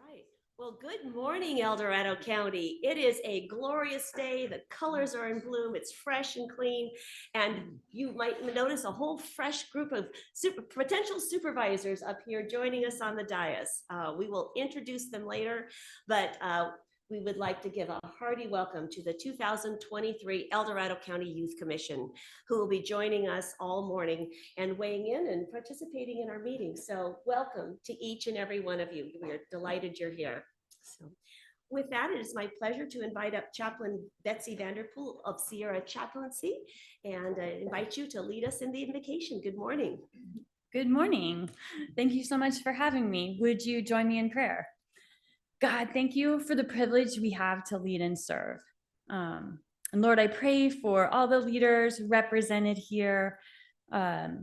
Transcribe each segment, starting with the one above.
right. Well, good morning, El Dorado County. It is a glorious day. The colors are in bloom. It's fresh and clean. And you might notice a whole fresh group of potential supervisors up here joining us on the dais. We will introduce them later, but we would like to give a hearty welcome to the 2023 El Dorado County Youth Commission, who will be joining us all morning and weighing in and participating in our meeting. So welcome to each and every one of you. We're delighted you're here. So with that, it is my pleasure to invite up Chaplain Betsy Vanderpool of Sierra Chaplaincy and invite you to lead us in the invocation. Good morning. Good morning. Thank you so much for having me. Would you join me in prayer? God, thank you for the privilege we have to lead and serve. And Lord, I pray for all the leaders represented here. May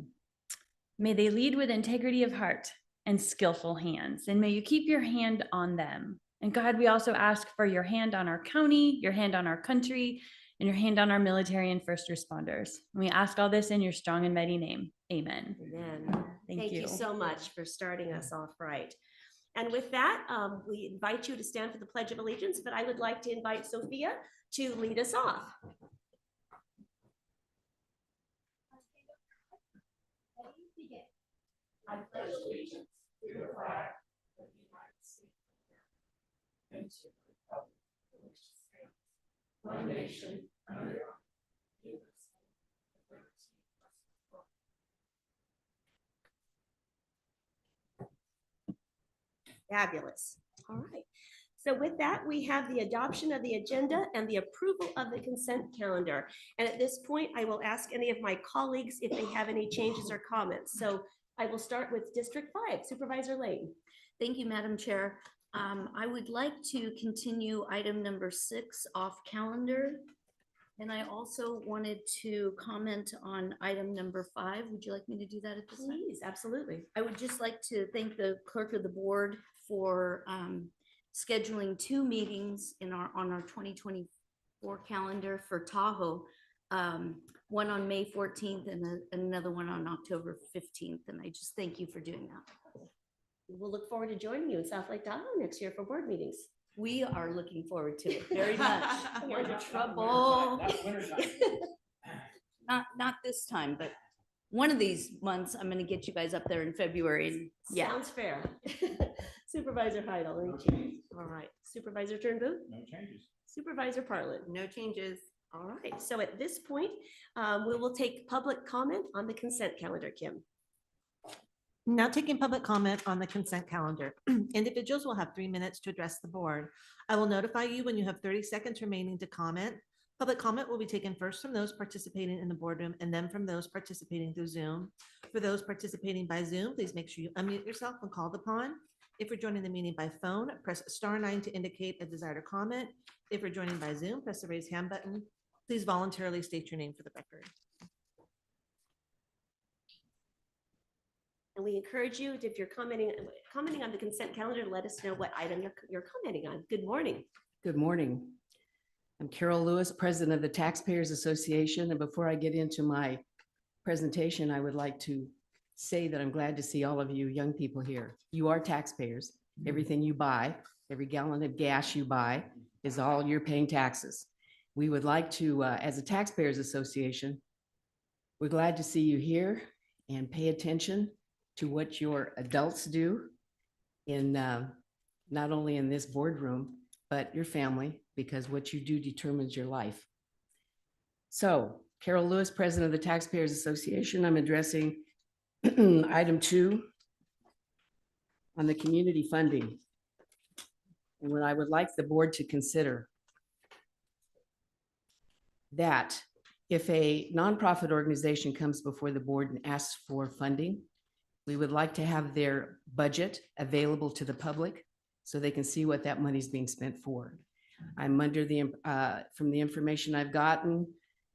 they lead with integrity of heart and skillful hands, and may you keep your hand on them. And God, we also ask for your hand on our county, your hand on our country, and your hand on our military and first responders. And we ask all this in your strong and mighty name. Amen. Amen. Thank you so much for starting us off right. And with that, we invite you to stand for the Pledge of Allegiance, but I would like to invite Sophia to lead us off. I pledge allegiance to the flag of the United States and to the republic for which it stands, one nation under God, indivisible, with liberty and justice for all. Fabulous. All right. So with that, we have the adoption of the agenda and the approval of the consent calendar. And at this point, I will ask any of my colleagues if they have any changes or comments. So I will start with District 5, Supervisor Lane. Thank you, Madam Chair. I would like to continue item number 6 off calendar. And I also wanted to comment on item number 5. Would you like me to do that at this time? Please, absolutely. I would just like to thank the clerk of the board for scheduling 2 meetings on our 2024 calendar for Tahoe. One on May 14th and another one on October 15th. And I just thank you for doing that. We'll look forward to joining you in South Lake Tahoe next year for board meetings. We are looking forward to it very much. You're in trouble. Not this time, but one of these months I'm going to get you guys up there in February. And yeah. Sounds fair. Supervisor Heidel, any changes? All right. Supervisor Turnbull? No changes. Supervisor Parlin? No changes. All right. So at this point, we will take public comment on the consent calendar, Kim. Now taking public comment on the consent calendar. Individuals will have 3 minutes to address the board. I will notify you when you have 30 seconds remaining to comment. Public comment will be taken first from those participating in the boardroom and then from those participating through Zoom. For those participating by Zoom, please make sure you unmute yourself when called upon. If you're joining the meeting by phone, press *9 to indicate a desire to comment. If you're joining by Zoom, press the raise hand button. Please voluntarily state your name for the record. And we encourage you, if you're commenting on the consent calendar, let us know what item you're commenting on. Good morning. Good morning. I'm Carol Lewis, President of the Taxpayers Association. And before I get into my presentation, I would like to say that I'm glad to see all of you young people here. You are taxpayers. Everything you buy, every gallon of gas you buy is all you're paying taxes. We would like to, as a Taxpayers Association, we're glad to see you here and pay attention to what your adults do in not only in this boardroom, but your family, because what you do determines your life. So, Carol Lewis, President of the Taxpayers Association, I'm addressing item 2 on the community funding. And what I would like the board to consider that if a nonprofit organization comes before the board and asks for funding, we would like to have their budget available to the public so they can see what that money is being spent for. I'm under the, from the information I've gotten,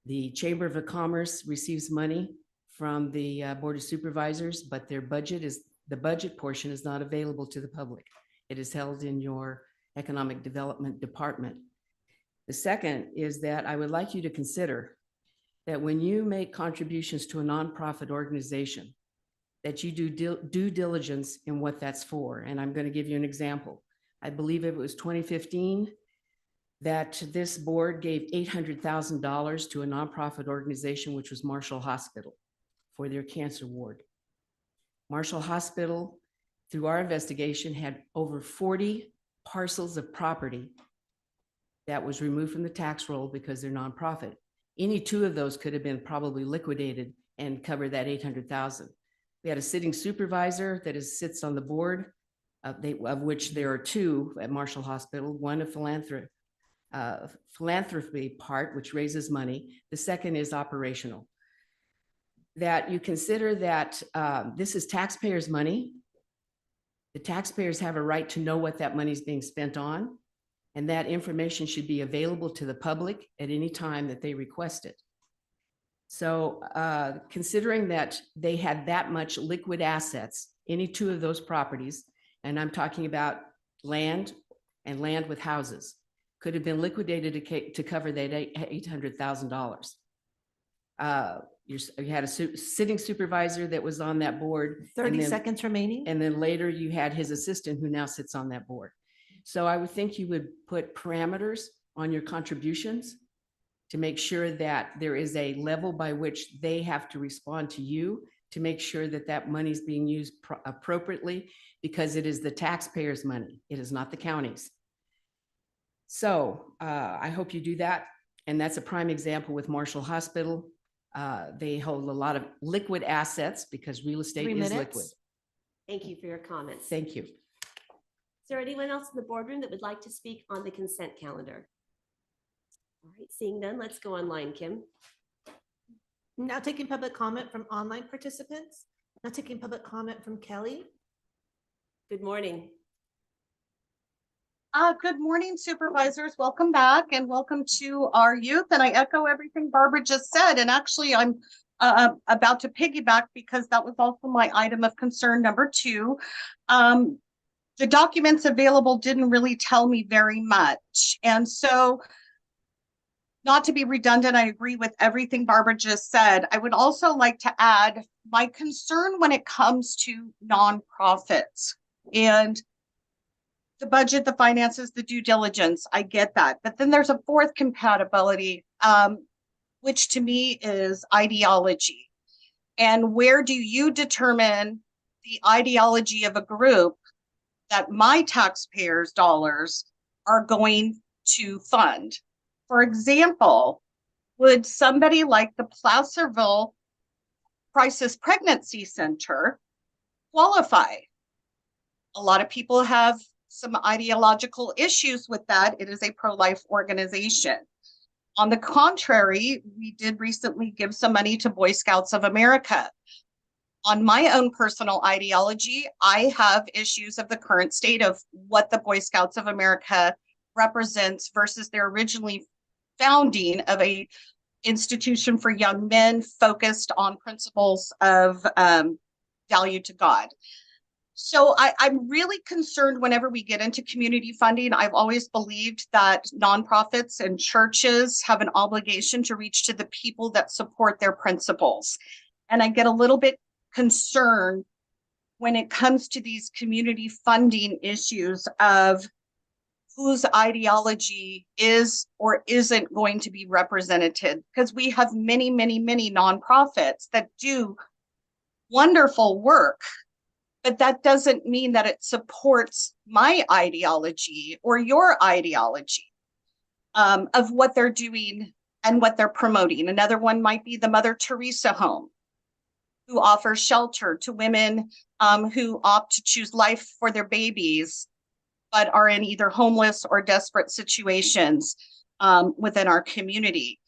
the Chamber of Commerce receives money from the Board of Supervisors, but their budget is, the budget portion is not available to the public. It is held in your Economic Development Department. The second is that I would like you to consider that when you make contributions to a nonprofit organization, that you do due diligence in what that's for. And I'm going to give you an example. I believe it was 2015, that this board gave $800,000 to a nonprofit organization, which was Marshall Hospital, for their cancer ward. Marshall Hospital, through our investigation, had over 40 parcels of property that was removed from the tax roll because they're nonprofit. Any two of those could have been probably liquidated and cover that 800,000. We had a sitting supervisor that sits on the board, of which there are two at Marshall Hospital, one a philanthropy part, which raises money. The second is operational. That you consider that this is taxpayers' money. The taxpayers have a right to know what that money is being spent on, and that information should be available to the public at any time that they request it. So considering that they had that much liquid assets, any two of those properties, and I'm talking about land and land with houses, could have been liquidated to cover that $800,000. You had a sitting supervisor that was on that board. 30 seconds remaining. And then later you had his assistant who now sits on that board. So I would think you would put parameters on your contributions to make sure that there is a level by which they have to respond to you to make sure that that money is being used appropriately, because it is the taxpayers' money. It is not the county's. So I hope you do that. And that's a prime example with Marshall Hospital. They hold a lot of liquid assets because real estate 3 is minutes. liquid. Thank you for your comments. Thank you. Is there anyone else in the boardroom that would like to speak on the consent calendar? All right, seeing none, let's go online, Kim. Now taking public comment from online participants. Now taking public comment from Kelly. Good morning. Good morning, supervisors. Welcome back and welcome to our youth. And I echo everything Barbara just said. And actually, I'm about to piggyback because that was also my item of concern number 2. The documents available didn't really tell me very much. And so, not to be redundant, I agree with everything Barbara just said. I would also like to add my concern when it comes to nonprofits and the budget, the finances, the due diligence. I get that. But then there's a fourth compatibility, which to me is ideology. And where do you determine the ideology of a group that my taxpayers' dollars are going to fund? For example, would somebody like the Placerville Crisis Pregnancy Center qualify? A lot of people have some ideological issues with that. It is a pro-life organization. On the contrary, we did recently give some money to Boy Scouts of America. On my own personal ideology, I have issues of the current state of what the Boy Scouts of America represents versus their originally founding of a institution for young men focused on principles of value to God. So I'm really concerned whenever we get into community funding. I've always believed that nonprofits and churches have an obligation to reach to the people that support their principles. And I get a little bit concerned when it comes to these community funding issues of whose ideology is or isn't going to be represented, because we have many, many, many nonprofits that do wonderful work. But that doesn't mean that it supports my ideology or your ideology of what they're doing and what they're promoting. Another one might be the Mother Teresa Home, who offers shelter to women who opt to choose life for their babies, but are in either homeless or desperate situations within our community.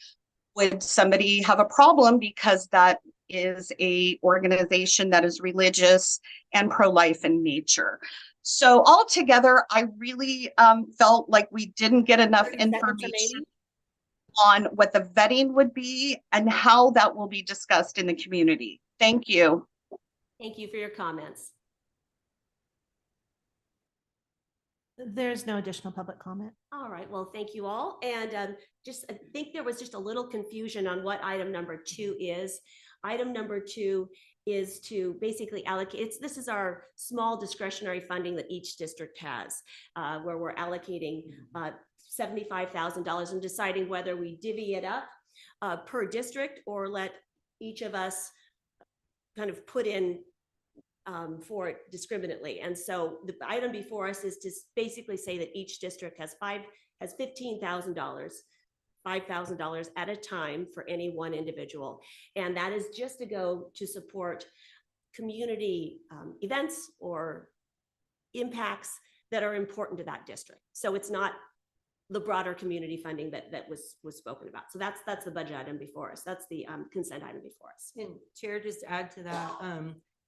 Would somebody have a problem because that is a organization that is religious and pro-life in nature? So altogether, I really felt like we didn't get enough 30 seconds information remaining. on what the vetting would be and how that will be discussed in the community. Thank you. Thank you for your comments. There's no additional public comment. All right, well, thank you all. And I think there was just a little confusion on what item number 2 is. Item number 2 is to basically allocate, this is our small discretionary funding that each district has, where we're allocating $75,000 and deciding whether we divvy it up per district or let each of us kind of put in for it discriminately. And so the item before us is to basically say that each district has $15,000, $5,000 at a time for any one individual. And that is just to go to support community events or impacts that are important to that district. So it's not the broader community funding that was spoken about. So that's the budget item before us. That's the consent item before us. And Chair, just to add to that,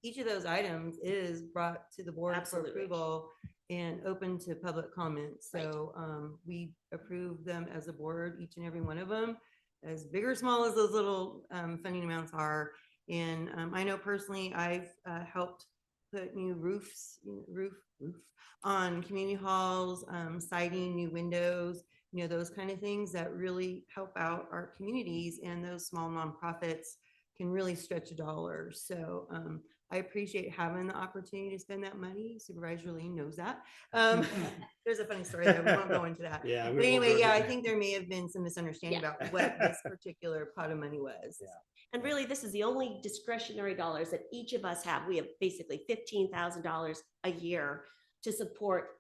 each of those items is brought to the board Absolutely. for approval and open to public comment. So we approve them as a board, each and every one of them, as big or small as those little funding amounts are. And I know personally, I've helped put new roof on community halls, siding, new windows, those kind of things that really help out our communities, and those small nonprofits can really stretch a dollar. So I appreciate having the opportunity to spend that money. Supervisor Lean knows that. There's a funny story there. We won't go into that. Yeah. But anyway, yeah, I think there may have been some misunderstanding Yeah. about what this particular pot of money was. Yeah. And really, this is the only discretionary dollars that each of us have. We have basically $15,000 a year to support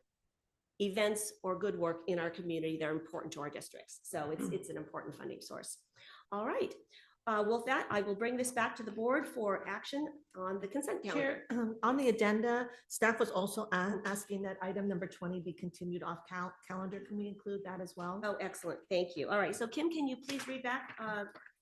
events or good work in our community that are important to our districts. So it's an important funding source. All right. With that, I will bring this back to the board for action on the consent calendar. Chair, on the agenda, staff was also asking that item number 20 be continued off calendar. Can we include that as well? Oh, excellent. Thank you. All right. So Kim, can you please read back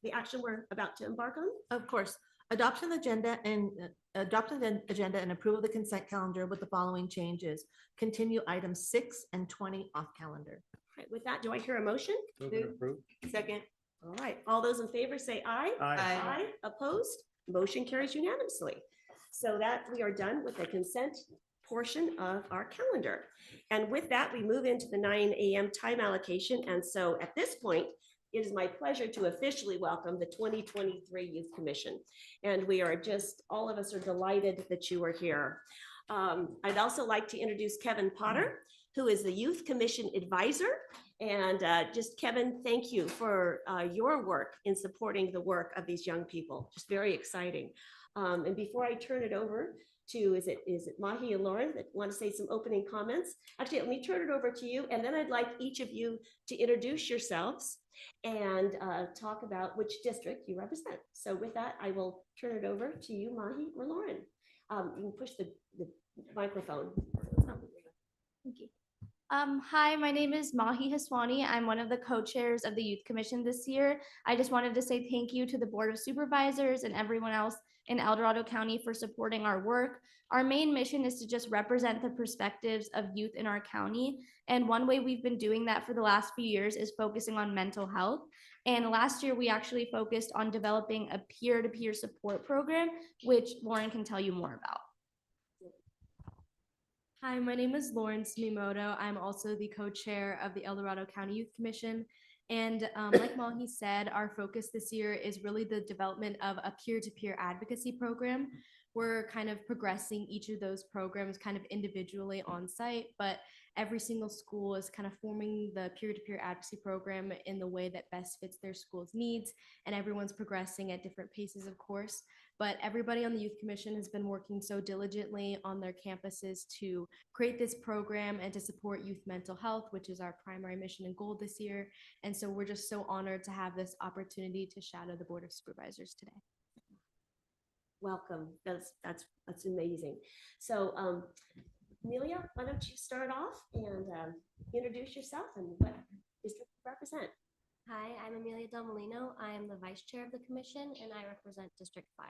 the action we're about to embark on? Of course. Adoption of the agenda and approval of the consent calendar with the following changes. Continue items 6 and 20 off calendar. All right. With that, do I hear a motion? Move and approve. Second. All right. All those in favor say aye. Aye. Opposed? Motion carries unanimously. So that we are done with the consent portion of our calendar. And with that, we move into the 9 a.m. time allocation. And so at this point, it is my pleasure to officially welcome the 2023 Youth Commission. And we are just, all of us are delighted that you are here. I'd also like to introduce Kevin Potter, who is the Youth Commission Advisor. And just Kevin, thank you for your work in supporting the work of these young people. Just very exciting. And before I turn it over to, is it Mahi and Lauren that want to say some opening comments? Actually, let me turn it over to you. And then I'd like each of you to introduce yourselves and talk about which district you represent. So with that, I will turn it over to you, Mahi or Lauren. You can push the microphone. Thank you. Hi, my name is Mahi Haswani. I'm one of the co-chairs of the Youth Commission this year. I just wanted to say thank you to the Board of Supervisors and everyone else in El Dorado County for supporting our work. Our main mission is to just represent the perspectives of youth in our county. And one way we've been doing that for the last few years is focusing on mental health. And last year, we actually focused on developing a peer-to-peer support program, which Lauren can tell you more about. Hi, my name is Lauren Sumimoto. I'm also the co-chair of the El Dorado County Youth Commission. And like Mahi said, our focus this year is really the development of a peer-to-peer advocacy program. We're kind of progressing each of those programs kind of individually on site, but every single school is kind of forming the peer-to-peer advocacy program in the way that best fits their school's needs. And everyone's progressing at different paces, of course. But everybody on the Youth Commission has been working so diligently on their campuses to create this program and to support youth mental health, which is our primary mission and goal this year. And so we're just so honored to have this opportunity to shadow the Board of Supervisors today. Welcome. That's amazing. So Amelia, why don't you start off and introduce yourself and what district you represent? Hi, I'm Amelia Del Molino. I am the vice chair of the commission and I represent District 5.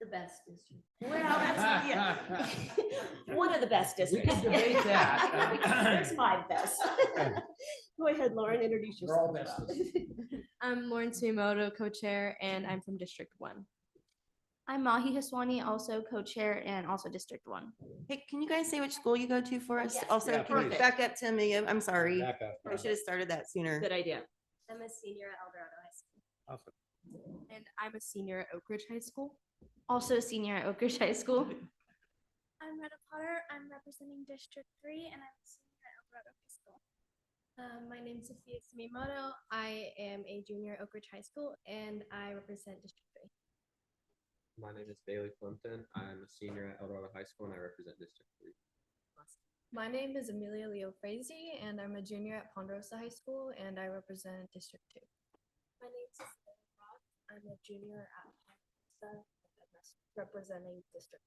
The best district. Well, that's yeah. One of the best districts. can debate that. There's 5 best. Go ahead, Lauren, introduce They're all yourself. I'm Lauren Sumimoto, co-chair, and I'm from District 1. I'm Mahi Haswani, also co-chair and also District 1. Hey, can you guys say which school you go to for us? Yes. Also, Yeah, can you please. back up to Amelia? I'm sorry. Back up. I should have started that sooner. Good idea. I'm a senior at El Dorado High School. Awesome. And I'm a senior at Oak Ridge High School. also a senior at Oak Ridge High School. I'm Retta Potter. I'm representing District 3 and I'm a senior at Alvarado High School. My name is Sophia Sumimoto. I am a junior at Oak Ridge High School and I represent District 3. My name is Bailey Plimpton. I'm a senior at El Dorado High School and I represent District 3. My name is Amelia Leo Frazee and I'm a junior at Ponderosa High School and I represent District 2. My name is Cecilia Roth. I'm a junior at Ponderosa, representing District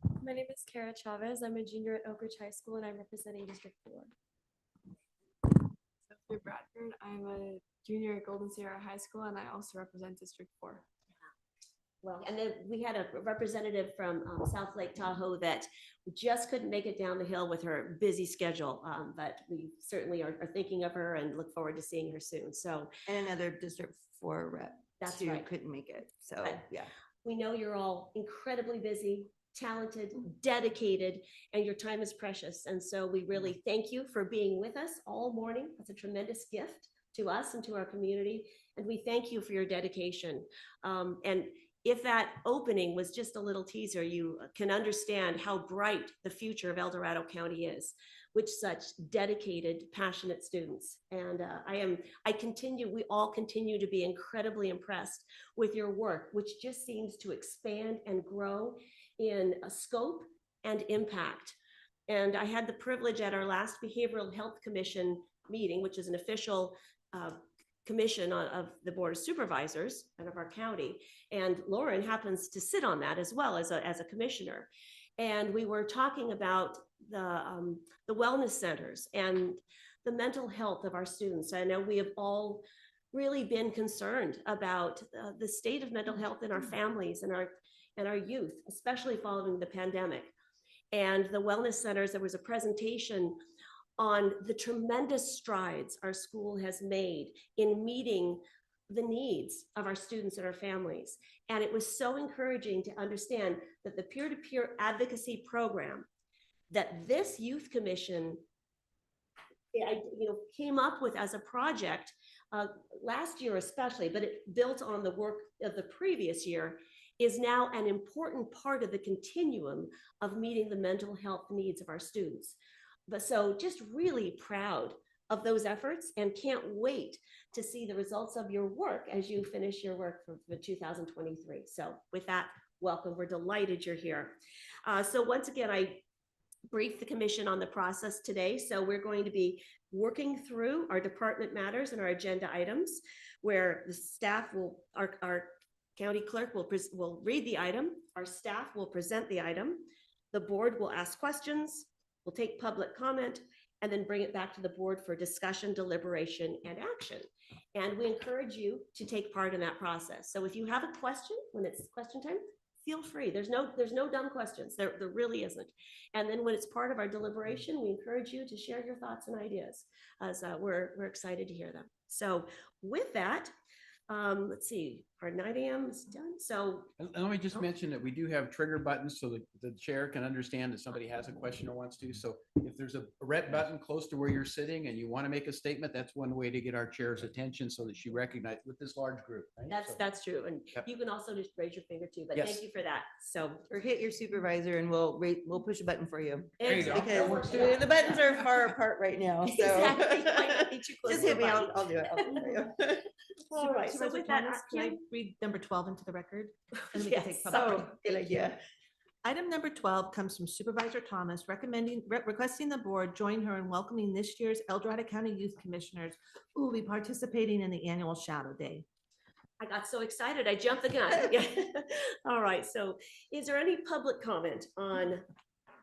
2. My name is Kara Chavez. I'm a junior at Oak Ridge High School and I'm representing District 4. Sophia Bradford. I'm a junior at Golden Sierra High School and I also represent District 4. Well, and then we had a representative from South Lake Tahoe that just couldn't make it down the hill with her busy schedule. But we certainly are thinking of her and look forward to seeing her soon. So And another District 4 rep. That's too right. Couldn't make it. So, Right. yeah. we know you're all incredibly busy, talented, dedicated, and your time is precious. And so we really thank you for being with us all morning. That's a tremendous gift to us and to our community. And we thank you for your dedication. And if that opening was just a little teaser, you can understand how bright the future of El Dorado County is, with such dedicated, passionate students. And we all continue to be incredibly impressed with your work, which just seems to expand and grow in a scope and impact. And I had the privilege at our last Behavioral Health Commission meeting, which is an official commission of the Board of Supervisors and of our county. And Lauren happens to sit on that as well as a commissioner. And we were talking about the wellness centers and the mental health of our students. I know we have all really been concerned about the state of mental health in our families and our youth, especially following the pandemic. And the wellness centers, there was a presentation on the tremendous strides our school has made in meeting the needs of our students and our families. And it was so encouraging to understand that the peer-to-peer advocacy program that this youth commission came up with as a project last year especially, but it built on the work of the previous year, is now an important part of the continuum of meeting the mental health needs of our students. But so just really proud of those efforts and can't wait to see the results of your work as you finish your work for 2023. So with that, welcome. We're delighted you're here. So once again, I briefed the commission on the process today. So we're going to be working through our department matters and our agenda items, where the staff will, our county clerk will read the item, our staff will present the item, the board will ask questions, we'll take public comment, and then bring it back to the board for discussion, deliberation, and action. And we encourage you to take part in that process. So if you have a question, when it's question time, feel free. There's no dumb questions. There really isn't. And then when it's part of our deliberation, we encourage you to share your thoughts and ideas, as we're excited to hear them. So with that, let's see, our 9 a.m. is done. So And let me just mention that we do have trigger buttons so that the chair can understand that somebody has a question or wants to. So if there's a red button close to where you're sitting and you want to make a statement, that's one way to get our chair's attention so that she recognizes with this large group. Right? that's true. And Yep. you can also just raise your finger too, but Yes. thank you for that. So Or hit your supervisor and we'll push a button for you. There you go. Because the buttons are far apart right now, so. Exactly. You might not be too close Just to hit the me, button. I'll do it. I'll do it for you. All right, so Supervisor with that, Thomas, can I Kim? read number 12 into the record? And then we can take Yes. public Oh, good idea. Item number 12 comes from Supervisor Thomas requesting the board join her in welcoming this year's El Dorado County Youth Commissioners who will be participating in the annual Shadow Day. I got so excited, I jumped the gun. Yeah. All right, so is there any public comment on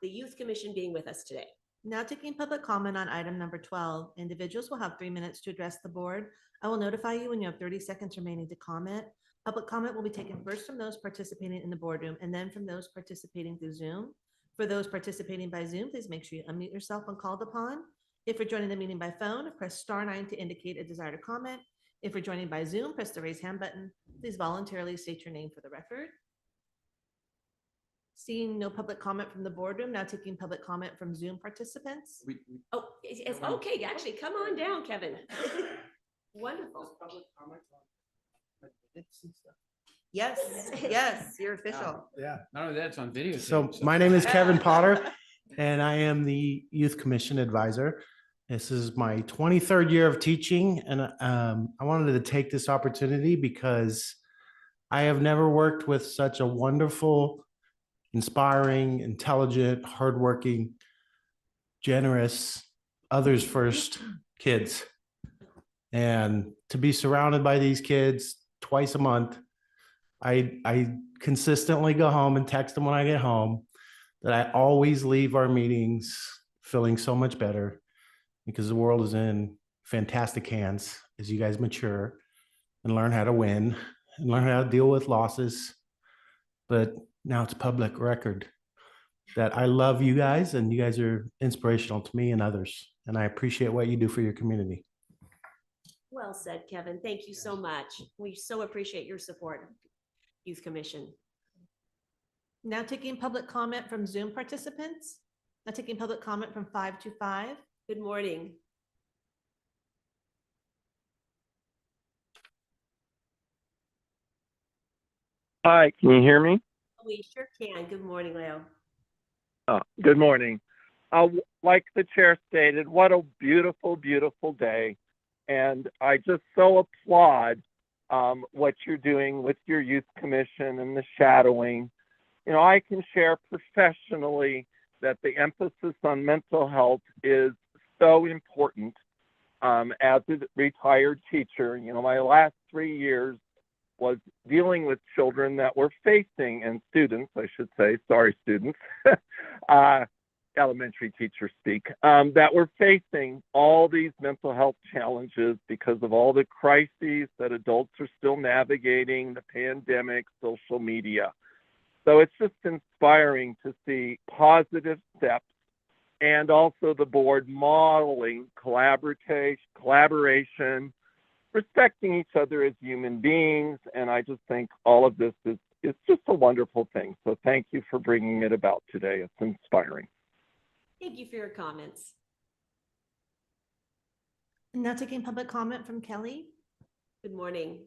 the Youth Commission being with us today? Now taking public comment on item number 12, individuals will have 3 minutes to address the board. I will notify you when you have 30 seconds remaining to comment. Public comment will be taken first from those participating in the boardroom and then from those participating through Zoom. For those participating by Zoom, please make sure you unmute yourself when called upon. If you're joining the meeting by phone, press *9 to indicate a desire to comment. If you're joining by Zoom, press the raise hand button. Please voluntarily state your name for the record. Seeing no public comment from the boardroom, now taking public comment from Zoom participants. Oh, it's okay, actually, come on down, Kevin. Wonderful. Yes, yes, you're official. Yeah, not only that, it's on video. So my name is Kevin Potter, and I am the Youth Commission Advisor. This is my 23rd year of teaching, and I wanted to take this opportunity because I have never worked with such a wonderful, inspiring, intelligent, hardworking, generous, others first kids. And to be surrounded by these kids twice a month, I consistently go home and text them when I get home that I always leave our meetings feeling so much better because the world is in fantastic hands as you guys mature and learn how to win and learn how to deal with losses. But now it's public record that I love you guys and you guys are inspirational to me and others. And I appreciate what you do for your community. Well said, Kevin. Thank you so much. We so appreciate your support, Youth Commission. Now taking public comment from Zoom participants. Now taking public comment from 525. Good morning. Hi, can you hear me? We sure can. Good morning, Leo. Good morning. Like the chair stated, what a beautiful, beautiful day. And I just so applaud what you're doing with your youth commission and the shadowing. You know, I can share professionally that the emphasis on mental health is so important. As a retired teacher, you know, my last 3 years was dealing with children that were facing, and students, I should say, sorry, students, elementary teacher speak, that were facing all these mental health challenges because of all the crises that adults are still navigating, the pandemic, social media. So it's just inspiring to see positive steps and also the board modeling collaboration, respecting each other as human beings. And I just think all of this is just a wonderful thing. So thank you for bringing it about today. It's inspiring. Thank you for your comments. And now taking public comment from Kelly. Good morning.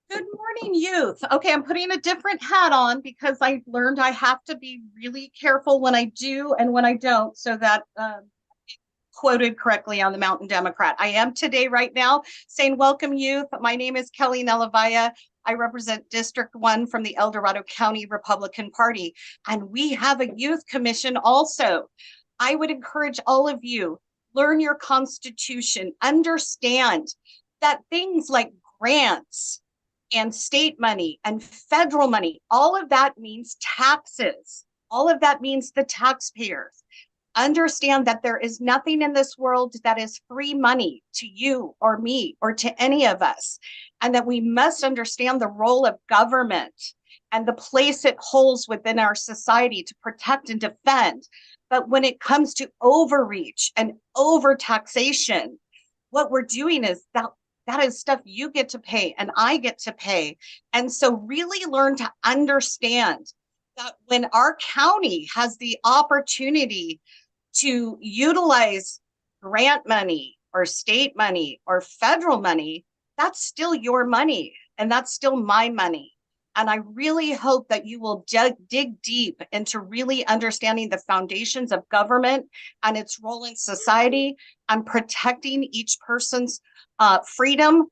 Good morning, youth. Okay, I'm putting a different hat on because I learned I have to be really careful when I do and when I don't so that quoted correctly on the Mountain Democrat. I am today right now saying welcome youth. My name is Kelly Nelavaya. I represent District 1 from the El Dorado County Republican Party, and we have a youth commission also. I would encourage all of you, learn your constitution, understand that things like grants and state money and federal money, all of that means taxes. All of that means the taxpayers. Understand that there is nothing in this world that is free money to you or me or to any of us, and that we must understand the role of government and the place it holds within our society to protect and defend. But when it comes to overreach and overtaxation, what we're doing is that is stuff you get to pay and I get to pay. And so really learn to understand that when our county has the opportunity to utilize grant money or state money or federal money, that's still your money and that's still my money. And I really hope that you will dig deep into really understanding the foundations of government and its role in society and protecting each person's freedom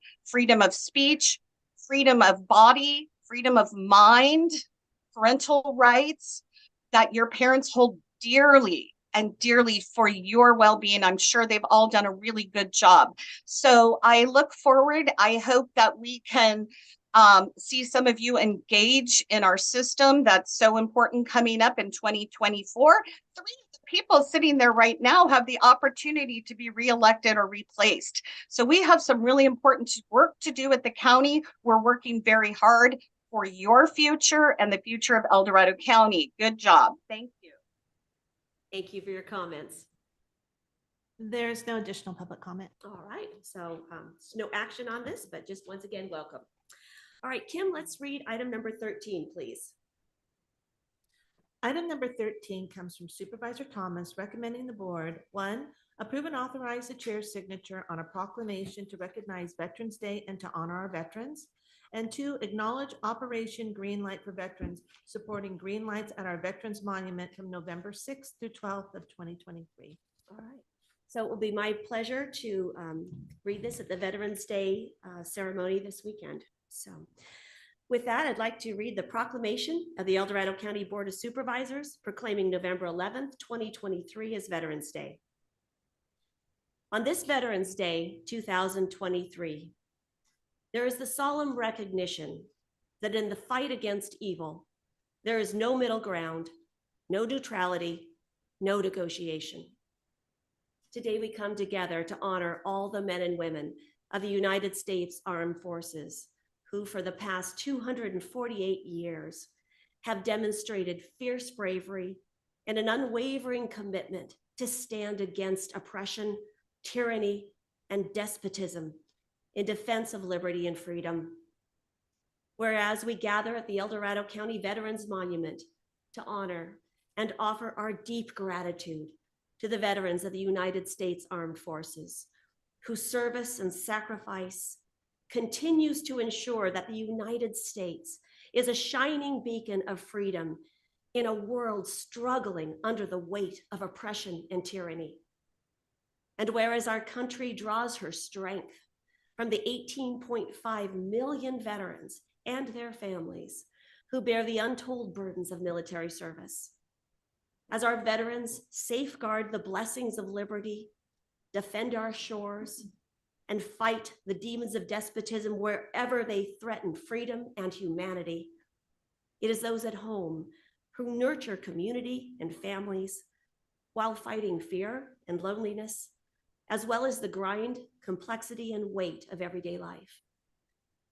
of speech, freedom of body, freedom of mind, parental rights that your parents hold dearly and dearly for your well-being. I'm sure they've all done a really good job. So I look forward. I hope that we can see some of you engage in our system that's so important coming up in 2024. 3 of the people sitting there right now have the opportunity to be reelected or replaced. So we have some really important work to do at the county. We're working very hard for your future and the future of El Dorado County. Good job. Thank you. Thank you for your comments. There's no additional public comment. All right, so no action on this, but just once again, welcome. All right, Kim, let's read item number 13, please. Item number 13 comes from Supervisor Thomas recommending the board, 1, Approve and authorize the chair's signature on a proclamation to recognize Veterans Day and to honor our veterans. And 2, acknowledge Operation Green Light for Veterans, supporting green lights at our Veterans Monument from November 6th through 12th of 2023. All right. So it will be my pleasure to read this at the Veterans Day ceremony this weekend. So with that, I'd like to read the proclamation of the El Dorado County Board of Supervisors proclaiming November 11th, 2023 as Veterans Day. On this Veterans Day, 2023, there is the solemn recognition that in the fight against evil, there is no middle ground, no neutrality, no negotiation. Today, we come together to honor all the men and women of the United States Armed Forces who, for the past 248 years, have demonstrated fierce bravery and an unwavering commitment to stand against oppression, tyranny, and despotism in defense of liberty and freedom. Whereas we gather at the El Dorado County Veterans Monument to honor and offer our deep gratitude to the veterans of the United States Armed Forces, whose service and sacrifice continues to ensure that the United States is a shining beacon of freedom in a world struggling under the weight of oppression and tyranny. And whereas our country draws her strength from the 18.5 million veterans and their families who bear the untold burdens of military service, as our veterans safeguard the blessings of liberty, defend our shores, and fight the demons of despotism wherever they threaten freedom and humanity, it is those at home who nurture community and families while fighting fear and loneliness, as well as the grind, complexity, and weight of everyday life.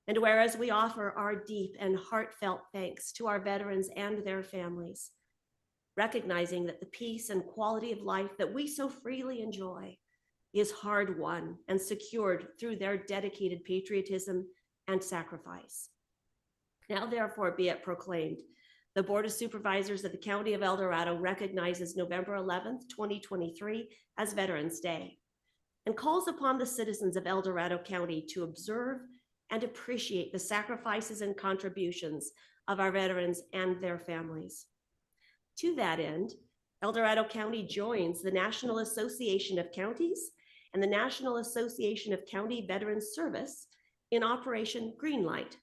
And whereas we offer our deep and heartfelt thanks to our veterans and their families, recognizing that the peace and quality of life that we so freely enjoy is hard won and secured through their dedicated patriotism and sacrifice. Now, therefore, be it proclaimed, the Board of Supervisors of the County of El Dorado recognizes November 11th, 2023 as Veterans Day and calls upon the citizens of El Dorado County to observe and appreciate the sacrifices and contributions of our veterans and their families. To that end, El Dorado County joins the National Association of Counties and the National Association of County Veterans Service in Operation Greenlight.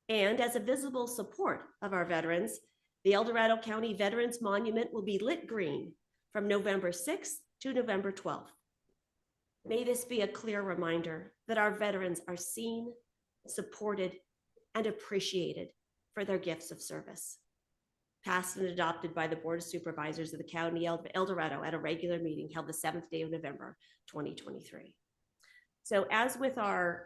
And as a visible support of our veterans, the El Dorado County Veterans Monument will be lit green from November 6th to November 12th. May this be a clear reminder that our veterans are seen, supported, and appreciated for their gifts of service. Passed and adopted by the Board of Supervisors of the County of El Dorado at a regular meeting held the 7th day of November, 2023. So as with our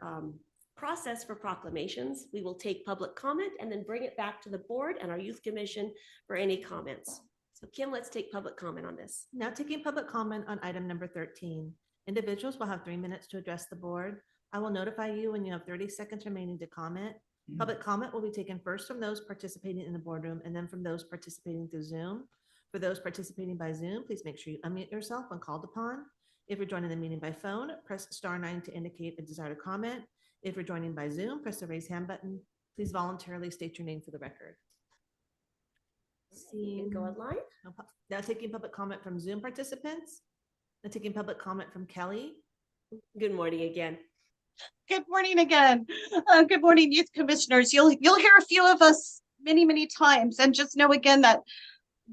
process for proclamations, we will take public comment and then bring it back to the board and our Youth Commission for any comments. So Kim, let's take public comment on this. Now taking public comment on item number 13. Individuals will have 3 minutes to address the board. I will notify you when you have 30 seconds remaining to comment. Public comment will be taken first from those participating in the boardroom and then from those participating through Zoom. For those participating by Zoom, please make sure you unmute yourself when called upon. If you're joining the meeting by phone, press *9 to indicate a desire to comment. If you're joining by Zoom, press the raise hand button. Please voluntarily state your name for the record. You can go online. Now taking public comment from Zoom participants. Now taking public comment from Kelly. Good morning again. Good morning again. Good morning, youth commissioners. You'll hear a few of us many times, and just know again that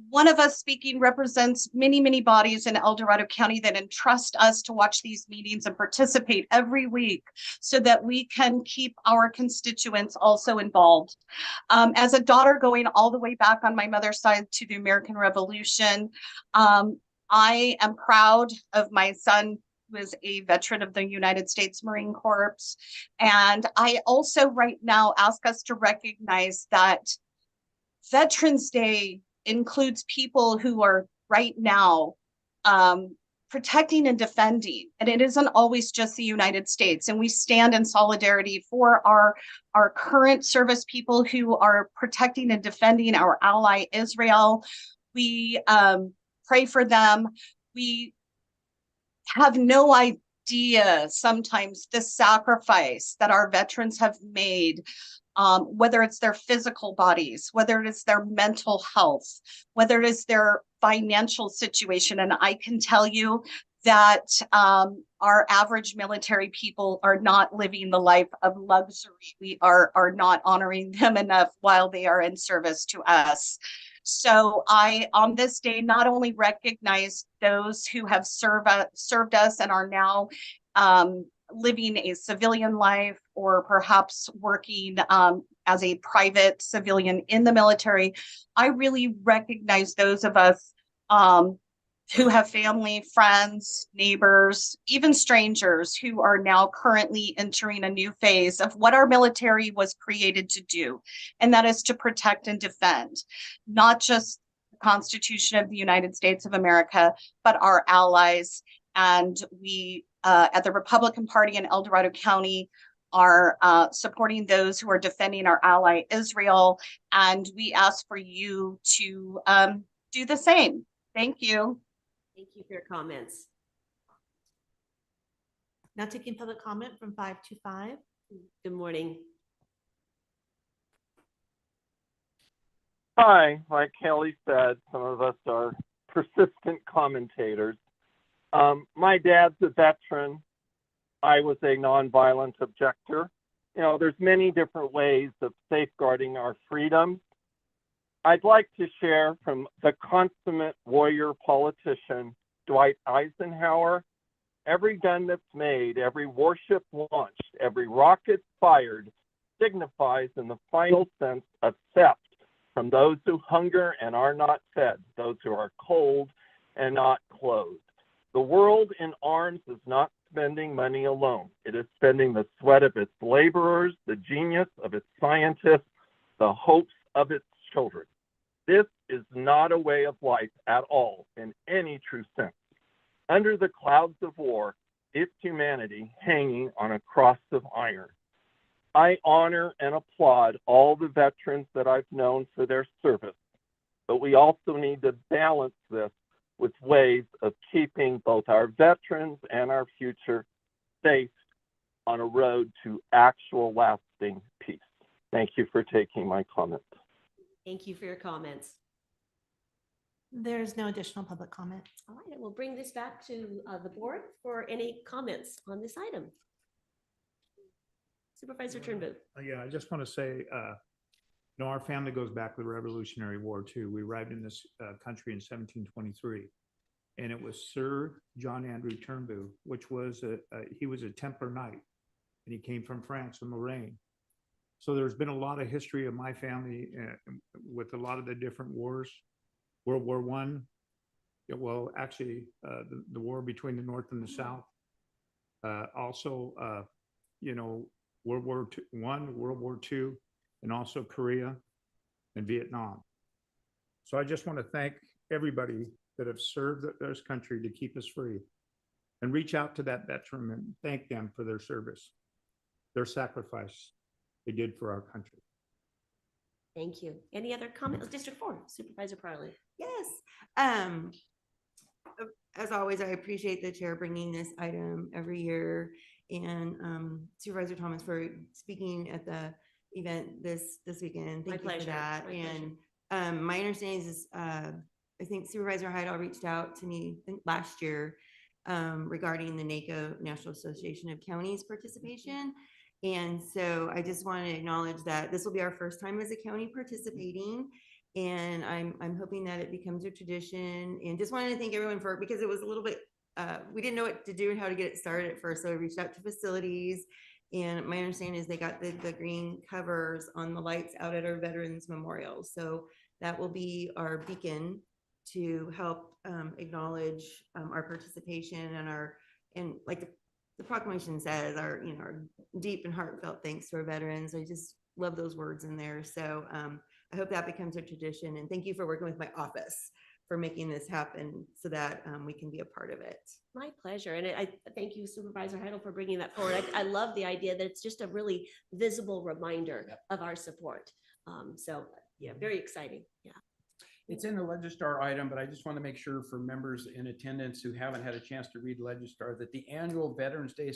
one of us speaking represents many bodies in El Dorado County that entrust us to watch these meetings and participate every week so that we can keep our constituents also involved. As a daughter going all the way back on my mother's side to the American Revolution, I am proud of my son, who is a veteran of the United States Marine Corps. And I also right now ask us to recognize that Veterans Day includes people who are right now protecting and defending. And it isn't always just the United States. And we stand in solidarity for our current service people who are protecting and defending our ally, Israel. We pray for them. We have no idea sometimes the sacrifice that our veterans have made, whether it's their physical bodies, whether it is their mental health, whether it is their financial situation. And I can tell you that our average military people are not living the life of luxury. We are not honoring them enough while they are in service to us. So I, on this day, not only recognize those who have served us and are now living a civilian life, or perhaps working as a private civilian in the military, I really recognize those of us who have family, friends, neighbors, even strangers who are now currently entering a new phase of what our military was created to do, and that is to protect and defend, not just the Constitution of the United States of America, but our allies. And we, at the Republican Party in El Dorado County, are supporting those who are defending our ally Israel, and we ask for you to do the same. Thank you. Thank you for your comments. Now taking public comment from 525. Good morning. Hi, like Kelly said, some of us are persistent commentators. My dad's a veteran. I was a nonviolent objector. You know, there's many different ways of safeguarding our freedom. I'd like to share from the consummate warrior politician, Dwight Eisenhower. Every gun that's made, every warship launched, every rocket fired signifies in the final sense of theft from those who hunger and are not fed, those who are cold and not clothed. The world in arms is not spending money alone. It is spending the sweat of its laborers, the genius of its scientists, the hopes of its children. This is not a way of life at all in any true sense. Under the clouds of war, it's humanity hanging on a cross of iron. I honor and applaud all the veterans that I've known for their service, but we also need to balance this with ways of keeping both our veterans and our future safe on a road to actual lasting peace. Thank you for taking my comments. Thank you for your comments. There's no additional public comment. All right, and we'll bring this back to the board for any comments on this item. Supervisor Turnbull. Yeah, I just want to say, our family goes back to the Revolutionary War too. We arrived in this country in 1723, and it was Sir John Andrew Turnbull, which was he was a Templar knight, and he came from France and Lorraine. So there's been a lot of history of my family with a lot of the different wars. World War I, well, actually, the war between the North and the South. Also, World War I, World War II, and also Korea and Vietnam. So I just want to thank everybody that have served this country to keep us free, and reach out to that veteran and thank them for their service, their sacrifice they did for our country. Thank you. Any other comments? District 4, Supervisor Parley. Yes. As always, I appreciate the chair bringing this item every year, and Supervisor Thomas for speaking at the event this weekend. Thank you for that. And my understanding is, I think Supervisor Heidel reached out to me last year regarding the NACO, National Association of Counties participation. And so I just want to acknowledge that this will be our first time as a county participating. And I'm hoping that it becomes a tradition, and just wanted to thank everyone for, because it was a little bit, we didn't know what to do and how to get it started at first. So I reached out to facilities, and my understanding is they got the green covers on the lights out at our Veterans Memorial. So that will be our beacon to help acknowledge our participation and like the proclamation says, our deep and heartfelt thanks to our veterans. I just love those words in there. So I hope that becomes a tradition, and thank you for working with my office for making this happen so that we can be a part of it. My pleasure. And I thank you, Supervisor Heidel, for bringing that forward. I love the idea that it's just a really visible reminder of our support. So yeah, very exciting. Yeah. It's in the Legistar item, but I just want to make sure for members in attendance who haven't had a chance to read Legistar that the annual Veterans Day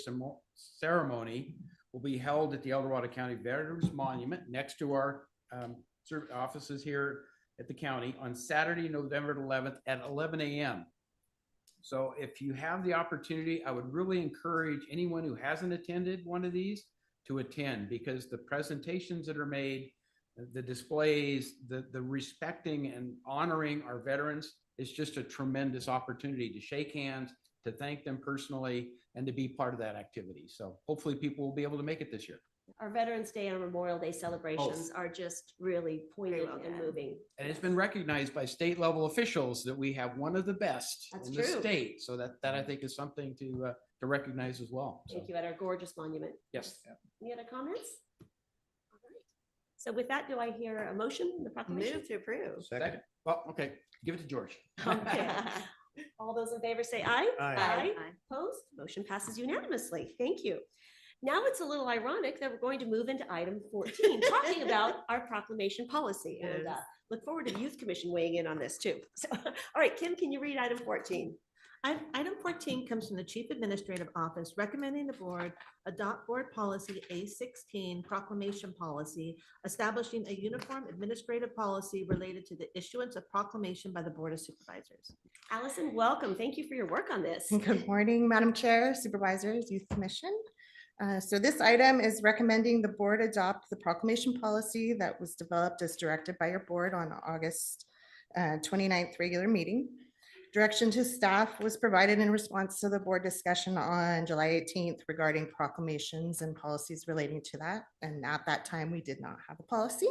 ceremony will be held at the El Dorado County Veterans Monument next to our offices here at the county on Saturday, November 11th at 11 a.m. So if you have the opportunity, I would really encourage anyone who hasn't attended one of these to attend, because the presentations that are made, the displays, the respecting and honoring our veterans is just a tremendous opportunity to shake hands, to thank them personally, and to be part of that activity. So hopefully people will be able to make it this year. Our Veterans Day and Memorial Day celebrations are just really poignant and moving. And it's been recognized by state level officials that we have one of the best That's in the true. state. So that I think is something to recognize as well. So, Thank you, at our gorgeous monument. yes. Any other comments? All right. So with that, do I hear a motion, the proclamation? Move to approve. Second. Well, okay, give it to George. Okay. All those in favor say aye. Aye. Opposed? Motion passes unanimously. Thank you. Now it's a little ironic that we're going to move into item 14, talking about our proclamation policy. And look forward to the Youth Commission weighing in on this too. So, all right, Kim, can you read item 14? Item 14 comes from the Chief Administrative Office recommending the board adopt board policy A16 proclamation policy, establishing a uniform administrative policy related to the issuance of proclamation by the Board of Supervisors. Allison, welcome. Thank you for your work on this. Good morning, Madam Chair, Supervisors, Youth Commission. So this item is recommending the board adopt the proclamation policy that was developed as directed by your board on August 29th regular meeting. Direction to staff was provided in response to the board discussion on July 18th regarding proclamations and policies relating to that. And at that time, we did not have a policy.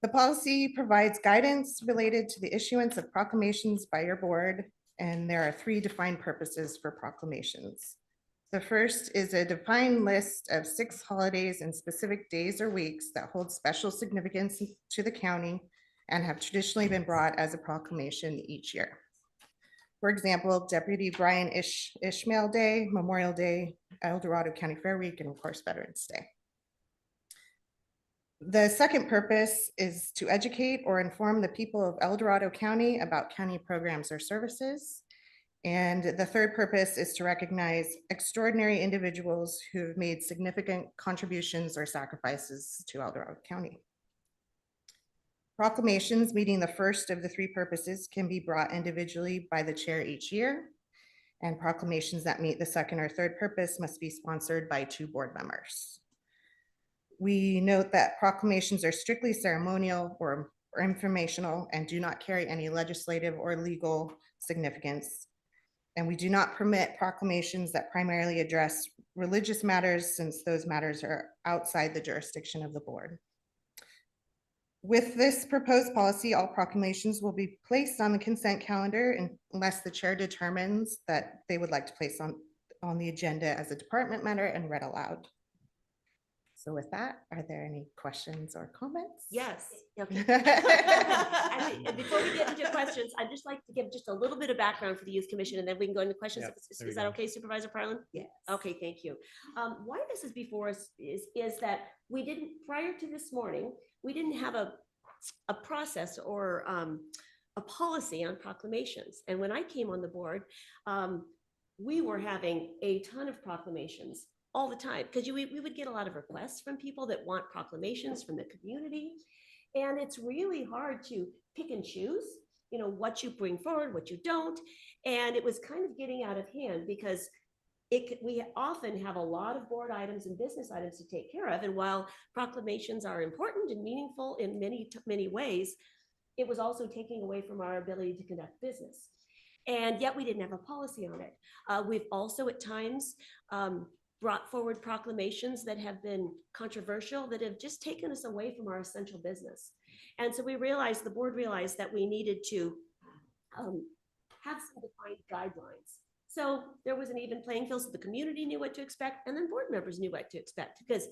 The policy provides guidance related to the issuance of proclamations by your board, and there are 3 defined purposes for proclamations. The first is a defined list of 6 holidays and specific days or weeks that hold special significance to the county and have traditionally been brought as a proclamation each year. For example, Deputy Brian Ishmael Day, Memorial Day, El Dorado County Fair Week, and of course, Veterans Day. The second purpose is to educate or inform the people of El Dorado County about county programs or services. And the third purpose is to recognize extraordinary individuals who have made significant contributions or sacrifices to El Dorado County. Proclamations meeting the first of the 3 purposes can be brought individually by the chair each year, and proclamations that meet the second or third purpose must be sponsored by 2 board members. We note that proclamations are strictly ceremonial or informational and do not carry any legislative or legal significance. And we do not permit proclamations that primarily address religious matters, since those matters are outside the jurisdiction of the board. With this proposed policy, all proclamations will be placed on the consent calendar unless the chair determines that they would like to place on the agenda as a department matter and read aloud. So with that, are there any questions or comments? Yes. Okay. And before we get into questions, I'd just like to give just a little bit of background for the Youth Commission, and then we can go into questions. Yep, there Is you that go. okay, Supervisor Parlin? Yes. Okay, thank you. Why this is before us is that we didn't, prior to this morning, we didn't have a process or a policy on proclamations. And when I came on the board, we were having a ton of proclamations all the time, because we would get a lot of requests from people that want proclamations from the community. And it's really hard to pick and choose, you know, what you bring forward, what you don't. And it was kind of getting out of hand, because we often have a lot of board items and business items to take care of. And while proclamations are important and meaningful in many ways, it was also taking away from our ability to conduct business. And yet we didn't have a policy on it. We've also at times brought forward proclamations that have been controversial, that have just taken us away from our essential business. And so we realized, the board realized, that we needed to have some defined guidelines. So there was an even playing field, so the community knew what to expect, and then board members knew what to expect, because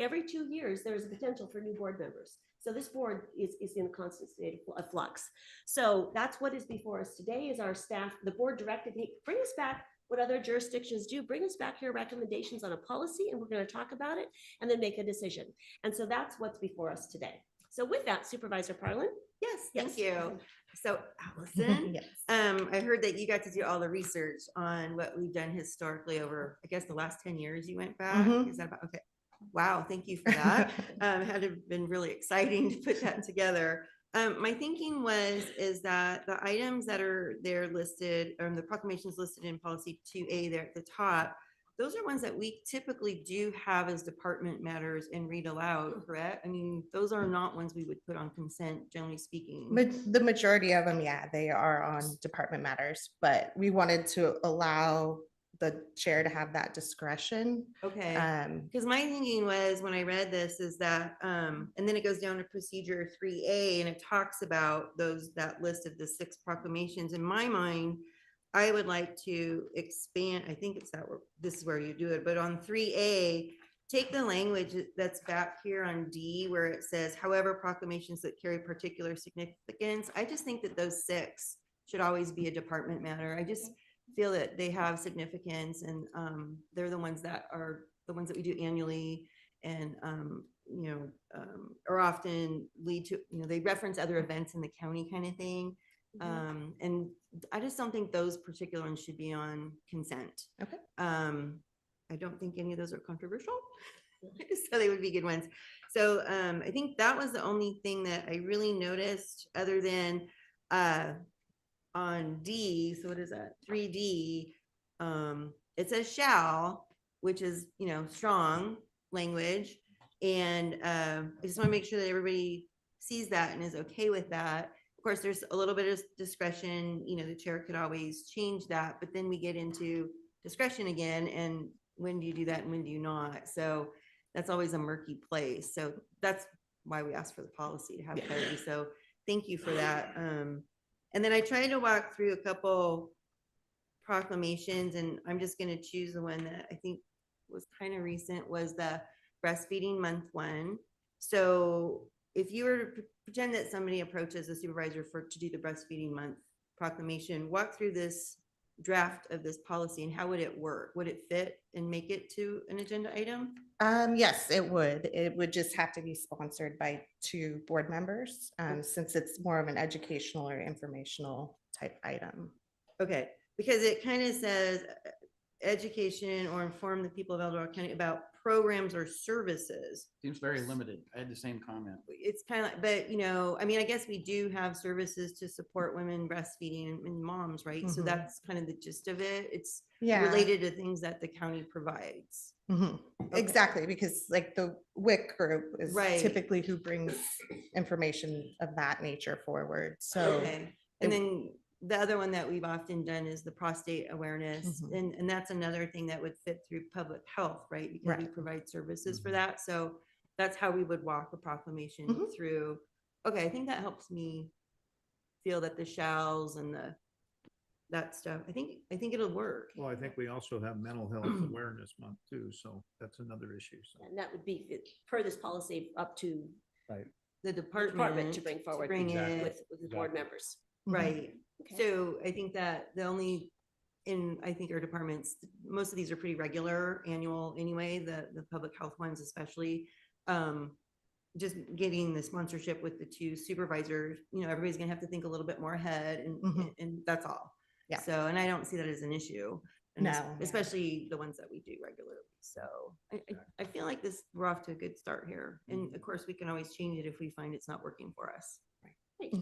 every 2 years there is a potential for new board members. So this board is in a constant state of flux. So that's what is before us today. Is our staff, the board directed, hey, bring us back what other jurisdictions do, bring us back your recommendations on a policy, and we're going to talk about it and then make a decision. And so that's what's before us today. So with that, Supervisor Parlin. Yes, Yes. thank you. So Allison, Yes. I heard that you got to do all the research on what we've done historically over, I guess, the last 10 years you went back. Mhm. Is that about, okay. Wow, thank you for that. Had to have been really exciting to put that together. My thinking is that the items that are there listed, the proclamations listed in policy 2A there at the top, those are ones that we typically do have as department matters and read aloud, correct? I mean, those are not ones we would put on consent, generally speaking. The majority of them, yeah, they are on department matters, but we wanted to allow the chair to have that discretion. Okay, Um, because my thinking was when I read this is that, and then it goes down to procedure 3A and it talks about that list of the 6 proclamations. In my mind, I would like to expand, I think it's this is where you do it, but on 3A, take the language that's back here on D where it says, however, proclamations that carry particular significance. I just think that those 6 should always be a department matter. I just feel that they have significance and they're the ones that we do annually and or often lead to, they reference other events in the county kind of thing. And I just don't think those particular ones should be on consent. Okay. I don't think any of those are controversial. So they would be good ones. So I think that was the only thing that I really noticed other than on D, so what is that? 3D, it says shall, which is, strong language. And I just want to make sure that everybody sees that and is okay with that. Of course, there's a little bit of discretion, the chair could always change that, but then we get into discretion again. And when do you do that and when do you not? So that's always a murky place. So that's why we asked for the policy to have clarity. So thank you for that. And then I tried to walk through a couple proclamations and I'm just going to choose the one that I think was kind of recent was the breastfeeding month one. So if you were to pretend that somebody approaches a supervisor to do the breastfeeding month proclamation, walk through this draft of this policy and how would it work? Would it fit and make it to an agenda item? Yes, it would. It would just have to be sponsored by 2 board members, since it's more of an educational or informational type item. Okay, because it kind of says education or inform the people of El Dorado County about programs or services. Seems very limited. I had the same comment. It's kind of like, but I mean, I guess we do have services to support women breastfeeding and moms, right? So Mhm. that's kind of the gist of it. It's Yeah. related to things that the county provides. Mhm. Okay. Exactly, because like the WIC group is Right. typically who brings information of that nature forward. So Okay, and then the other one that we've often done is the prostate awareness. Mhm. And that's another thing that would fit through public health, right? Because we Right. provide services for that. So that's how we would walk a proclamation Mhm. through. Okay, I think that helps me feel that the shalls and that stuff, I think it'll work. Well, I think we also have mental health awareness month too, so that's another issue. So. And that would be per this policy up to Right. The the department to bring forward bring Exactly. it, with the board Exactly. members. right. Okay. So I think that I think our departments, most of these are pretty regular annual anyway, the public health ones especially. Just getting the sponsorship with the 2 supervisors, everybody's gonna have to think a little bit more ahead Mhm. and that's all. Yeah. So, and I don't see that as an issue. and No, yeah. Especially the ones that we do regularly. So I feel like we're off to a good start here. And of course, we can always change it if we find it's not working for us. Great.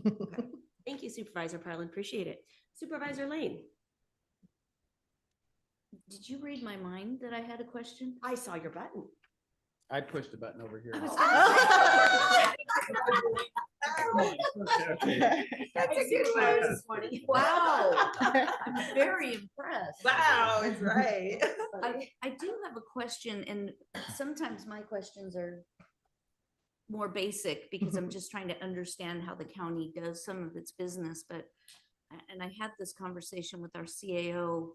Thank you, Supervisor Parlin. Appreciate it. Supervisor Lane, Did you read my mind that I had a question? I saw your button. I pushed the button over here. I was That's a good one this morning. Wow, I'm very impressed. Wow, it's right. I do have a question, and sometimes my questions are more basic because I'm just trying to understand how the county does some of its business, but, and I had this conversation with our CAO.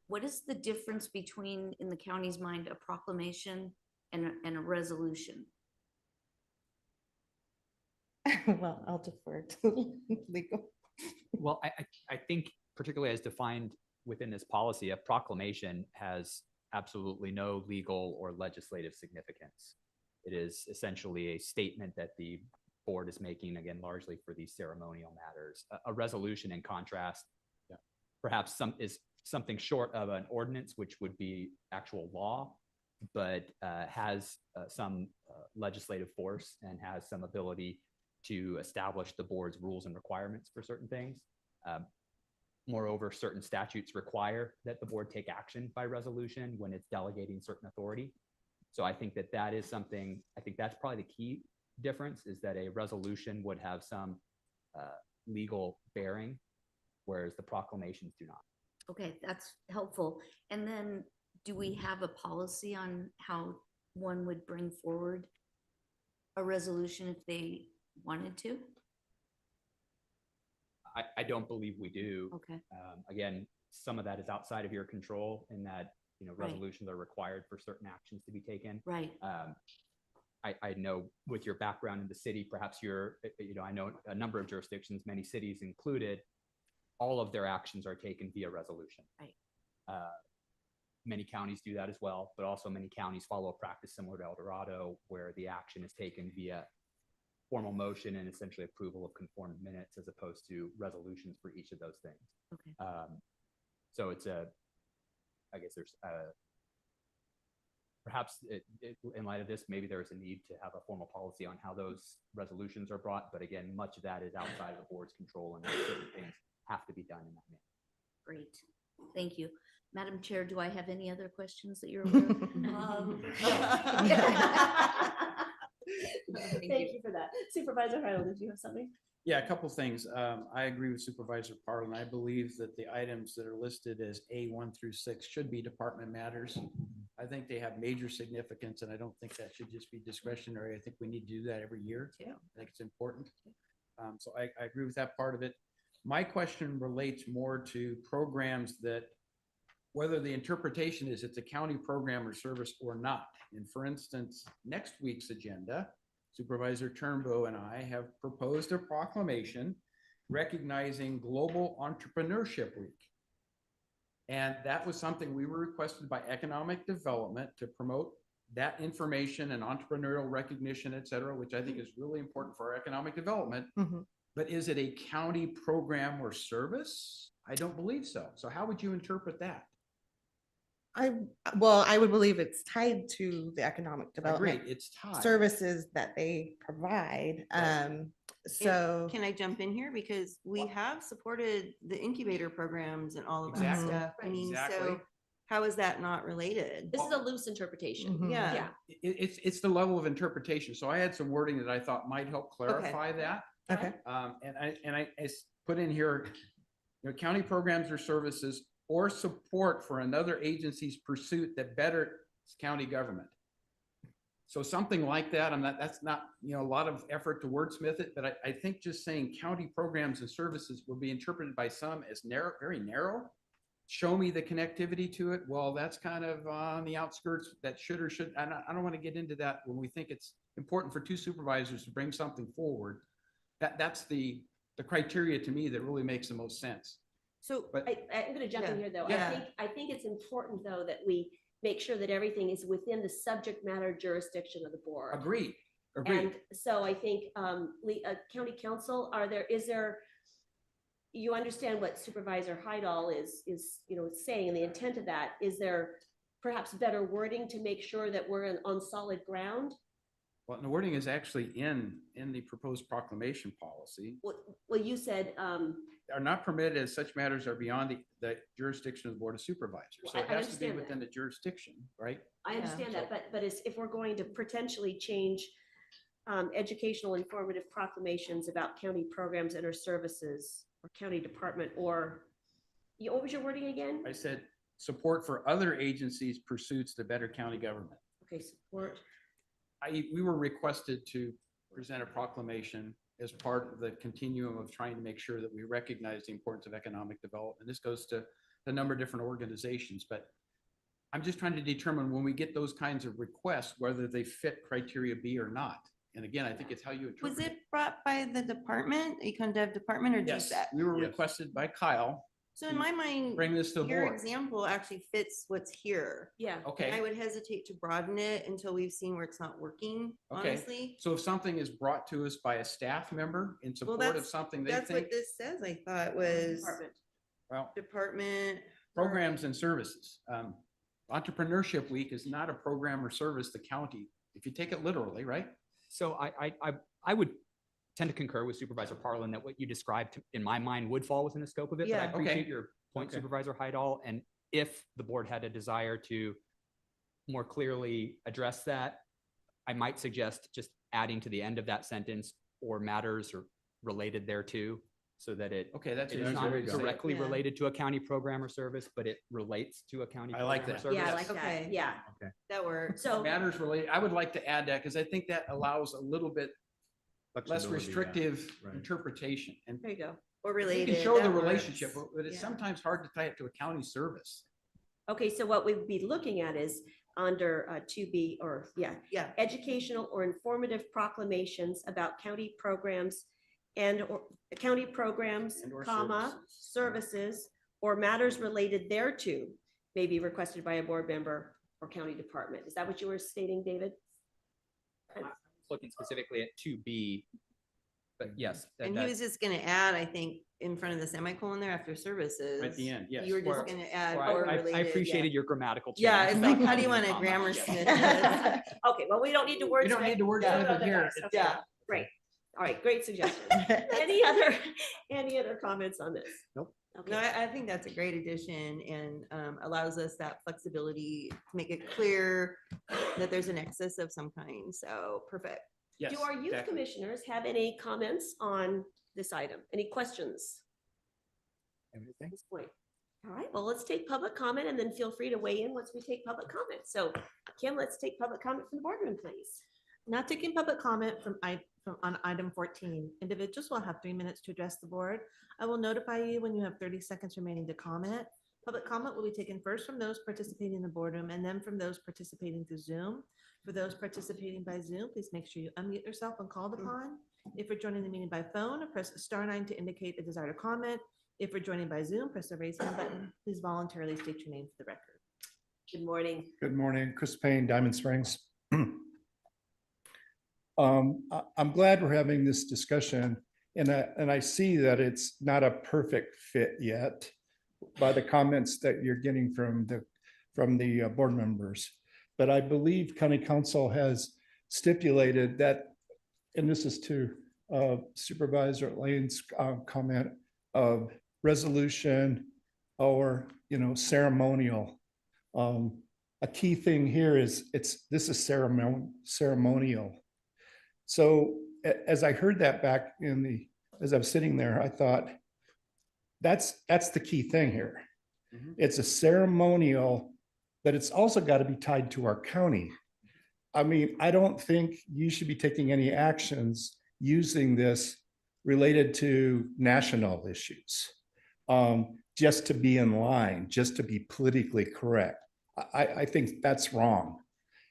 What is the difference between, in the county's mind, a proclamation and a resolution? Well, I'll defer to legal. Well, I think particularly as defined within this policy, a proclamation has absolutely no legal or legislative significance. It is essentially a statement that the board is making, again, largely for these ceremonial matters. A resolution, in contrast, perhaps something short of an ordinance, which would be actual law, but has some legislative force and has some ability to establish the board's rules and requirements for certain things. Moreover, certain statutes require that the board take action by resolution when it's delegating certain authority. So I think that is something, I think that's probably the key difference, is that a resolution would have some legal bearing, whereas the proclamations do not. Okay, that's helpful. And then do we have a policy on how one would bring forward a resolution if they wanted to? I don't believe we do. Okay. Again, some of that is outside of your control in that, Right. resolutions are required for certain actions to be taken. Right. I know with your background in the city, perhaps I know a number of jurisdictions, many cities included, all of their actions are taken via resolution. Right. Many counties do that as well, but also many counties follow a practice similar to El Dorado, where the action is taken via formal motion and essentially approval of conformed minutes, as opposed to resolutions for each of those things. Okay. So I guess there's perhaps in light of this, maybe there is a need to have a formal policy on how those resolutions are brought. But again, much of that is outside of the board's control, and certain things have to be done in that manner. Great. Thank you. Madam Chair, do I have any other questions that you're aware of? Thank you for that. Supervisor Heidel, did you have something? Yeah, a couple things. I agree with Supervisor Parlin. I believe that the items that are listed as A1 through 6 should be department matters. I think they have major significance, and I don't think that should just be discretionary. I think we need to do that every year. Yeah. I think it's important. So I agree with that part of it. My question relates more to programs that, whether the interpretation is it's a county program or service or not. And for instance, next week's agenda, Supervisor Turnbow and I have proposed a proclamation recognizing Global Entrepreneurship Week. And that was something we were requested by Economic Development to promote that information and entrepreneurial recognition, et cetera, which I think is really important for our economic development. Mhm. But is it a county program or service? I don't believe so. So how would you interpret that? I would believe it's tied to the economic development Agreed, it's tied. services that they provide. So Can I jump in here? Because we have supported the incubator programs and all of that Exactly. stuff. I mean, Exactly. so how is that not related? This is a loose interpretation. Mhm. Yeah. Yeah. It's the level of interpretation. So I had some wording that I thought might help clarify that. Okay. And I put in here, county programs or services or support for another agency's pursuit that betters county government. So something like that. That's not, a lot of effort to wordsmith it, but I think just saying county programs and services will be interpreted by some as narrow, very narrow. Show me the connectivity to it. Well, that's kind of on the outskirts. That should or should. I don't want to get into that when we think it's important for two supervisors to bring something forward. That's the criteria to me that really makes the most sense. So But I'm going to jump in here, though. Yeah. I think it's important, though, that we make sure that everything is within the subject matter jurisdiction of the board. agreed. And so I think, county council, you understand what Supervisor Heidel is saying, and the intent of that. Is there perhaps better wording to make sure that we're on solid ground? Well, and the wording is actually in the proposed proclamation policy. Well, you said, Are not permitted as such matters are beyond the jurisdiction of the Board of Supervisors. So Well, it I has to be understand that. within the jurisdiction, right? I understand that, but if we're going to potentially change educational informative proclamations about county programs and or services or county department, or what was your wording again? I said support for other agencies' pursuits to better county government. Okay, support. We were requested to present a proclamation as part of the continuum of trying to make sure that we recognize the importance of economic development. This goes to a number of different organizations, but I'm just trying to determine when we get those kinds of requests, whether they fit criteria B or not. And again, I think it's how you interpret was it brought by the department, Econ Dev department, or Yes, GSAC? we were requested by Kyle So in my mind, bring this to the your board. example actually fits what's here. Yeah. Okay. I would hesitate to broaden it until we've seen where it's not working, Okay. honestly. So if something is brought to us by a staff member in Well, support of something they that's think, what this says, I thought was well, department. programs and services. Entrepreneurship Week is not a program or service the county, if you take it literally, right? So I would tend to concur with Supervisor Parlin that what you described in my mind would fall within the scope of it, but I Yeah. appreciate Okay. your point, Okay. Supervisor Hydall. And if the board had a desire to more clearly address that, I might suggest just adding to the end of that sentence or matters or related thereto, so that it Okay, that's it an is easier not way to say it. directly Yeah. related to a county program or service, but it relates to a county I like program or that. service. Yeah, I like that. Okay. Yeah. That works. So, Matters related, I would like to add that because I think that allows a little bit less Flexibility, yeah. restrictive Right. interpretation. And there you go. Or you related. can show the that works. relationship, but it's Yeah. sometimes hard to tie it to a county service. Okay, so what we'd be looking at is under 2B or, Yeah. educational or informative proclamations about county programs and or county programs, And/or comma, services, or matters related thereto may be requested by a board member or county department. Is that what you were stating, David? Looking specifically at 2B, but yes. And he was just gonna add, I think, in front of the semicolon there after services. At the end, yes. You were just Or- gonna add Or or I related. appreciated your grammatical change. Yeah, it's like, how do you Comma, want to comma, grammar yes. smith this? Okay, well, we don't need to wordsmith. We don't need to wordsmith it here. Okay, Yeah. Great. All right, great suggestion. Any other comments on this? Nope. Okay. No, I think that's a great addition and allows us that flexibility to make it clear that there's a nexus of some kind. So perfect. Yes, Do our youth exactly. commissioners have any comments on this item? Any questions at this point? All right, well, let's take public comment and then feel free to weigh in once we take public comment. So Kim, let's take public comment from the boardroom, please. Not taking public comment on item 14. Individuals will have 3 minutes to address the board. I will notify you when you have 30 seconds remaining to comment. Public comment will be taken first from those participating in the boardroom and then from those participating through Zoom. For those participating by Zoom, please make sure you unmute yourself when called upon. If you're joining the meeting by phone, press *9 to indicate a desire to comment. If you're joining by Zoom, press the raise hand button. Please voluntarily state your name for the record. Good morning. Good morning, Chris Payne, Diamond Springs. I'm glad we're having this discussion, and I see that it's not a perfect fit yet by the comments that you're getting from the board members. But I believe County Council has stipulated that, and this is to Supervisor Lane's comment of resolution or, ceremonial. A key thing here is this is ceremonial. So as I heard that back as I was sitting there, I thought, that's the key thing here. Mhm. It's a ceremonial, but it's also got to be tied to our county. I mean, I don't think you should be taking any actions using this related to national issues, just to be in line, just to be politically correct. I think that's wrong.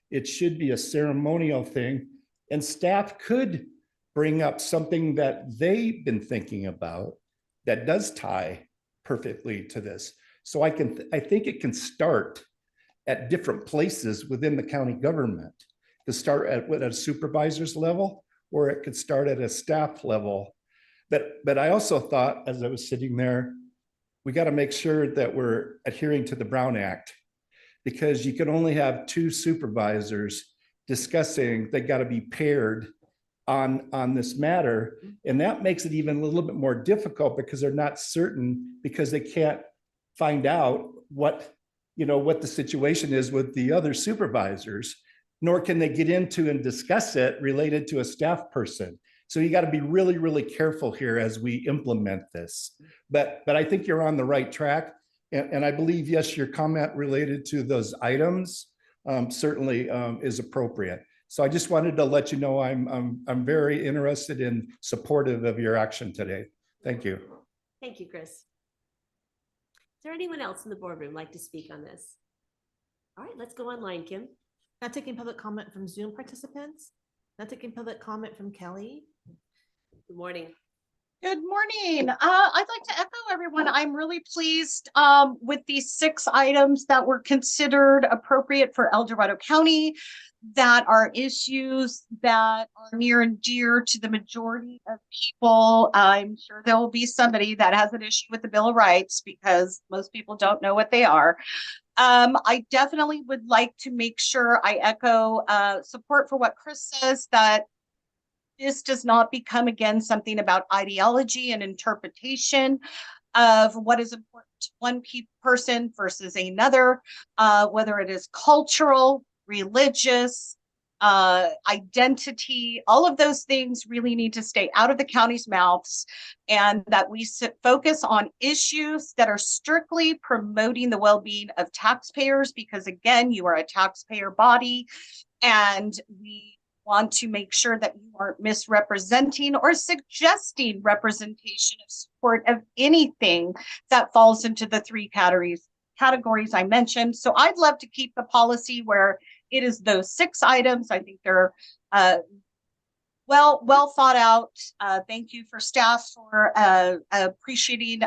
It should be a ceremonial thing, and staff could bring up something that they've been thinking about that does tie perfectly to this. So I think it can start at different places within the county government. It could start at a supervisor's level, or it could start at a staff level. But I also thought, as I was sitting there, we got to make sure that we're adhering to the Brown Act, because you can only have 2 supervisors discussing. They got to be paired on this matter. And that makes it even a little bit more difficult because they're not certain, because they can't find out what the situation is with the other supervisors, nor can they get into and discuss it related to a staff person. So you got to be really, really careful here as we implement this. But I think you're on the right track. And I believe, yes, your comment related to those items certainly is appropriate. So I just wanted to let you know I'm very interested and supportive of your action today. Thank you. Thank you, Chris. Is there anyone else in the boardroom like to speak on this? All right, let's go online, Kim. Not taking public comment from Zoom participants. Not taking public comment from Kelly. Good morning. Good morning. I'd like to echo everyone. I'm really pleased with these 6 items that were considered appropriate for El Dorado County, that are issues that are near and dear to the majority of people. I'm sure there will be somebody that has an issue with the Bill of Rights because most people don't know what they are. I definitely would like to make sure I echo support for what Chris says, that this does not become again something about ideology and interpretation of what is important to one person versus another, whether it is cultural, religious, identity. All of those things really need to stay out of the county's mouths, and that we focus on issues that are strictly promoting the well-being of taxpayers, because again, you are a taxpayer body, and we want to make sure that you aren't misrepresenting or suggesting representation of support of anything that falls into the 3 categories I mentioned. So I'd love to keep the policy where it is those 6 items. I think they're well thought out. Thank you for staff for appreciating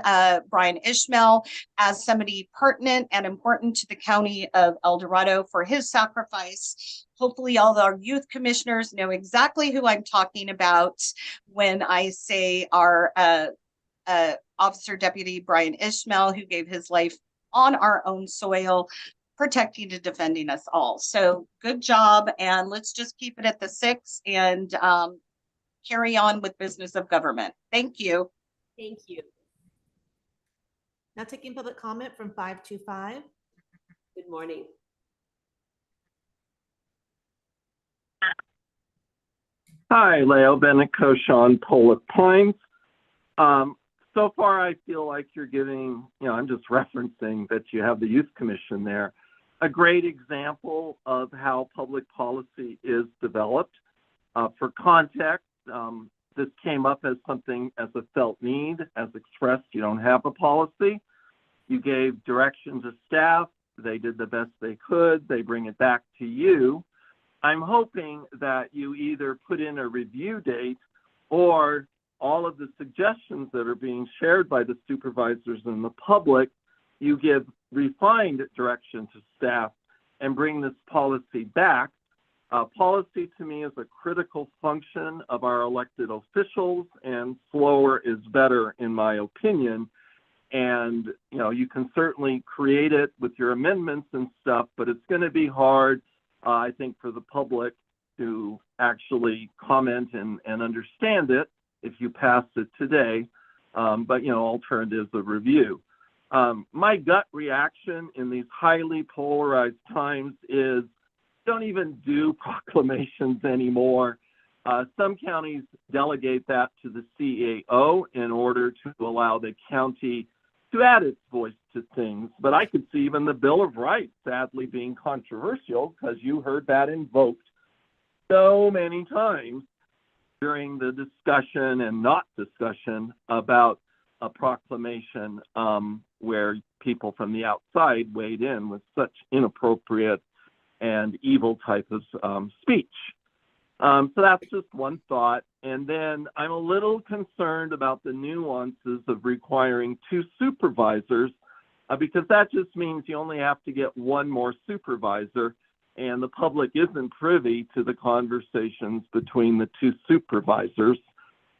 Brian Ishmael as somebody pertinent and important to the county of El Dorado for his sacrifice. Hopefully all of our youth commissioners know exactly who I'm talking about when I say our Officer Deputy Brian Ishmael, who gave his life on our own soil, protecting and defending us all. So good job, and let's just keep it at the 6 and carry on with business of government. Thank you. Thank you. Now taking public comment from 525. Good morning. Hi, Leo Bennett, Koshan, Pollock Pines. So far, I feel like you're giving, I'm just referencing that you have the Youth Commission there, a great example of how public policy is developed. For context, this came up as a felt need, as expressed. You don't have a policy. You gave direction to staff. They did the best they could. They bring it back to you. I'm hoping that you either put in a review date, or all of the suggestions that are being shared by the supervisors and the public, you give refined direction to staff and bring this policy back. Policy to me is a critical function of our elected officials, and slower is better in my opinion. And, you can certainly create it with your amendments and stuff, but it's going to be hard, I think, for the public to actually comment and understand it if you pass it today. But, alternatives of review. My gut reaction in these highly polarized times is don't even do proclamations anymore. Some counties delegate that to the CAO in order to allow the county to add its voice to things. But I could see even the Bill of Rights sadly being controversial, because you heard that invoked so many times during the discussion and not discussion about a proclamation, where people from the outside weighed in with such inappropriate and evil type of speech. So that's just one thought. And then I'm a little concerned about the nuances of requiring 2 supervisors, because that just means you only have to get 1 more supervisor, and the public isn't privy to the conversations between the 2 supervisors.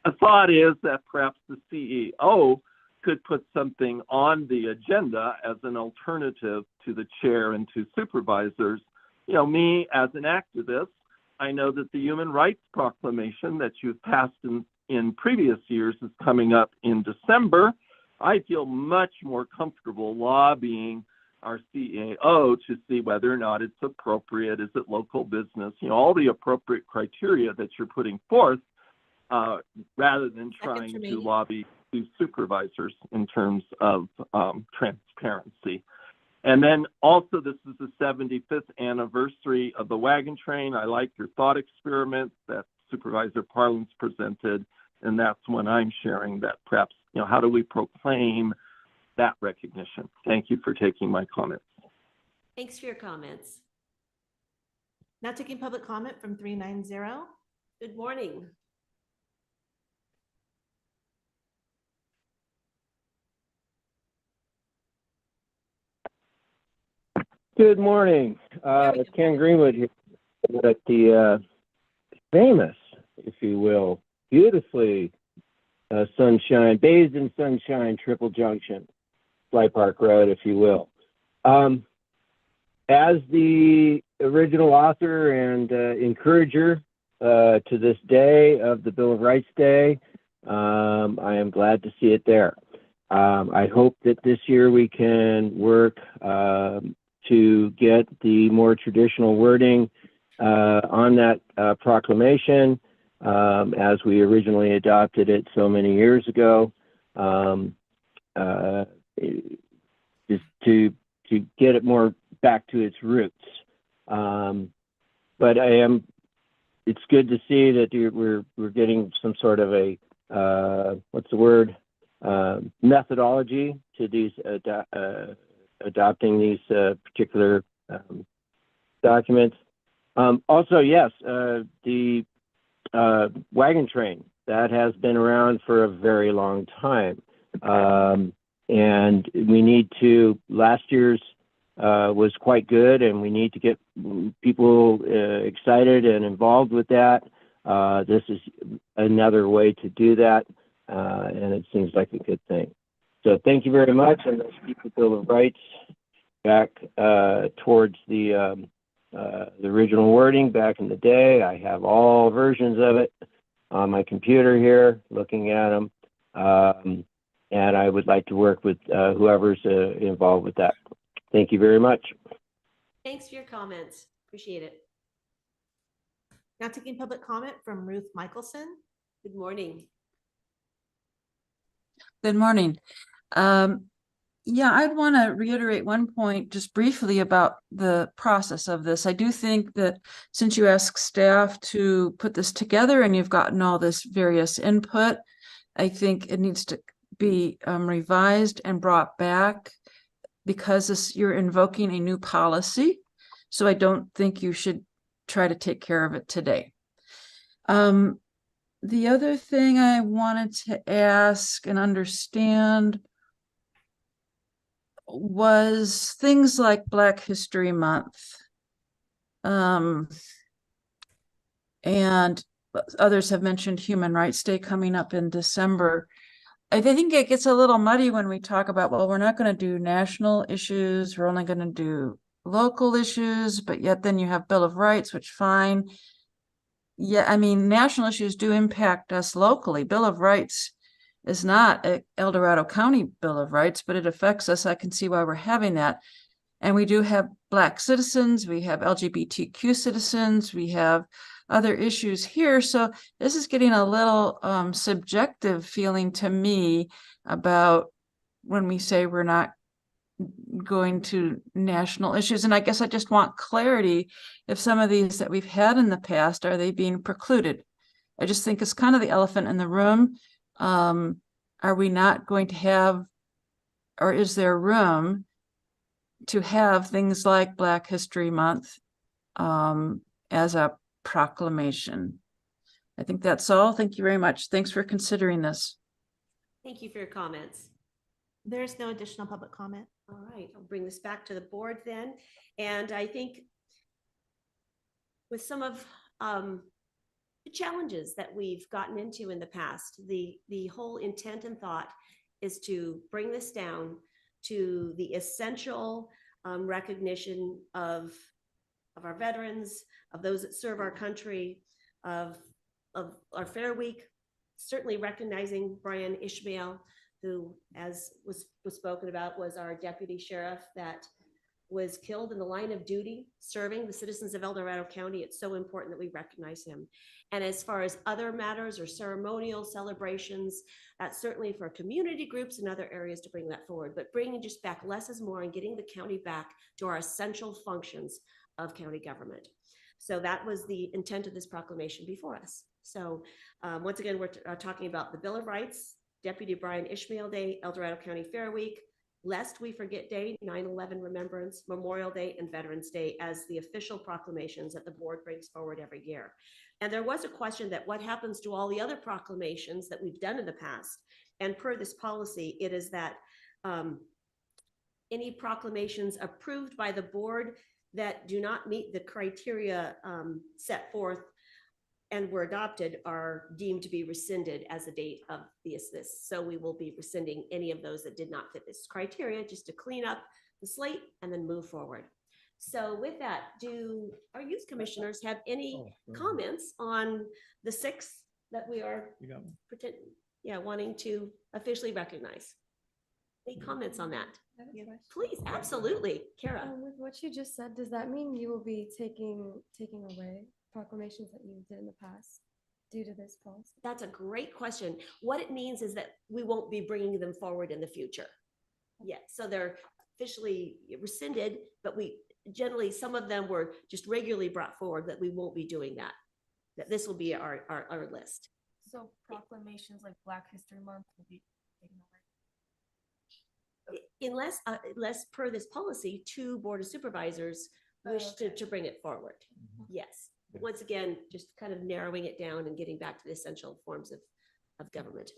A thought is that perhaps the CEO could put something on the agenda as an alternative to the chair and 2 supervisors. Me as an activist, I know that the Human Rights Proclamation that you've passed in previous years is coming up in December. I feel much more comfortable lobbying our CAO to see whether or not it's appropriate. Is it local business? All the appropriate criteria that you're putting forth, rather than trying to lobby 2 supervisors in terms of transparency. And then also, this is the 75th anniversary of the wagon train. I like your thought experiment that Supervisor Parlins presented, and that's when I'm sharing that perhaps, how do we proclaim that recognition? Thank you for taking my comments. Thanks for your comments. Now taking public comment from 390. Good morning. Good morning. Ken Greenwood here at the famous, if you will, beautifully sunshine, bathed in sunshine, Triple Junction, Fly Park Road, if you will. As the original author and encourager to this day of the Bill of Rights Day, I am glad to see it there. I hope that this year we can work to get the more traditional wording on that proclamation as we originally adopted it so many years ago, just to get it more back to its roots. But it's good to see that we're getting some sort of a what's the word, methodology to these adopting these particular documents. Also, yes, the wagon train that has been around for a very long time, and we need to. Last year's was quite good, and we need to get people excited and involved with that. This is another way to do that, and it seems like a good thing. So thank you very much, and let's keep the Bill of Rights back towards the original wording back in the day. I have all versions of it on my computer here, looking at them, and I would like to work with whoever's involved with that. Thank you very much. Thanks for your comments. Appreciate it. Now taking public comment from Ruth Michelson. Good morning. Good morning. Yeah, I'd want to reiterate one point just briefly about the process of this. I do think that since you asked staff to put this together and you've gotten all this various input, I think it needs to be revised and brought back because you're invoking a new policy. So I don't think you should try to take care of it today. The other thing I wanted to ask and understand was things like Black History Month. And others have mentioned Human Rights Day coming up in December. I think it gets a little muddy when we talk about, well, we're not going to do national issues, we're only going to do local issues, but yet then you have Bill of Rights, which fine. Yeah, I mean, national issues do impact us locally. Bill of Rights is not a El Dorado County Bill of Rights, but it affects us. I can see why we're having that. And we do have Black citizens, we have LGBTQ citizens, we have other issues here. So this is getting a little subjective feeling to me about when we say we're not going to national issues. And I guess I just want clarity if some of these that we've had in the past, are they being precluded? I just think it's kind of the elephant in the room. Are we not going to have, or is there room to have things like Black History Month as a proclamation? I think that's all. Thank you very much. Thanks for considering this. Thank you for your comments. There's no additional public comment. All right, I'll bring this back to the board then. And I think with some of the challenges that we've gotten into in the past, the whole intent and thought is to bring this down to the essential recognition of our veterans, of those that serve our country, of our Fair Week, certainly recognizing Brian Ishmael, who, as was spoken about, was our deputy sheriff that was killed in the line of duty serving the citizens of El Dorado County. It's so important that we recognize him. And as far as other matters or ceremonial celebrations, that's certainly for community groups and other areas to bring that forward. But bringing just back less is more and getting the county back to our essential functions of county government. So that was the intent of this proclamation before us. So once again, we're talking about the Bill of Rights, Deputy Brian Ishmael Day, El Dorado County Fair Week, Lest We Forget Day, 9/11 Remembrance, Memorial Day, and Veterans Day as the official proclamations that the board brings forward every year. And there was a question that what happens to all the other proclamations that we've done in the past? And per this policy, it is that any proclamations approved by the board that do not meet the criteria set forth and were adopted are deemed to be rescinded as the date of this. So we will be rescinding any of those that did not fit this criteria, just to clean up the slate and then move forward. So with that, do our youth commissioners have any comments on the 6 that we are wanting to officially recognize? Any comments on that? Please, absolutely. Kara. With what you just said, does that mean you will be taking away proclamations that you did in the past due to this policy? That's a great question. What it means is that we won't be bringing them forward in the future. Yeah, so they're officially rescinded, but we generally, some of them were just regularly brought forward, that we won't be doing that. That this will be our list. So proclamations like Black History Month will be taken away? Unless per this policy, 2 board of supervisors wish to bring it forward. Yes. Once again, just kind of narrowing it down and getting back to the essential forms of government.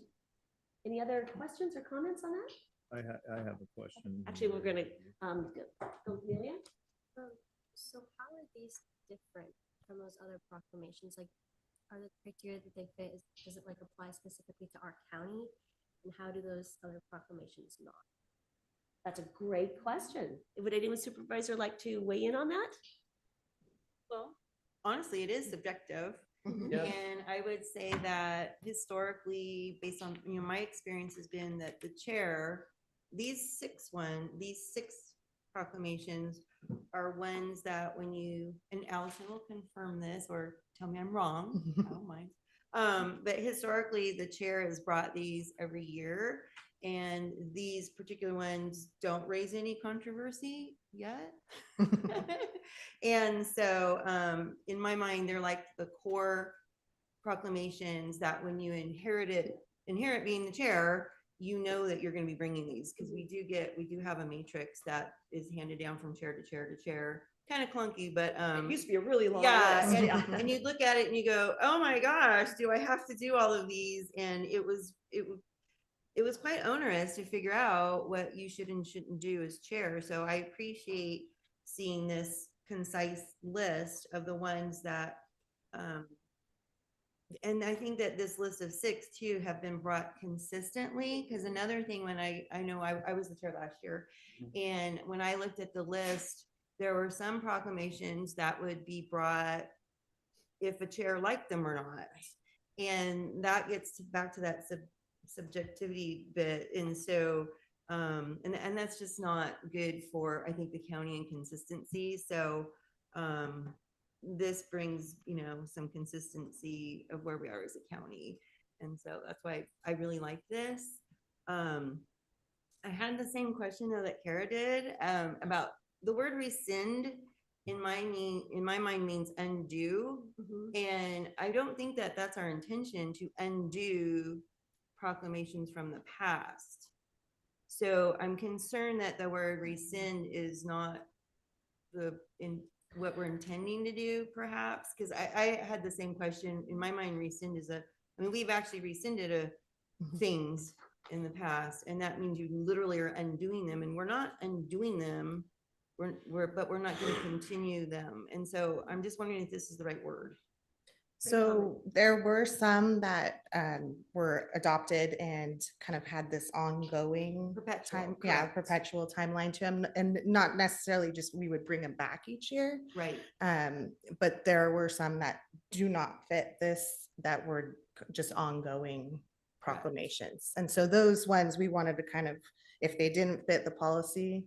Any other questions or comments on that? I have a question. Actually, we're going to go Amelia. So how are these different from those other proclamations? Like, are the criteria that they fit, does it like apply specifically to our county? And how do those other proclamations not? That's a great question. Would anyone supervisor like to weigh in on that? Well, honestly, it is subjective. Yep. And I would say that historically, based on, my experience has been that the chair, these 6 proclamations are ones that when you, and Allison will confirm this or tell me I'm wrong, I don't mind. But historically, the chair has brought these every year, and these particular ones don't raise any controversy yet. And so in my mind, they're like the core proclamations that when you inherit being the chair, you know that you're going to be bringing these, because we do have a matrix that is handed down from chair to chair to chair. Kind of clunky, but it used to be a really long list. list. And you look at it and you go, oh my gosh, do I have to do all of these? And it was quite onerous to figure out what you should and shouldn't do as chair. So I appreciate seeing this concise list of the ones that and I think that this list of 6 too have been brought consistently, because another thing, when I know I was the chair last year, and when I looked at the list, there were some proclamations that would be brought if a chair liked them or not. And that gets back to that subjectivity bit. And so, and that's just not good for, I think, the county and consistency. So, this brings, some consistency of where we are as a county. And so that's why I really like this. I had the same question though that Kara did, about the word rescind in my mind means undo. And I don't think that that's our intention, to undo proclamations from the past. So I'm concerned that the word rescind is not what we're intending to do, perhaps, because I had the same question in my mind. Rescind is we've actually rescinded things in the past, and that means you literally are undoing them, and we're not undoing them, but we're not going to continue them. And so I'm just wondering if this is the right word. So there were some that were adopted and kind of had this ongoing perpetual timeline to them, and not necessarily just we would bring them back each year. Right. But there were some that do not fit this, that were just ongoing proclamations. And so those ones we wanted to kind of, if they didn't fit the policy,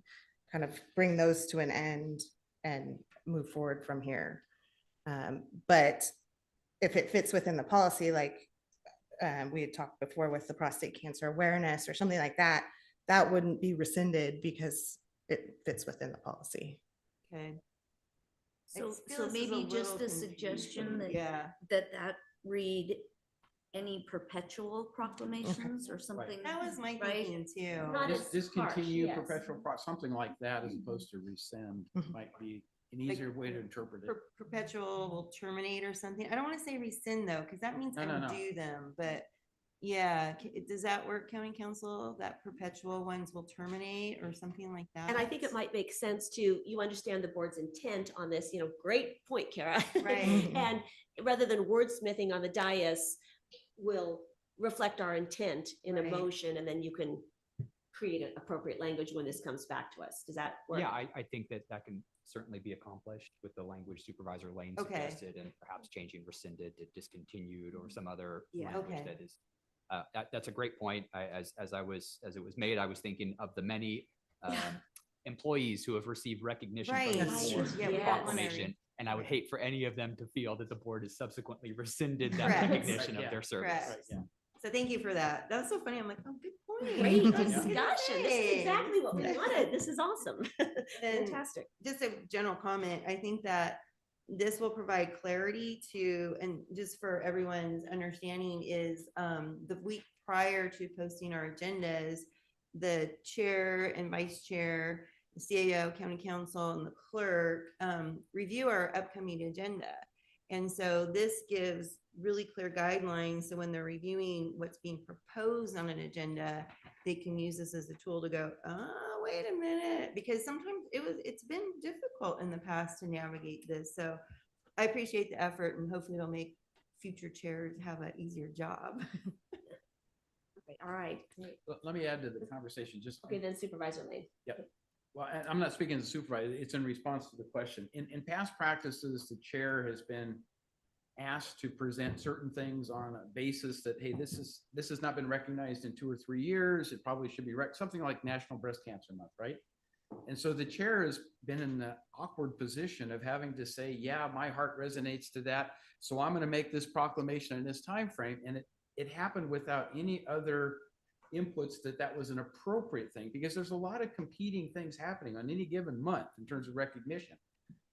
kind of bring those to an end and move forward from here. But if it fits within the policy, like we had talked before with the prostate cancer awareness or something like that, that wouldn't be rescinded because it fits within the policy. Okay. So maybe just a suggestion that read any perpetual proclamations or something. That was my thinking too. Discontinue perpetual, something like that, as opposed to rescind, might be an easier way to interpret it. Perpetual will terminate or something. I don't want to say rescind though, because that means undo them, but Yeah, does that work, county council, that perpetual ones will terminate or something like that? And I think it might make sense to, you understand the board's intent on this, great point, Kara. Right. And rather than wordsmithing on the dais, we'll reflect our intent in a Right. motion, and then you can create an appropriate language when this comes back to us. Does that work? Yeah, I think that can certainly be accomplished with the language Supervisor Lane Okay. suggested, and perhaps changing rescinded to discontinued or some other Yeah. language Okay. that is. That's a great point. As it was made, I was thinking of the many employees who have received recognition from the Right. board Yeah, for we proclamation, and I would hate for any of them to feel that the board has subsequently rescinded that Correct. recognition of Yeah. their service. Correct. Yeah. So thank you for that. That was so funny. I'm like, oh, good point. Great I was gonna discussion. This say. is exactly what we wanted. This is awesome. And Fantastic. just a general comment, I think that this will provide clarity to, and just for everyone's understanding is, the week prior to posting our agendas, the chair and vice chair, the CAO, county council, and the clerk, review our upcoming agenda. And so this gives really clear guidelines. So when they're reviewing what's being proposed on an agenda, they can use this as a tool to go, oh, wait a minute, because sometimes it's been difficult in the past to navigate this. So I appreciate the effort, and hopefully it'll make future chairs have an easier job. Okay, all right. Great. Let me add to the conversation, just. Okay, then Supervisor Lane. Yep. Well, and I'm not speaking as a supervisor, it's in response to the question. In past practices, the chair has been asked to present certain things on a basis that, hey, this has not been recognized in 2 or 3 years. It probably should be something like National Breast Cancer Month, right? And so the chair has been in the awkward position of having to say, yeah, my heart resonates to that, so I'm going to make this proclamation in this time frame. And it happened without any other inputs that was an appropriate thing, because there's a lot of competing things happening on any given month in terms of recognition.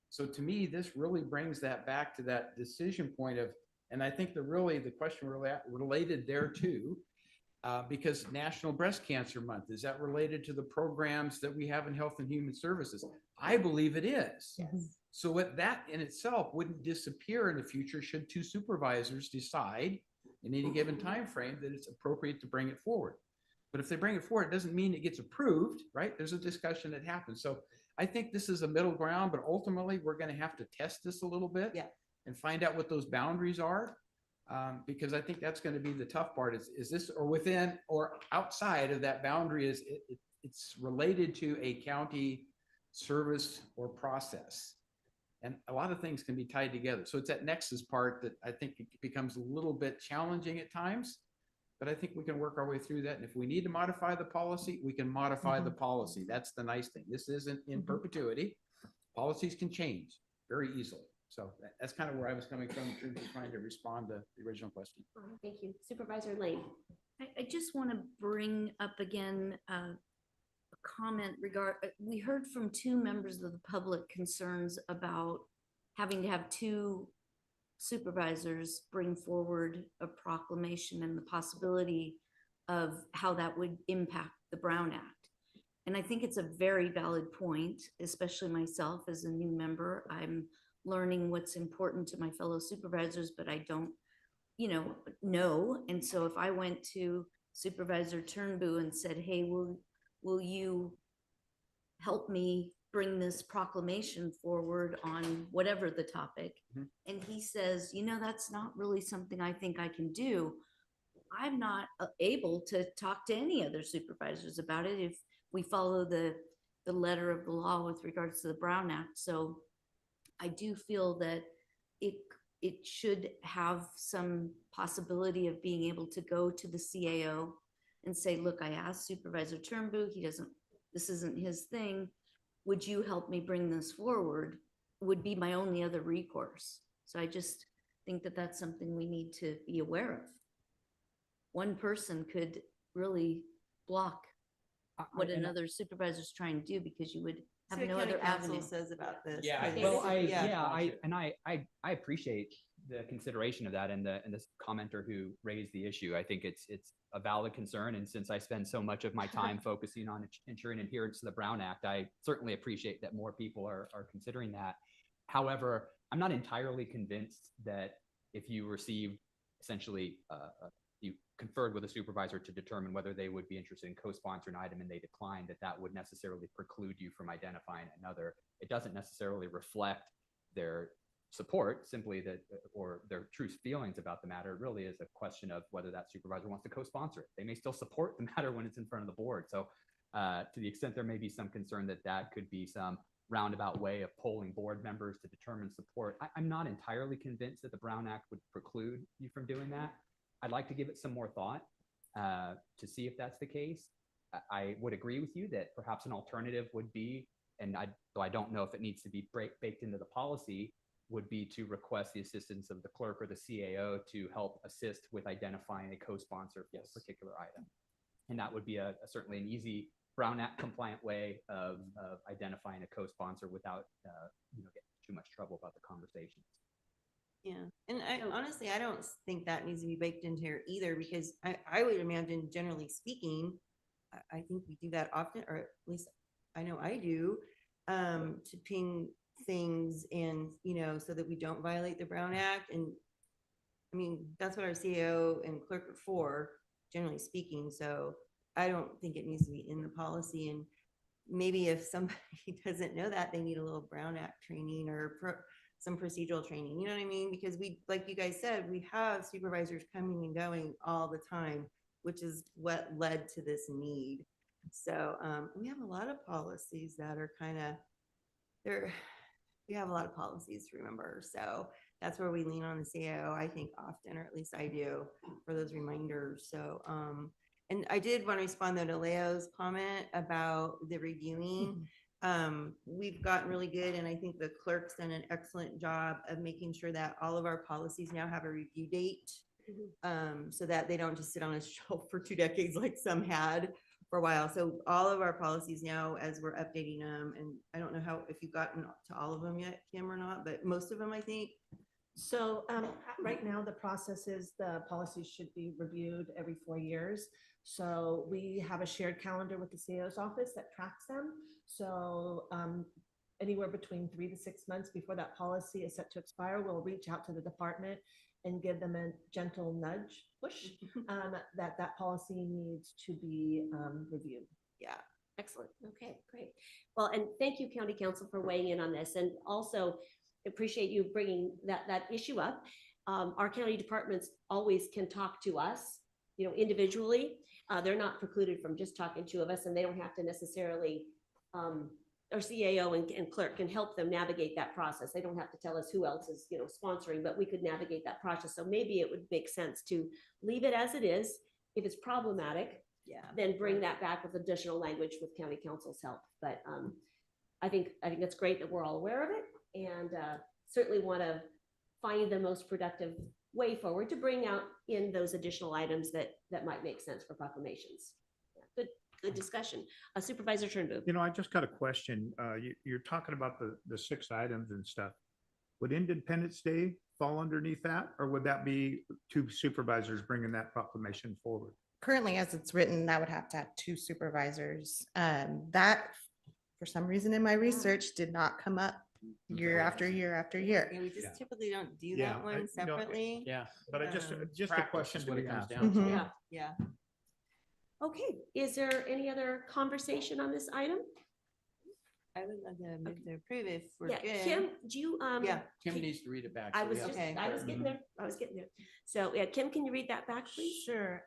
So to me, this really brings that back to that decision point of, and I think the question related there too, because National Breast Cancer Month, is that related to the programs that we have in Health and Human Services? I believe it is. Yes. So that in itself wouldn't disappear in the future should 2 supervisors decide in any given time frame that it's appropriate to bring it forward. But if they bring it forward, it doesn't mean it gets approved, right? There's a discussion that happens. So I think this is a middle ground, but ultimately we're going to have to test this a little bit and find out what those boundaries are. Because I think that's going to be the tough part is this or within or outside of that boundary it's related to a county service or process. And a lot of things can be tied together. So it's that nexus part that I think it becomes a little bit challenging at times, but I think we can work our way through that. And if we need to modify the policy, we can modify the policy. That's the nice thing. This isn't in perpetuity. Policies can change very easily. So that's kind of where I was coming from in terms of trying to respond to the original question. Thank you. Supervisor Lane. I just want to bring up again a comment we heard from 2 members of the public concerns about having to have 2 supervisors bring forward a proclamation and the possibility of how that would impact the Brown Act. And I think it's a very valid point, especially myself as a new member. I'm learning what's important to my fellow supervisors, but I don't, know. And so if I went to Supervisor Turnbull and said, hey, will you help me bring this proclamation forward on whatever the topic? And he says, that's not really something I think I can do. I'm not able to talk to any other supervisors about it if we follow the letter of the law with regards to the Brown Act. So I do feel that it should have some possibility of being able to go to the CAO and say, look, I asked Supervisor Turnbull, this isn't his thing. Would you help me bring this forward? Would be my only other recourse. So I just think that that's something we need to be aware of. One person could really block what another supervisor's trying to do, because you would have no other avenue. Says about this. Yeah, well, I appreciate the consideration of that and this commenter who raised the issue. I think it's a valid concern, and since I spend so much of my time focusing on ensuring adherence to the Brown Act, I certainly appreciate that more people are considering that. However, I'm not entirely convinced that if you received essentially you conferred with a supervisor to determine whether they would be interested in co-sponsoring an item and they declined, that would necessarily preclude you from identifying another. It doesn't necessarily reflect their support, simply that, or their true feelings about the matter. It really is a question of whether that supervisor wants to co-sponsor it. They may still support the matter when it's in front of the board. So to the extent there may be some concern that that could be some roundabout way of polling board members to determine support, I'm not entirely convinced that the Brown Act would preclude you from doing that. I'd like to give it some more thought to see if that's the case. I would agree with you that perhaps an alternative would be, and though I don't know if it needs to be baked into the policy, would be to request the assistance of the clerk or the CAO to help assist with identifying a co-sponsor for a particular item. And that would be certainly an easy Brown Act compliant way of identifying a co-sponsor without getting too much trouble about the conversations. Yeah, and honestly, I don't think that needs to be baked into here either, because I would imagine, generally speaking, I think we do that often, or at least I know I do, to ping things and, so that we don't violate the Brown Act. And I mean, that's what our CAO and clerk are for, generally speaking. So I don't think it needs to be in the policy. And maybe if somebody doesn't know that, they need a little Brown Act training or some procedural training, you know what I mean? Because we, like you guys said, we have supervisors coming and going all the time, which is what led to this need. So we have a lot of policies that are we have a lot of policies to remember. So that's where we lean on the CAO, I think, often, or at least I do, for those reminders. So, and I did want to respond though to Leo's comment about the reviewing. We've gotten really good, and I think the clerk's done an excellent job of making sure that all of our policies now have a review date, so that they don't just sit on a shelf for 2 decades like some had for a while. So all of our policies now, as we're updating them, and I don't know if you've gotten to all of them yet, Kim, or not, but most of them, I think. So right now, the process is the policies should be reviewed every 4 years. So we have a shared calendar with the CAO's office that tracks them. So anywhere between 3 to 6 months before that policy is set to expire, we'll reach out to the department and give them a gentle nudge push that policy needs to be reviewed. Yeah, excellent. Okay, great. Well, and thank you, County Council, for weighing in on this, and also appreciate you bringing that issue up. Our county departments always can talk to us, individually. They're not precluded from just talking to us, and they don't have to necessarily, our CAO and clerk can help them navigate that process. They don't have to tell us who else is, sponsoring, but we could navigate that process. So maybe it would make sense to leave it as it is. If it's problematic, then bring that back with additional language with county council's help. But I think that's great that we're all aware of it, and certainly want to find the most productive way forward to bring out in those additional items that might make sense for proclamations. Yeah, good discussion. Supervisor Turnbull. I just got a question. You're talking about the 6 items and stuff. Would Independence Day fall underneath that, or would that be 2 supervisors bringing that proclamation forward? Currently, as it's written, that would have to have 2 supervisors. That, for some reason in my research, did not come up year after year after year. And we just typically don't do that one separately. But I just a question what it to comes ask. down to. Yeah. Okay, is there any other conversation on this item? I would love to move to approve if we're Yeah, good. Kim, do you, Kim needs to read it back. I so we was have just, to I was start. getting there. I was getting there. So, yeah, Kim, can you read that back, please? Sure.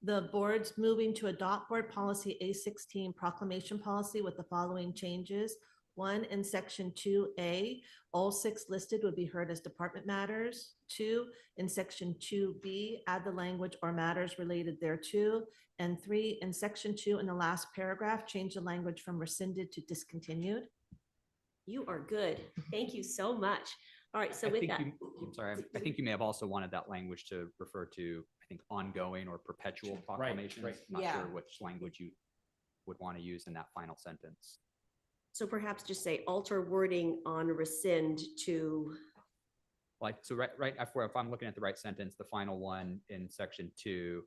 The board's moving to adopt board policy A16 proclamation policy with the following changes. 1, in section 2A, all 6 listed would be heard as department matters. 2, in section 2B, add the language or matters related thereto. And 3, in section 2, in the last paragraph, change the language from rescinded to discontinued. You are good. Thank you so much. All right, so with that. I'm sorry, I think you may have also wanted that language to refer to, I think, ongoing or perpetual proclamations. right. Not Yeah. sure which language you would want to use in that final sentence. So perhaps just say alter wording on rescind to, So right after, if I'm looking at the right sentence, the final one in section 2,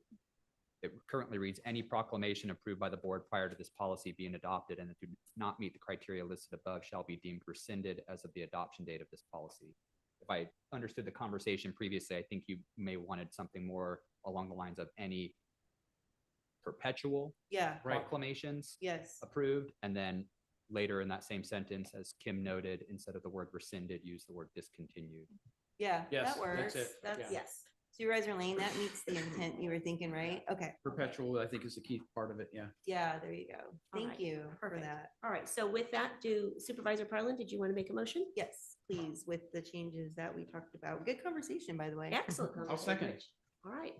it currently reads, any proclamation approved by the board prior to this policy being adopted and that do not meet the criteria listed above shall be deemed rescinded as of the adoption date of this policy. if I understood the conversation previously, I think you may wanted something more along the lines of any perpetual Yeah. proclamations Yes. approved, and then later in that same sentence, as Kim noted, instead of the word rescinded, use the word discontinued. Yeah, Yes, that works. that's it. That's, Yeah. yes. Supervisor Lane, that meets the intent you were thinking, right? Okay. Perpetual, I think, is the key part of it, yeah. Yeah, there you go. All Thank right, you for perfect. that. All right, so with that, do Supervisor Parlin, did you want to make a motion? Yes, please, with the changes that we talked about. Good conversation, by the way. Excellent. I'll second it. All right.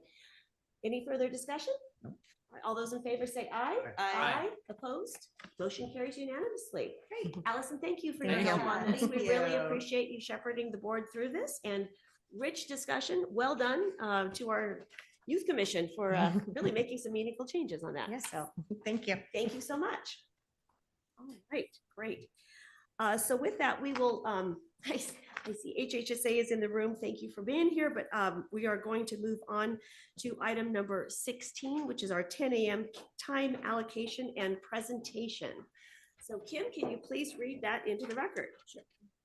Any further discussion? All right, all those in favor say aye. Aye. Opposed? Motion carries unanimously. Great. Allison, thank you for your Thank help you. on this. Thank We really you. appreciate you shepherding the board through this and rich discussion. Well done to our youth commission for really making some meaningful changes on that. Yes. So Thank you. thank you so much. All right, great. So with that, we will, I see HHSA is in the room. Thank you for being here, but we are going to move on to item number 16, which is our 10 a.m. time allocation and presentation. So Kim, can you please read that into the record?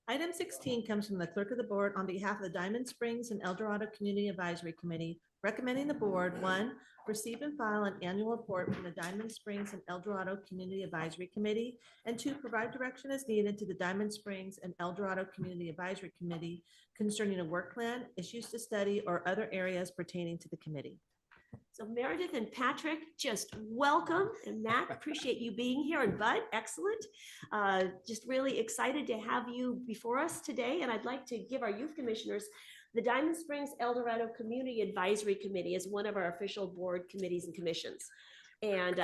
Item 16 comes from the clerk of the board on behalf of the Diamond Springs and El Dorado Community Advisory Committee, recommending the board, one, receive and file an annual report from the Diamond Springs and El Dorado Community Advisory Committee, and two, provide direction as needed to the Diamond Springs and El Dorado Community Advisory Committee concerning a work plan, issues to study, or other areas pertaining to the committee. So Meredith and Patrick, just welcome. And Matt, appreciate you being here. And Bud, excellent. Just really excited to have you before us today. And I'd like to give our youth commissioners, the Diamond Springs El Dorado Community Advisory Committee is one of our official board committees and commissions. And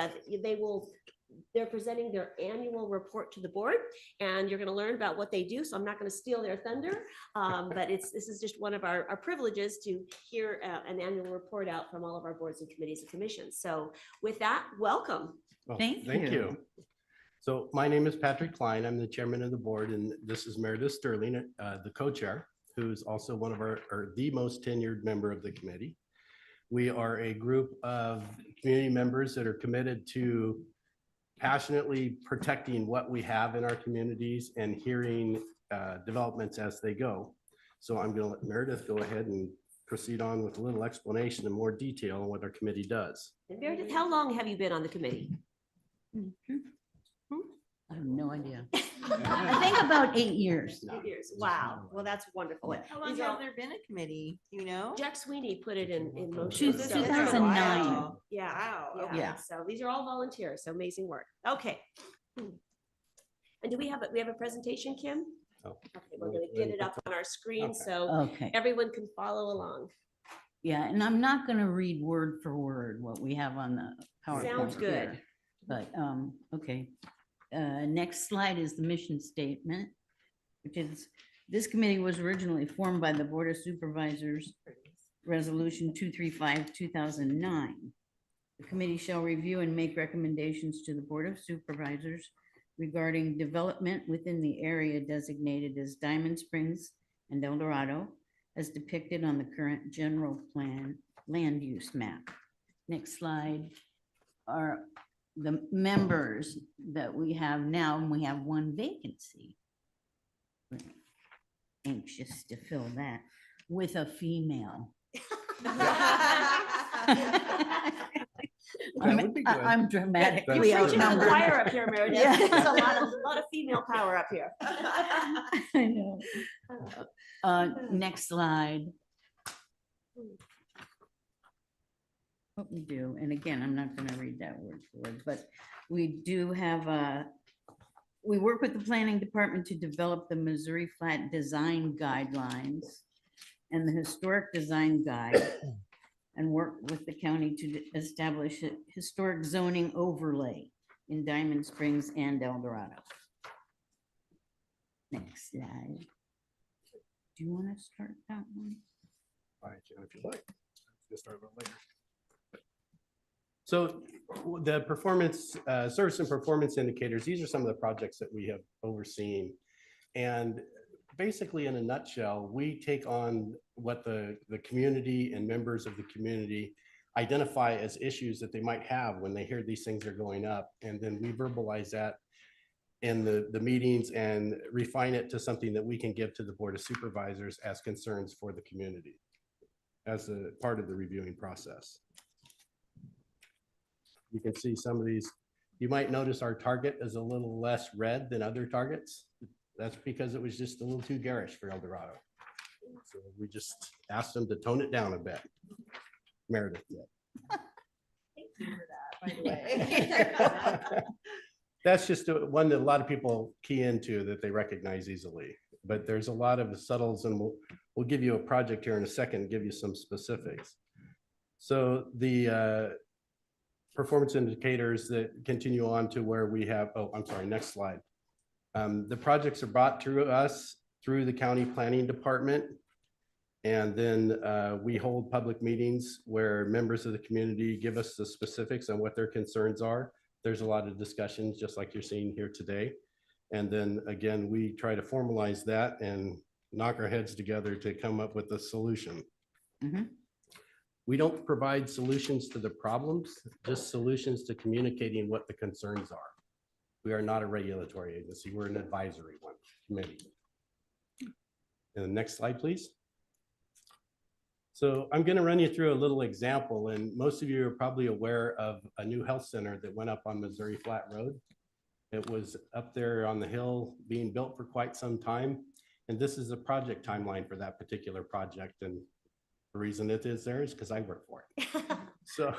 they're presenting their annual report to the board, and you're going to learn about what they do. So I'm not going to steal their thunder, but this is just one of our privileges to hear an annual report out from all of our boards and committees and commissions. So with that, welcome. Well, Thank Thank you. you. So my name is Patrick Klein. I'm the chairman of the board, and this is Meredith Sterling, the co-chair, who's also one of or the most tenured member of the committee. We are a group of community members that are committed to passionately protecting what we have in our communities and hearing developments as they go. So I'm going to let Meredith go ahead and proceed on with a little explanation in more detail on what our committee does. And Meredith, how long have you been on the committee? I have no idea. I think about 8 years. 8 years. Wow. Well, that's wonderful. How long These are have all- there been a committee? You know? Jack Sweeney put it in motion. Two- So- 2009. Wow. Yeah. Wow. Yeah. Yeah. So these are all volunteers. So amazing work. Okay. And do we have a presentation, Kim? Oh. Okay, we're gonna get it up on our screen Okay. so Okay. everyone can follow along. Yeah, and I'm not gonna read word for word what we have on the PowerPoint. Sounds good. here. But, okay. Next slide is the mission statement, which is, this committee was originally formed by the Board of Supervisors, Resolution 235, 2009. The committee shall review and make recommendations to the Board of Supervisors regarding development within the area designated as Diamond Springs and El Dorado, as depicted on the current general plan land use map. Next slide are the members that we have now, and we have one vacancy. We're anxious to fill that with a female. That would be good. I'm dramatically You're preaching to the outnumbered. choir up here, Meredith. Yeah. There's a lot of female power up here. I know. Next slide. What we do, and again, I'm not gonna read that word for word, but we do have we work with the planning department to develop the Missouri Flat Design Guidelines and the Historic Design Guide, and work with the county to establish a historic zoning overlay in Diamond Springs and El Dorado. Next slide. Do you want to start that one? All right, Jen, if you like. We'll start a little later. So the performance, service and performance indicators, these are some of the projects that we have overseen. And basically, in a nutshell, we take on what the community and members of the community identify as issues that they might have when they hear these things are going up. And then we verbalize that in the meetings and refine it to something that we can give to the Board of Supervisors as concerns for the community as a part of the reviewing process. You can see some of these. You might notice our target is a little less red than other targets. That's because it was just a little too garish for El Dorado. So we just asked them to tone it down a bit. Meredith did. Thank you for that, by the way. That's just one that a lot of people key into that they recognize easily. But there's a lot of subtles, and we'll give you a project here in a second, give you some specifics. So the performance indicators that continue on to where we have, oh, I'm sorry, next slide. The projects are brought to us through the county planning department. And then we hold public meetings where members of the community give us the specifics on what their concerns are. There's a lot of discussions, just like you're seeing here today. And then again, we try to formalize that and knock our heads together to come up with a solution. We don't provide solutions to the problems, just solutions to communicating what the concerns are. We are not a regulatory agency. We're an advisory one committee. And the next slide, please. So I'm going to run you through a little example, and most of you are probably aware of a new health center that went up on Missouri Flat Road. It was up there on the hill being built for quite some time. And this is a project timeline for that particular project. And the reason it is there is because I work for it. So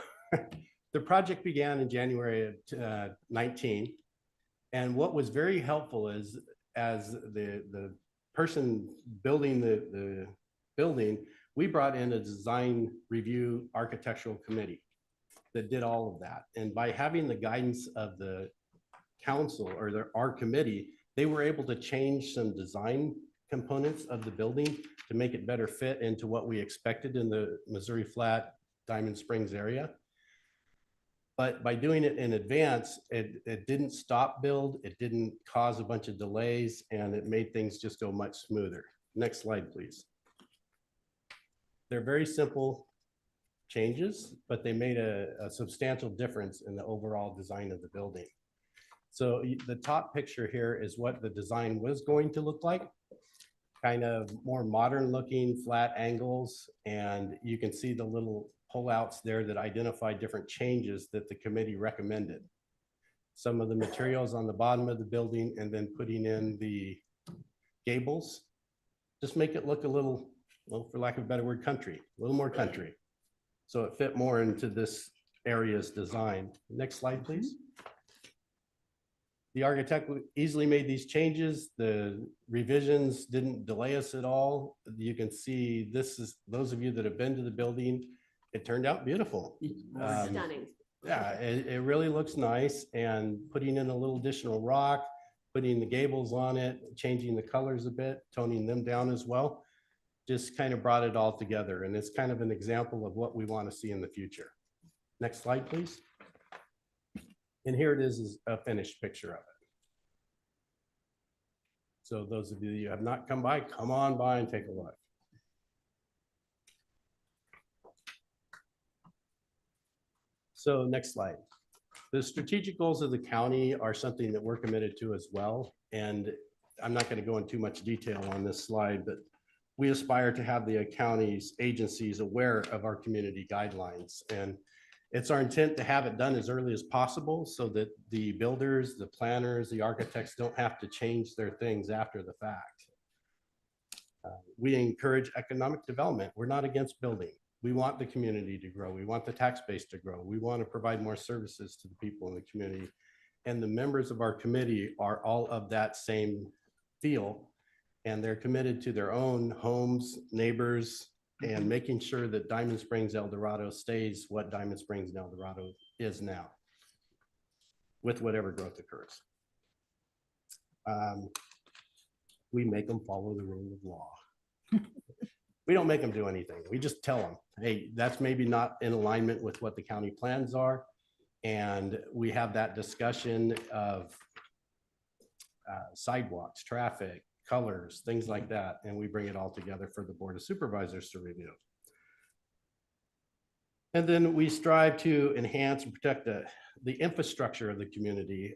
the project began in January of 19. And what was very helpful is as the person building the building, we brought in a design review architectural committee that did all of that. And by having the guidance of the council or our committee, they were able to change some design components of the building to make it better fit into what we expected in the Missouri Flat, Diamond Springs area. But by doing it in advance, it didn't stop build, it didn't cause a bunch of delays, and it made things just go much smoother. Next slide, please. They're very simple changes, but they made a substantial difference in the overall design of the building. So the top picture here is what the design was going to look like. Kind of more modern looking flat angles, and you can see the little pullouts there that identify different changes that the committee recommended. Some of the materials on the bottom of the building, and then putting in the gables, just make it look a little, well, for lack of a better word, country, a little more country. So it fit more into this area's design. Next slide, please. The architect easily made these changes. The revisions didn't delay us at all. You can see this is, those of you that have been to the building, it turned out beautiful. Stunning. Yeah, it really looks nice, and putting in a little additional rock, putting the gables on it, changing the colors a bit, toning them down as well, just kind of brought it all together. And it's kind of an example of what we want to see in the future. Next slide, please. And here it is a finished picture of it. So those of you who have not come by, come on by and take a look. So next slide. The strategic goals of the county are something that we're committed to as well. And I'm not going to go into too much detail on this slide, but we aspire to have the county's agencies aware of our community guidelines. And it's our intent to have it done as early as possible so that the builders, the planners, the architects don't have to change their things after the fact. We encourage economic development. We're not against building. We want the community to grow. We want the tax base to grow. We want to provide more services to the people in the community. And the members of our committee are all of that same feel. And they're committed to their own homes, neighbors, and making sure that Diamond Springs El Dorado stays what Diamond Springs El Dorado is now, with whatever growth occurs. We make them follow the rule of law. We don't make them do anything. We just tell them, hey, that's maybe not in alignment with what the county plans are. And we have that discussion of sidewalks, traffic, colors, things like that. And we bring it all together for the Board of Supervisors to review. And then we strive to enhance and protect the infrastructure of the community.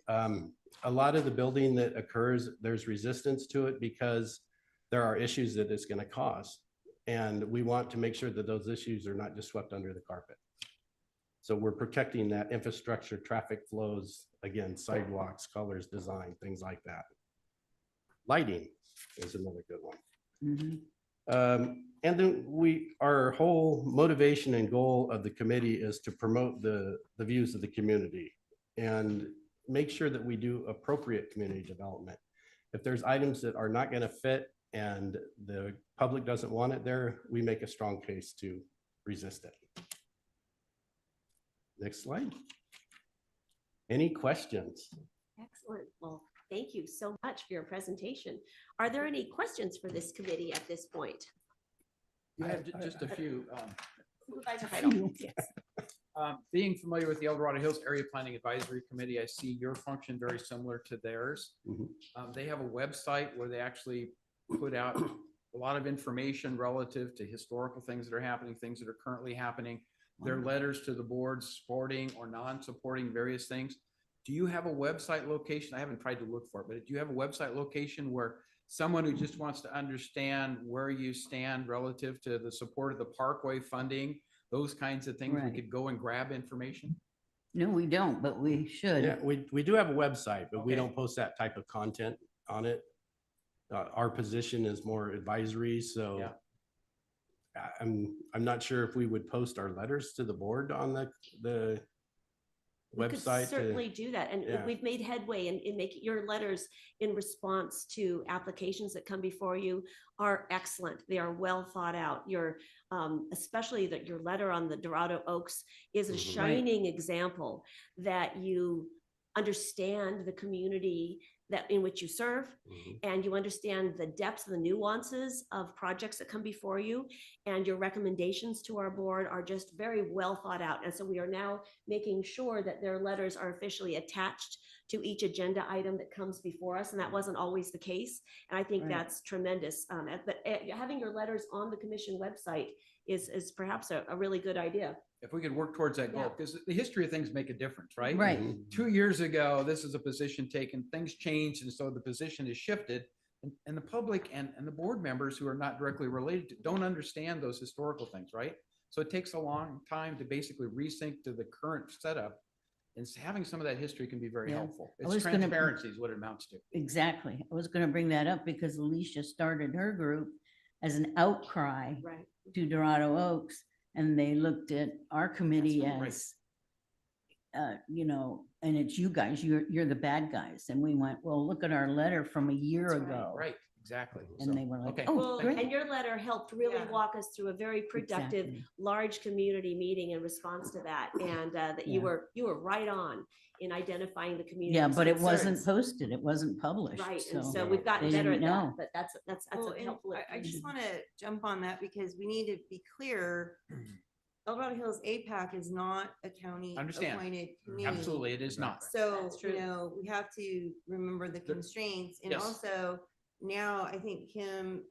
A lot of the building that occurs, there's resistance to it because there are issues that it's going to cause. And we want to make sure that those issues are not just swept under the carpet. So we're protecting that infrastructure, traffic flows, again, sidewalks, colors, design, things like that. Lighting is another good one. And then our whole motivation and goal of the committee is to promote the views of the community and make sure that we do appropriate community development. If there's items that are not going to fit and the public doesn't want it there, we make a strong case to resist it. Next slide. Any questions? Excellent. Well, thank you so much for your presentation. Are there any questions for this committee at this point? I have just a few. Supervisor Heidel. Yes. Being familiar with the El Dorado Hills Area Planning Advisory Committee, I see your function very similar to theirs. They have a website where they actually put out a lot of information relative to historical things that are happening, things that are currently happening, their letters to the board supporting or non-supporting various things. Do you have a website location? I haven't tried to look for it, but do you have a website location where someone who just wants to understand where you stand relative to the support of the parkway funding, those kinds of things, we Right. could go and grab information? No, we don't, but we should. Yeah, we do have a website, but we Okay. don't post that type of content on it. Our position is more advisory, so Yeah. I'm not sure if we would post our letters to the board on the We could website. certainly do that. And yeah. we've made headway in making your letters in response to applications that come before you are excellent. They are well thought out. Your, especially that your letter on the Dorado Oaks is a Mhm. shining example that you understand the community that in which you serve, and you understand the depths and the nuances of projects that come before you, and your recommendations to our board are just very well thought out. And so we are now making sure that their letters are officially attached to each agenda item that comes before us, and that wasn't always the case. And I think Right. that's tremendous. But having your letters on the commission website is perhaps a really good idea. If we could work towards that goal, Yeah. because the history of things make a difference, right? Right. 2 years ago, this is a position taken, things changed, and so the position is shifted. And the public and the board members who are not directly related to don't understand those historical things, right? So it takes a long time to basically resync to the current setup. And having some of that history can be very Yeah. helpful. I It's was gonna- transparency is what it amounts to. Exactly. I was going to bring that up because Alicia started her group as an outcry Right. to Dorado Oaks, and they looked at our committee right. as, you know, and it's you guys, you're the bad guys. And we went, well, look at our letter from a year That's right. ago. Right, exactly. And they were like, okay. oh, Well, great. and your letter helped really walk us through a very productive, Exactly. large community meeting in response to that. And that you were right on in identifying the community. Yeah, but it wasn't posted. It wasn't published. Right, and so we've they gotten better at didn't that, know. but that's Well, a and helpful. I just information. want to jump on that because we need to be clear. El Dorado Hills APAC is not a county Understand. appointed committee. Absolutely, it is not. So, That's true. you know, we have to remember the constraints and yes. also now I think Kim,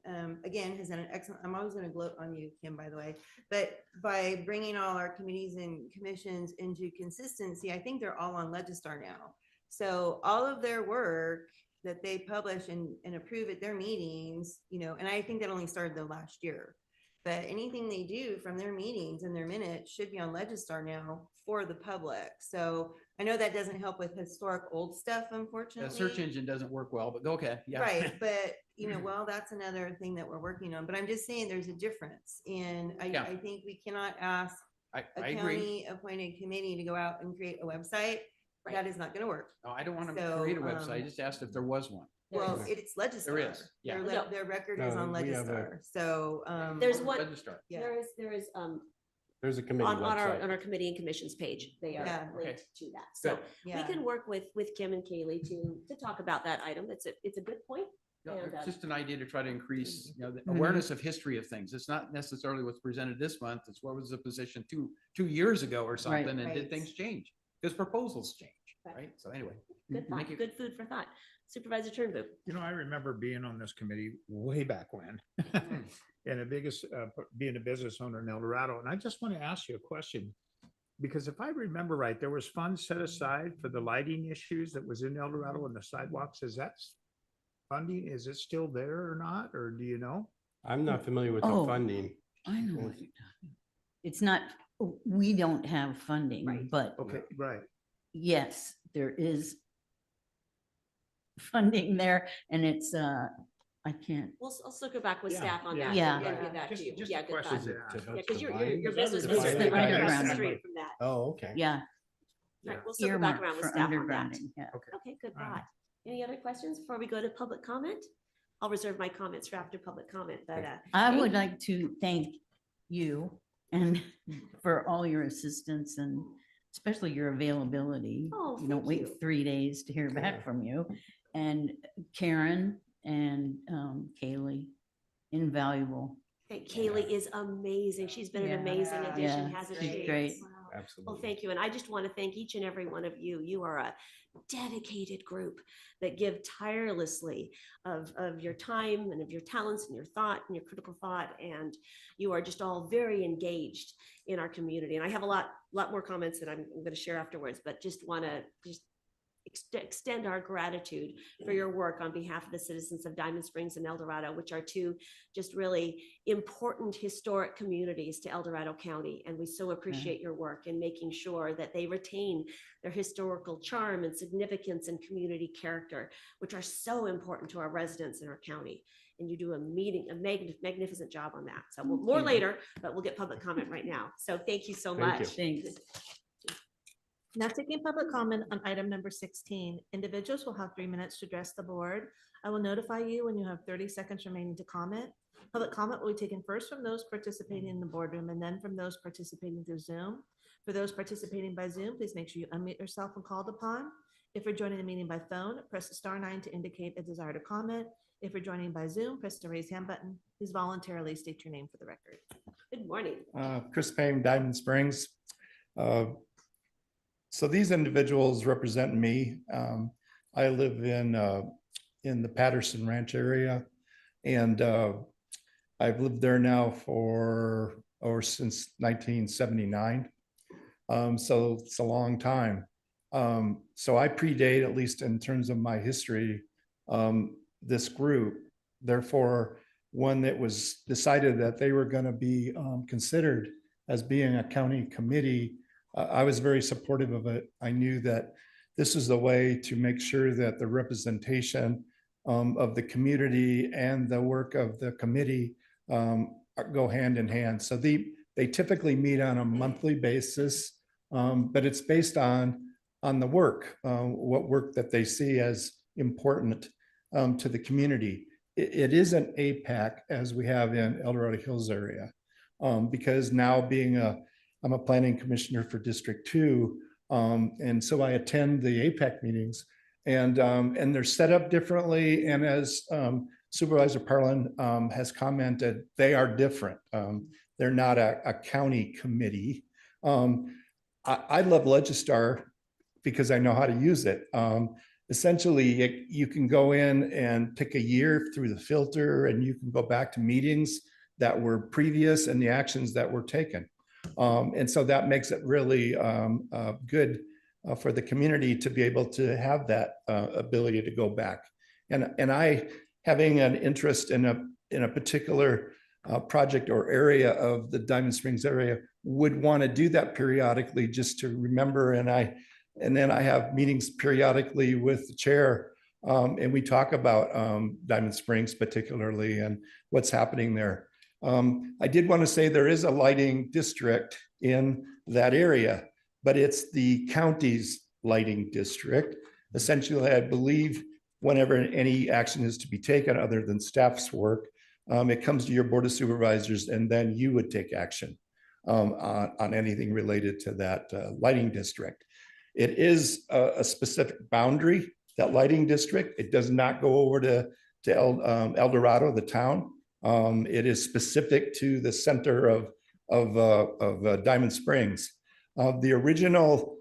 again, has done an excellent, I'm always going to gloat on you, Kim, by the way, but by bringing all our committees and commissions into consistency, I think they're all on Legistar now. So all of their work that they publish and approve at their meetings, you know, and I think that only started the last year. But anything they do from their meetings and their minutes should be on Legistar now for the public. So I know that doesn't help with historic old stuff, The unfortunately. search engine doesn't work well, but go okay. Yeah. Right, but you know, well, that's another thing that we're working on, but I'm just saying there's a difference. And Yeah. I think we cannot ask I a agree. county appointed committee to go out and create a website. That is not gonna work. No, I don't want to So, create a website. I um, just asked if there was one. Well, it's Legistar. There is, yeah. Their record is on we have a- Legistar, so. There's one, Legistar. Yeah. there is, There's a committee on our website. committee and commissions page, they are Yeah. linked to that. So Good. we Yeah. can work with Kim and Kaylee to talk about that item. It's a good point. No, And, it's just an idea to try to increase, you know, the Mhm. awareness of history of things. It's not necessarily what's presented this month. It's what was the position two years ago or something, and Right. did things change? Because proposals change. right? So anyway. Good thank thought, you. good food for thought. Supervisor Turnbull. You know, I remember being on this committee way back when. And being a business owner in El Dorado. And I just want to ask you a question. Because if I remember right, there was funds set aside for the lighting issues that was in El Dorado and the sidewalks. Is that funding, is it still there or not? Or do you know? I'm not familiar with the Oh. funding. I know what you're talking. It's not, we don't have funding, but Okay, right. yes, there is funding there and it's, I can't. I'll circle back with Yeah, staff on yeah, that. yeah. and get back to you. Just Yeah, a good question thought. to To ask. hook Yeah, because the your line? business To was find the right across underground. the street from that. Oh, okay. Yeah. Right, we'll circle back Earmarked around with for staff on that. undergrounding, yeah. Okay, good All right. thought. Any other questions before we go to public comment? I'll reserve my comments for after public comment, but I would any- like to thank you and for all your assistance and especially your availability. Oh, You don't thank wait you. 3 days to hear back from you. And Karen and Kaylee, invaluable. Hey, Kaylee is amazing. She's been an amazing addition, Yeah, hasn't she's she? great. Wow. Absolutely. Well, thank you. And I just want to thank each and every one of you. You are a dedicated group that give tirelessly of your time and of your talents and your thought and your critical thought. And you are just all very engaged in our community. And I have a lot more comments that I'm going to share afterwards, but just want to extend our gratitude for your work on behalf of the citizens of Diamond Springs and El Dorado, which are two just really important historic communities to El Dorado County. And we so appreciate your work in making sure that they retain their historical charm and significance and community character, which are so important to our residents in our county. And you do a magnificent job on that. So more you. later, but we'll get public comment right now. So thank you so Thank you. much. Thanks. Now taking public comment on item number 16, individuals will have 3 minutes to address the board. I will notify you when you have 30 seconds remaining to comment. Public comment will be taken first from those participating in the boardroom and then from those participating through Zoom. For those participating by Zoom, please make sure you unmute yourself when called upon. If you're joining the meeting by phone, press *9 to indicate a desire to comment. If you're joining by Zoom, press the raise hand button. Please voluntarily state your name for the record. Good morning. Chris Payne, Diamond Springs. So these individuals represent me. I live in the Patterson Ranch area, and I've lived there now since 1979. So it's a long time. So I predate, at least in terms of my history, this group. Therefore, when it was decided that they were going to be considered as being a county committee, I was very supportive of it. I knew that this is the way to make sure that the representation of the community and the work of the committee go hand in hand. So they typically meet on a monthly basis, but it's based on the work, what work that they see as important to the community. It isn't APAC as we have in El Dorado Hills area, because now I'm a planning commissioner for District 2, and so I attend the APAC meetings, and they're set up differently. And as Supervisor Parlin has commented, they are different. They're not a county committee. I love Legistar because I know how to use it. Essentially, you can go in and pick a year through the filter, and you can go back to meetings that were previous and the actions that were taken. And so that makes it really good for the community to be able to have that ability to go back. And I, having an interest in a particular project or area of the Diamond Springs area, would want to do that periodically just to remember. And then I have meetings periodically with the chair, and we talk about Diamond Springs particularly and what's happening there. I did want to say there is a lighting district in that area, but it's the county's lighting district. Essentially, I believe whenever any action is to be taken other than staff's work, it comes to your Board of Supervisors, and then you would take action on anything related to that lighting district. It is a specific boundary, that lighting district. It does not go over to El Dorado, the town. It is specific to the center of Diamond Springs. The original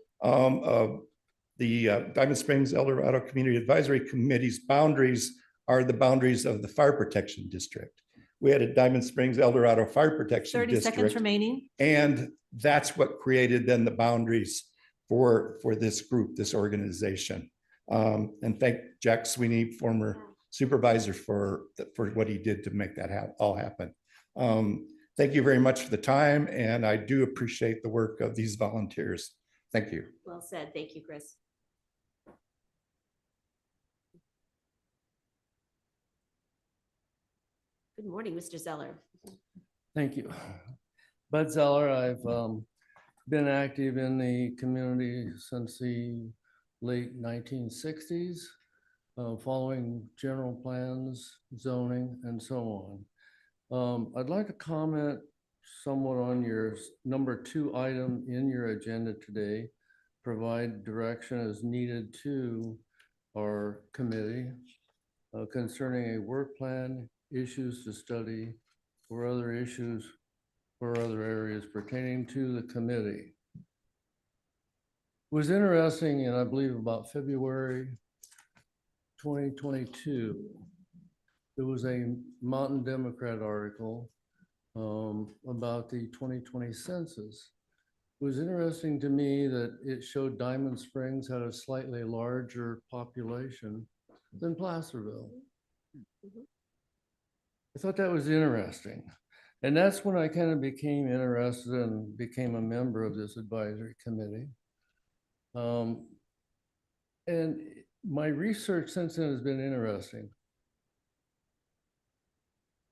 the Diamond Springs El Dorado Community Advisory Committee's boundaries are the boundaries of the Fire Protection District. We had a Diamond Springs El Dorado Fire Protection 30 District. seconds remaining. And that's what created then the boundaries for this group, this organization. And thank Jack Sweeney, former supervisor, for what he did to make that all happen. Thank you very much for the time, and I do appreciate the work of these volunteers. Thank you. Well said. Thank you, Chris. Good morning, Mr. Zeller. Thank you. Bud Zeller, I've been active in the community since the late 1960s, following general plans, zoning, and so on. I'd like to comment somewhat on your number 2 item in your agenda today, provide direction as needed to our committee concerning a work plan, issues to study, or other issues or other areas pertaining to the committee. It was interesting, and I believe about February 2022, there was a Mountain Democrat article about the 2020 census. It was interesting to me that it showed Diamond Springs had a slightly larger population than Placerville. I thought that was interesting. And that's when I kind of became interested and became a member of this advisory committee. And my research since then has been interesting.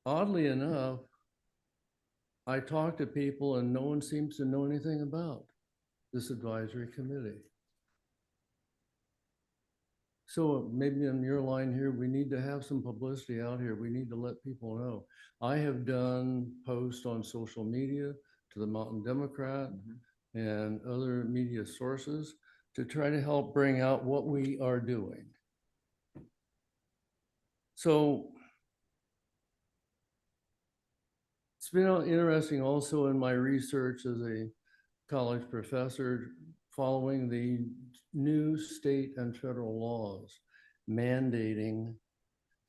Oddly enough, I talk to people and no one seems to know anything about this advisory committee. So maybe in your line here, we need to have some publicity out here. We need to let people know. I have done posts on social media to the Mountain Democrat and other media sources to try to help bring out what we are doing. So it's been interesting also in my research as a college professor, following the new state and federal laws mandating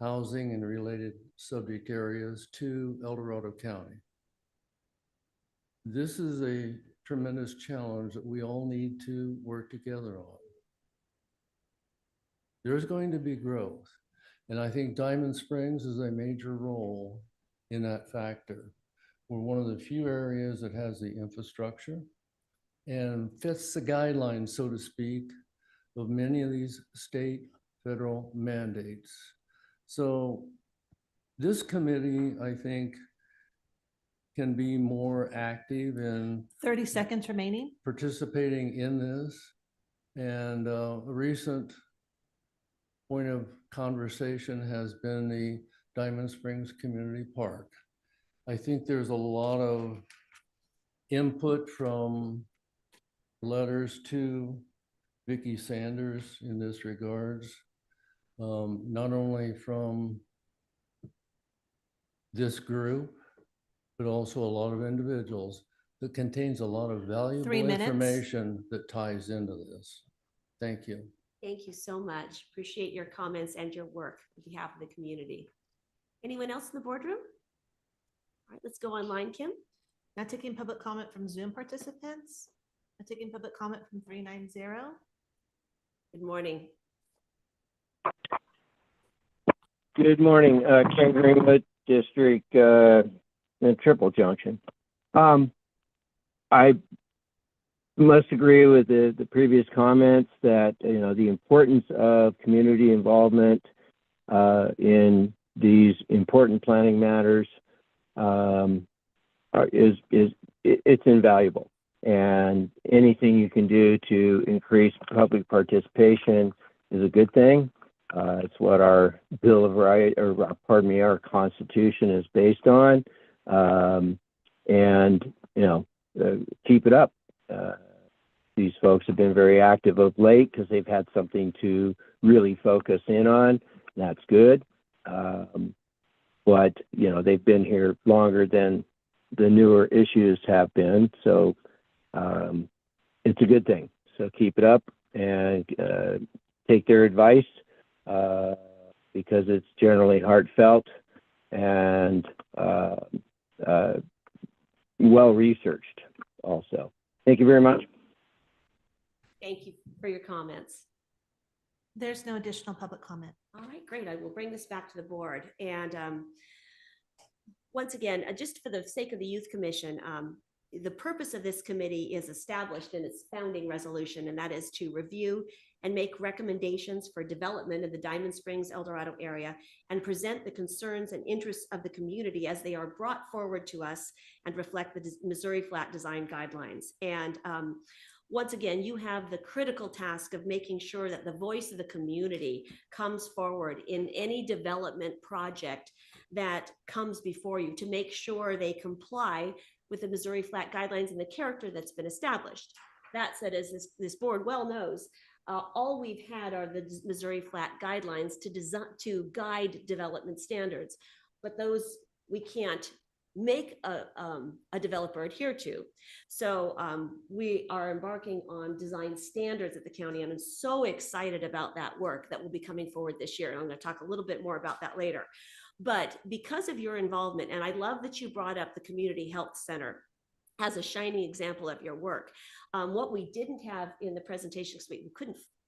housing and related subject areas to El Dorado County. This is a tremendous challenge that we all need to work together on. There's going to be growth, and I think Diamond Springs is a major role in that factor. We're one of the few areas that has the infrastructure and fits the guidelines, so to speak, of many of these state, federal mandates. So this committee, I think, can be more active in 30 seconds remaining. participating in this. And a recent point of conversation has been the Diamond Springs Community Park. I think there's a lot of input from letters to Vicki Sanders in this regards, not only from this group, but also a lot of individuals, that contains a lot of valuable 3 minutes. information that ties into this. Thank you. Thank you so much. Appreciate your comments and your work on behalf of the community. Anyone else in the boardroom? All right, let's go online, Kim. Now taking public comment from Zoom participants. Now taking public comment from 390. Good morning. Good morning, Ken Greenwood, District in Triple Junction. I must agree with the previous comments that, you know, the importance of community involvement in these important planning matters it's invaluable. And anything you can do to increase public participation is a good thing. It's what our Bill of Rights, or pardon me, our Constitution is based on. And, you know, keep it up. These folks have been very active of late because they've had something to really focus in on. That's good. But, you know, they've been here longer than the newer issues have been. So it's a good thing. So keep it up. and take their advice because it's generally heartfelt and well researched also. Thank you very much. Thank you for your comments. There's no additional public comment. All right, great. I will bring this back to the board. And once again, just for the sake of the Youth Commission, the purpose of this committee is established in its founding resolution, and that is to review and make recommendations for development in the Diamond Springs, El Dorado area, and present the concerns and interests of the community as they are brought forward to us and reflect the Missouri Flat Design Guidelines. And once again, you have the critical task of making sure that the voice of the community comes forward in any development project that comes before you to make sure they comply with the Missouri Flat Guidelines and the character that's been established. That said, as this board well knows, all we've had are the Missouri Flat Guidelines to guide development standards, but those we can't make a developer adhere to. So we are embarking on design standards at the county, and I'm so excited about that work that will be coming forward this year. And I'm going to talk a little bit more about that later. But because of your involvement, and I love that you brought up the Community Health Center as a shining example of your work. What we didn't have in the presentation suite, we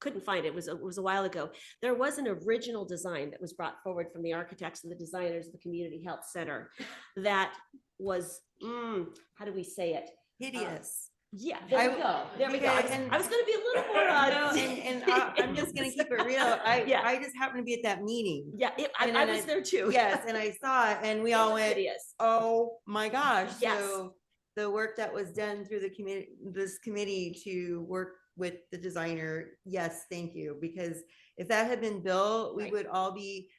couldn't find it. It was a while ago. There was an original design that was brought forward from the architects and the designers of the Community Health Center that was, how do we say it? Hideous. Yeah, there we go. There we go. I was going to be a little more I'm just going to keep it real. I just happened to be at that meeting. Yeah, I was there too. Yes, and I saw it, and we all went, hideous. "Oh my gosh!" Yes. So the work that was done through this committee to work with the designer, yes, thank you. Because if that had been built, we would all be.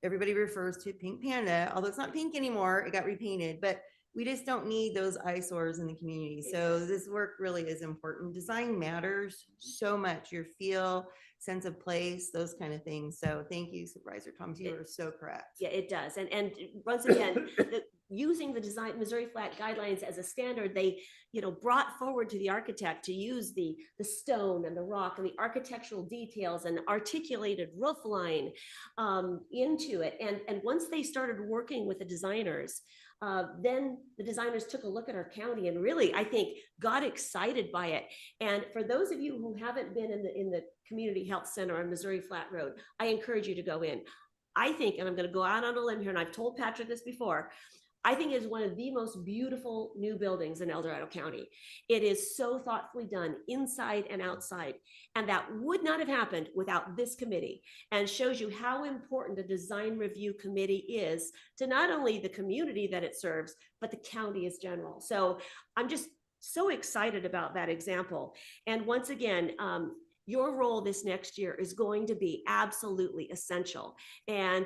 Everybody refers to Pink Panda, although it's not pink anymore. It got repainted, but we just don't need those eyesores in the community. So this work really is important. Design matters so much. Your feel, sense of place, those kind of things. So thank you, Supervisor Thomas. You are so correct. Yeah, it does. And once again, using the design Missouri Flat Guidelines as a standard, they brought forward to the architect to use the stone and the rock and the architectural details and articulated roof line into it. And once they started working with the designers, then the designers took a look at our county and really, I think, got excited by it. And for those of you who haven't been in the Community Health Center on Missouri Flat Road, I encourage you to go in. I think, and I'm going to go out on a limb here, and I've told Patrick this before, I think it is one of the most beautiful new buildings in El Dorado County. It is so thoughtfully done inside and outside. And that would not have happened without this committee, and shows you how important a design review committee is to not only the community that it serves, but the county as general. So I'm just so excited about that example. And once again, your role this next year is going to be absolutely essential. And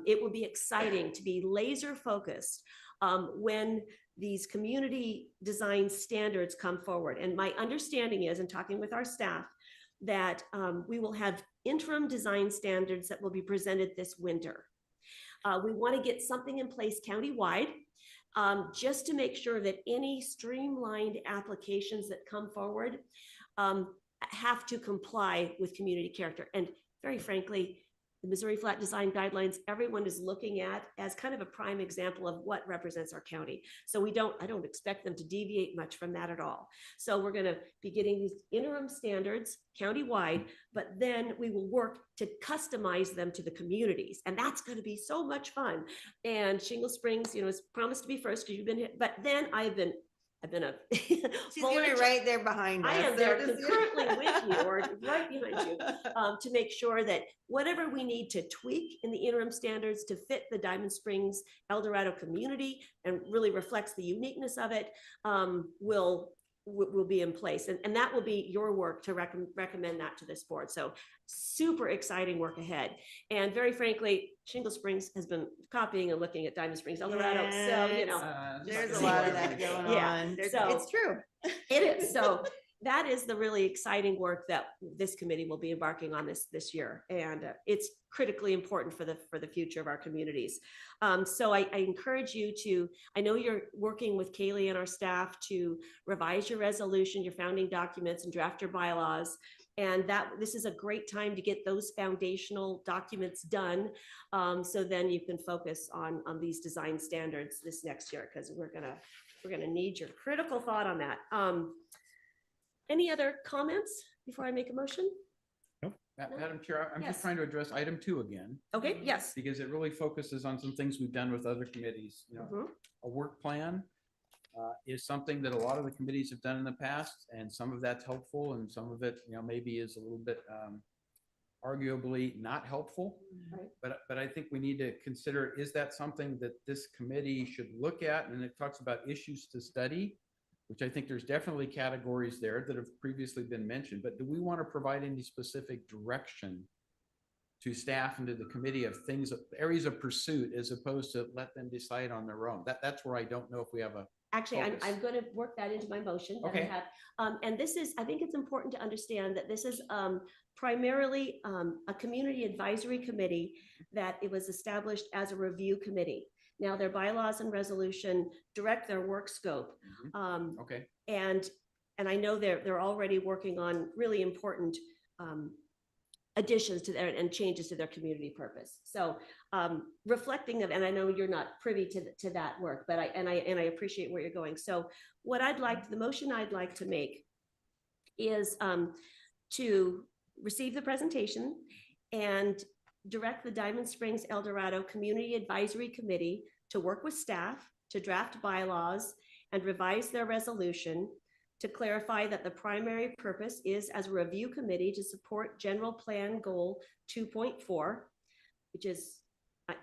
it will be exciting to be laser focused when these community design standards come forward. And my understanding is, in talking with our staff, that we will have interim design standards that will be presented this winter. We want to get something in place countywide, just to make sure that any streamlined applications that come forward have to comply with community character. And very frankly, the Missouri Flat Design Guidelines, everyone is looking at as kind of a prime example of what represents our county. So I don't expect them to deviate much from that at all. So we're going to be getting these interim standards countywide, but then we will work to customize them to the communities. And that's going to be so much fun. And Shingle Springs, is promised to be first because you've been here, but then I've been a She's gonna be right there behind us. I am there concurrently with you, or right behind you, to make sure that whatever we need to tweak in the interim standards to fit the Diamond Springs El Dorado community and really reflects the uniqueness of it, will be in place. And that will be your work to recommend that to this board. So super exciting work ahead. And very frankly, Shingle Springs has been copying and looking at Diamond Springs, El Dorado. So, there's a lot of that going on. It's true. It is. So that is the really exciting work that this committee will be embarking on this year. And it's critically important for the future of our communities. So I encourage you to, I know you're working with Kaylee and our staff to revise your resolution, your founding documents, and draft your bylaws. And this is a great time to get those foundational documents done. So then you can focus on these design standards this next year, because we're gonna need your critical thought on that. Any other comments before I make a motion? No? Madam Chair, I'm just Yes. trying to address item 2 again. Okay, yes. Because it really focuses on some things we've done with other committees. You know, Mhm. a work plan is something that a lot of the committees have done in the past, and some of that's helpful, and some of it, maybe is a little bit arguably not helpful. Right. But I think we need to consider, is that something that this committee should look at? And it talks about issues to study, which I think there's definitely categories there that have previously been mentioned. But do we want to provide any specific direction to staff and to the committee of things, areas of pursuit, as opposed to let them decide on their own? That's where I don't know if we have a Actually, focus. I'm going to work that into my motion that I Okay. have. And this is, I think it's important to understand that this is primarily a community advisory committee, that it was established as a review committee. Now, their bylaws and resolution direct their work scope. Okay. And I know they're already working on really important additions to their and changes to their community purpose. So reflecting of, and I know you're not privy to that work, but I appreciate where you're going. So what the motion I'd like to make is to receive the presentation and direct the Diamond Springs El Dorado Community Advisory Committee to work with staff to draft bylaws and revise their resolution to clarify that the primary purpose is as a review committee to support general plan goal 2.4, which is,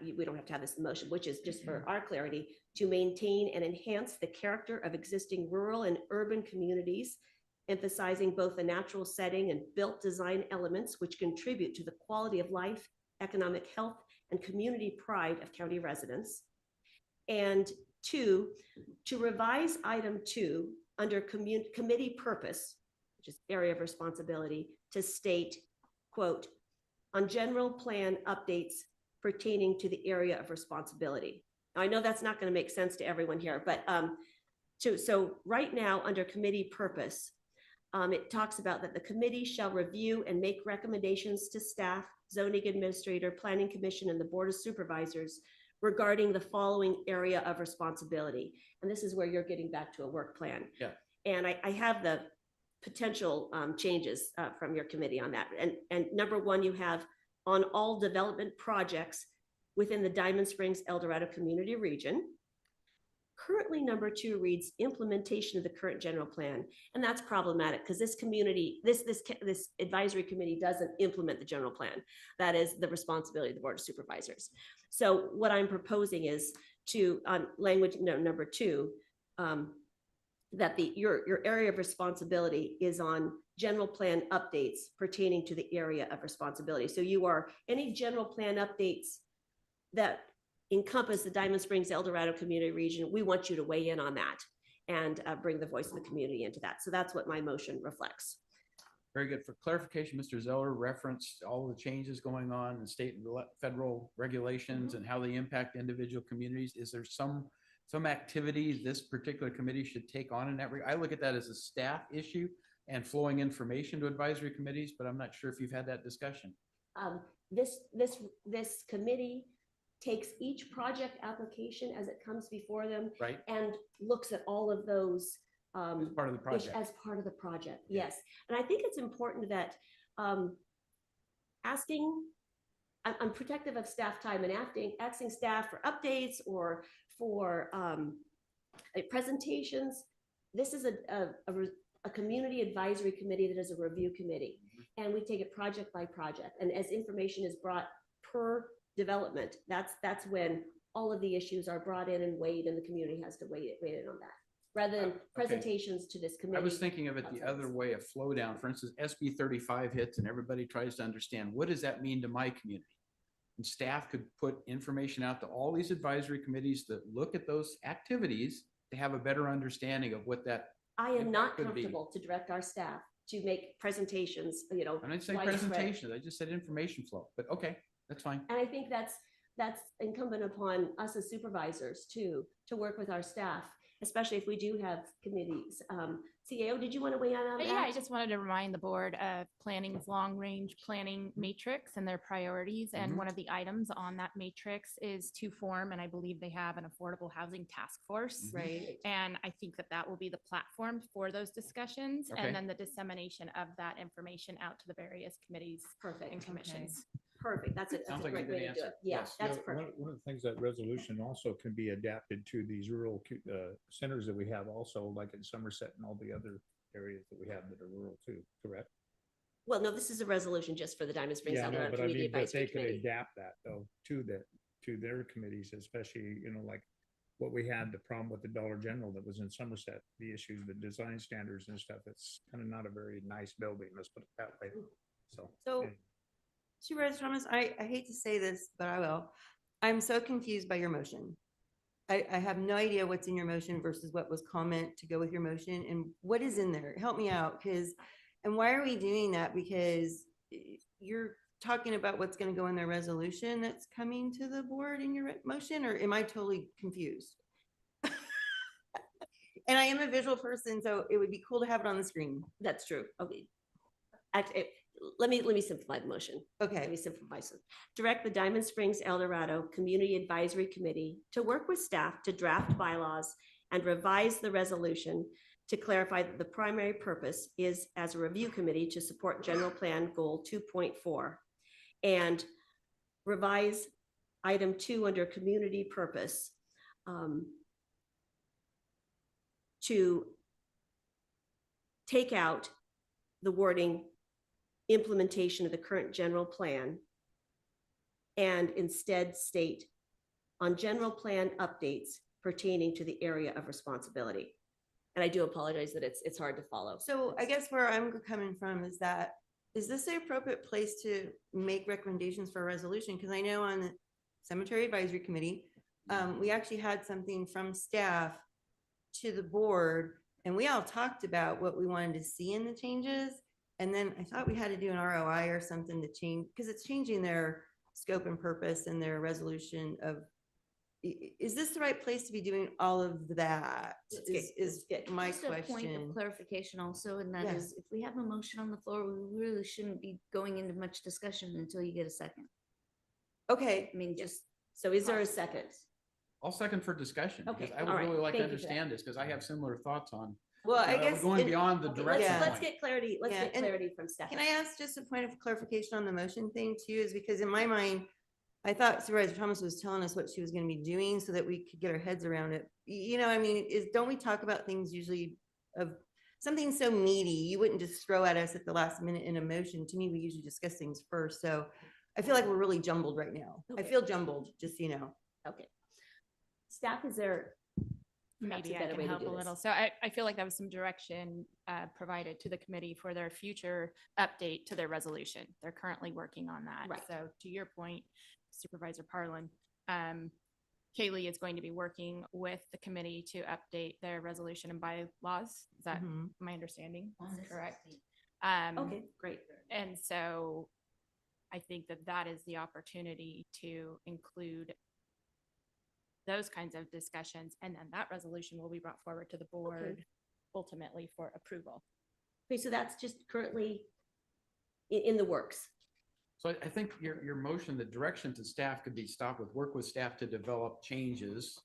we don't have to have this in motion, which is just for our clarity, to maintain and enhance the character of existing rural and urban communities, emphasizing both the natural setting and built design elements which contribute to the quality of life, economic health, and community pride of county residents. And 2, to revise item 2 under committee purpose, which is area of responsibility, to state, quote, on general plan updates pertaining to the area of responsibility. Now, I know that's not going to make sense to everyone here, but so right now under committee purpose, it talks about that the committee shall review and make recommendations to staff, zoning administrator, planning commission, and the board of supervisors regarding the following area of responsibility. And this is where you're getting back to a work plan. Yeah. And I have the potential changes from your committee on that. And number 1, you have on all development projects within the Diamond Springs El Dorado community region. Currently, number 2 reads implementation of the current general plan. And that's problematic because this community, this advisory committee doesn't implement the general plan. That is the responsibility of the board of supervisors. So what I'm proposing is to, on language number 2, that your area of responsibility is on general plan updates pertaining to the area of responsibility. So you are, any general plan updates that encompass the Diamond Springs El Dorado community region, we want you to weigh in on that and bring the voice of the community into that. So that's what my motion reflects. Very good. For clarification, Mr. Zeller referenced all the changes going on in state and federal regulations and how they impact individual communities. Is there some activity this particular committee should take on in that regard? I look at that as a staff issue and flowing information to advisory committees, but I'm not sure if you've had that discussion. This committee takes each project application as it comes before them, right, and looks at all of those as part of the project. As part of the project, yes. And I think it's important that I'm protective of staff time and asking staff for updates or for presentations. This is a community advisory committee that is a review committee, and we take it project by project. And as information is brought per development, that's when all of the issues are brought in and weighed, and the community has to weigh in on that, rather than presentations to this committee. I was thinking of it the other way, a flow down. For instance, SB 35 hits and everybody tries to understand, what does that mean to my community? And staff could put information out to all these advisory committees that look at those activities to have a better understanding of what that I am not could be. comfortable to direct our staff to make presentations, I didn't say widespread. presentation, I just said information flow, but okay, that's fine. And I think that's incumbent upon us as supervisors to work with our staff especially if we do have committees. CAO, did you want to weigh in on that? Yeah, I just wanted to remind the board of planning's long-range planning matrix and their priorities. And one of the items on that matrix is to form, and I believe they have an affordable housing task force. Right. And I think that that will be the platform for those discussions Okay. and then the dissemination of that information out to the various committees Perfect. and commissions. Perfect. That's a Sounds like a great good way to do answer. it. Yeah, Yes. that's Yeah, perfect. One of the things that resolution also can be adapted to these rural centers that we have also, like in Somerset and all the other areas that we have that are rural too, correct? Well, no, this is a resolution just for the Diamond Springs Yeah, I know, Eldorado but I Community mean, but Advisory they could Committee. adapt that though to their committees, especially, like what we had, the problem with the Dollar General that was in Somerset, the issues, the design standards and stuff. It's kind of not a very nice building, let's put it that way. So. So, Supervisor Thomas, I hate to say this, but I will. I'm so confused by your motion. I have no idea what's in your motion versus what was comment to go with your motion and what is in there. Help me out, and why are we doing that? Because you're talking about what's going to go in the resolution that's coming to the board in your motion, or am I totally confused? And I am a visual person, so it would be cool to have it on the screen. That's true. Okay. Actually, let me simplify the motion. Okay. Let me simplify. So direct the Diamond Springs Eldorado Community Advisory Committee to work with staff to draft bylaws and revise the resolution to clarify that the primary purpose is as a review committee to support general plan goal 2.4 and revise item 2 under community purpose to take out the wording implementation of the current general plan and instead state on general plan updates pertaining to the area of responsibility. And I do apologize that it's hard to follow. So I guess where I'm coming from is that, is this the appropriate place to make recommendations for a resolution? Because I know on the Cemetery Advisory Committee, we actually had something from staff to the board and we all talked about what we wanted to see in the changes. And then I thought we had to do an ROI or something to change, because it's changing their scope and purpose and their resolution of, is this the right place to be doing all of that? Is my Just a point of question. clarification also, and that Yeah. is, if we have a motion on the floor, we really shouldn't be going into much discussion until you get a second. Okay. I mean, just. So is there a second? I'll second for discussion, because Okay, I would all right. really like to Thank you for that. understand this, because I have similar thoughts on. Well, I we're guess going in- beyond the Okay, direction. let's point. get clarity. Let's Yeah, get and clarity from staff. Can I ask just a point of clarification on the motion thing too, is because in my mind, I thought Supervisor Thomas was telling us what she was gonna be doing so that we could get our heads around it. I mean, don't we talk about things usually of something so meaty, you wouldn't just throw at us at the last minute in a motion. To me, we usually discuss things first, so I feel like we're really jumbled right now. I Okay. feel jumbled, just so you know. Okay. Staff, is there perhaps a Maybe I better can way to help do a this? little. So I feel like that was some direction provided to the committee for their future update to their resolution. They're currently working on that. Right. So to your point, Supervisor Parlin, Kaylee is going to be working with the committee to update their resolution and bylaws. Is that Mhm. my understanding? Correct. Okay, great. And so I think that that is the opportunity to include those kinds of discussions, and then that resolution will be brought forward to the board ultimately for approval. Okay, so that's just currently in the works. So I think your motion, the direction to staff could be stopped with work with staff to develop changes.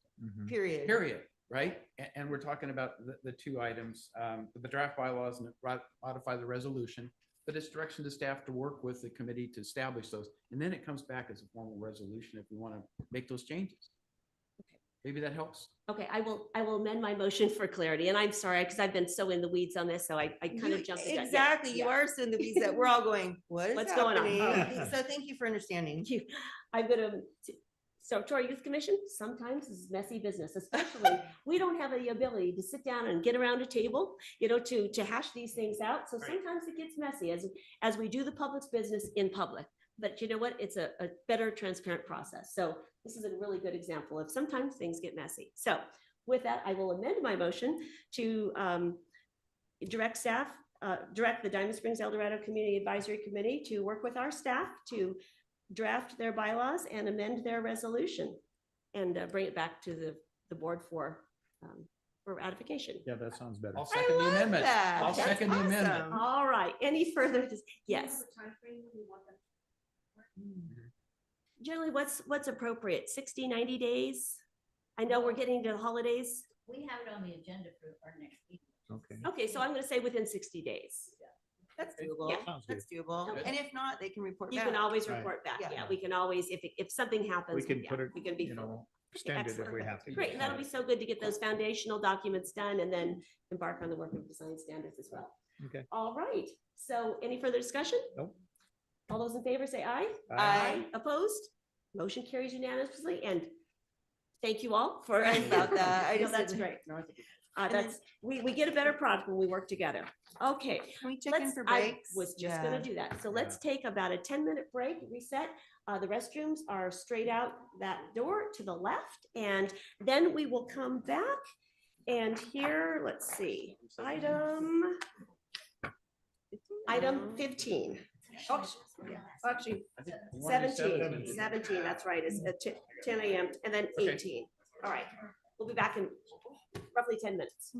Period. Right? And we're talking about the two items, the draft bylaws and modify the resolution, but it's direction to staff to work with the committee to establish those. And then it comes back as a formal resolution if we want to make those changes. Okay. Maybe that helps. Okay, I will amend my motion for clarity, and I'm sorry, because I've been so in the weeds on this, so I kind of jumped the gun. Yeah, Exactly, you yeah. are so in the weeds that we're all going, what is What's going on? happening? Oh. So thank you for understanding. I'm gonna, so to our youth commission, sometimes this is messy business, especially, we don't have the ability to sit down and get around a table, to hash these things out. So sometimes it gets messy as we do the public's business in public. But you know what? It's a better transparent process. So this is a really good example of sometimes things get messy. So with that, I will amend my motion to direct the Diamond Springs Eldorado Community Advisory Committee to work with our staff to draft their bylaws and amend their resolution and bring it back to the board for for ratification. Yeah, that sounds better. I'll second the amendment. that. I'll That's second the amendment. awesome. All right, any further, yes. Generally, what's appropriate? 60, 90 days? I know we're getting to the holidays. We have it on the agenda for our next meeting. Okay. Okay, so I'm gonna say within 60 days. That's Yeah. doable. Sounds That's doable. Okay. And if not, they can report You back. can always Right. report back. Yeah. Yeah, we can always, if something happens. We can yeah, put it, we can be you know, extend it if we have to. great, and that'll be so good to get those foundational documents done and then embark on the work of design standards as well. Okay. All right, so any further discussion? Nope. All those in favor say aye. Aye. Opposed? Motion carries unanimously, and thank you all for. Sorry about that. I No, just that's didn't- great. And then- That's, we get a better product when we work together. Okay. Can we check in Let's- for I breaks? was just gonna Yeah. do that. So let's take about a 10-minute break, reset. The restrooms are straight out that door to the left, and then we will come back. And here, let's see, item 15. Oh, actually, 17, that's right, it's at 10 a.m. and then Okay. 18. All right, we'll be back in roughly 10 minutes.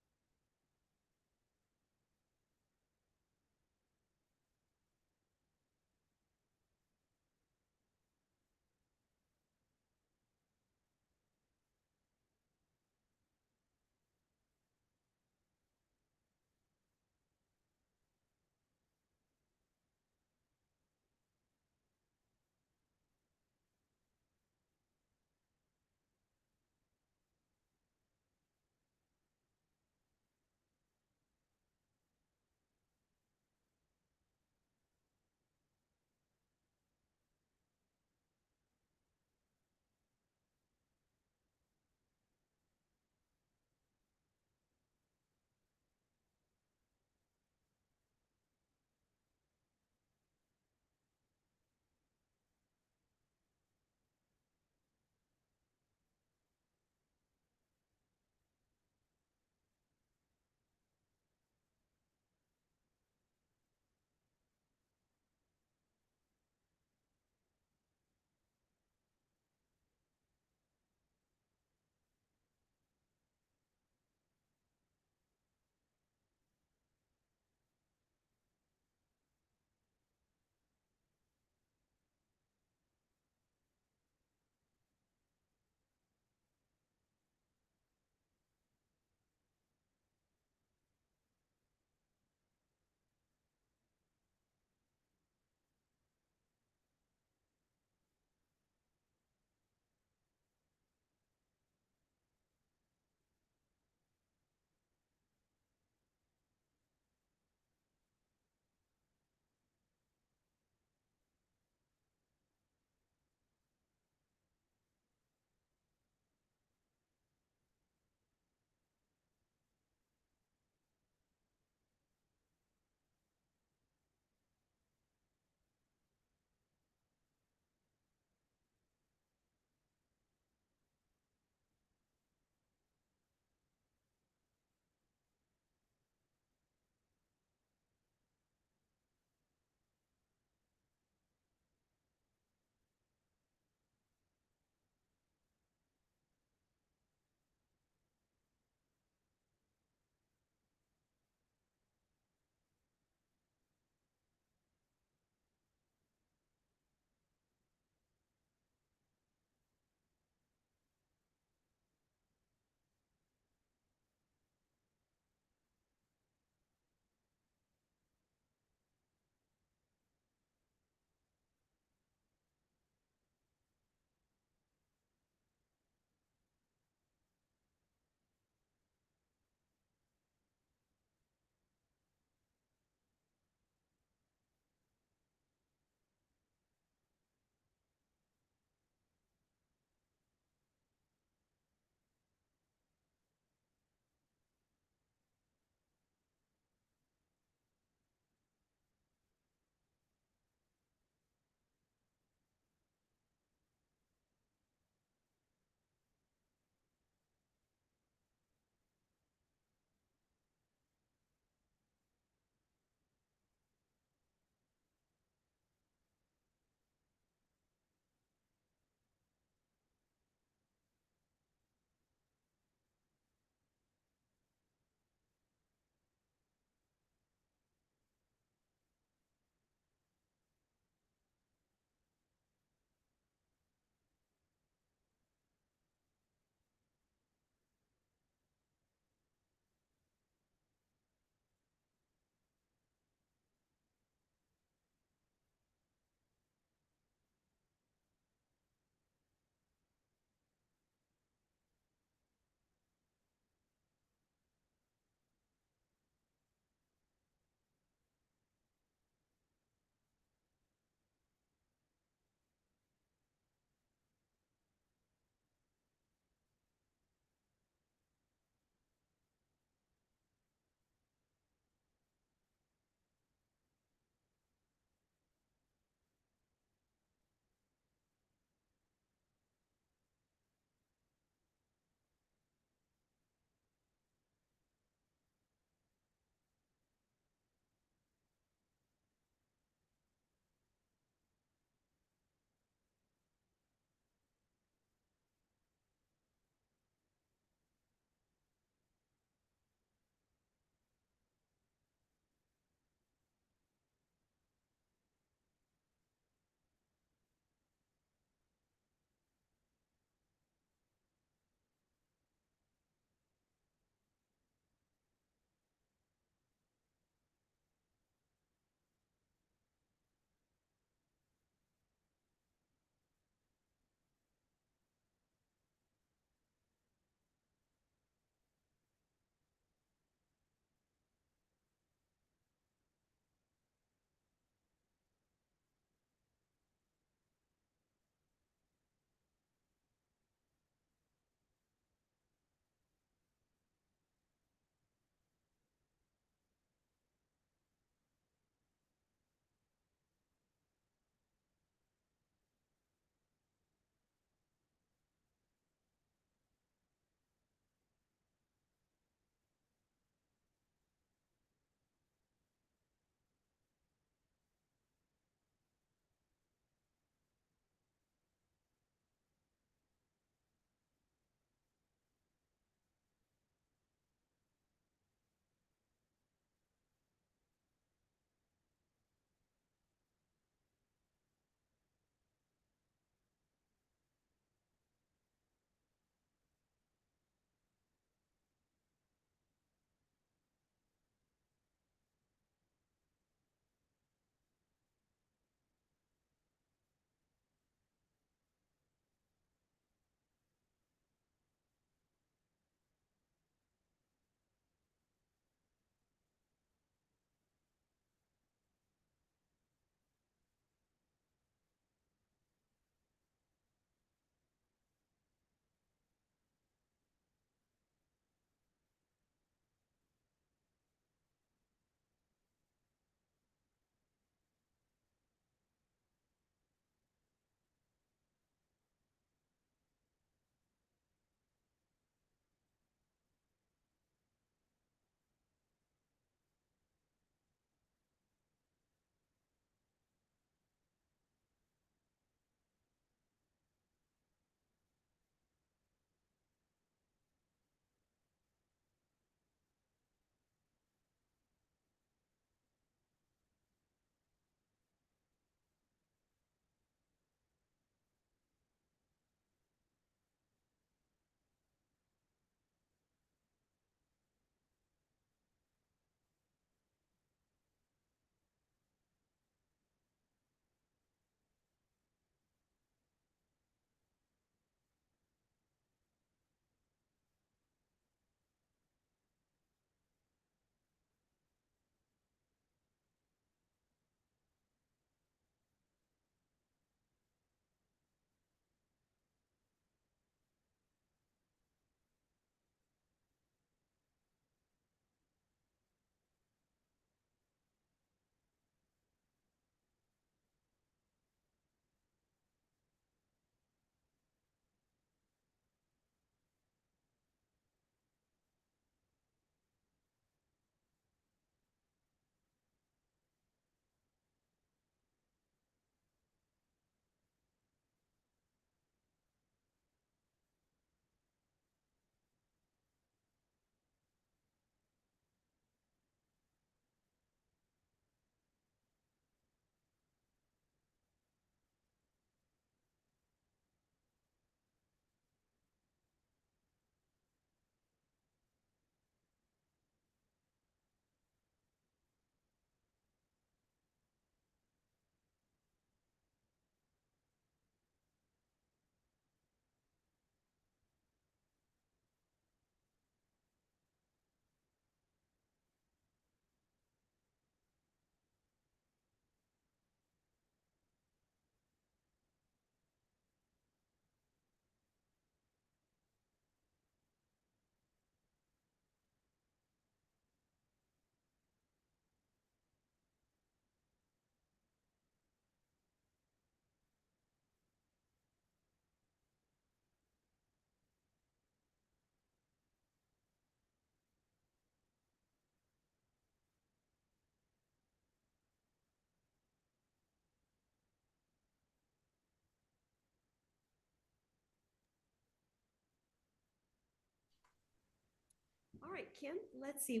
right, Kim, let's see,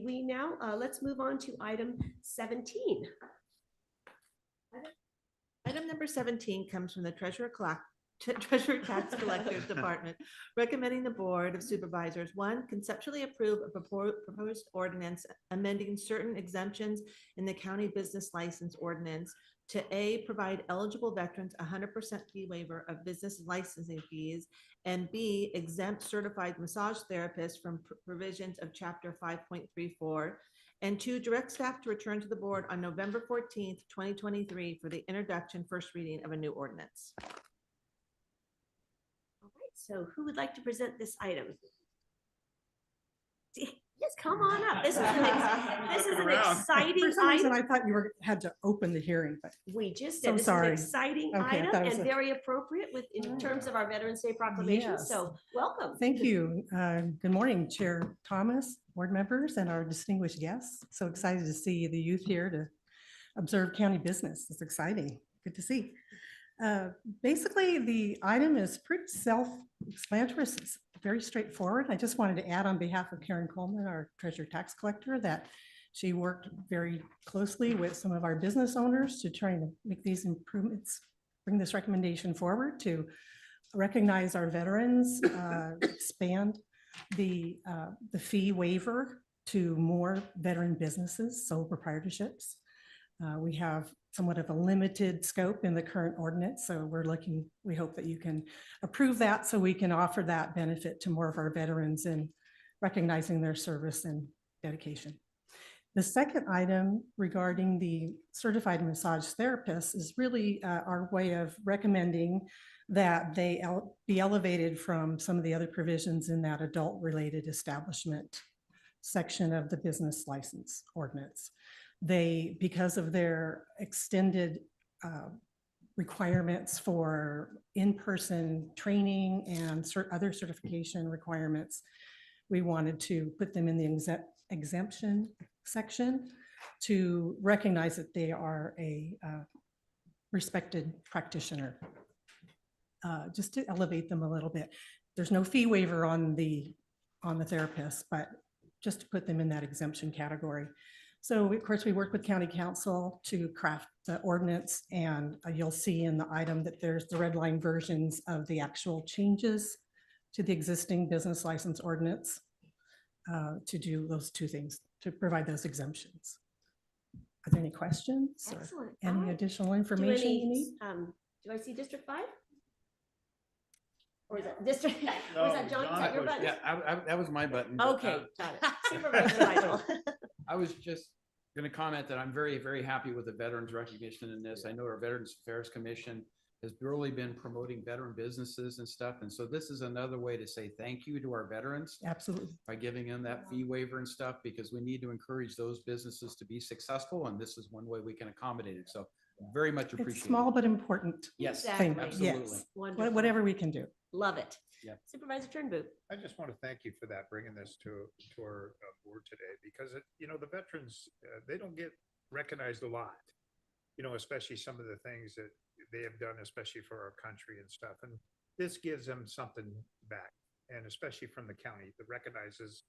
let's move on to item 17. Item number 17 comes from the Treasurer Tax Collector's Department, recommending the Board of Supervisors, 1, conceptually approve a proposed ordinance amending certain exemptions in the county business license ordinance to A, provide eligible veterans 100% fee waiver of business licensing fees, and B, exempt certified massage therapists from provisions of Chapter 5.34, and 2, direct staff to return to the board on November 14th, 2023 for the introduction, first reading of a new ordinance. All right, so who would like to present this item? Yes, come on up. This is an exciting For some reason, item. I thought you had to open the hearing, but We just so did. This is sorry. an exciting Okay, I item thought it was and a- very appropriate in terms of our Veterans Day proclamation. Yes. So welcome. Thank you. Good morning, Chair Thomas, board members, and our distinguished guests. So excited to see the youth here to observe county business. It's exciting. Good to see. Basically, the item is pretty self-explanatory. It's very straightforward. I just wanted to add on behalf of Karen Coleman, our treasurer tax collector, that she worked very closely with some of our business owners to try to make these improvements, bring this recommendation forward to recognize our veterans, expand the fee waiver to more veteran businesses, sole proprietorships. We have somewhat of a limited scope in the current ordinance, so we hope that you can approve that so we can offer that benefit to more of our veterans in recognizing their service and dedication. The second item regarding the certified massage therapists is really our way of recommending that they be elevated from some of the other provisions in that adult-related establishment section of the business license ordinance. They, because of their extended requirements for in-person training and other certification requirements, we wanted to put them in the exemption section to recognize that they are a respected practitioner, just to elevate them a little bit. There's no fee waiver on the therapist, but just to put them in that exemption category. So of course, we work with county council to craft the ordinance, and you'll see in the item that there's the red line versions of the actual changes to the existing business license ordinance to do those two things, to provide those exemptions. Are there any questions or Excellent. any All right. additional information you need? Do I see District 5? Or is that District, or is that John? Is that your button? Yeah, that was my button. but, Okay, got it. Supervisor Weigel. I was just going to comment that I'm very, very happy with the veterans recognition in this. I know our Veterans Affairs Commission has really been promoting veteran businesses and stuff. And so this is another way to say thank you to our veterans. Absolutely. By giving them that fee waiver and stuff, because we need to encourage those businesses to be successful. And this is one way we can accommodate it. So very much appreciate it. It's small but important. Yes, thing. absolutely. Yes. Wonderful. Whatever we can do. Love it. Yeah. Supervisor Turnbull. I just want to thank you for that, bringing this to our board today, because the veterans, they don't get recognized a lot, especially some of the things that they have done, especially for our country and stuff. And this gives them something back, and especially from the county that recognizes,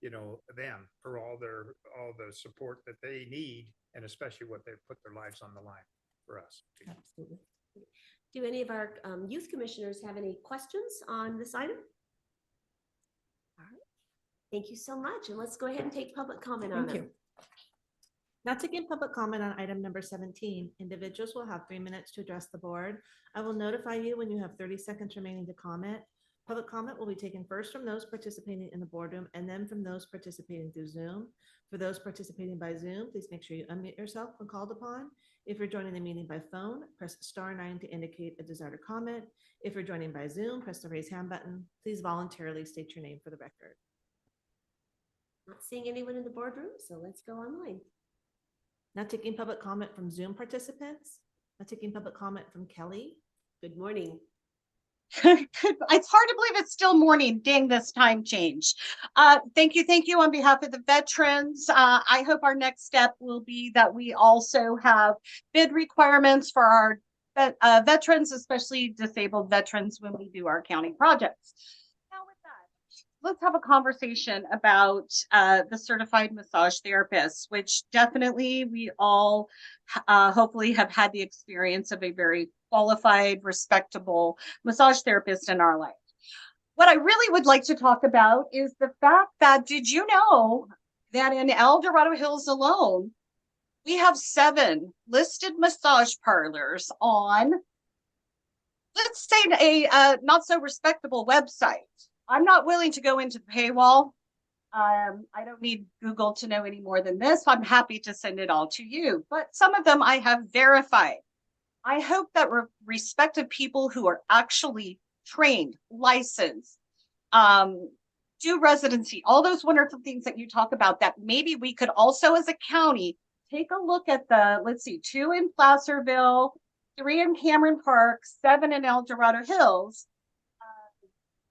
them for all the support that they need, and especially what they've put their lives on the line for us. Absolutely. Do any of our youth commissioners have any questions on this item? All right. Thank you so much. And let's go ahead and take public comment on Thank it. you. Now taking public comment on item number 17, individuals will have 3 minutes to address the board. I will notify you when you have 30 seconds remaining to comment. Public comment will be taken first from those participating in the boardroom and then from those participating through Zoom. For those participating by Zoom, please make sure you unmute yourself when called upon. If you're joining the meeting by phone, press *9 to indicate a desire to comment. If you're joining by Zoom, press the raise hand button. Please voluntarily state your name for the record. Not seeing anyone in the boardroom, so let's go online. Now taking public comment from Zoom participants. Now taking public comment from Kelly. Good morning. It's hard to believe it's still morning. Dang, this time change. Thank you on behalf of the veterans. I hope our next step will be that we also have bid requirements for our veterans, especially disabled veterans, when we do our county projects. Now with that, let's have a conversation about the certified massage therapists, which definitely we all hopefully have had the experience of a very qualified, respectable massage therapist in our life. What I really would like to talk about is the fact that, did you know that in El Dorado Hills alone, we have 7 listed massage parlors on, let's say, a not so respectable website. I'm not willing to go into the paywall. I don't need Google to know any more than this. I'm happy to send it all to you, but some of them I have verified. I hope that respective people who are actually trained, licensed, do residency, all those wonderful things that you talk about, that maybe we could also as a county take a look at the, let's see, 2 in Placerville, 3 in Cameron Park, 7 in El Dorado Hills,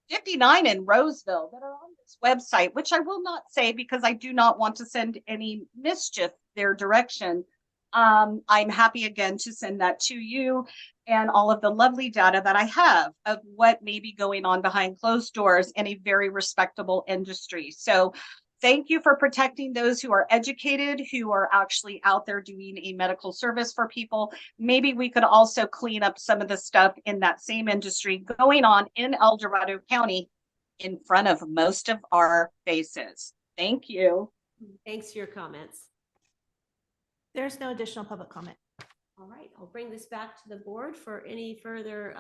59 in Roseville that are on this website, which I will not say because I do not want to send any mischief their direction. I'm happy again to send that to you and all of the lovely data that I have of what may be going on behind closed doors in a very respectable industry. So thank you for protecting those who are educated, who are actually out there doing a medical service for people. Maybe we could also clean up some of the stuff in that same industry going on in El Dorado County in front of most of our faces. Thank you. Thanks for your comments. There's no additional public comment. All right, I'll bring this back to the board for any further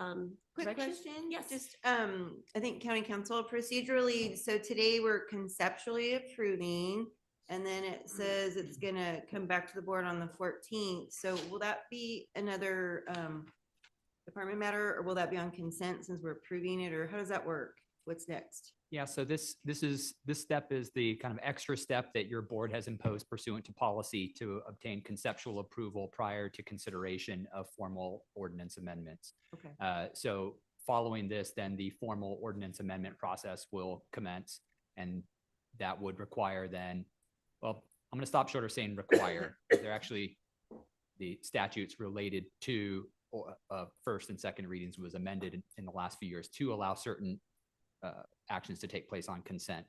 Quick corrections. question. Yes. Just, I think county council procedurally, so today we're conceptually approving, and then it says it's gonna come back to the board on the 14th. So will that be another, department matter, or will that be on consent since we're approving it, or how does that work? What's next? Yeah, so this step is the kind of extra step that your board has imposed pursuant to policy to obtain conceptual approval prior to consideration of formal ordinance amendments. Okay. So following this, then the formal ordinance amendment process will commence, and that would require then, well, I'm going to stop short of saying require. They're actually the statutes related to first and second readings was amended in the last few years to allow certain actions to take place on consent.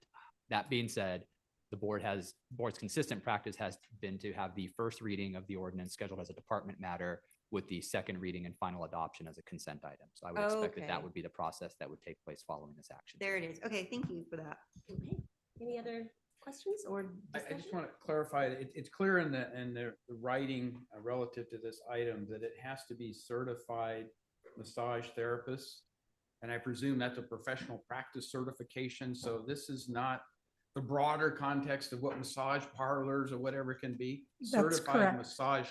That being said, the board's consistent practice has been to have the first reading of the ordinance scheduled as a department matter with the second reading and final adoption as a consent item. So I would expect that Okay. would be the process that would take place following this action. There it is. Okay, thank you for that. Okay. Any other questions or I just discussion? want to clarify, it's clear in the writing relative to this item that it has to be certified massage therapists. And I presume that's a professional practice certification. So this is not the broader context of what massage parlors or whatever can be. That's Certified correct. massage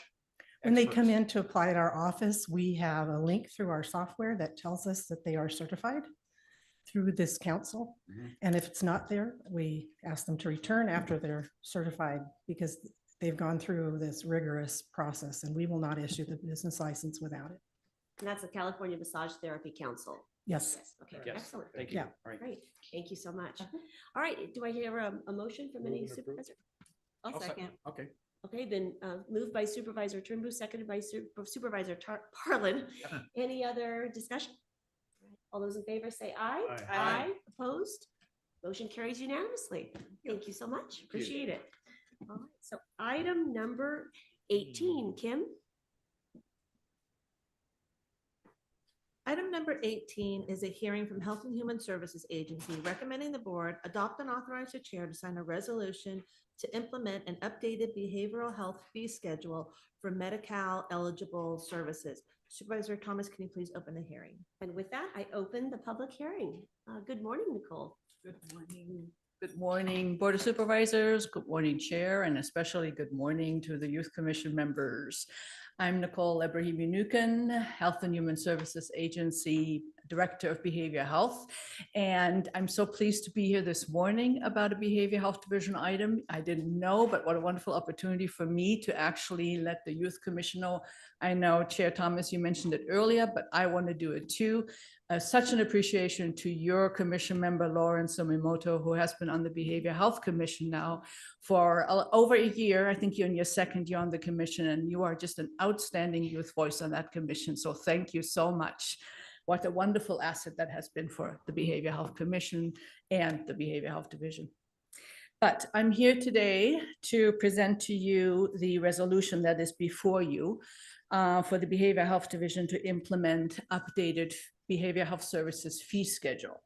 When they come experts. in to apply at our office, we have a link through our software that tells us that they are certified through this council. Mhm. And if it's not there, we ask them to return after they're certified because they've gone through this rigorous process, and we will not issue the business license without it. And that's the California Massage Therapy Council. Yes. Okay, Yes. excellent. Thank you. Yeah. All right. Great. Thank you so much. All right, do I hear a motion from any Move and approve. supervisor? I'll I'll second. Okay. Okay, then moved by Supervisor Trimbu, seconded by Supervisor Parlin. Yeah. Any other discussion? All those in favor say aye. Aye. Aye. Opposed? Motion carries unanimously. Thank you so much. Appreciate it. All right, so item number 18, Kim? Item number 18 is a hearing from Health and Human Services Agency recommending the board adopt and authorize the chair to sign a resolution to implement an updated behavioral health fee schedule for Medi-Cal eligible services. Supervisor Thomas, can you please open the hearing? And with that, I open the public hearing. Good morning, Nicole. Good morning. Good morning, Board of Supervisors. Good morning, Chair, and especially good morning to the Youth Commission members. I'm Nicole Ebrahimi-Nukin, Health and Human Services Agency Director of Behavior Health. And I'm so pleased to be here this morning about a Behavior Health Division item. I didn't know, but what a wonderful opportunity for me to actually let the Youth Commission know. I know, Chair Thomas, you mentioned it earlier, but I want to do it too. Such an appreciation to your commission member, Lauren Sumimoto, who has been on the Behavior Health Commission now for over a year. I think you're in your second year on the commission, and you are just an outstanding youth voice on that commission. So thank you so much. what a wonderful asset that has been for the Behavioral Health Commission and the Behavioral Health Division. But I'm here today to present to you the resolution that is before you for the Behavioral Health Division to implement updated behavioral health services fee schedule.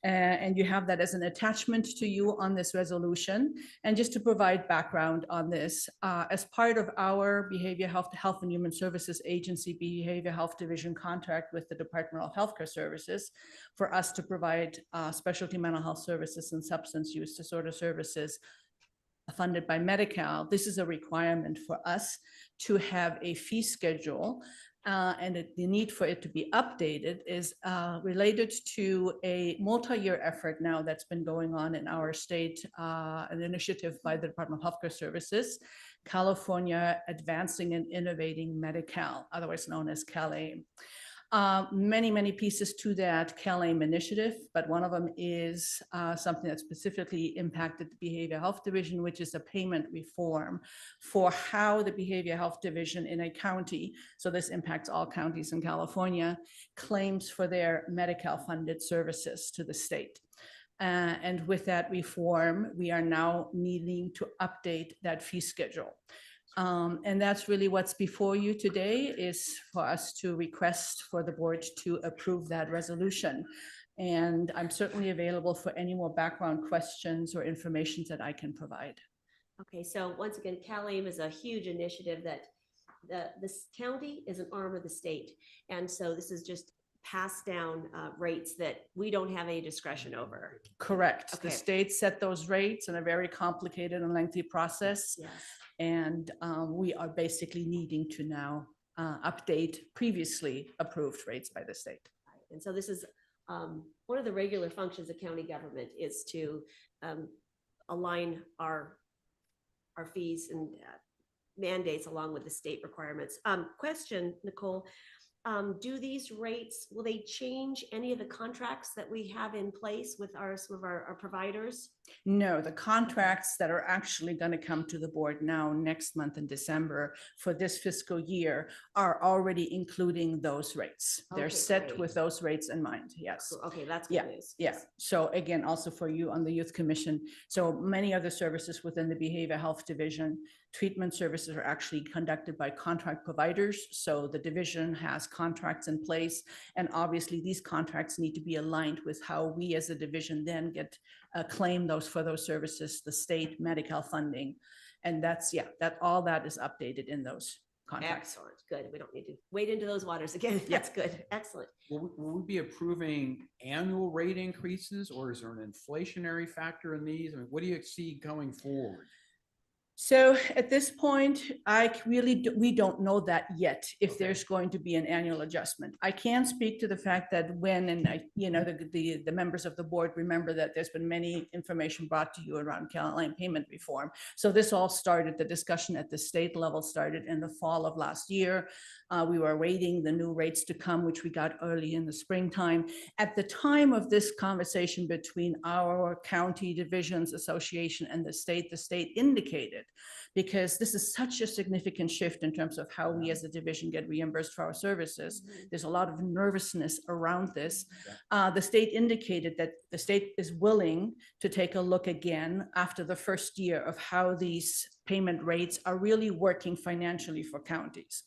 And you have that as an attachment to you on this resolution. And just to provide background on this, as part of our Behavioral Health and Human Services Agency Behavioral Health Division contract with the Department of Healthcare Services for us to provide specialty mental health services and substance use disorder services funded by Medi-Cal, this is a requirement for us to have a fee schedule. The need for it to be updated is related to a multi-year effort now that's been going on in our state, an initiative by the Department of Healthcare Services, California Advancing and Innovating Medi-Cal, otherwise known as CalAIM. Many pieces to that CalAIM initiative, but one of them is something that specifically impacted the Behavioral Health Division, which is a payment reform for how the Behavioral Health Division in a county, so this impacts all counties in California, claims for their Medi-Cal funded services to the state. And with that reform, we are now needing to update that fee schedule. And that's really what's before you today, is for us to request for the board to approve that resolution. And I'm certainly available for any more background questions or information that I can provide. Okay, so once again, CalAIM is a huge initiative that this county is an arm of the state. And so this is just passed down rates that we don't have any discretion over. Correct. Okay. The state set those rates in a very complicated and lengthy process. Yes. And we are basically needing to now update previously approved rates by the state. And so this is one of the regular functions of county government, is to align our fees and mandates along with the state requirements. Question, Nicole, do these rates, will they change any of the contracts that we have in place with some of our providers? No, the contracts that are actually going to come to the board now next month in December for this fiscal year are already including those rates. They're Okay, set great. with those rates in mind. Yes. Cool. Okay, that's good Yeah, news. yeah. So again, also for you on the Youth Commission, so many other services within the Behavioral Health Division, treatment services are actually conducted by contract providers. So the division has contracts in place, and obviously these contracts need to be aligned with how we as a division then get claim those for those services, the state Medi-Cal funding. And that's, yeah, that all that is updated in those contracts. Excellent, good. We don't need to wade into those waters again. Yeah. That's good, excellent. Will we be approving annual rate increases, or is there an inflationary factor in these? I mean, what do you see going forward? So at this point, we don't know that yet, if there's going to be an annual adjustment. I can speak to the fact that the members of the board remember that there's been many information brought to you around CalAIM payment reform. So this all started, the discussion at the state level started in the fall of last year. We were waiting the new rates to come, which we got early in the springtime. At the time of this conversation between our county divisions association and the state indicated, because this is such a significant shift in terms of how we as a division get reimbursed for our services. There's a lot of nervousness around this. The state indicated that the state is willing to take a look again after the first year of how these payment rates are really working financially for counties.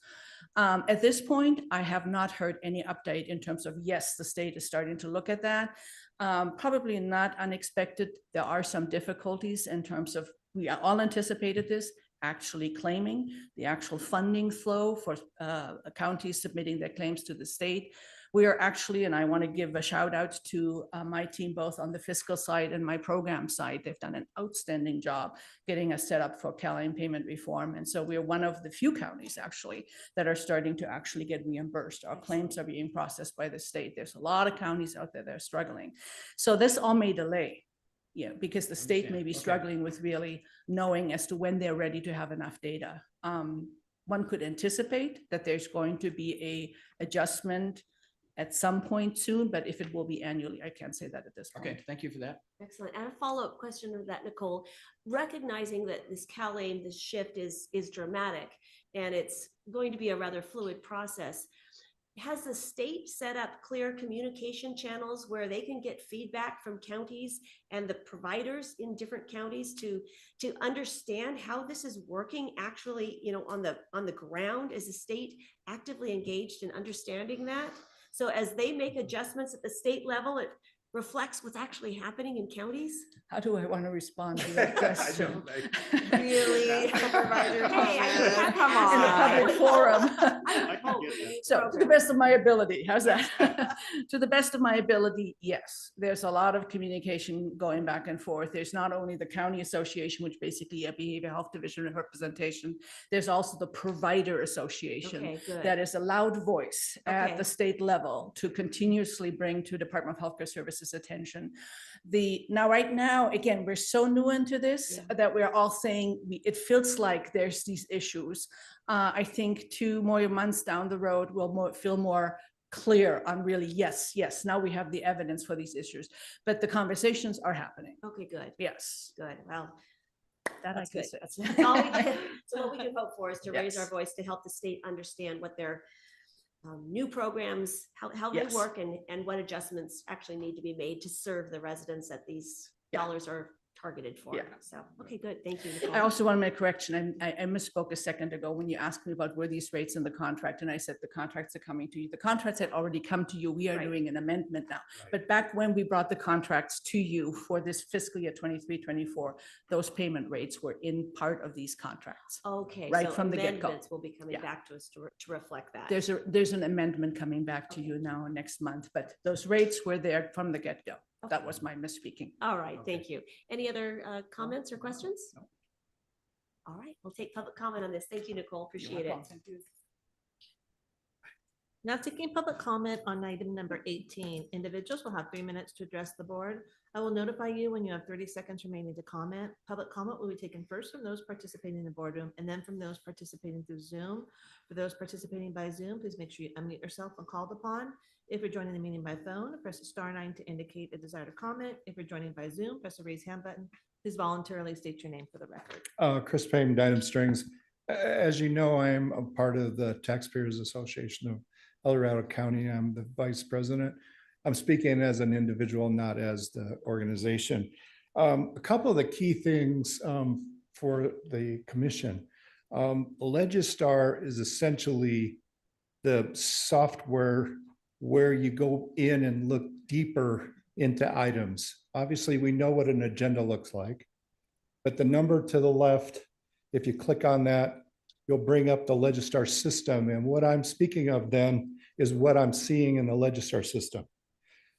At this point, I have not heard any update in terms of, yes, the state is starting to look at that. Probably not unexpected. There are some difficulties in terms of, we all anticipated this, actually claiming the actual funding flow for counties submitting their claims to the state. We are actually, and I want to give a shout out to my team, both on the fiscal side and my program side. They've done an outstanding job getting us set up for CalAIM payment reform. And so we're one of the few counties actually that are starting to actually get reimbursed. Our claims are being processed by the state. There's a lot of counties out there that are struggling. So this all may delay, because the state may be struggling with really knowing as to when they're ready to have enough data. One could anticipate that there's going to be a adjustment at some point soon, but if it will be annually, I can't say that at this point. Okay, thank you for that. Excellent. And a follow-up question of that, Nicole, recognizing that this CalAIM, this shift is dramatic and it's going to be a rather fluid process. has the state set up clear communication channels where they can get feedback from counties and the providers in different counties to understand how this is working actually, on the ground? Is the state actively engaged in understanding that? So as they make adjustments at the state level, it reflects what's actually happening in counties? How do I want to respond to that question? Really? Hey, Come in a public forum. on. So to the best of my ability, how's that? To the best of my ability, yes. There's a lot of communication going back and forth. There's not only the county association, which basically a behavioral health division representation. There's also the provider association Okay, good. that is a loud voice at Okay. the state level to continuously bring to Department of Healthcare Services attention. Right now, again, we're so new into this that we're all saying it feels like there's these issues. I think 2 more months down the road, we'll feel more clear on really, yes, now we have the evidence for these issues, but the conversations are happening. Okay, good. Yes. Good. Well, That I that's can good. say. That's all we can, so what we can hope for is to raise our Yes. voice to help the state understand what their new programs, how they Yes. work, and what adjustments actually need to be made to serve the residents that these dollars are targeted for. Yeah. So, okay, good. Thank you, Nicole. I also want to make a correction. I misspoke a second ago when you asked me about were these rates in the contract, and I said the contracts are coming to you. The contracts had already come to you. We are Right. doing an amendment now. But back when we brought the contracts to you for this fiscal year 23-24, those payment rates were in part of these contracts. Okay, Right so from the get-go. amendments will be coming Yeah. back to us to reflect that. There's an amendment coming back to you now next month, but those rates were there from the get-go. That was my misspeaking. All right, thank you. Any other comments or questions? All right, we'll take public comment on this. Thank you, Nicole. Appreciate it. Now taking public comment on item number 18. Individuals will have 3 minutes to address the board. I will notify you when you have 30 seconds remaining to comment. Public comment will be taken first from those participating in the boardroom and then from those participating through Zoom. For those participating by Zoom, please make sure you unmute yourself when called upon. If you're joining the meeting by phone, press *9 to indicate a desire to comment. If you're joining by Zoom, press the raise hand button. Please voluntarily state your name for the record. Chris Payne, Dynam Strings. As you know, I am a part of the Taxpayers Association of El Dorado County. I'm the vice president. I'm speaking as an individual, not as the organization. A couple of the key things for the commission. Legistar is essentially the software where you go in and look deeper into items. Obviously, we know what an agenda looks like, but the number to the left, if you click on that, you'll bring up the Legistar system. And what I'm speaking of then is what I'm seeing in the Legistar system.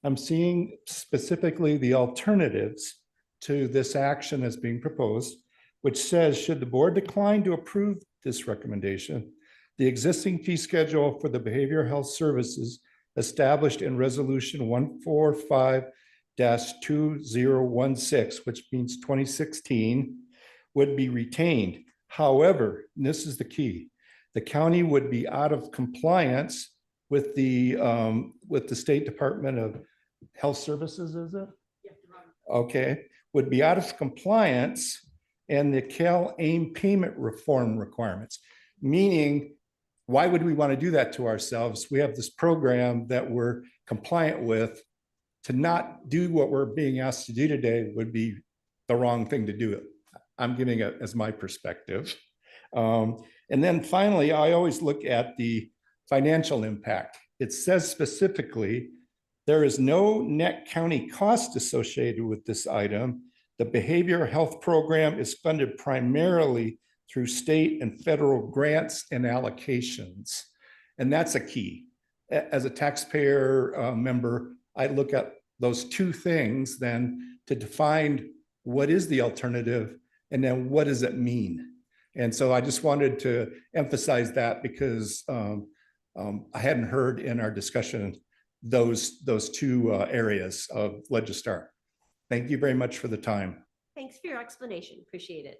I'm seeing specifically the alternatives to this action that's being proposed, which says, should the board decline to approve this recommendation, the existing fee schedule for the behavioral health services established in resolution 145-2016, which means 2016, would be retained. However, and this is the key, the county would be out of compliance with the State Department of Health Services, is it? Okay, would be out of compliance and the CalAIM payment reform requirements, meaning why would we want to do that to ourselves? We have this program that we're compliant with. To not do what we're being asked to do today would be the wrong thing to do. I'm giving it as my perspective. And then finally, I always look at the financial impact. It says specifically, there is no net county cost associated with this item. The behavioral health program is funded primarily through state and federal grants and allocations. And that's a key. As a taxpayer member, I look at those two things then to define what is the alternative and then what does it mean? And so I just wanted to emphasize that because I hadn't heard in our discussion those two areas of Legistar. Thank you very much for the time. Thanks for your explanation. Appreciate it.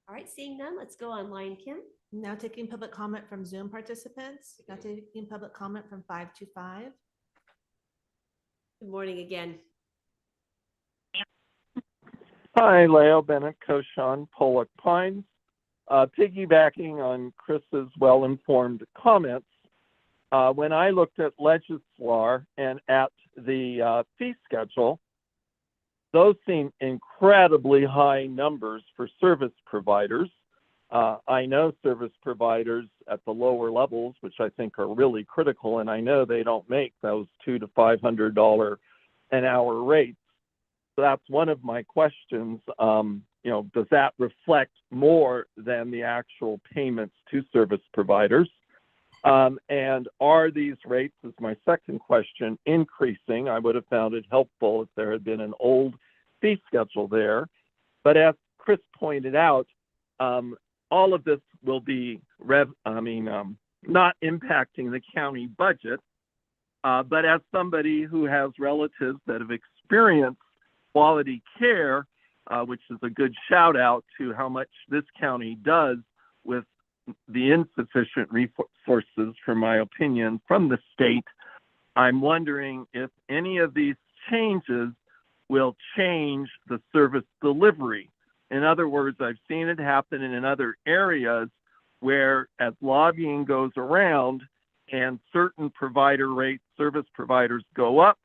All right, seeing none, let's go online, Kim. Now taking public comment from Zoom participants. Now taking public comment from 525. Good morning again. Hi, Leo Bennett, Koshan, Pollock Pines. piggybacking on Chris's well-informed comments, when I looked at Legislar and at the fee schedule, those seem incredibly high numbers for service providers. I know service providers at the lower levels, which I think are really critical, and I know they don't make those $200 to $500 an hour rates. So that's one of my questions. Does that reflect more than the actual payments to service providers? And are these rates, is my second question, increasing? I would have found it helpful if there had been an old fee schedule there. But as Chris pointed out, all of this will be not impacting the county budget. But as somebody who has relatives that have experienced quality care, which is a good shout out to how much this county does with the insufficient resources, from my opinion, from the state, I'm wondering if any of these changes will change the service delivery. In other words, I've seen it happen in other areas where, as lobbying goes around and certain provider rates, service providers go up,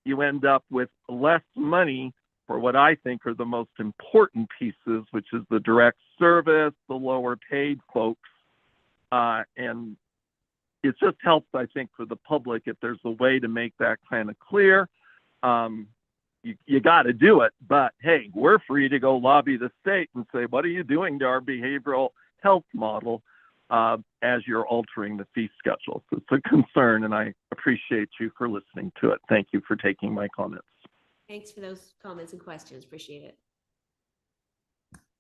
you end up with less money for what I think are the most important pieces, which is the direct service, the lower paid folks. And it just helps, I think, for the public if there's a way to make that kind of clear. You got to do it, but hey, we're free to go lobby the state and say, what are you doing to our behavioral health model as you're altering the fee schedule? So it's a concern, and I appreciate you for listening to it. Thank you for taking my comments. Thanks for those comments and questions. Appreciate it.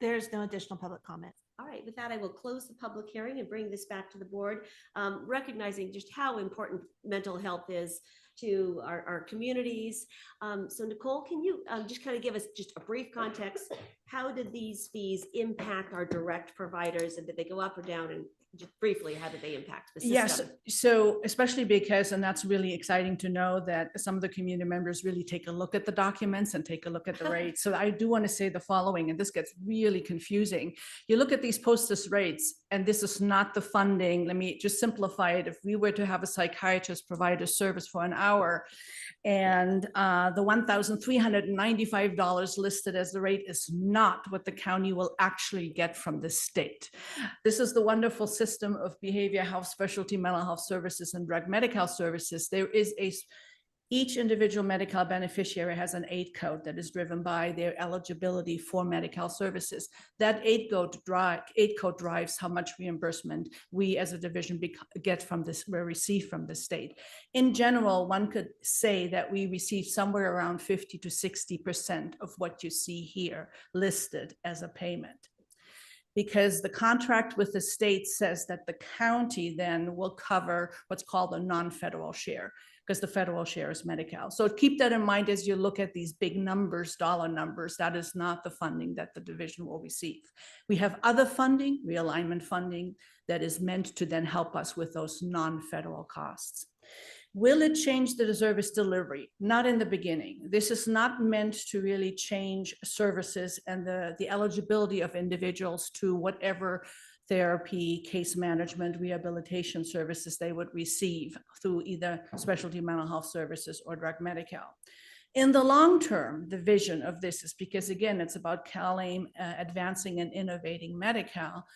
There's no additional public comment. All right, with that, I will close the public hearing and bring this back to the board, recognizing just how important mental health is to our communities. So Nicole, can you just kind of give us just a brief context? How did these fees impact our direct providers, and did they go up or down? And just briefly, how did they impact the system? Yes, so especially because, and that's really exciting to know that some of the community members really take a look at the documents and take a look at the rates. So I do want to say the following, and this gets really confusing. You look at these postus rates, and this is not the funding. Let me just simplify it. If we were to have a psychiatrist provide a service for an hour, and the $1,395 listed as the rate is not what the county will actually get from the state. This is the wonderful system of behavior health, specialty mental health services, and drug medical services. There is each individual Medi-Cal beneficiary has an 8 code that is driven by their eligibility for Medi-Cal services. That 8 code drives how much reimbursement we as a division get from this, we receive from the state. In general, one could say that we receive somewhere around 50 to 60% of what you see here listed as a payment, because the contract with the state says that the county then will cover what's called a non-federal share, because the federal share is Medi-Cal. So keep that in mind as you look at these big numbers, dollar numbers. That is not the funding that the division will receive. We have other funding, realignment funding, that is meant to then help us with those non-federal costs. Will it change the service delivery? Not in the beginning. This is not meant to really change services and the eligibility of individuals to whatever therapy, case management, rehabilitation services they would receive through either specialty mental health services or drug medical. In the long term, the vision of this is, because again, it's about CalAIM advancing and innovating Medi-Cal.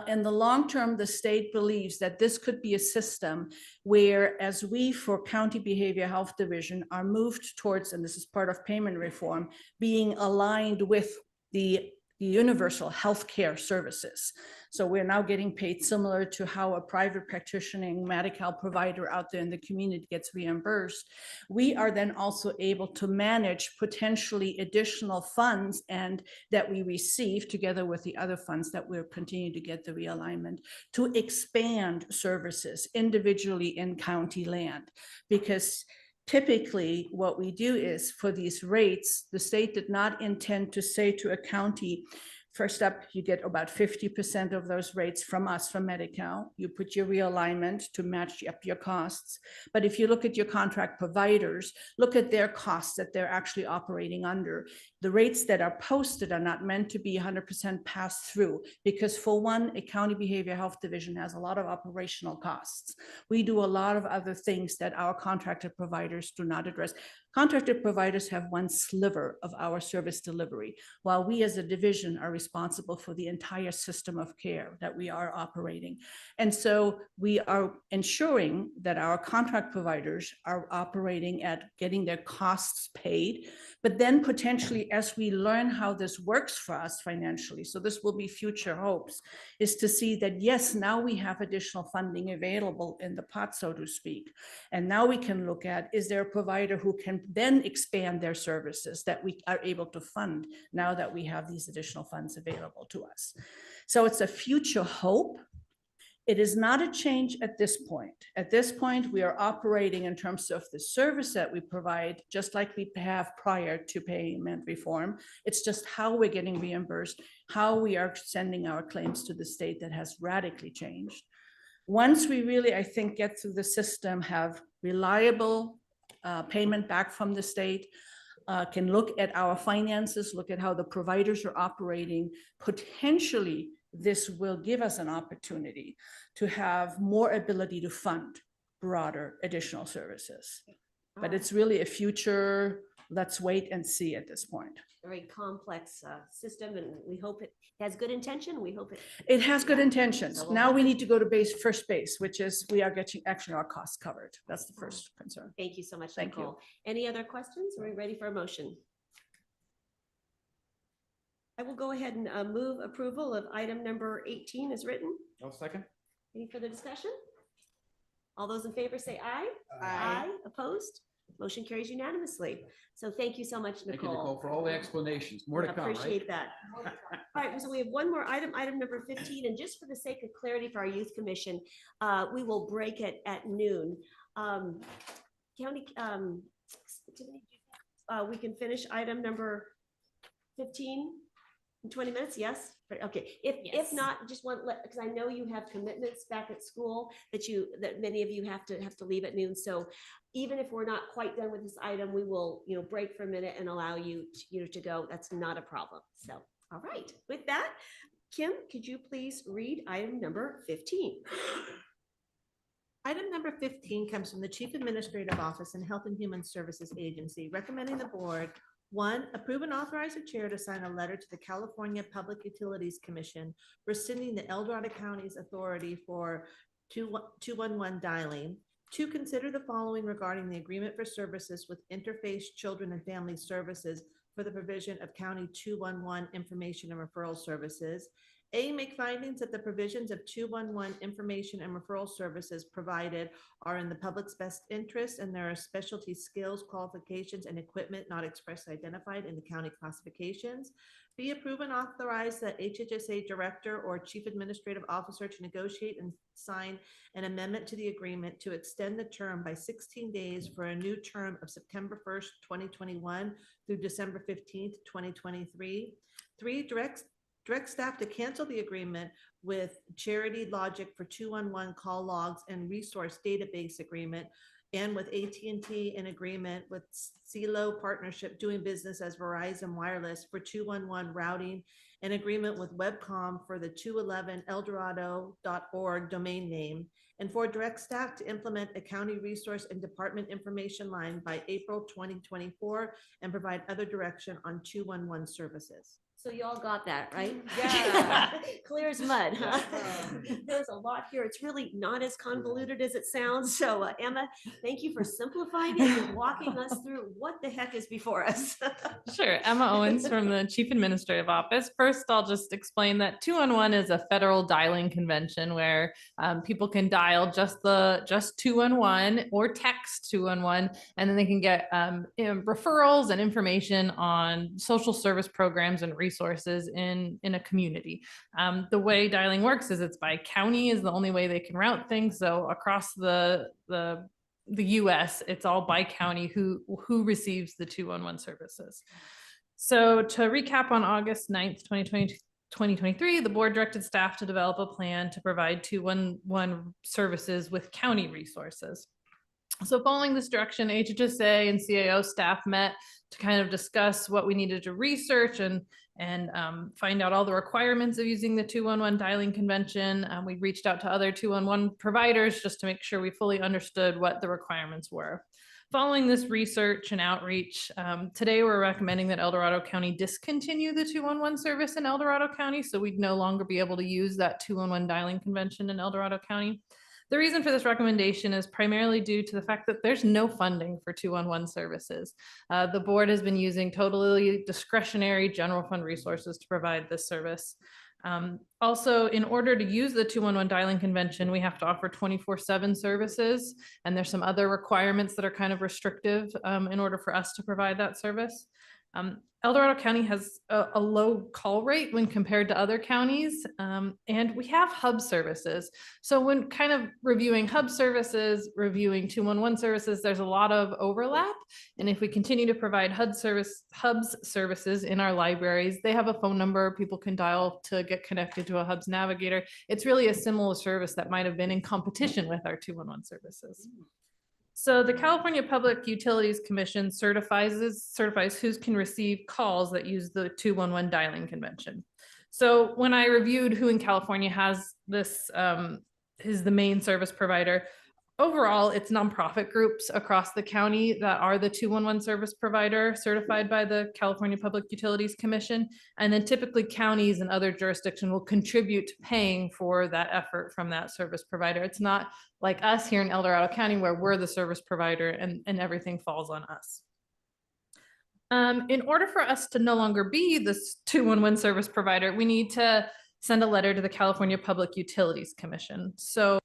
In the long term, the state believes that this could be a system where, as we for County Behavior Health Division are moved towards, and this is part of payment reform, being aligned with the universal health care services. So we're now getting paid similar to how a private practicing Medi-Cal provider out there in the community gets reimbursed. We are then also able to manage potentially additional funds and that we receive together with the other funds that we're continuing to get the realignment to expand services individually in county land. Because typically, what we do is for these rates, the state did not intend to say to a county, first up, you get about 50% of those rates from us, from Medi-Cal. You put your realignment to match up your costs. But if you look at your contract providers, look at their costs that they're actually operating under. The rates that are posted are not meant to be 100% passed through, because for one, a county behavioral health division has a lot of operational costs. We do a lot of other things that our contracted providers do not address. Contracted providers have one sliver of our service delivery, while we as a division are responsible for the entire system of care that we are operating. And so we are ensuring that our contract providers are operating at getting their costs paid, but then potentially as we learn how this works for us financially, so this will be future hopes, is to see that yes, now we have additional funding available in the pot, so to speak. And now we can look at, is there a provider who can then expand their services that we are able to fund now that we have these additional funds available to us. So it's a future hope. It is not a change at this point. At this point, we are operating in terms of the service that we provide, just like we have prior to payment reform. It's just how we're getting reimbursed, how we are sending our claims to the state that has radically changed. Once we really, I think, get through the system, have reliable payment back from the state, can look at our finances, look at how the providers are operating, potentially this will give us an opportunity to have more ability to fund broader additional services. But it's really a future, let's wait and see at this point. Very complex system, and we hope it has good intention. We hope It has good intentions. So we'll Now hope we it- need to go to first base, which is we are getting actually our costs covered. That's the first concern. Thank you so much, Thank you. Nicole. Any other questions? Are we ready for a motion? I will go ahead and move approval of item number 18 as written. I'll second. Any further discussion? All those in favor say aye. Aye. Opposed? Motion carries unanimously. So thank you so much, Thank you, Nicole. Nicole, for all the explanations. More to I come, right? appreciate that. All right, so we have one more item, item number 15, and just for the sake of clarity for our youth commission, we will break it at noon. County, we can finish item number 15 in 20 minutes, yes? Okay, if not, just want, because I know you have commitments back at school that many of you have to leave at noon. So even if we're not quite done with this item, we will, break for a minute and allow you to go. That's not a problem. So, all right, with that, Kim, could you please read item number 15? Item number 15 comes from the Chief Administrative Office and Health and Human Services Agency, recommending the board, 1, approve and authorize the chair to sign a letter to the California Public Utilities Commission rescinding the El Dorado County's authority for 211 dialing. 2, consider the following regarding the agreement for services with Interface Children and Family Services for the provision of County 211 information and referral services. A, make findings that the provisions of 211 information and referral services provided are in the public's best interest and there are specialty skills, qualifications, and equipment not expressly identified in the county classifications. B, approve and authorize the HHSA director or chief administrative officer to negotiate and sign an amendment to the agreement to extend the term by 16 days for a new term of September 1st, 2021 through December 15th, 2023. 3, direct staff to cancel the agreement with Charity Logic for 211 call logs and resource database agreement, and with AT&T in agreement with CeeLo Partnership doing business as Verizon Wireless for 211 routing, an agreement with Webcom for the 211eldorado.org domain name, and for direct staff to implement a county resource and department information line by April 2024 and provide other direction on 211 services. So you all got that, right? Yeah. Clear as mud, huh? There's a lot here. It's really not as convoluted as it sounds. So Emma, thank you for simplifying it and walking us through what the heck is before us. Sure. Emma Owens from the Chief Administrative Office. First, I'll just explain that 211 is a federal dialing convention where people can dial just 211 or text 211, and then they can get referrals and information on social service programs and resources in a community. The way dialing works is it's by county is the only way they can route things. So across the US, it's all by county who receives the 211 services. So to recap, on August 9th, 2023, the board directed staff to develop a plan to provide 211 services with county resources. So following this direction, HHSA and CAO staff met to kind of discuss what we needed to research and find out all the requirements of using the 211 dialing convention. We reached out to other 211 providers just to make sure we fully understood what the requirements were. Following this research and outreach, today we're recommending that El Dorado County discontinue the 211 service in El Dorado County, so we'd no longer be able to use that 211 dialing convention in El Dorado County. The reason for this recommendation is primarily due to the fact that there's no funding for 211 services. The board has been using totally discretionary general fund resources to provide this service. Also, in order to use the 211 dialing convention, we have to offer 24/7 services, and there's some other requirements that are kind of restrictive in order for us to provide that service. El Dorado County has a low call rate when compared to other counties, and we have hub services. So when kind of reviewing hub services, reviewing 211 services, there's a lot of overlap. And if we continue to provide hubs services in our libraries, they have a phone number people can dial to get connected to a hubs navigator. It's really a similar service that might have been in competition with our 211 services. So the California Public Utilities Commission certifies who can receive calls that use the 211 dialing convention. So when I reviewed who in California has this, is the main service provider, overall, it's nonprofit groups across the county that are the 211 service provider certified by the California Public Utilities Commission. And then typically counties and other jurisdictions will contribute to paying for that effort from that service provider. It's not like us here in El Dorado County where we're the service provider and everything falls on us. In order for us to no longer be this 211 service provider, we need to send a letter to the California Public Utilities Commission. So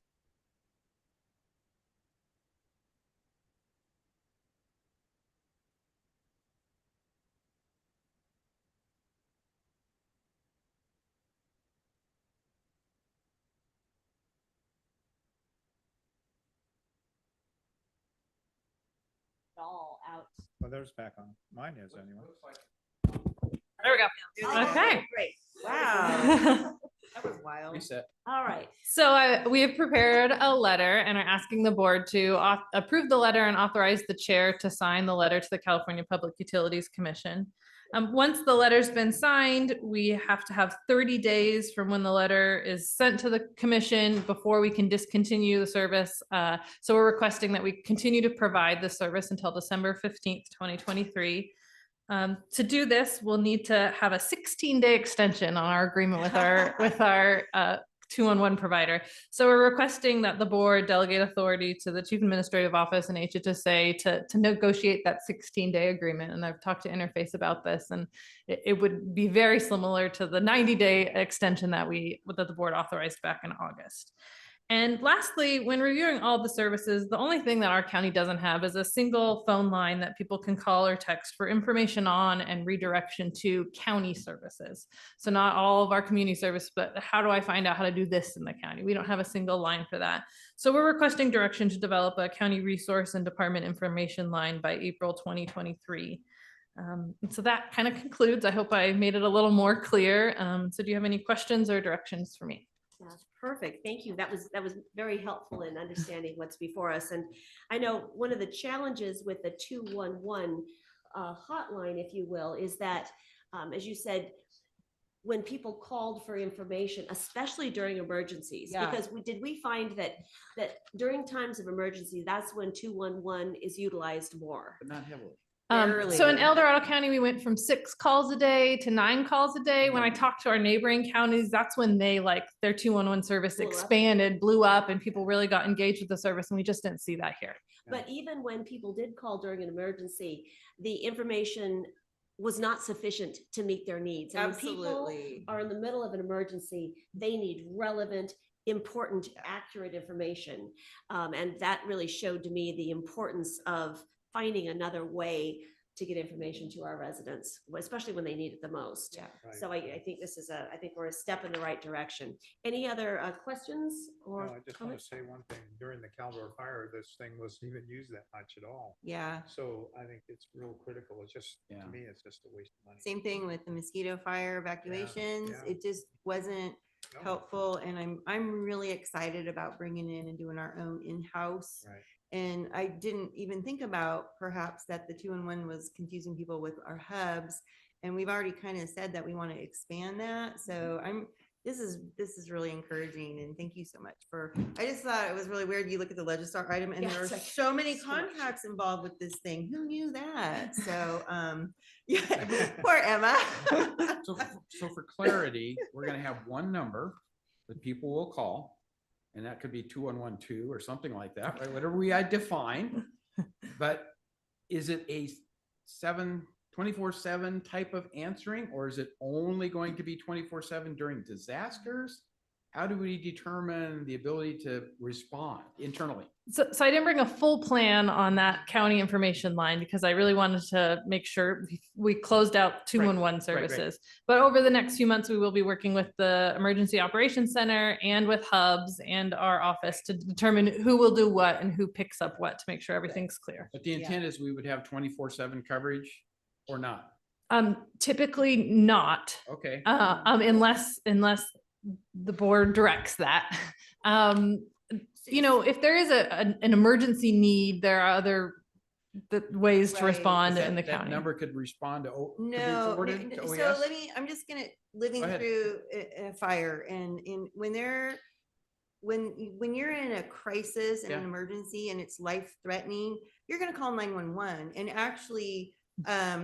all out. Well, there's back on. Mine is anyway. there we go. Okay. Great. Wow. That was wild. Reset. All right. So we have prepared a letter and are asking the board to approve the letter and authorize the chair to sign the letter to the California Public Utilities Commission. Once the letter's been signed, we have to have 30 days from when the letter is sent to the commission before we can discontinue the service. So we're requesting that we continue to provide the service until December 15th, 2023. To do this, we'll need to have a 16-day extension on our agreement with our 211 provider. So we're requesting that the board delegate authority to the Chief Administrative Office and HHSA to negotiate that 16-day agreement. And I've talked to Interface about this, and it would be very similar to the 90-day extension that the board authorized back in August. And lastly, when reviewing all the services, the only thing that our county doesn't have is a single phone line that people can call or text for information on and redirection to county services. So not all of our community service, but how do I find out how to do this in the county? We don't have a single line for that. So we're requesting direction to develop a county resource and department information line by April 2023. So that kind of concludes. I hope I made it a little more clear. So do you have any questions or directions for me? That's perfect. Thank you. That was very helpful in understanding what's before us. And I know one of the challenges with the 211 hotline, if you will, is that, as you said, when people called for information, especially during emergencies, because we find that during times of emergency, that's when 211 is utilized more. But not heavily. So in El Dorado County, we went from 6 calls a day to 9 calls a day. When I talked to our neighboring counties, that's when their 211 service blew up, and people really got engaged with the service, and we just didn't see that here. But even when people did call during an emergency, the information was not sufficient to meet their needs. And when people are in the middle of an emergency, they need relevant, important, accurate information. And that really showed to me the importance of finding another way to get information to our residents, especially when they need it the most. So I think I think we're a step in the right direction. Any other questions or No, I just want to say one thing. During the Caldor fire, this thing wasn't even used that much at all. Yeah. So I think it's real critical. It's just, to me, it's just a waste of money. Same thing with the mosquito fire evacuations. yeah. It just wasn't helpful, and I'm really excited about bringing in and doing our own in-house. Right. And I didn't even think about perhaps that the 2-in-1 was confusing people with our hubs. And we've already kind of said that we want to expand that. So this is really encouraging, and thank you so much I just thought it was really weird. You look at the legislature item and Yeah, there are it's like so many so much. contracts involved with this thing. Who knew that? So, yeah, poor Emma. So for clarity, we're gonna have one number that people will call, and that could be 2112 or something like that, right? Whatever we define. But is it a 24/7 type of answering, or is it only going to be 24/7 during disasters? How do we determine the ability to respond internally? So I didn't bring a full plan on that county information line because I really wanted to make sure we closed out 211 services. But over the next few months, we will be working with the Emergency Operations Center and with hubs and our office to determine who will do what and who picks up what to make sure everything's clear. But the intent is we would have 24/7 coverage or not? Typically not. Okay. Unless the board directs that. If there is an emergency need, there are other ways to respond in the That county. number could respond to, could be No, forwarded to so OES? I'm just gonna, living Go ahead. through a fire and when you're in a crisis and an Yeah. emergency and it's life threatening, you're gonna call 911. And actually,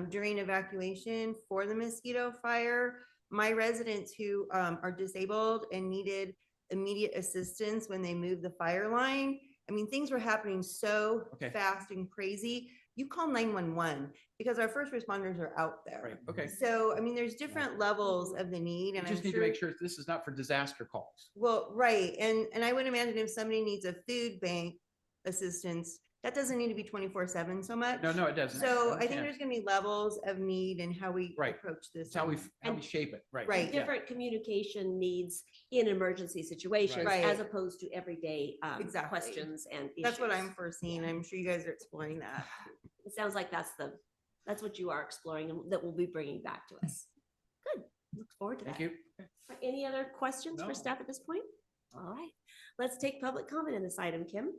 during evacuation for the mosquito fire, my residents who are disabled and needed immediate assistance when they moved the fire line, I mean, things were happening so fast and crazy. You call 911 because our first responders are out there. Right, okay. So, I mean, there's different levels of the need, You and just I'm need to sure. make sure this is not for disaster calls. Well, right, and I would imagine if somebody needs a food bank assistance, that doesn't need to be 24/7 so much. No, it doesn't. So I think understand. there's gonna be levels of need and how we Right. approach this. It's how we shape it, right? Right. Yeah. Different communication needs in emergency situations Right. as opposed to everyday Exactly. questions and issues. That's what I'm foreseeing. I'm sure you guys are exploring that. It sounds like that's what you are exploring and that we'll be bringing back to us. Good. Look forward to that. Thank you. Any other questions No. for staff at this point? All right, let's take public comment in this item, Kim.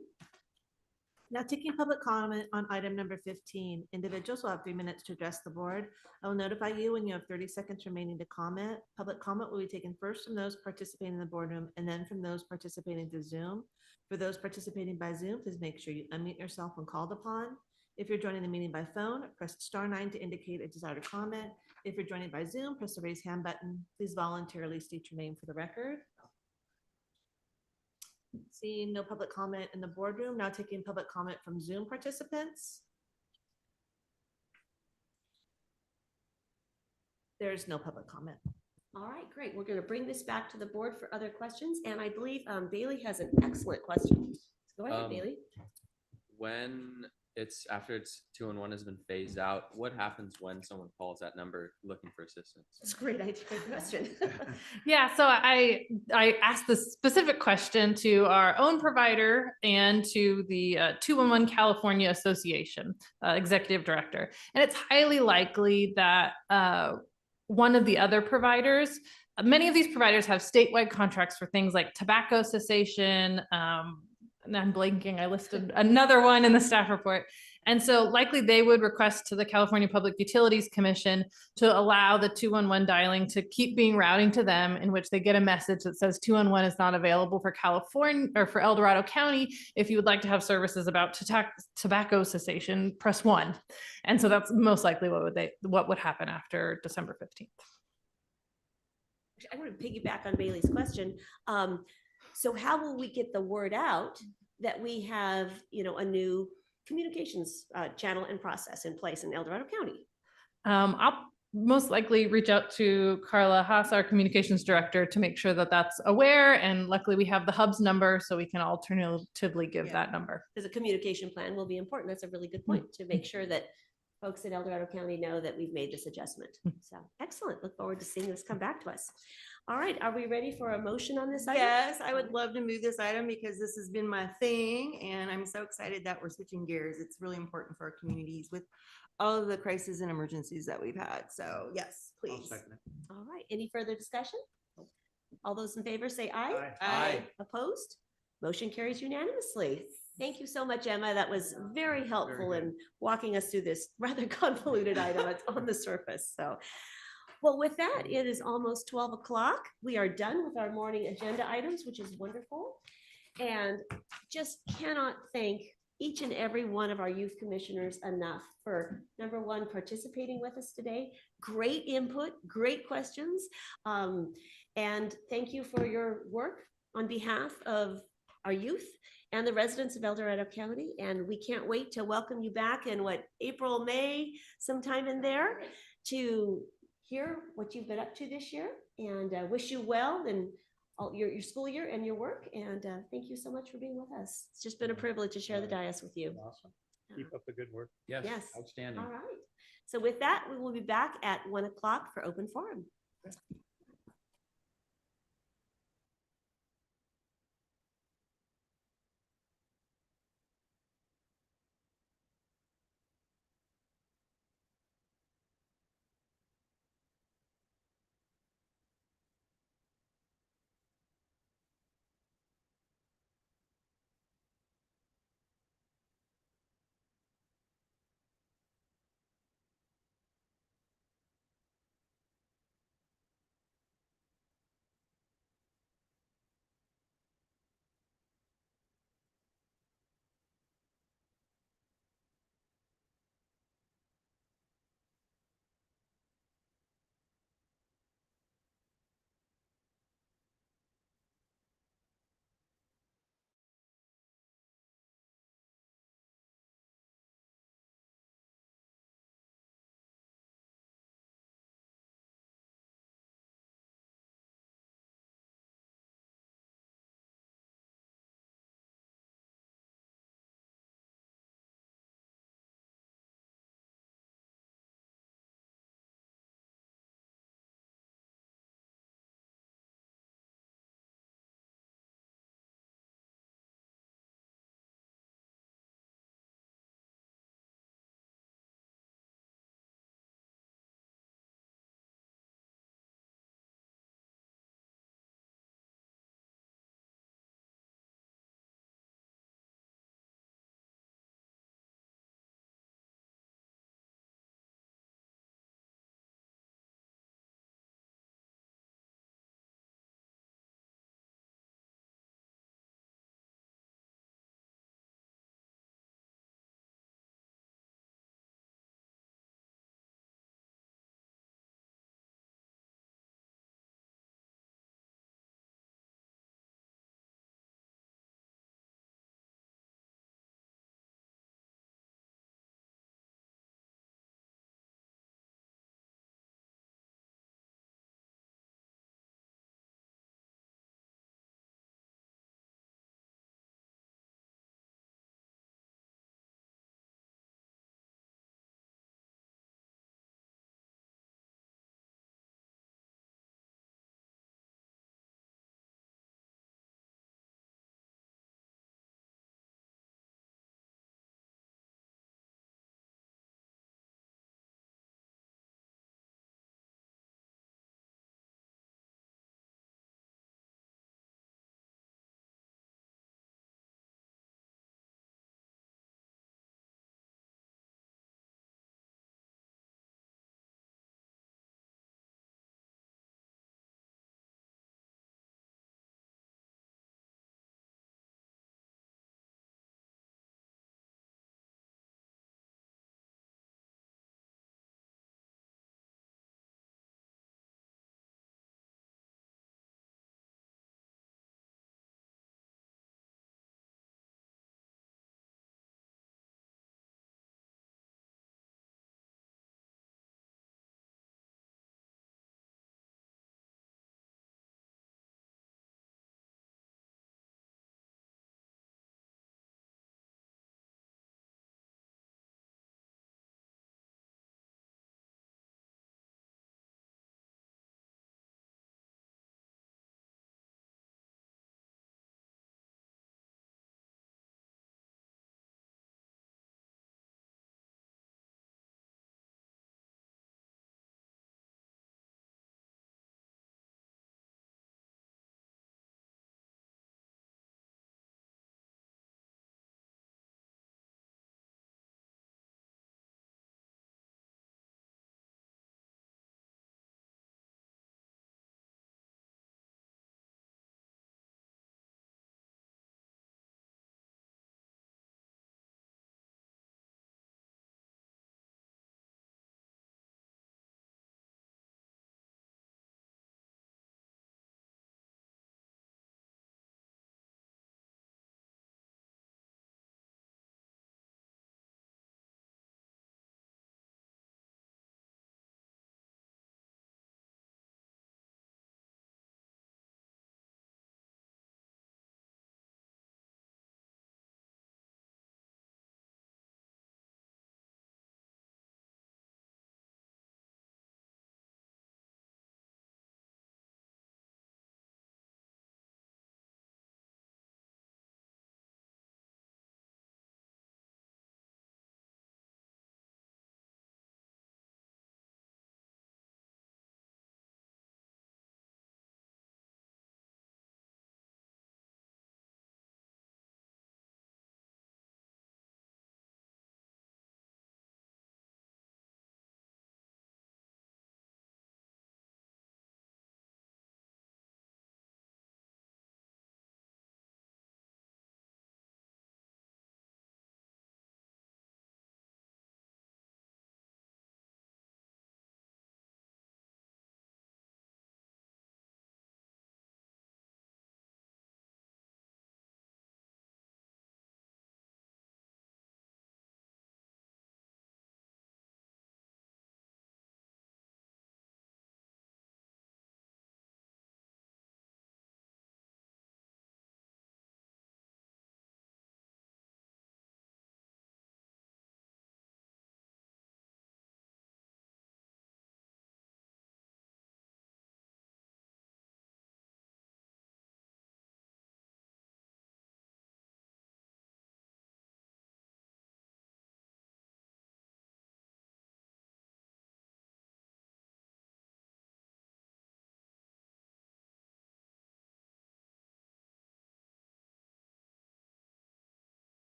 Now taking public comment on item number 15, individuals will have 3 minutes to address the board. I will notify you when you have 30 seconds remaining to comment. Public comment will be taken first from those participating in the boardroom and then from those participating through Zoom. For those participating by Zoom, please make sure you unmute yourself when called upon. If you're joining the meeting by phone, press *9 to indicate a desire to comment. If you're joining by Zoom, press the raise hand button. Please voluntarily state your name for the record. Seeing no public comment in the boardroom, now taking public comment from Zoom participants. There's no public comment. All right, great. We're going to bring this back to the board for other questions. And I believe Bailey has an excellent question. Go ahead, Bailey. When after 211 has been phased out, what happens when someone calls that number looking for assistance? That's a great idea, great question. Yeah, so I asked this specific question to our own provider and to the 211 California Association executive director. And it's highly likely that one of the other providers, many of these providers have statewide contracts for things like tobacco cessation, and I'm blanking, I listed another one in the staff report. And so likely they would request to the California Public Utilities Commission to allow the 211 dialing to keep being routing to them, in which they get a message that says 211 is not available for California or for El Dorado County. If you would like to have services about tobacco cessation, press 1. And so that's most likely what would happen after December 15th. I want to piggyback on Bailey's question. So how will we get the word out that we have, a new communications channel and process in place in El Dorado County? I'll most likely reach out to Carla Haas, our communications director, to make sure that that's aware. And luckily we have the hub's number, so we can alternatively give that number. Because a communication plan will be important. That's a really good point to make sure that folks in El Dorado County know that we've made this adjustment. So excellent. Look forward to seeing this come back to us. All right. Are we ready for a motion on this item? Yes, I would love to move this item because this has been my thing, and I'm so excited that we're switching gears. It's really important for our communities with all of the crises and emergencies that we've had. So yes, please. All right. Any further discussion? All those in favor say aye. Aye. Aye. Opposed? Motion carries unanimously. Thank you so much, Emma. That was very helpful good. in walking us through this rather convoluted item on the surface. So, well, with that, it is almost 12 o'clock. We are done with our morning agenda items, which is wonderful. And just cannot thank each and every one of our youth commissioners enough for, number one, participating with us today. Great input, great questions. And thank you for your work on behalf of our youth and the residents of El Dorado County. And we can't wait to welcome you back in April, May, sometime in there, to hear what you've been up to this year, and wish you well in all your school year and your work. And thank you so much for being with us. It's just been a privilege to share the dais with you. Awesome. Keep up the good work. Yes, Yes. outstanding. All right. So with that, we will be back at 1 o'clock for open forum.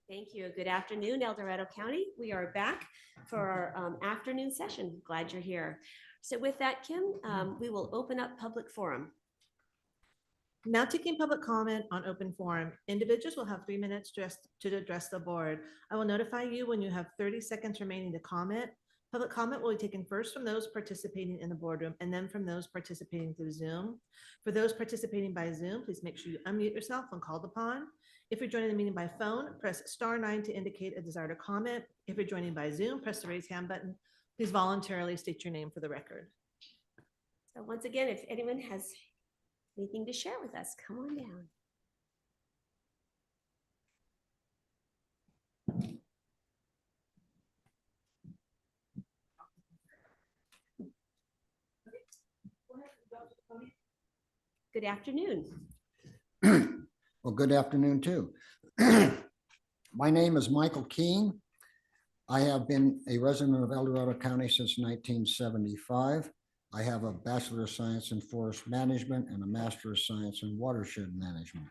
Thank you. Good afternoon, El Dorado County. We are back for our afternoon session. Glad you're here. So with that, Kim, we will open up public forum. Now taking public comment on open forum. Individuals will have 3 minutes to address the board. I will notify you when you have 30 seconds remaining to comment. Public comment will be taken first from those participating in the boardroom and then from those participating through Zoom. For those participating by Zoom, please make sure you unmute yourself when called upon. If you're joining the meeting by phone, press *9 to indicate a desire to comment. If you're joining by Zoom, press the raise hand button. Please voluntarily state your name for the record. So once again, if anyone has anything to share with us, come on down. Good afternoon. Well, good afternoon too. My name is Michael Keene. I have been a resident of El Dorado County since 1975. I have a Bachelor of Science in Forest Management and a Master of Science in Watershed Management.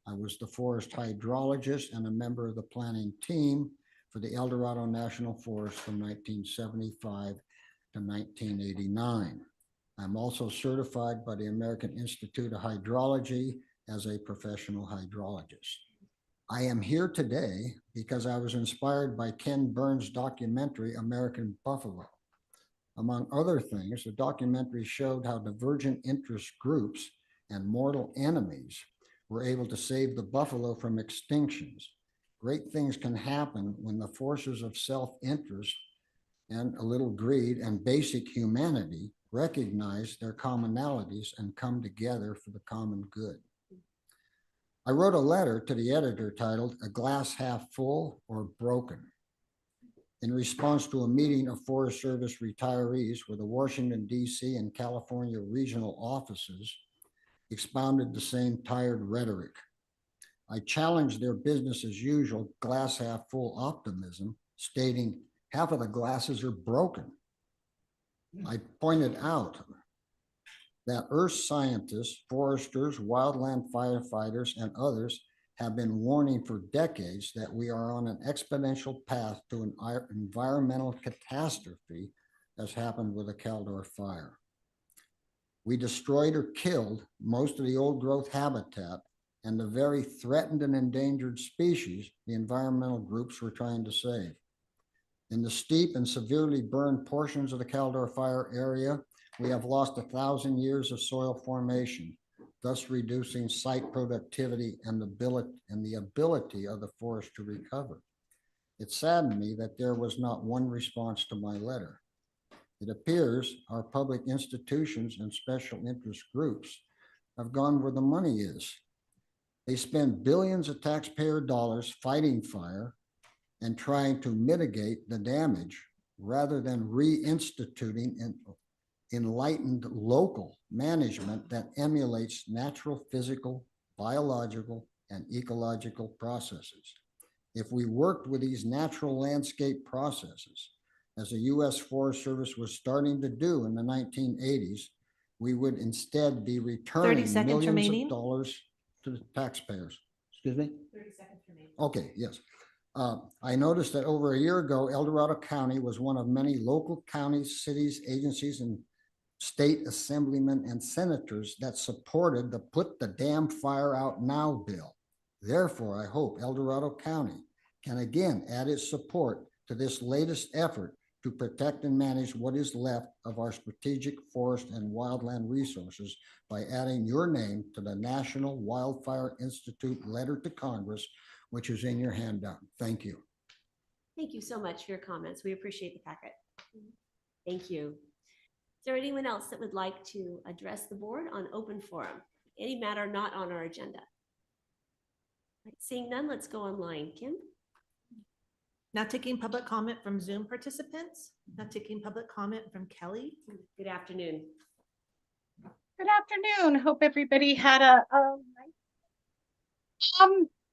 I was the forest hydrologist and a member of the planning team for the El Dorado National Forest from 1975 to 1989. I'm also certified by the American Institute of Hydrology as a professional hydrologist. I am here today because I was inspired by Ken Burns' documentary, American Buffalo. Among other things, the documentary showed how divergent interest groups and mortal enemies were able to save the buffalo from extinctions. Great things can happen when the forces of self-interest and a little greed and basic humanity recognize their commonalities and come together for the common good. I wrote a letter to the editor titled "A Glass Half Full or Broken" in response to a meeting of Forest Service retirees where the Washington, D.C. and California regional offices expounded the same tired rhetoric. I challenged their business as usual glass half full optimism, stating half of the glasses are broken. I pointed out that earth scientists, foresters, wildland firefighters, and others have been warning for decades that we are on an exponential path to an environmental catastrophe as happened with the Caldor fire. We destroyed or killed most of the old growth habitat and the very threatened and endangered species the environmental groups were trying to save. In the steep and severely burned portions of the Caldor fire area, we have lost 1,000 years of soil formation, thus reducing site productivity and the ability of the forest to recover. It saddened me that there was not one response to my letter. It appears our public institutions and special interest groups have gone where the money is. They spend billions of taxpayer dollars fighting fire and trying to mitigate the damage rather than reinstituting an enlightened local management that emulates natural, physical, biological, and ecological processes. If we worked with these natural landscape processes, as the U.S. Forest Service was starting to do in the 1980s, we would instead be returning 30 seconds millions remaining. of dollars to the taxpayers. Excuse me? 30 seconds remaining. Okay, yes. I noticed that over a year ago, El Dorado County was one of many local counties, cities, agencies, and state assemblymen and senators that supported the Put the Damn Fire Out Now bill. Therefore, I hope El Dorado County can again add its support to this latest effort to protect and manage what is left of our strategic forest and wildland resources by adding your name to the National Wildfire Institute letter to Congress, which is in your handout. Thank you. Thank you so much for your comments. We appreciate the packet. Thank you. Is there anyone else that would like to address the board on open forum? Any matter not on our agenda? Seeing none, let's go online. Kim? Now taking public comment from Zoom participants. Now taking public comment from Kelly. Good afternoon. Good afternoon. Hope everybody had a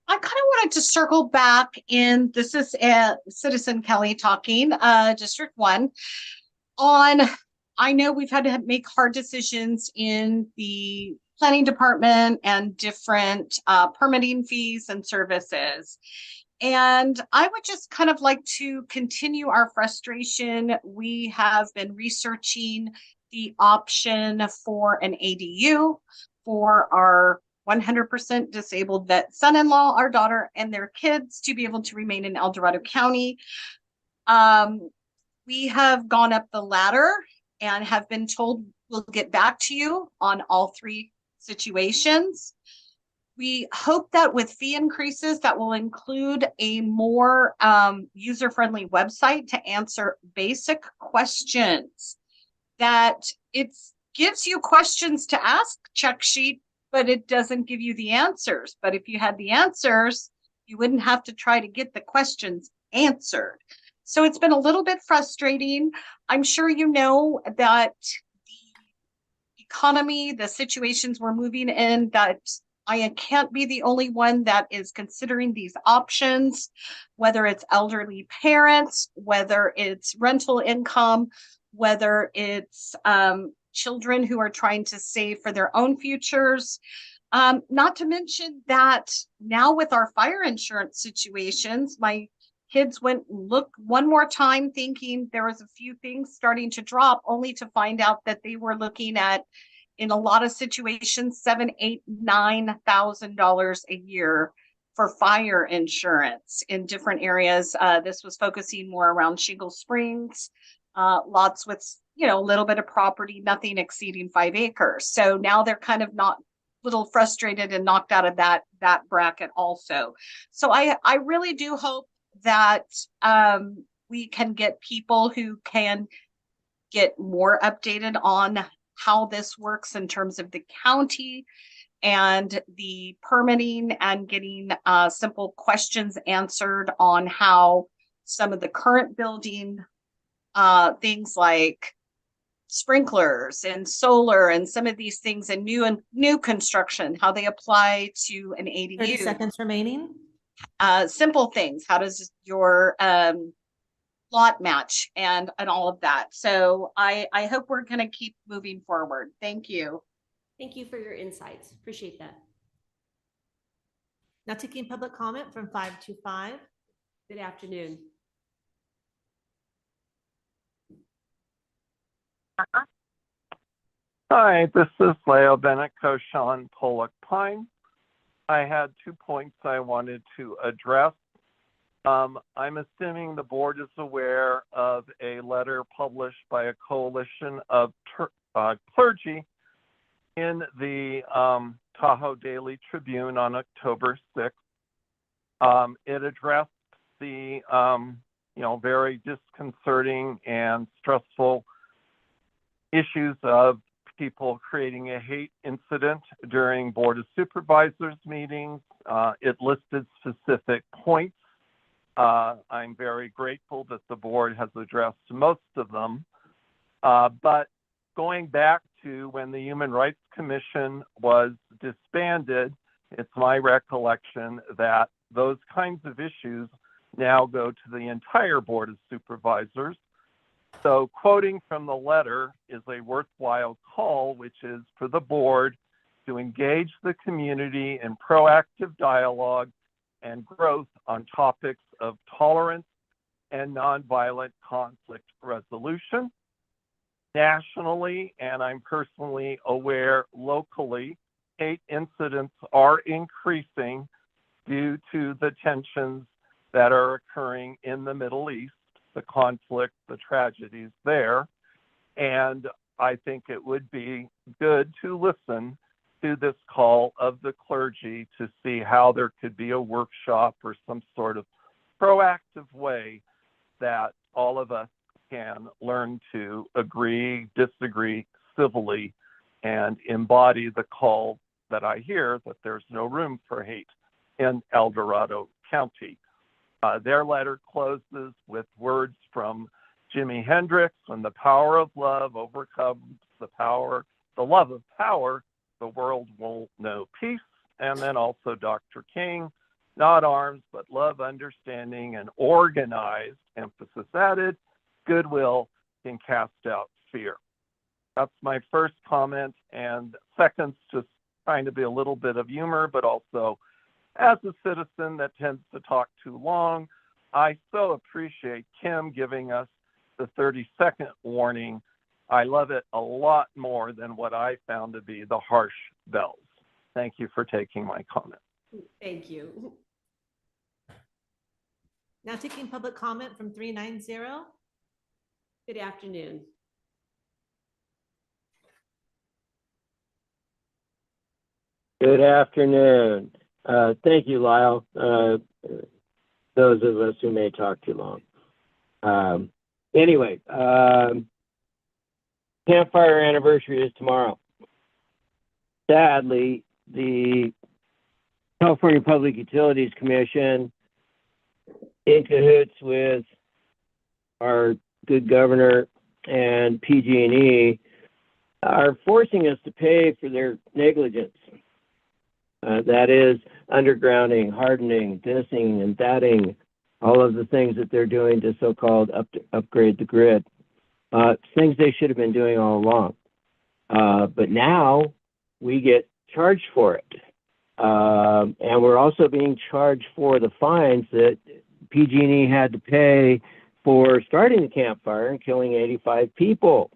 I kind of wanted to circle back in, this is Citizen Kelly talking, District 1, on, I know we've had to make hard decisions in the planning department and different permitting fees and services. And I would just kind of like to continue our frustration. We have been researching the option for an ADU for our 100% disabled vet son-in-law, our daughter, and their kids to be able to remain in El Dorado County. We have gone up the ladder and have been told we'll get back to you on all three situations. We hope that with fee increases that will include a more user-friendly website to answer basic questions, that it gives you questions to ask check sheet, but it doesn't give you the answers. But if you had the answers, you wouldn't have to try to get the questions answered. So it's been a little bit frustrating. I'm sure you know that the economy, the situations we're moving in, that I can't be the only one that is considering these options, whether it's elderly parents, whether it's rental income, whether it's children who are trying to save for their own futures. Not to mention that now with our fire insurance situations, my kids went and looked one more time thinking there was a few things starting to drop, only to find out that they were looking at, in a lot of situations, $7,000, $8,000, $9,000 a year for fire insurance in different areas. This was focusing more around Shingle Springs, lots with, you know, a little bit of property, nothing exceeding 5 acres. So now they're kind of not little frustrated and knocked out of that bracket also. So I really do hope that we can get people who can get more updated on how this works in terms of the county and the permitting, and getting simple questions answered on how some of the current building things like sprinklers and solar and some of these things and new construction, how they apply to an ADU. 30 seconds remaining. Simple things. How does your lot match and all of that. So I hope we're going to keep moving forward. Thank you. Thank you for your insights. Appreciate that. Now taking public comment from 525. Good afternoon. Hi, this is Leo Bennett, Koshan, Pollock Pine. I had 2 points I wanted to address. I'm assuming the board is aware of a letter published by a coalition of clergy in the Tahoe Daily Tribune on October 6th. It addressed the very disconcerting and stressful issues of people creating a hate incident during Board of Supervisors meetings. It listed specific points. I'm very grateful that the board has addressed most of them. But going back to when the Human Rights Commission was disbanded, it's my recollection that those kinds of issues now go to the entire Board of Supervisors. So quoting from the letter is a worthwhile call, which is for the board to engage the community in proactive dialogue and growth on topics of tolerance and nonviolent conflict resolution. Nationally, and I'm personally aware locally, hate incidents are increasing due to the tensions that are occurring in the Middle East, the conflict, the tragedies there. And I think it would be good to listen to this call of the clergy to see how there could be a workshop or some sort of proactive way that all of us can learn to agree, disagree civilly, and embody the call that I hear that there's no room for hate in El Dorado County. Their letter closes with words from Jimi Hendrix: when the power of love overcomes the love of power, the world won't know peace. And then also Dr. King: not arms, but love, understanding, and organized, emphasis added, goodwill can cast out fear. That's my first comment. And second's just trying to be a little bit of humor, but also as a citizen that tends to talk too long, I so appreciate Kim giving us the 30-second warning. I love it a lot more than what I found to be the harsh bells. Thank you for taking my comment. Thank you. Now taking public comment from 390. Good afternoon. Good afternoon. Thank you, Lyle. Those of us who may talk too long. Anyway, campfire anniversary is tomorrow. Sadly, the California Public Utilities Commission, in cahoots with our good governor and PG&E, are forcing us to pay for their negligence. That is undergrounding, hardening, thising, and thatting, all of the things that they're doing to so-called upgrade the grid. Things they should have been doing all along. But now we get charged for it. And we're also being charged for the fines that PG&E had to pay for starting the campfire and killing 85 people.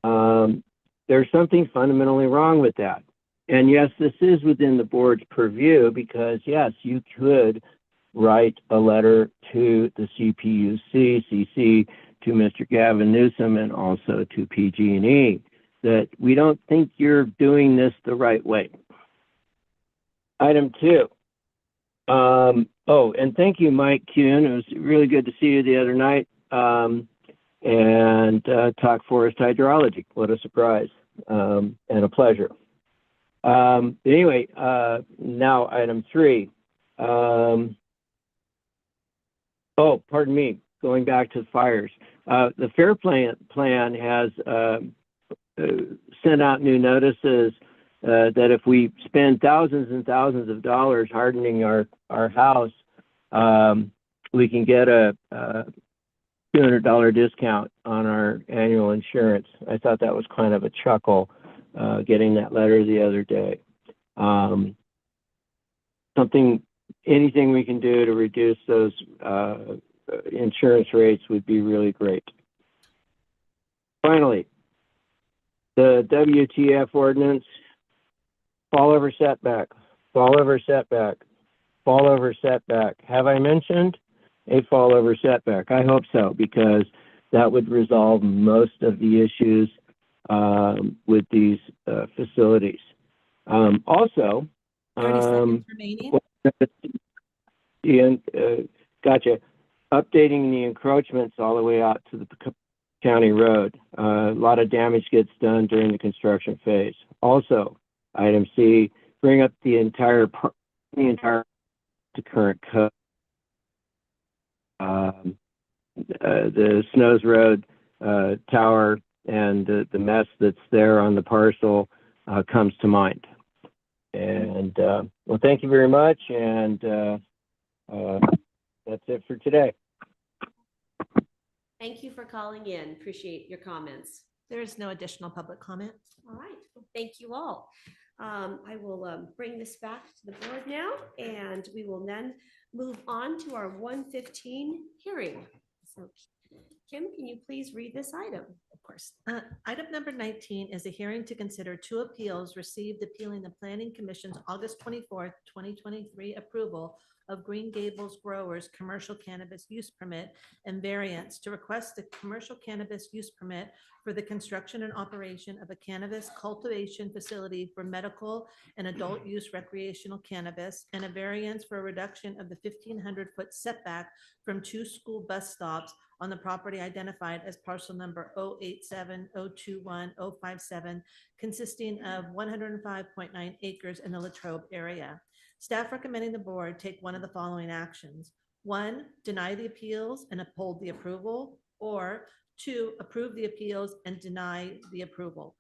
There's something fundamentally wrong with that. And yes, this is within the board's purview because yes, you could write a letter to the CPUC, CC, to Mr. Gavin Newsom and also to PG&E that we don't think you're doing this the right way. Item 2. Oh, and thank you, Mike Kuhn. It was really good to see you the other night and talk forest hydrology. What a surprise and a pleasure. Anyway, now item 3. Oh, pardon me, going back to the fires. The FAIR plan has sent out new notices that if we spend thousands and thousands of dollars hardening our house, we can get a $200 discount on our annual insurance. I thought that was kind of a chuckle, getting that letter the other day. Anything we can do to reduce those insurance rates would be really great. Finally, the WTF ordinance, fall over setback, fall over setback, fall over setback. Have I mentioned a fall over setback? I hope so, because that would resolve most of the issues with these facilities. Also, 30 seconds remaining. Ian, gotcha. Updating the encroachments all the way out to the county road. A lot of damage gets done during the construction phase. Also, item C, bring up the entire to current code. The Snows Road tower and the mess that's there on the parcel comes to mind. And well, thank you very much. And that's it for today. Thank you for calling in. Appreciate your comments. There is no additional public comment. All right, thank you all. I will bring this back to the board now, and we will then move on to our 115 hearing. So Kim, can you please read this item? Of course. Item number 19 is a hearing to consider 2 appeals received appealing the Planning Commission's August 24th, 2023 approval of Green Gables Growers Commercial Cannabis Use Permit and variance to request a commercial cannabis use permit for the construction and operation of a cannabis cultivation facility for medical and adult use recreational cannabis, and a variance for a reduction of the 1,500-foot setback from 2 school bus stops on the property identified as parcel number 087-021-057, consisting of 105.9 acres in the Latrobe area. Staff recommending the board take one of the following actions. 1, deny the appeals and uphold the approval, or 2, approve the appeals and deny the approval.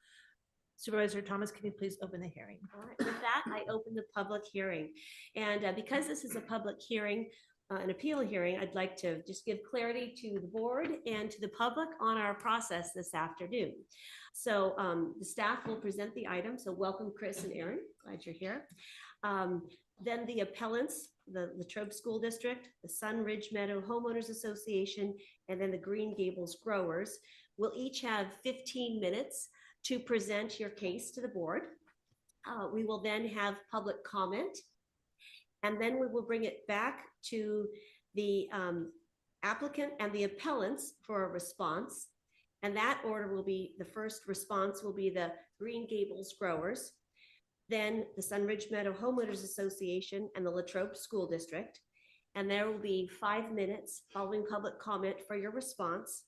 Supervisor Thomas, can you please open the hearing? All right, with that, I open the public hearing. And because this is a public hearing, an appeal hearing, I'd like to just give clarity to the board and to the public on our process this afternoon. So the staff will present the item. So welcome, Chris and Aaron. Glad you're here. Then the appellants, the Latrobe School District, the Sun Ridge Meadow Homeowners Association, and then the Green Gables Growers will each have 15 minutes to present your case to the board. We will then have public comment, and then we will bring it back to the applicant and the appellants for a response. And that order will be, the first response will be the Green Gables Growers, then the Sunridge Meadow Homeowners Association and the Latrobe School District. And there will be 5 minutes following public comment for your response.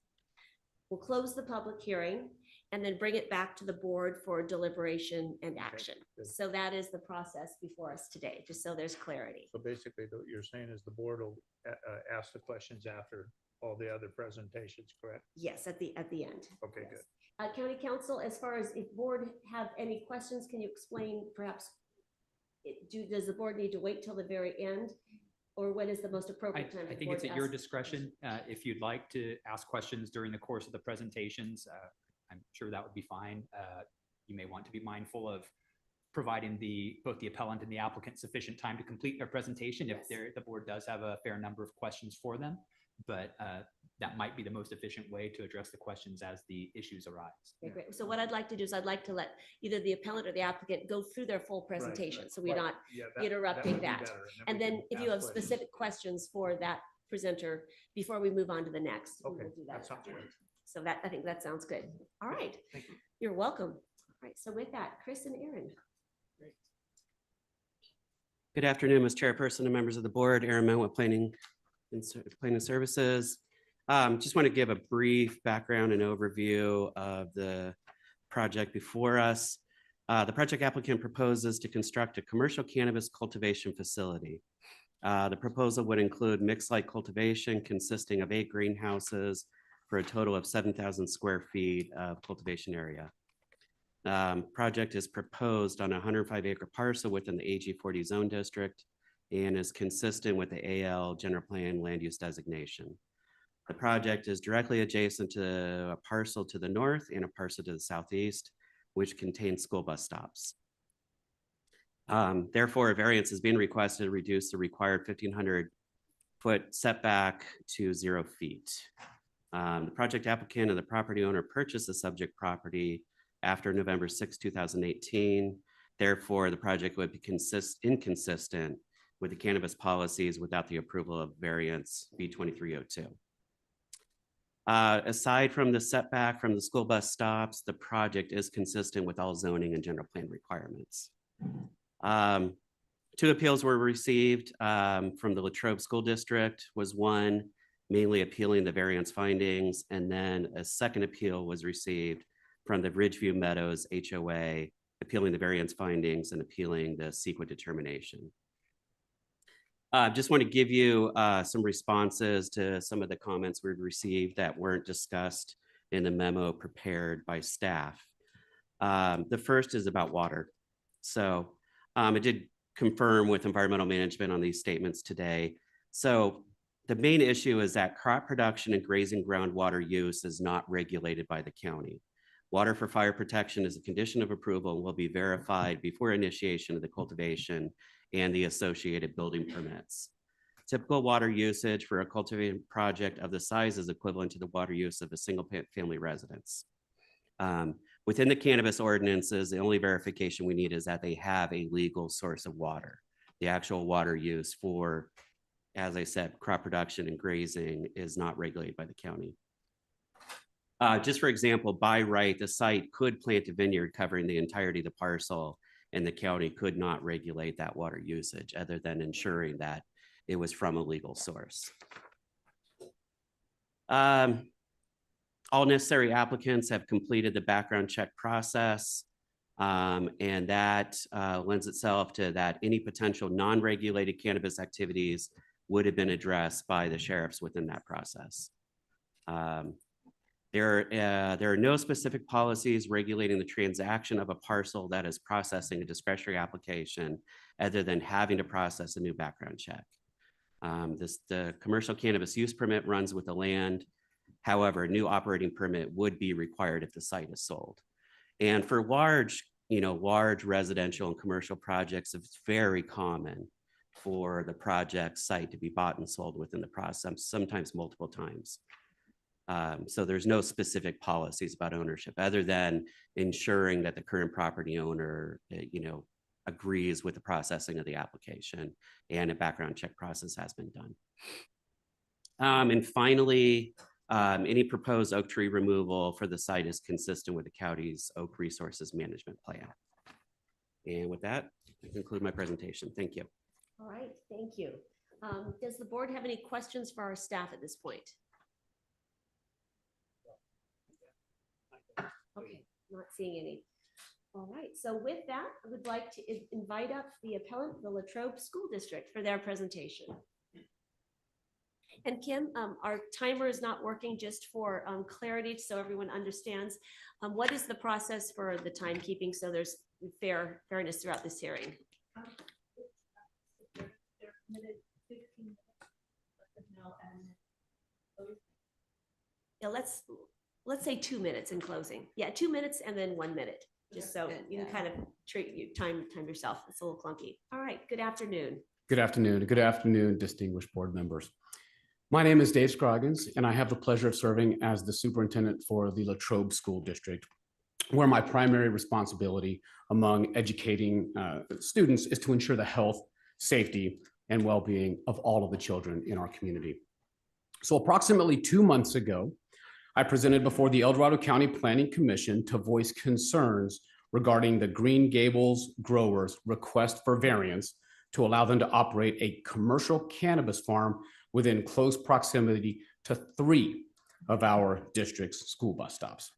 We'll close the public hearing and then bring it back to the board for deliberation and action. good. So that is the process before us today, just so there's clarity. So basically, what you're saying is the board will ask the questions after all the other presentations, correct? Yes, at the end. Okay, Yes. good. County Council, as far as if board have any questions, can you explain perhaps, does the board need to wait till the very end? Or when is the most appropriate time? I for the think board it's to at your ask discretion. If you'd like to ask questions during the course of the presentations, I'm sure that would be fine. You may want to be mindful of providing both the appellant and the applicant sufficient time to complete their presentation if the board does have a fair number of questions for them. But that might be the most efficient way to address the questions as the issues arise. Okay, great. So what I'd like to do is I'd like to let either the appellant or the applicant go through their full presentation, so we're Right. not Yeah, that interrupting would be that. better, And we then can if you ask have questions. specific questions for that presenter before we move on to the next, we Okay, will do that. that sounds great. So that, I think that sounds good. All right. Thank you. You're welcome. All right, so with that, Chris and Aaron. Good afternoon, Ms. Chairperson and members of the board. Aaron Moe with Planning Services. Just want to give a brief background and overview of the project before us. The project applicant proposes to construct a commercial cannabis cultivation facility. The proposal would include mixed light cultivation consisting of 8 greenhouses for a total of 7,000 square feet of cultivation area. Project is proposed on a 105-acre parcel within the AG 40 zone district and is consistent with the AL general plan land use designation. The project is directly adjacent to a parcel to the north and a parcel to the southeast, which contains school bus stops. Therefore, a variance is being requested to reduce the required 1,500-foot setback to 0 feet. The project applicant and the property owner purchased the subject property after November 6, 2018. Therefore, the project would be inconsistent with the cannabis policies without the approval of variance B2302. Aside from the setback from the school bus stops, the project is consistent with all zoning and general plan requirements. 2 appeals were received from the Latrobe School District. Was one mainly appealing the variance findings, and then a second appeal was received from the Ridgeview Meadows HOA, appealing the variance findings and appealing the CEQA determination. Just want to give you some responses to some of the comments we've received that weren't discussed in the memo prepared by staff. The first is about water. So I did confirm with environmental management on these statements today. So the main issue is that crop production and grazing groundwater use is not regulated by the county. Water for fire protection is a condition of approval and will be verified before initiation of the cultivation and the associated building permits. Typical water usage for a cultivating project of the size is equivalent to the water use of a single family residence. Within the cannabis ordinances, the only verification we need is that they have a legal source of water. The actual water use for, as I said, crop production and grazing is not regulated by the county. Just for example, by right, the site could plant a vineyard covering the entirety of the parcel, and the county could not regulate that water usage other than ensuring that it was from a legal source. All necessary applicants have completed the background check process, and that lends itself to that any potential non-regulated cannabis activities would have been addressed by the sheriffs within that process. There are no specific policies regulating the transaction of a parcel that is processing a discretionary application other than having to process a new background check. The commercial cannabis use permit runs with the land. However, a new operating permit would be required if the site is sold. And for large large residential and commercial projects, it's very common for the project site to be bought and sold within the process, sometimes multiple times. So there's no specific policies about ownership other than ensuring that the current property owner, agrees with the processing of the application and a background check process has been done. And finally, any proposed oak tree removal for the site is consistent with the county's oak resources management plan. And with that, I conclude my presentation. Thank you. All right, thank you. Does the board have any questions for our staff at this point? Okay, not seeing any. All right, so with that, I would like to invite up the appellant, the Latrobe School District, for their presentation. And Kim, our timer is not working, just for clarity, so everyone understands. What is the process for the timekeeping so there's fairness throughout this hearing? Yeah, let's say 2 minutes in closing. Yeah, 2 minutes and then 1 minute, just so you can kind of time yourself. It's a little clunky. All right, good afternoon. Good afternoon. Good afternoon, distinguished board members. My name is Dave Scroggins, and I have the pleasure of serving as the superintendent for the Latrobe School District, where my primary responsibility among educating students is to ensure the health, safety, and well-being of all of the children in our community. So approximately 2 months ago, I presented before the El Dorado County Planning Commission to voice concerns regarding the Green Gables growers' request for variance to allow them to operate a commercial cannabis farm within close proximity to 3 of our district's school bus stops.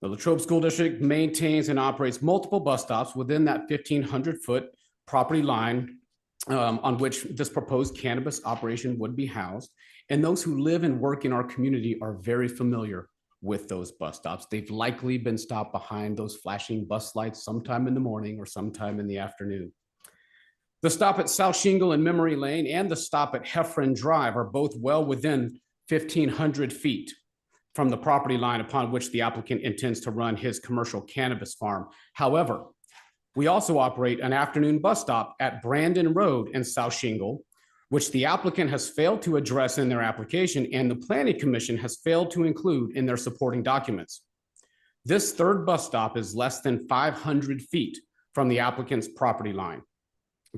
The Latrobe School District maintains and operates multiple bus stops within that 1,500-foot property line on which this proposed cannabis operation would be housed. And those who live and work in our community are very familiar with those bus stops. They've likely been stopped behind those flashing bus lights sometime in the morning or sometime in the afternoon. The stop at South Shingle and Memory Lane and the stop at Heffron Drive are both well within 1,500 feet from the property line upon which the applicant intends to run his commercial cannabis farm. However, we also operate an afternoon bus stop at Brandon Road and South Shingle, which the applicant has failed to address in their application and the Planning Commission has failed to include in their supporting documents. This third bus stop is less than 500 feet from the applicant's property line.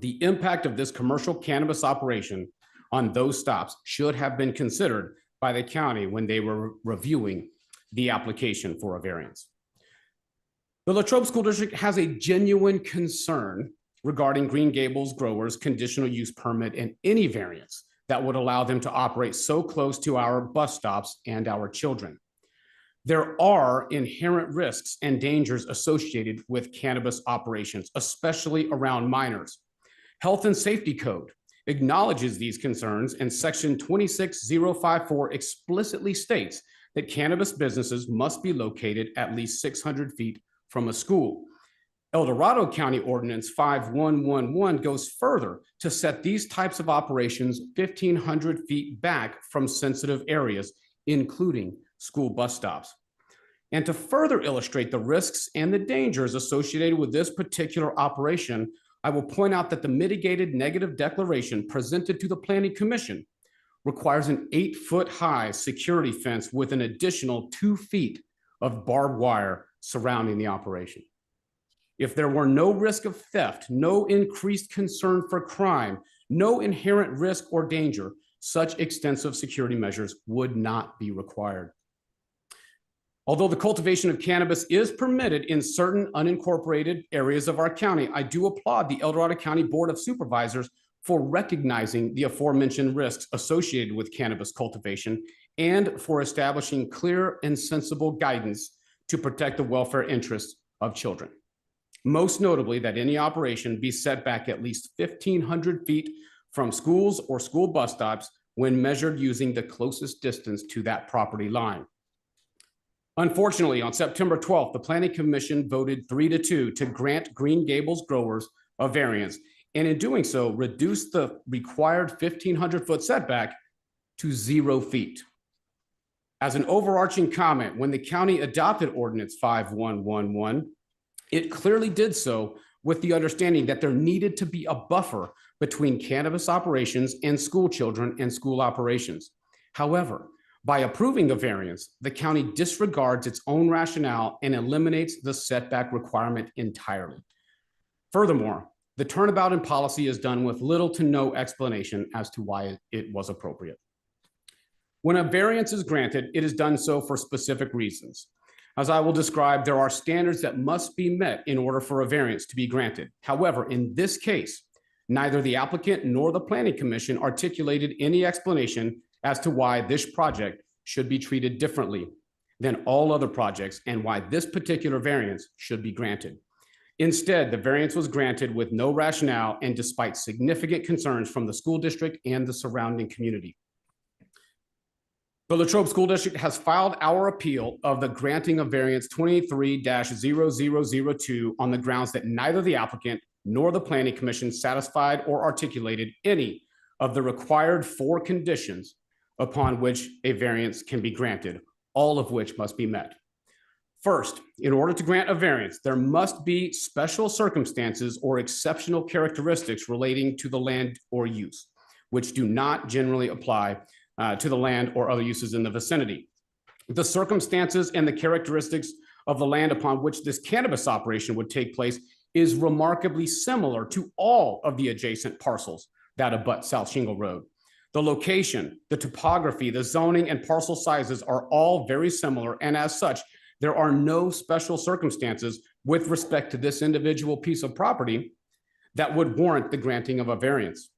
The impact of this commercial cannabis operation on those stops should have been considered by the county when they were reviewing the application for a variance. The Latrobe School District has a genuine concern regarding Green Gables growers' conditional use permit and any variance that would allow them to operate so close to our bus stops and our children. There are inherent risks and dangers associated with cannabis operations, especially around minors. Health and Safety Code acknowledges these concerns, and Section 26054 explicitly states that cannabis businesses must be located at least 600 feet from a school. El Dorado County Ordinance 5111 goes further to set these types of operations 1,500 feet back from sensitive areas, including school bus stops. And to further illustrate the risks and the dangers associated with this particular operation, I will point out that the mitigated negative declaration presented to the Planning Commission requires an 8-foot-high security fence with an additional 2 feet of barbed wire surrounding the operation. If there were no risk of theft, no increased concern for crime, no inherent risk or danger, such extensive security measures would not be required. Although the cultivation of cannabis is permitted in certain unincorporated areas of our county, I do applaud the El Dorado County Board of Supervisors for recognizing the aforementioned risks associated with cannabis cultivation and for establishing clear and sensible guidance to protect the welfare interests of children. Most notably, that any operation be set back at least 1,500 feet from schools or school bus stops when measured using the closest distance to that property line. Unfortunately, on September 12th, the Planning Commission voted 3-2 to grant Green Gables growers a variance, and in doing so, reduced the required 1,500-foot setback to 0 feet. As an overarching comment, when the county adopted Ordinance 5111, It clearly did so with the understanding that there needed to be a buffer between cannabis operations and school children and school operations. However, by approving the variance, the county disregards its own rationale and eliminates the setback requirement entirely. Furthermore, the turnabout in policy is done with little to no explanation as to why it was appropriate. When a variance is granted, it is done so for specific reasons. As I will describe, there are standards that must be met in order for a variance to be granted. However, in this case, neither the applicant nor the Planning Commission articulated any explanation as to why this project should be treated differently than all other projects and why this particular variance should be granted. Instead, the variance was granted with no rationale and despite significant concerns from the school district and the surrounding community. The Latrobe School District has filed our appeal of the granting of variance 23-0002 on the grounds that neither the applicant nor the Planning Commission satisfied or articulated any of the required 4 conditions upon which a variance can be granted, all of which must be met. First, in order to grant a variance, there must be special circumstances or exceptional characteristics relating to the land or use, which do not generally apply to the land or other uses in the vicinity. The circumstances and the characteristics of the land upon which this cannabis operation would take place is remarkably similar to all of the adjacent parcels that abut South Shingle Road. The location, the topography, the zoning, and parcel sizes are all very similar, and as such, there are no special circumstances with respect to this individual piece of property that would warrant the granting of a variance.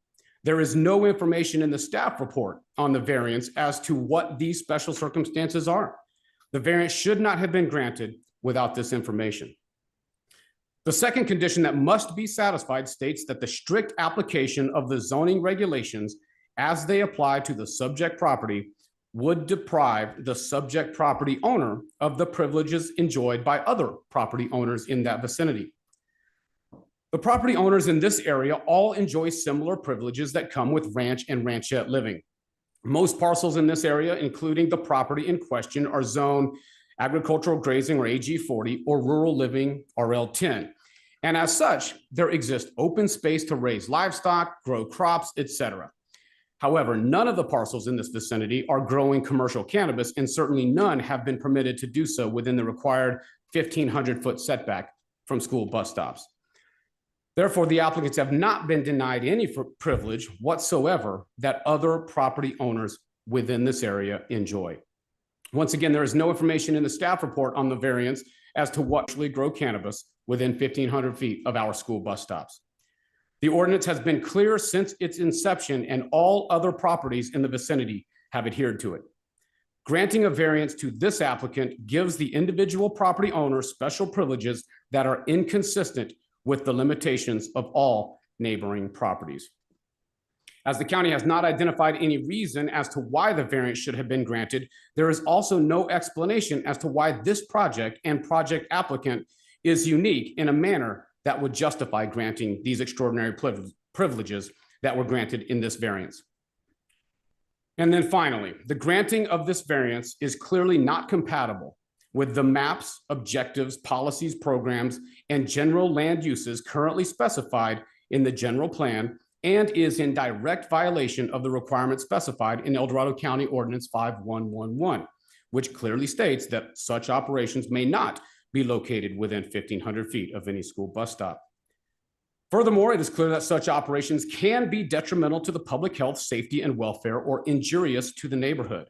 There is no information in the staff report on the variance as to what these special circumstances are. The variance should not have been granted without this information. The second condition that must be satisfied states that the strict application of the zoning regulations as they apply to the subject property would deprive the subject property owner of the privileges enjoyed by other property owners in that vicinity. The property owners in this area all enjoy similar privileges that come with ranch and ranchette living. Most parcels in this area, including the property in question, are zoned agricultural grazing or AG 40 or rural living RL 10. And as such, there exists open space to raise livestock, grow crops, etc. However, none of the parcels in this vicinity are growing commercial cannabis, and certainly none have been permitted to do so within the required 1,500-foot setback from school bus stops. Therefore, the applicants have not been denied any privilege whatsoever that other property owners within this area enjoy. Once again, there is no information in the staff report on the variance as to what actually grow cannabis within 1,500 feet of our school bus stops. The ordinance has been clear since its inception, and all other properties in the vicinity have adhered to it. Granting a variance to this applicant gives the individual property owner special privileges that are inconsistent with the limitations of all neighboring properties. As the county has not identified any reason as to why the variance should have been granted, there is also no explanation as to why this project and project applicant is unique in a manner that would justify granting these extraordinary privileges that were granted in this variance. And then finally, the granting of this variance is clearly not compatible with the maps, objectives, policies, programs, and general land uses currently specified in the general plan, and is in direct violation of the requirements specified in El Dorado County Ordinance 5111, which clearly states that such operations may not be located within 1,500 feet of any school bus stop. Furthermore, it is clear that such operations can be detrimental to the public health, safety, and welfare, or injurious to the neighborhood.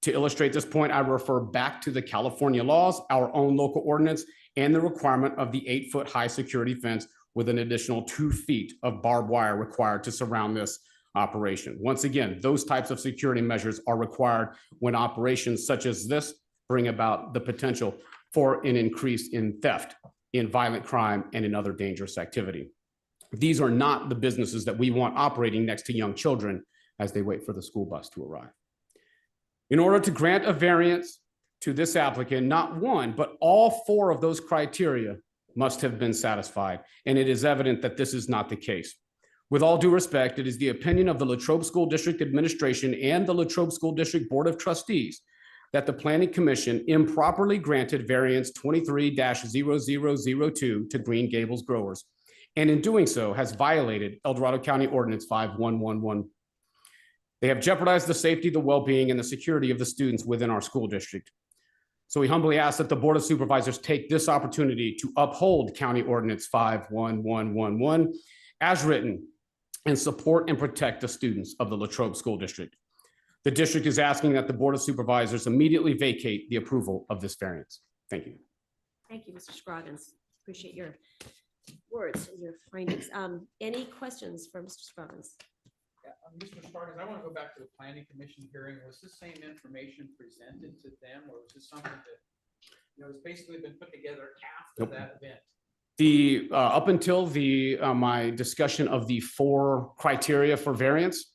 To illustrate this point, I refer back to the California laws, our own local ordinance, and the requirement of the 8-foot high security fence with an additional 2 feet of barbed wire required to surround this operation. Once again, those types of security measures are required when operations such as this bring about the potential for an increase in theft, in violent crime, and in other dangerous activity. These are not the businesses that we want operating next to young children as they wait for the school bus to arrive. In order to grant a variance to this applicant, not one, but all 4 of those criteria must have been satisfied, and it is evident that this is not the case. With all due respect, it is the opinion of the Latrobe School District Administration and the Latrobe School District Board of Trustees that the Planning Commission improperly granted variance 23-0002 to Green Gables growers, and in doing so has violated El Dorado County Ordinance 5111. They have jeopardized the safety, the well-being, and the security of the students within our school district. So we humbly ask that the Board of Supervisors take this opportunity to uphold County Ordinance 51111 as written and support and protect the students of the Latrobe School District. The district is asking that the Board of Supervisors immediately vacate the approval of this variance. Thank you. Thank you, Mr. Scroggins. Appreciate your words and your findings. Any questions for Mr. Scroggins? Mr. Sparks, I want to go back to the planning commission hearing. Was this same information presented to them, or was this something that, has basically been put together after that event? Up until my discussion of the 4 criteria for variance,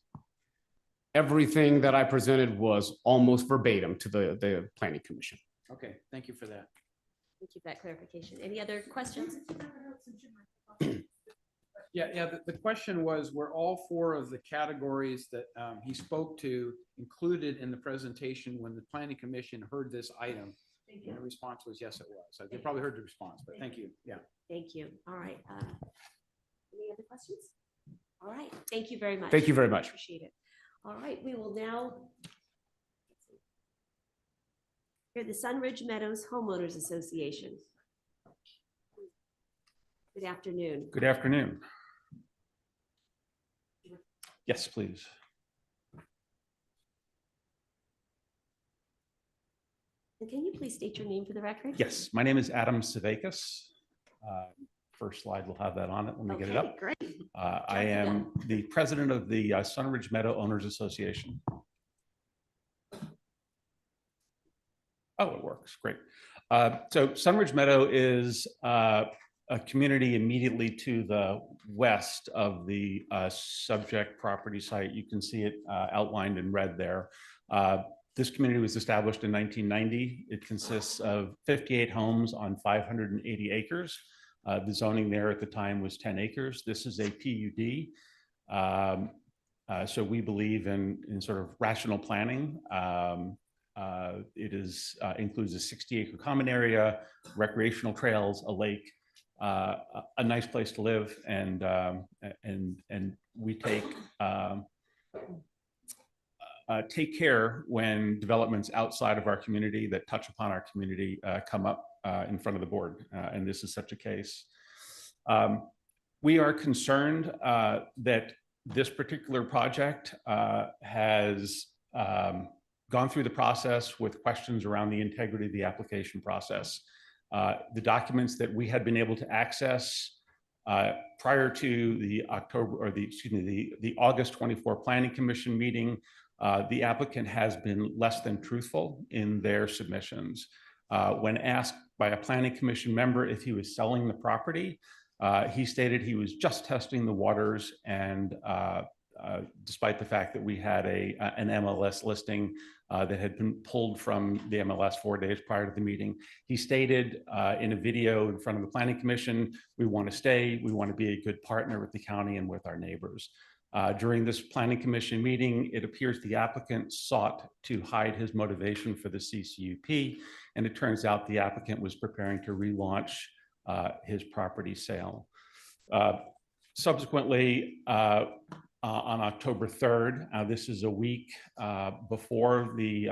everything that I presented was almost verbatim to the planning commission. Okay, thank you for that. Thank you for that clarification. Any other questions? Yeah. The question was, were all 4 of the categories that he spoke to included in the presentation when the planning commission heard this item? And the response was yes, it was. So they probably heard the response, but thank you. Yeah. Thank you. All right. Any other questions? All right. Thank you very much. Thank you very much. Appreciate it. All right. We will now hear the Sunridge Meadows Homeowners Association. Good afternoon. Good afternoon. Yes, please. And can you please state your name for the record? Yes, my name is Adam Savakis. First slide will have that on it. Let me get it up. Great. I am the president of the Sunridge Meadow Owners Association. Oh, it works. Great. So Sunridge Meadow is a community immediately to the west of the subject property site. You can see it outlined in red there. This community was established in 1990. It consists of 58 homes on 580 acres. The zoning there at the time was 10 acres. This is a PUD. So we believe in sort of rational planning. It includes a 60-acre common area, recreational trails, a lake, a nice place to live, and we take care when developments outside of our community that touch upon our community come up in front of the board, and this is such a case. We are concerned that this particular project has gone through the process with questions around the integrity of the application process. The documents that we had been able to access prior to the August 24 Planning Commission meeting, the applicant has been less than truthful in their submissions. When asked by a Planning Commission member if he was selling the property, he stated he was just testing the waters, and despite the fact that we had an MLS listing that had been pulled from the MLS 4 days prior to the meeting, he stated in a video in front of the Planning Commission, we want to stay, we want to be a good partner with the county and with our neighbors. During this Planning Commission meeting, it appears the applicant sought to hide his motivation for the CCUP, and it turns out the applicant was preparing to relaunch his property sale. Subsequently, on October 3rd, this is a week before the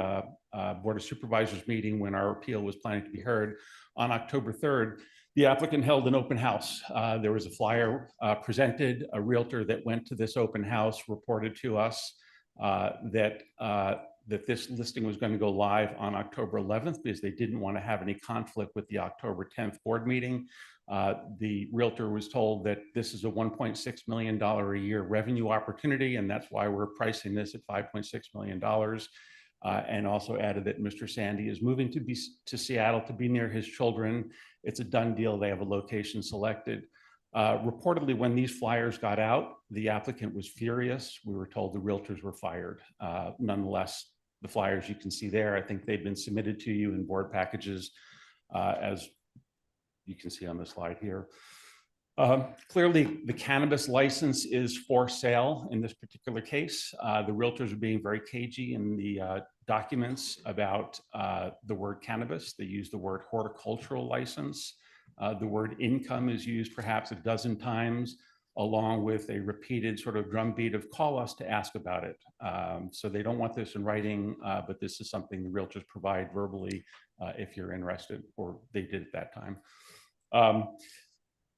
Board of Supervisors meeting when our appeal was planning to be heard. On October 3rd, the applicant held an open house. There was a flyer presented. A realtor that went to this open house reported to us that this listing was going to go live on October 11th because they didn't want to have any conflict with the October 10th board meeting. The realtor was told that this is a $1.6 million a year revenue opportunity, and that's why we're pricing this at $5.6 million. And also added that Mr. Sandy is moving to Seattle to be near his children. It's a done deal. They have a location selected. Reportedly, when these flyers got out, the applicant was furious. We were told the realtors were fired. Nonetheless, the flyers you can see there, I think they've been submitted to you in board packages, as you can see on the slide here. Clearly, the cannabis license is for sale in this particular case. The realtors are being very cagey in the documents about the word cannabis. They use the word horticultural license. The word income is used perhaps a dozen times, along with a repeated sort of drumbeat of call us to ask about it. So they don't want this in writing, but this is something the realtors provide verbally if you're interested, or they did at that time.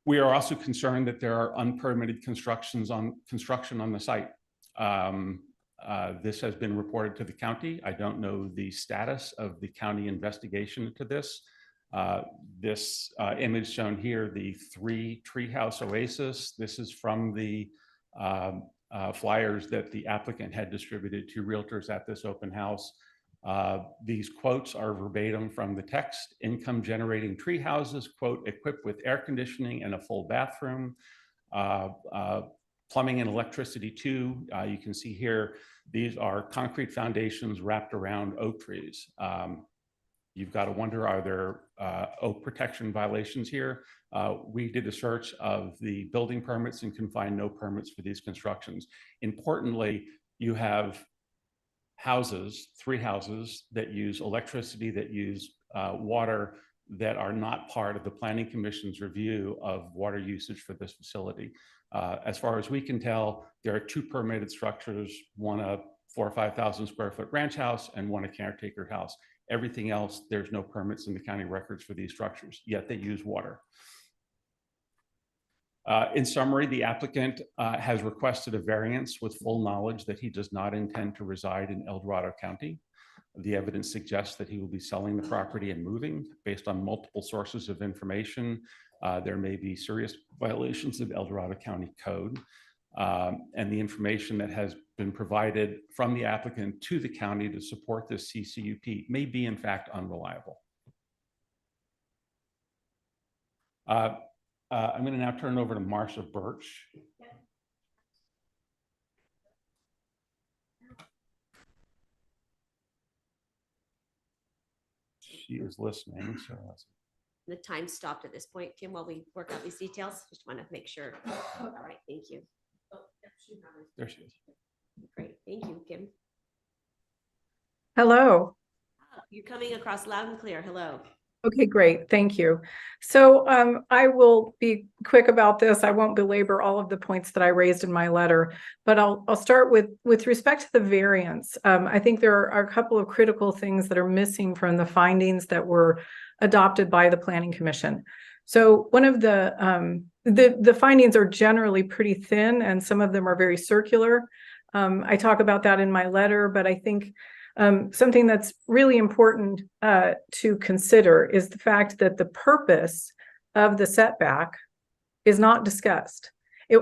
We are also concerned that there are unpermitted construction on the site. This has been reported to the county. I don't know the status of the county investigation into this. This image shown here, the 3 treehouse oasis. This is from the flyers that the applicant had distributed to realtors at this open house. These quotes are verbatim from the text. Income generating tree houses, quote, equipped with air conditioning and a full bathroom, plumbing and electricity too. You can see here, these are concrete foundations wrapped around oak trees. You've got to wonder, are there oak protection violations here? We did a search of the building permits and can find no permits for these constructions. Importantly, you have houses, 3 houses that use electricity, that use water, that are not part of the Planning Commission's review of water usage for this facility. As far as we can tell, there are 2 permitted structures, one a 4,000 or 5,000 square foot ranch house and one a caretaker house. Everything else, there's no permits in the county records for these structures, yet they use water. In summary, the applicant has requested a variance with full knowledge that he does not intend to reside in El Dorado County. The evidence suggests that he will be selling the property and moving based on multiple sources of information. There may be serious violations of El Dorado County code. And the information that has been provided from the applicant to the county to support this CCUP may be in fact unreliable. I'm going to now turn it over to Marsha Birch. She is listening, so The time stopped at this point, Kim, while we work out these details. Just want to make sure. All right, thank you. there she is. Great, thank you, Kim. Hello. You're coming across loud and clear. Hello. Okay, great. Thank you. So I will be quick about this. I won't belabor all of the points that I raised in my letter, but I'll start with respect to the variance. I think there are a couple of critical things that are missing from the findings that were adopted by the Planning Commission. So one of the findings are generally pretty thin, and some of them are very circular. I talk about that in my letter, but I think something that's really important to consider is the fact that the purpose of the setback is not discussed.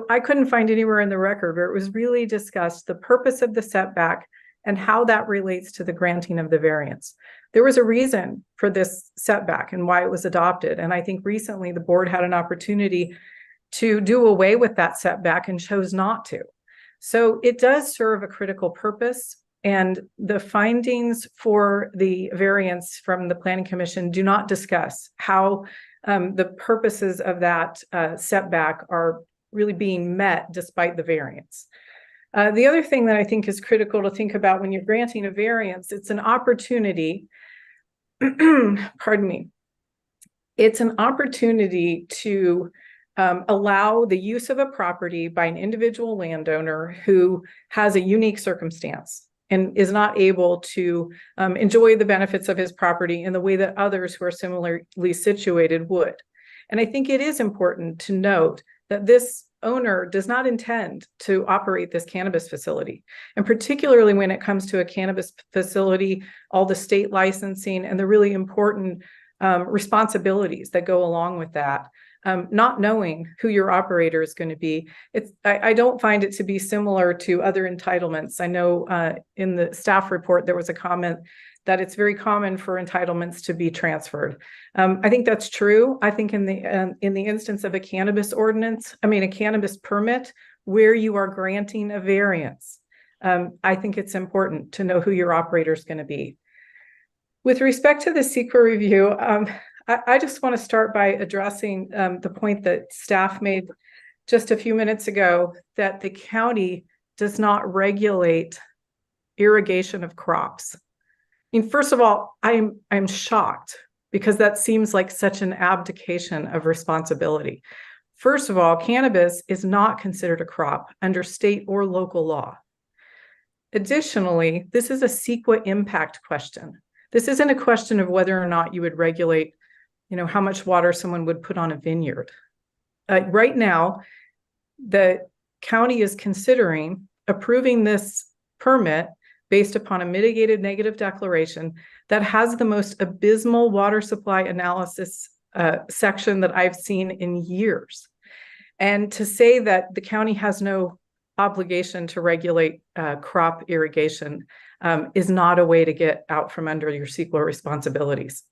I couldn't find anywhere in the record where it was really discussed, the purpose of the setback and how that relates to the granting of the variance. There was a reason for this setback and why it was adopted. And I think recently the board had an opportunity to do away with that setback and chose not to. So it does serve a critical purpose. And the findings for the variance from the Planning Commission do not discuss how the purposes of that setback are really being met despite the variance. The other thing that I think is critical to think about when you're granting a variance, it's an opportunity, pardon me, it's an opportunity to allow the use of a property by an individual landowner who has a unique circumstance and is not able to enjoy the benefits of his property in the way that others who are similarly situated would. And I think it is important to note that this owner does not intend to operate this cannabis facility. And particularly when it comes to a cannabis facility, all the state licensing and the really important responsibilities that go along with that. Not knowing who your operator is going to be. I don't find it to be similar to other entitlements. I know in the staff report, there was a comment that it's very common for entitlements to be transferred. I think that's true. I think in the instance of a cannabis ordinance, a cannabis permit, where you are granting a variance, I think it's important to know who your operator is going to be. With respect to the CEQA review, I just want to start by addressing the point that staff made just a few minutes ago, that the county does not regulate irrigation of crops. I mean, first of all, I'm shocked, because that seems like such an abdication of responsibility. First of all, cannabis is not considered a crop under state or local law. Additionally, this is a CEQA impact question. This isn't a question of whether or not you would regulate, how much water someone would put on a vineyard. Right now, the county is considering approving this permit based upon a mitigated negative declaration that has the most abysmal water supply analysis section that I've seen in years. And to say that the county has no obligation to regulate crop irrigation is not a way to get out from under your CEQA responsibilities.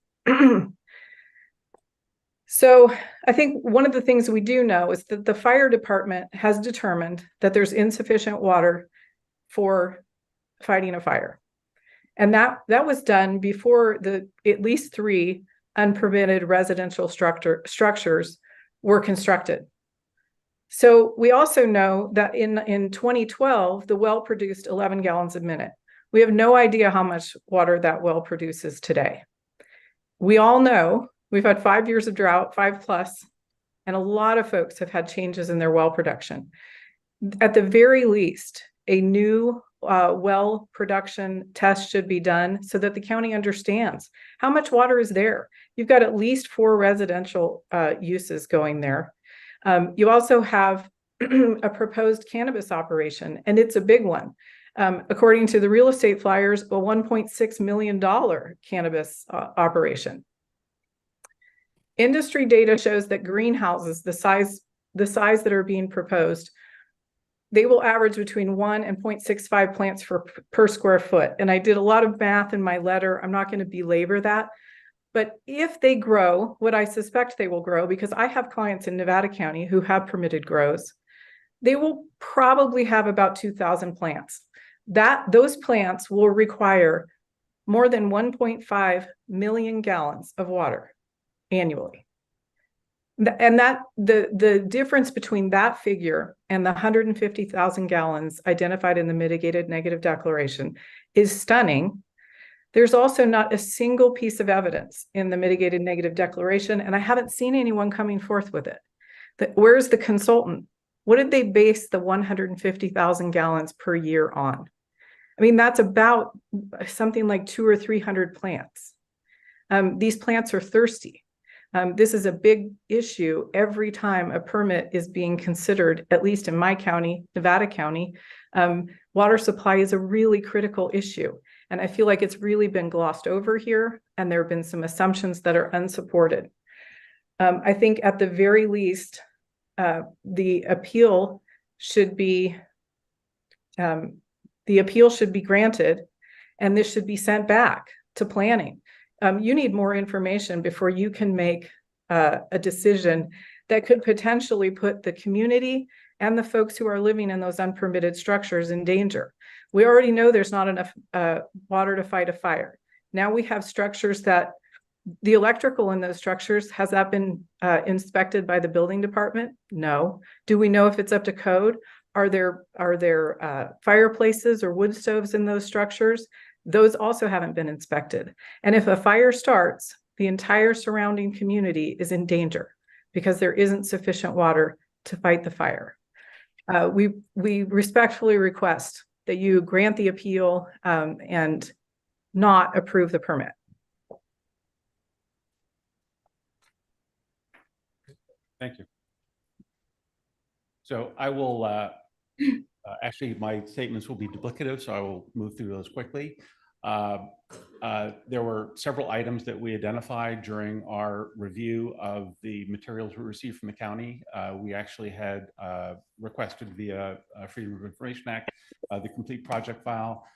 So I think one of the things we do know is that the fire department has determined that there's insufficient water for fighting a fire. And that was done before at least 3 unpermitted residential structures were constructed. So we also know that in 2012, the well produced 11 gallons a minute. We have no idea how much water that well produces today. We all know we've had 5 years of drought, 5+, and a lot of folks have had changes in their well production. At the very least, a new well production test should be done so that the county understands how much water is there. You've got at least 4 residential uses going there. You also have a proposed cannabis operation, and it's a big one. According to the real estate flyers, a $1.6 million cannabis operation. Industry data shows that greenhouses, the size that are being proposed, they will average between 1 and 0.65 plants per square foot. And I did a lot of math in my letter. I'm not going to belabor that. But if they grow, what I suspect they will grow, because I have clients in Nevada County who have permitted grows, they will probably have about 2,000 plants. Those plants will require more than 1.5 million gallons of water annually. And the difference between that figure and the 150,000 gallons identified in the mitigated negative declaration is stunning. There's also not a single piece of evidence in the mitigated negative declaration, and I haven't seen anyone coming forth with it. Where's the consultant? What did they base the 150,000 gallons per year on? I mean, that's about something like 200 or 300 plants. These plants are thirsty. This is a big issue every time a permit is being considered, at least in my county, Nevada County. Water supply is a really critical issue. And I feel like it's really been glossed over here, and there have been some assumptions that are unsupported. I think at the very least, the appeal should be granted, and this should be sent back to planning. You need more information before you can make a decision that could potentially put the community and the folks who are living in those unpermitted structures in danger. We already know there's not enough water to fight a fire. Now we have structures that the electrical in those structures, has that been inspected by the building department? No. Do we know if it's up to code? Are there fireplaces or wood stoves in those structures? Those also haven't been inspected. And if a fire starts, the entire surrounding community is in danger because there isn't sufficient water to fight the fire. We respectfully request that you grant the appeal and not approve the permit. Thank you. So I will, actually, my statements will be duplicative, so I will move through those quickly. There were several items that we identified during our review of the materials we received from the county. We actually had requested via Freedom of Information Act the complete project file.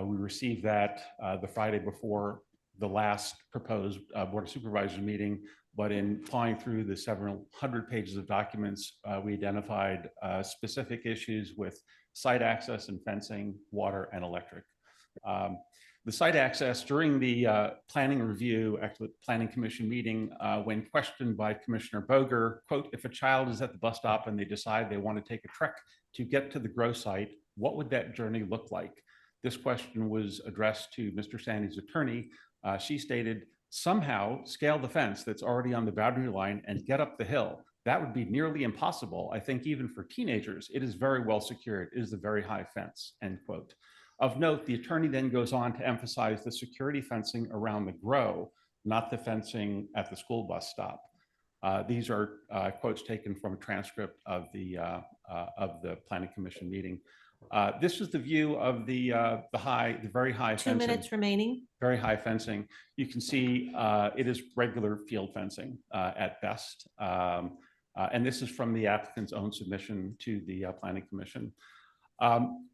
We received that the Friday before the last proposed Board of Supervisors meeting, but in plowing through the several hundred pages of documents, we identified specific issues with site access and fencing, water, and electric. The site access during the planning review, actually planning commission meeting, when questioned by Commissioner Boger, quote, if a child is at the bus stop and they decide they want to take a trek to get to the grow site, what would that journey look like? This question was addressed to Mr. Sandy's attorney. She stated, somehow scale the fence that's already on the boundary line and get up the hill. That would be nearly impossible. I think even for teenagers, it is very well secured. It is a very high fence, end quote. Of note, the attorney then goes on to emphasize the security fencing around the grow, not the fencing at the school bus stop. These are quotes taken from a transcript of the Planning Commission meeting. This is the view of the very high 2 fencing. minutes remaining. Very high fencing. You can see it is regular field fencing at best. And this is from the applicant's own submission to the Planning Commission.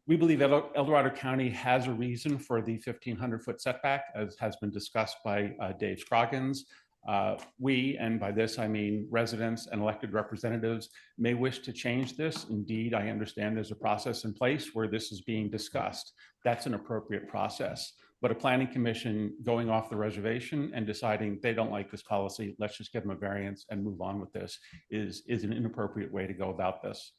We believe El Dorado County has a reason for the 1,500-foot setback, as has been discussed by Dave Scroggins. We, and by this I mean residents and elected representatives, may wish to change this. Indeed, I understand there's a process in place where this is being discussed. That's an appropriate process. But a planning commission going off the reservation and deciding they don't like this policy, let's just give them a variance and move on with this, is an inappropriate way to go about this.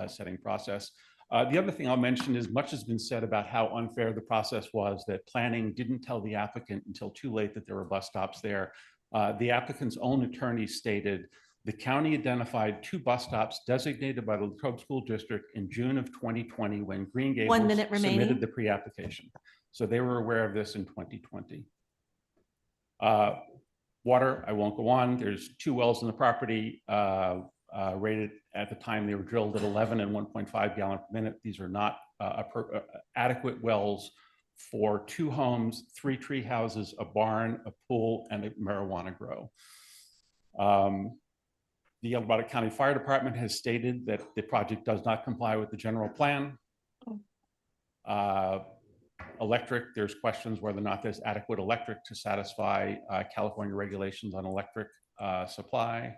Setting process. The other thing I'll mention is much has been said about how unfair the process was, that planning didn't tell the applicant until too late that there were bus stops there. The applicant's own attorney stated the county identified 2 bus stops designated by the Latrobe School District in June of 2020 when Green Gables 1 minute remaining. submitted the pre-application. So they were aware of this in 2020. Water, I won't go on. There's 2 wells in the property. Rated at the time they were drilled at 11 and 1.5 gallon per minute. These are not adequate wells for 2 homes, 3 tree houses, a barn, a pool, and a marijuana grow. The El Dorado County Fire Department has stated that the project does not comply with the general plan. Electric, there's questions whether or not there's adequate electric to satisfy California regulations on electric supply.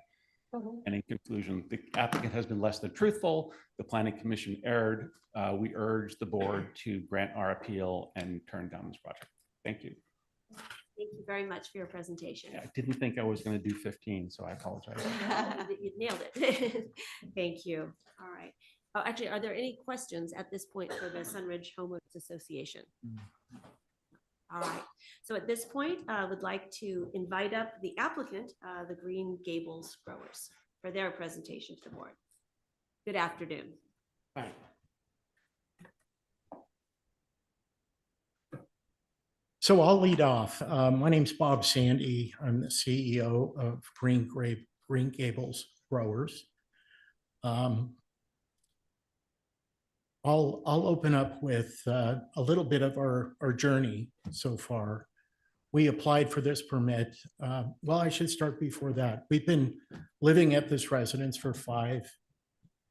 And in conclusion, the applicant has been less than truthful. The Planning Commission erred. We urge the board to grant our appeal and turn down this project. Thank you. Thank you very much for your presentation. I didn't think I was going to do 15, so I apologize. You nailed it. Thank you. All right. Actually, are there any questions at this point for the Sunridge Homeowners Association? All right. So at this point, I would like to invite up the applicant, the Green Gables Growers, for their presentation to the board. Good afternoon. Hi. So I'll lead off. My name's Bob Sandy. I'm the CEO of Green Gables Growers. I'll open up with a little bit of our journey so far. We applied for this permit. Well, I should start before that. We've been living at this residence for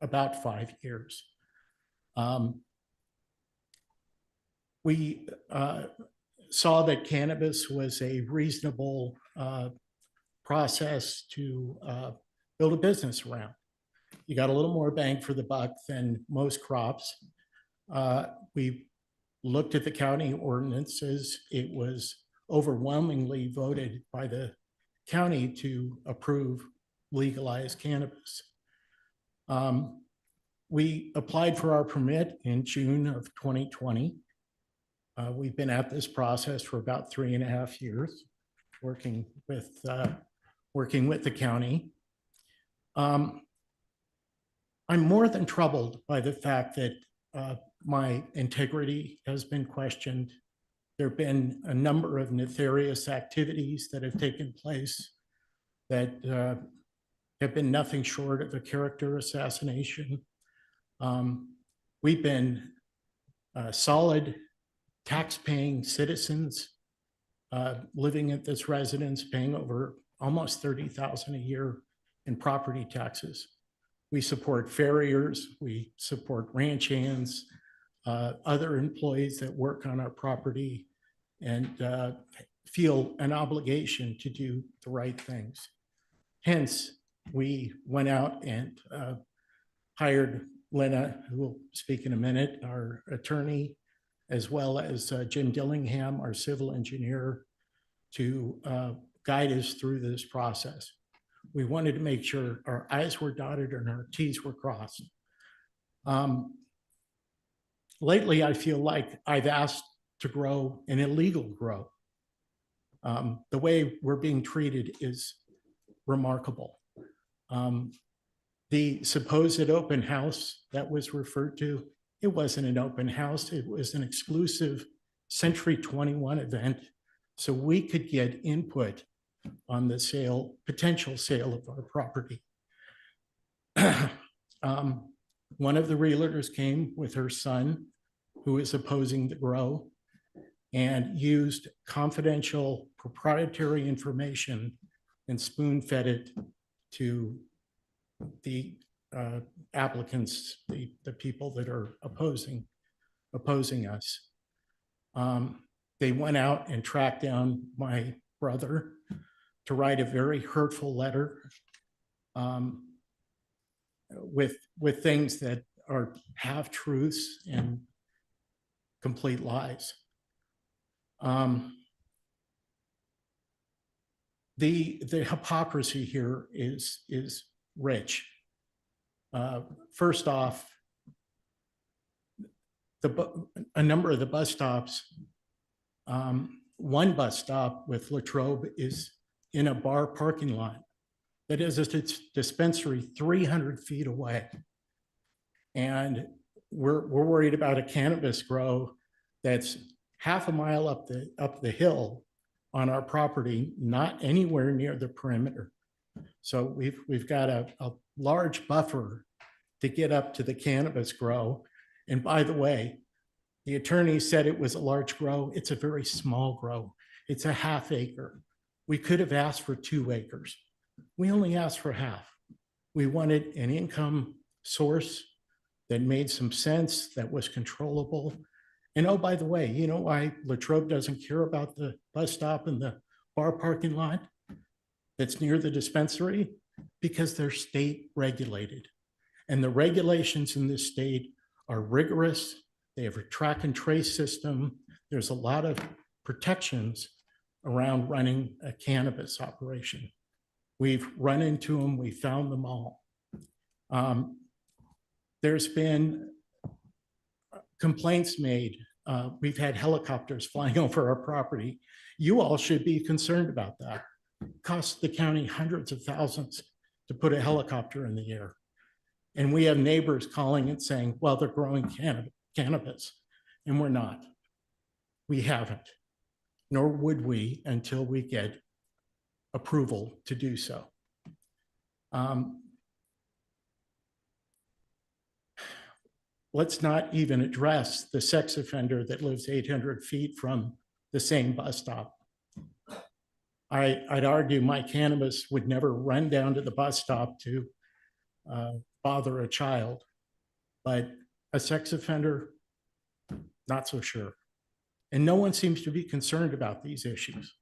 about 5 years. We saw that cannabis was a reasonable process to build a business around. You got a little more bang for the buck than most crops. We looked at the county ordinances. It was overwhelmingly voted by the county to approve legalized cannabis. We applied for our permit in June of 2020. We've been at this process for about 3.5 years, working with the county. I'm more than troubled by the fact that my integrity has been questioned. There have been a number of nefarious activities that have taken place that have been nothing short of a character assassination. We've been solid tax-paying citizens living at this residence, paying over almost $30,000 a year in property taxes. We support farriers, we support ranch hands, other employees that work on our property, and feel an obligation to do the right things. Hence, we went out and hired Lena, who will speak in a minute, our attorney, as well as Jim Dillingham, our civil engineer, to guide us through this process. We wanted to make sure our I's were dotted and our T's were crossed. Lately, I feel like I've asked to grow an illegal grow. The way we're being treated is remarkable. The supposed open house that was referred to, it wasn't an open house. It was an exclusive Century 21 event, so we could get input on the sale, potential sale of our property. One of the realtors came with her son, who is opposing the grow, and used confidential proprietary information and spoon-fed it to the applicants, the people that are opposing us. They went out and tracked down my brother to write a very hurtful letter with things that are half truths and complete lies. The hypocrisy here is rich. First off, a number of the bus stops, one bus stop with Latrobe is in a bar parking lot that is a dispensary 300 feet away. And we're worried about a cannabis grow that's half a mile up the hill on our property, not anywhere near the perimeter. So we've got a large buffer to get up to the cannabis grow. And by the way, the attorney said it was a large grow. It's a very small grow. It's a half acre. We could have asked for 2 acres. We only asked for half. We wanted an income source that made some sense, that was controllable. And oh, by the way, you know why Latrobe doesn't care about the bus stop and the bar parking lot that's near the dispensary? Because they're state regulated. And the regulations in this state are rigorous. They have a track and trace system. There's a lot of protections around running a cannabis operation. We've run into them, we found them all. There's been complaints made. We've had helicopters flying over our property. You all should be concerned about that. It costs the county hundreds of thousands to put a helicopter in the air. And we have neighbors calling and saying, well, they're growing cannabis, and we're not. We haven't, nor would we until we get approval to do so. Let's not even address the sex offender that lives 800 feet from the same bus stop. I'd argue my cannabis would never run down to the bus stop to bother a child, but a sex offender, not so sure. And no one seems to be concerned about these issues.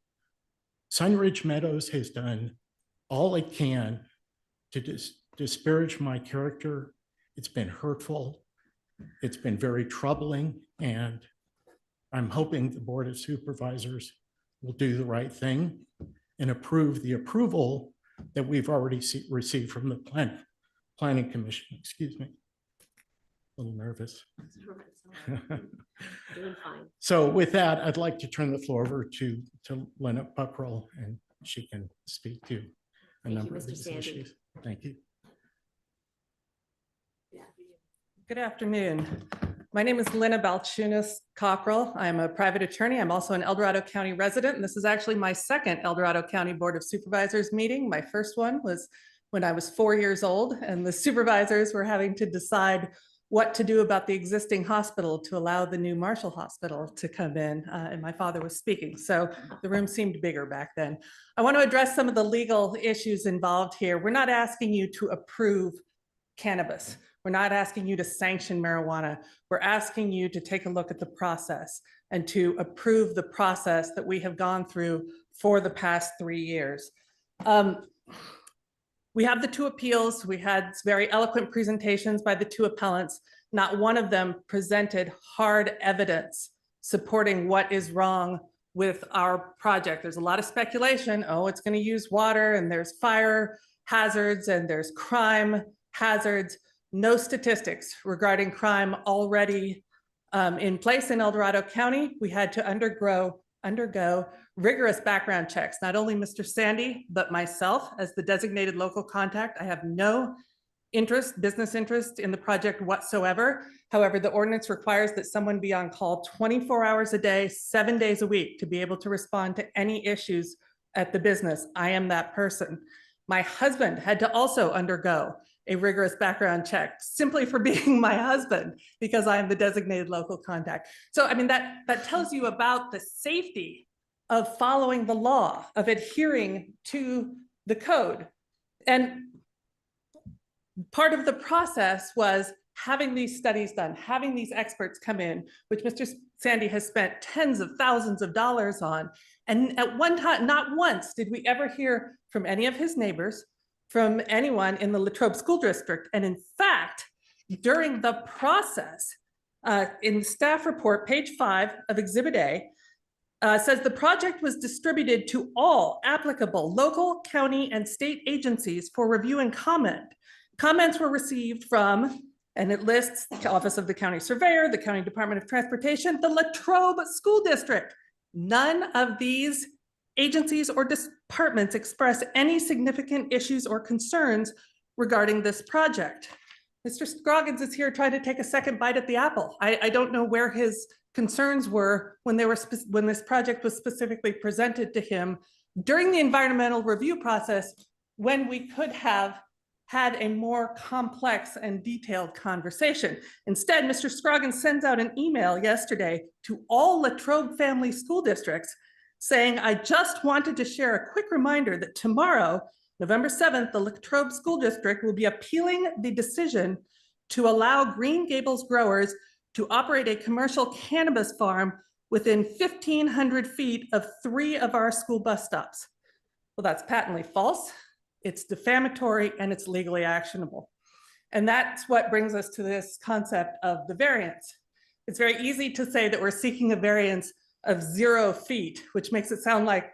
Sunridge Meadows has done all it can to disparage my character. It's been hurtful. It's been very troubling, and I'm hoping the Board of Supervisors will do the right thing and approve the approval that we've already received from the Planning Commission. Excuse me, a little nervous. Doing fine. So with that, I'd like to turn the floor over to Lena Buckroll, and she can speak to a number of these issues. Thank you. Good afternoon. My name is Lena Balchunas Cockrell. I'm a private attorney. I'm also an El Dorado County resident, and this is actually my second El Dorado County Board of Supervisors meeting. My first one was when I was 4 years old, and the supervisors were having to decide what to do about the existing hospital to allow the new Marshall Hospital to come in, and my father was speaking. So the room seemed bigger back then. I want to address some of the legal issues involved here. We're not asking you to approve cannabis. We're not asking you to sanction marijuana. We're asking you to take a look at the process and to approve the process that we have gone through for the past 3 years. We have the 2 appeals. We had very eloquent presentations by the 2 appellants. not one of them presented hard evidence supporting what is wrong with our project. There's a lot of speculation. Oh, it's going to use water, and there's fire hazards, and there's crime hazards. No statistics regarding crime already in place in El Dorado County. We had to undergo rigorous background checks. Not only Mr. Sandy, but myself as the designated local contact. I have no business interest in the project whatsoever. However, the ordinance requires that someone be on call 24 hours a day, 7 days a week to be able to respond to any issues at the business. I am that person. My husband had to also undergo a rigorous background check simply for being my husband, because I am the designated local contact. So, I mean, that tells you about the safety of following the law, of adhering to the code. And part of the process was having these studies done, having these experts come in, which Mr. Sandy has spent tens of thousands of dollars on. And at one time, not once did we ever hear from any of his neighbors, from anyone in the Latrobe School District. And in fact, during the process, in the staff report, page 5 of Exhibit A, says the project was distributed to all applicable local, county, and state agencies for review and comment. Comments were received from, and it lists the Office of the County Surveyor, the County Department of Transportation, the Latrobe School District. None of these agencies or departments express any significant issues or concerns regarding this project. Mr. Scroggins is here trying to take a second bite at the apple. I don't know where his concerns were when this project was specifically presented to him during the environmental review process, when we could have had a more complex and detailed conversation. Instead, Mr. Scroggins sends out an email yesterday to all Latrobe family school districts saying, I just wanted to share a quick reminder that tomorrow, November 7th, the Latrobe School District will be appealing the decision to allow Green Gables growers to operate a commercial cannabis farm within 1,500 feet of 3 of our school bus stops. Well, that's patently false. It's defamatory and it's legally actionable. And that's what brings us to this concept of the variance. It's very easy to say that we're seeking a variance of 0 feet, which makes it sound like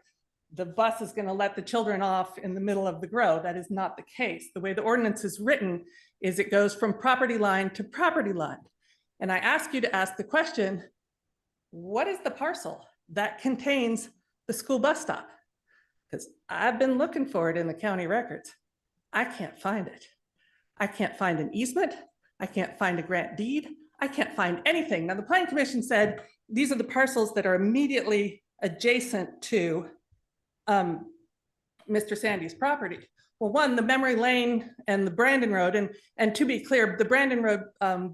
the bus is going to let the children off in the middle of the grow. That is not the case. The way the ordinance is written is it goes from property line to property line. And I ask you to ask the question, what is the parcel that contains the school bus stop? Because I've been looking for it in the county records. I can't find it. I can't find an easement. I can't find a grant deed. I can't find anything. Now, the Planning Commission said these are the parcels that are immediately adjacent to Mr. Sandy's property. Well, one, the Memory Lane and the Brandon Road, and to be clear, the Brandon Road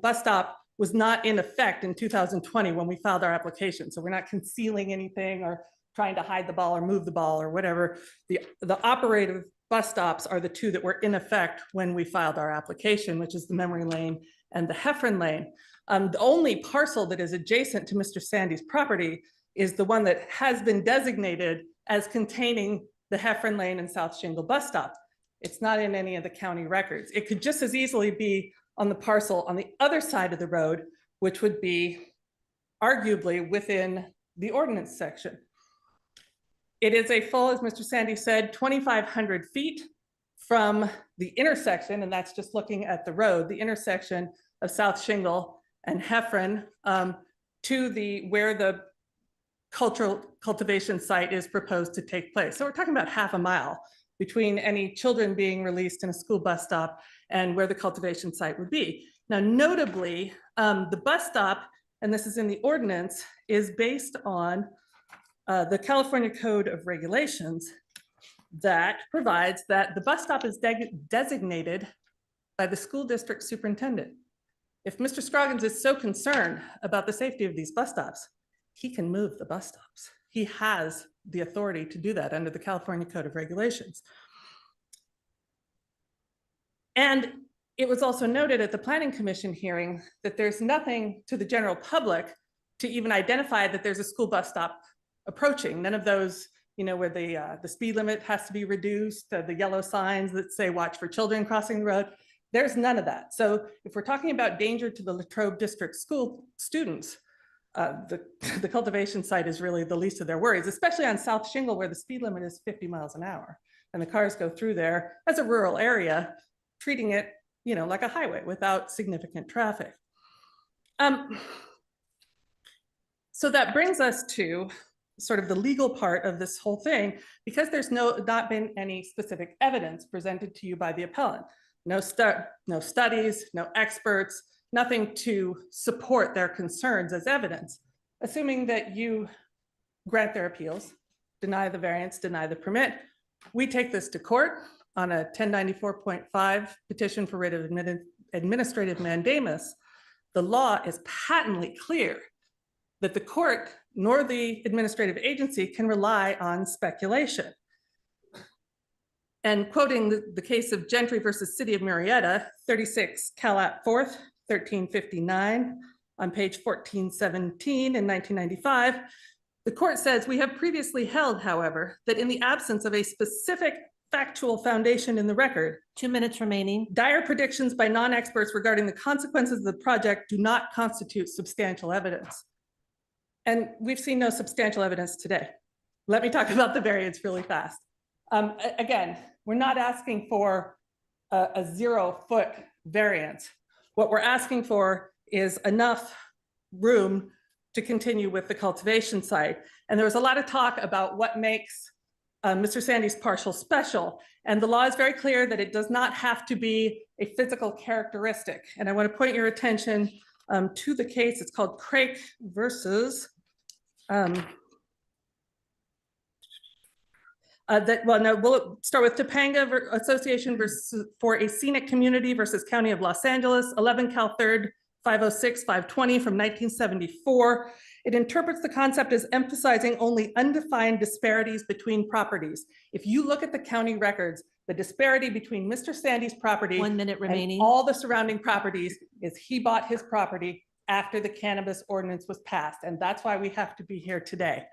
bus stop was not in effect in 2020 when we filed our application. So we're not concealing anything or trying to hide the ball or move the ball or whatever. The operative bus stops are the 2 that were in effect when we filed our application, which is the Memory Lane and the Heffron Lane. The only parcel that is adjacent to Mr. Sandy's property is the one that has been designated as containing the Heffron Lane and South Shingle bus stop. It's not in any of the county records. It could just as easily be on the parcel on the other side of the road, which would be arguably within the ordinance section. It is a full, as Mr. Sandy said, 2,500 feet from the intersection, and that's just looking at the road, the intersection of South Shingle and Heffron to where the cultural cultivation site is proposed to take place. So we're talking about half a mile between any children being released in a school bus stop and where the cultivation site would be. Now, notably, the bus stop, and this is in the ordinance, is based on the California Code of Regulations that provides that the bus stop is designated by the school district superintendent. If Mr. Scroggins is so concerned about the safety of these bus stops, he can move the bus stops. He has the authority to do that under the California Code of Regulations. And it was also noted at the Planning Commission hearing that there's nothing to the general public to even identify that there's a school bus stop approaching. None of those, where the speed limit has to be reduced, the yellow signs that say watch for children crossing the road. There's none of that. So if we're talking about danger to the Latrobe District school students, the cultivation site is really the least of their worries, especially on South Shingle where the speed limit is 50 miles an hour. And the cars go through there as a rural area, treating it, you know, like a highway without significant traffic. So that brings us to sort of the legal part of this whole thing, because there's not been any specific evidence presented to you by the appellant. No studies, no experts, nothing to support their concerns as evidence. Assuming that you grant their appeals, deny the variance, deny the permit, we take this to court on a 1094.5 petition for writ of administrative mandamus. The law is patently clear that the court nor the administrative agency can rely on speculation. And quoting the case of Gentry versus City of Marietta, 36 Calat 4th, 1359, on page 1417 in 1995, the court says, we have previously held, however, that in the absence of a specific factual foundation in the record, 2 minutes remaining, dire predictions by non-experts regarding the consequences of the project do not constitute substantial evidence. And we've seen no substantial evidence today. Let me talk about the variance really fast. Again, we're not asking for a 0-foot variance. What we're asking for is enough room to continue with the cultivation site. And there was a lot of talk about what makes Mr. Sandy's partial special. And the law is very clear that it does not have to be a physical characteristic. And I want to point your attention to the case. It's called Craik versus we'll start with Topanga Association for a Scenic Community versus County of Los Angeles, 11 Cal 3rd, 506, 520 from 1974. It interprets the concept as emphasizing only undefined disparities between properties. If you look at the county records, the disparity between Mr. Sandy's property 1 minute remaining, and all the surrounding properties is he bought his property after the cannabis ordinance was passed. And that's why we have to be here today.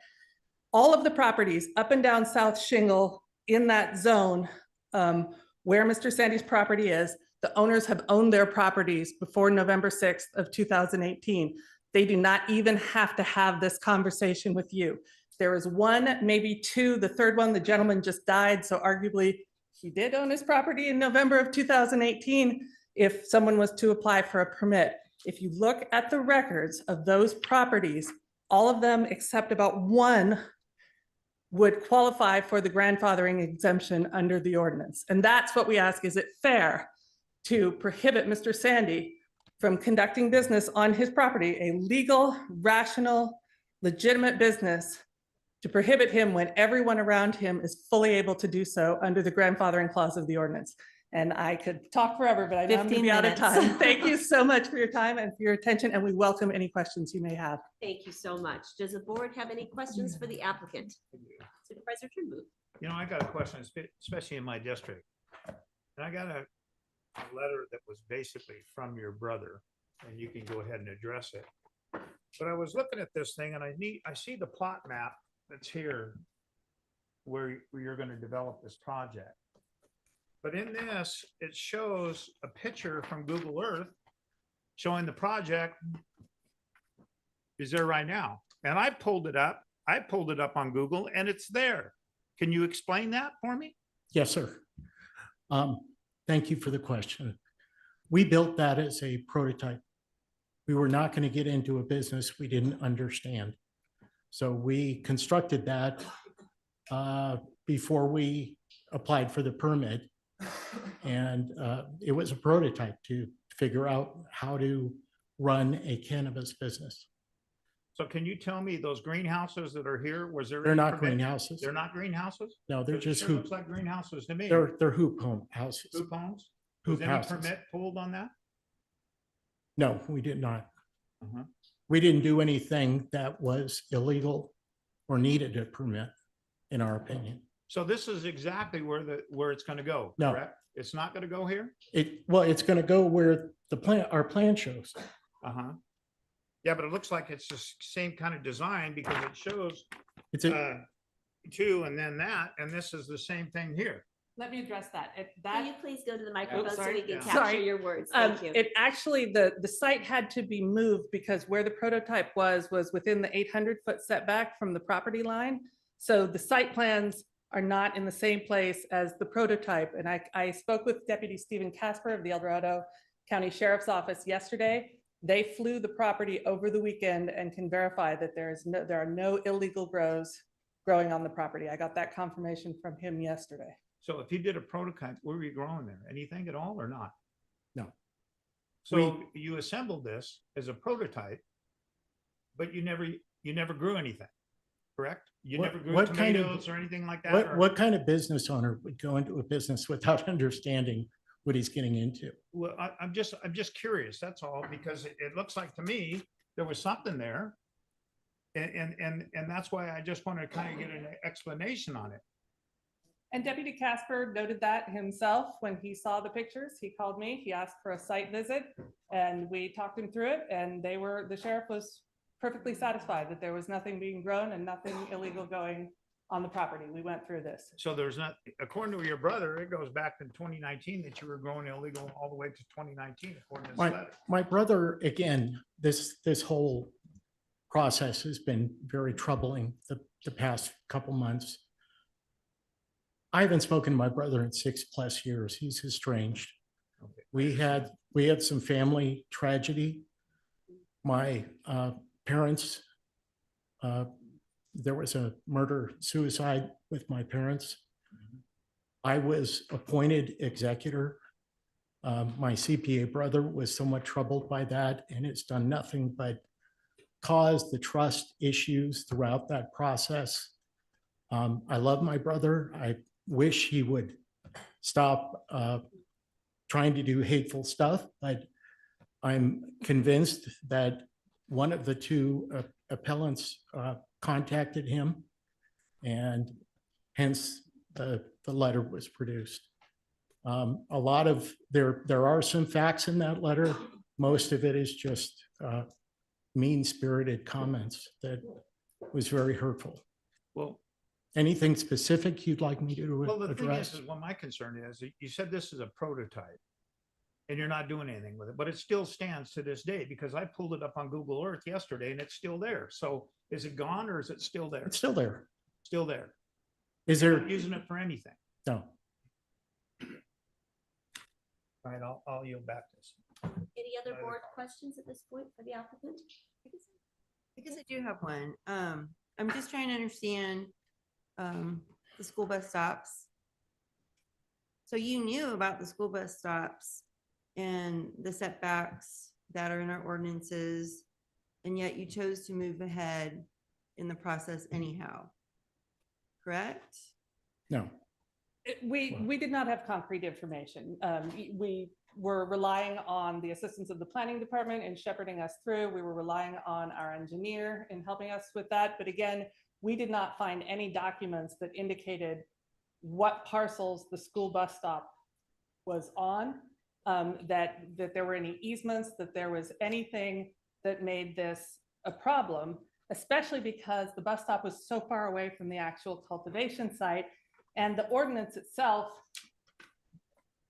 All of the properties up and down South Shingle in that zone where Mr. Sandy's property is, the owners have owned their properties before November 6th of 2018. They do not even have to have this conversation with you. There is one, maybe two, the third one, the gentleman just died. So arguably he did own his property in November of 2018 if someone was to apply for a permit. If you look at the records of those properties, all of them except about one would qualify for the grandfathering exemption under the ordinance. And that's what we ask, is it fair to prohibit Mr. Sandy from conducting business on his property, a legal, rational, legitimate business, to prohibit him when everyone around him is fully able to do so under the grandfathering clause of the ordinance? And I could talk forever, but I know I'm going to be out of time. Thank you so much for your time and for your attention, and we welcome any questions you may have. Thank you so much. Does the board have any questions for the applicant? Supervisor Turnbull. You know, I got a question, especially in my district. And I got a letter that was basically from your brother, and you can go ahead and address it. But I was looking at this thing and I see the plot map that's here where you're going to develop this project. But in this, it shows a picture from Google Earth showing the project is there right now. And I pulled it up on Google and it's there. Can you explain that for me? Yes, sir. Thank you for the question. We built that as a prototype. We were not going to get into a business we didn't understand. So we constructed that before we applied for the permit. And it was a prototype to figure out how to run a cannabis business. So can you tell me those greenhouses that are here, was there? They're any not permit? greenhouses. They're not greenhouses? No, they're It just sure hoop. looks like greenhouses to me. They're hoop home houses. Hoop homes? Hoop Was any houses. permit pulled on that? No, we did not. Uh-huh. We didn't do anything that was illegal or needed a permit, in our opinion. So this is exactly where it's gonna go, No. correct? It's not gonna go here? Well, it's going to go where our plan shows. Uh-huh. Yeah, but it looks like it's the same kind of design because it shows It's a, two and then that, and this is the same thing here. Let me address that. Can you please go to the microphone so sorry. we can Yeah. capture Sorry. your words? Thank you. It actually, the site had to be moved because where the prototype was within the 800-foot setback from the property line. So the site plans are not in the same place as the prototype. And I spoke with Deputy Stephen Casper of the El Dorado County Sheriff's Office yesterday. They flew the property over the weekend and can verify that there are no illegal grows growing on the property. I got that confirmation from him yesterday. So if you did a prototype, what were you growing there? Anything at all or not? No. So you assembled this as a prototype, but you never grew anything, correct? You never grew tomatoes or anything like that? What kind of business owner would go into a business without understanding what he's getting into? Well, I'm just curious, that's all, because it looks like to me, there was something there. And that's why I just wanted to kind of get an explanation on it. And Deputy Casper noted that himself when he saw the pictures. He called me, he asked for a site visit, and we talked him through it, and the sheriff was perfectly satisfied that there was nothing being grown and nothing illegal going on the property. We went through this. So there's not, according to your brother, it goes back to 2019 that you were growing illegal all the way to 2019, according to this letter. My brother, again, this whole process has been very troubling the past couple months. I haven't spoken to my brother in 6+ years. He's estranged. Okay. We had some family tragedy. My parents, there was a murder-suicide with my parents. I was appointed executor. My CPA brother was somewhat troubled by that, and it's done nothing but cause the trust issues throughout that process. I love my brother. I wish he would stop trying to do hateful stuff, but I'm convinced that one of the two appellants contacted him, and hence the letter was produced. A lot of there are some facts in that letter. Most of it is just mean-spirited comments that was very hurtful. Well, anything specific you'd like me to well, the thing address? is what my concern is, you said this is a prototype and you're not doing anything with it, but it still stands to this day because I pulled it up on Google Earth yesterday and it's still there. So is it gone or is it still there? It's still there. Still there. Is You're there? not using it for anything? No. All right, I'll yield back this. Any other board questions at this point for the applicant? I guess I do have one. I'm just trying to understand the school bus stops. So you knew about the school bus stops and the setbacks that are in our ordinances, and yet you chose to move ahead in the process anyhow, correct? No. We did not have concrete information. We were relying on the assistance of the planning department in shepherding us through. We were relying on our engineer in helping us with that. But again, we did not find any documents that indicated what parcels the school bus stop was on, that there were any easements, that there was anything that made this a problem, especially because the bus stop was so far away from the actual cultivation site. And the ordinance itself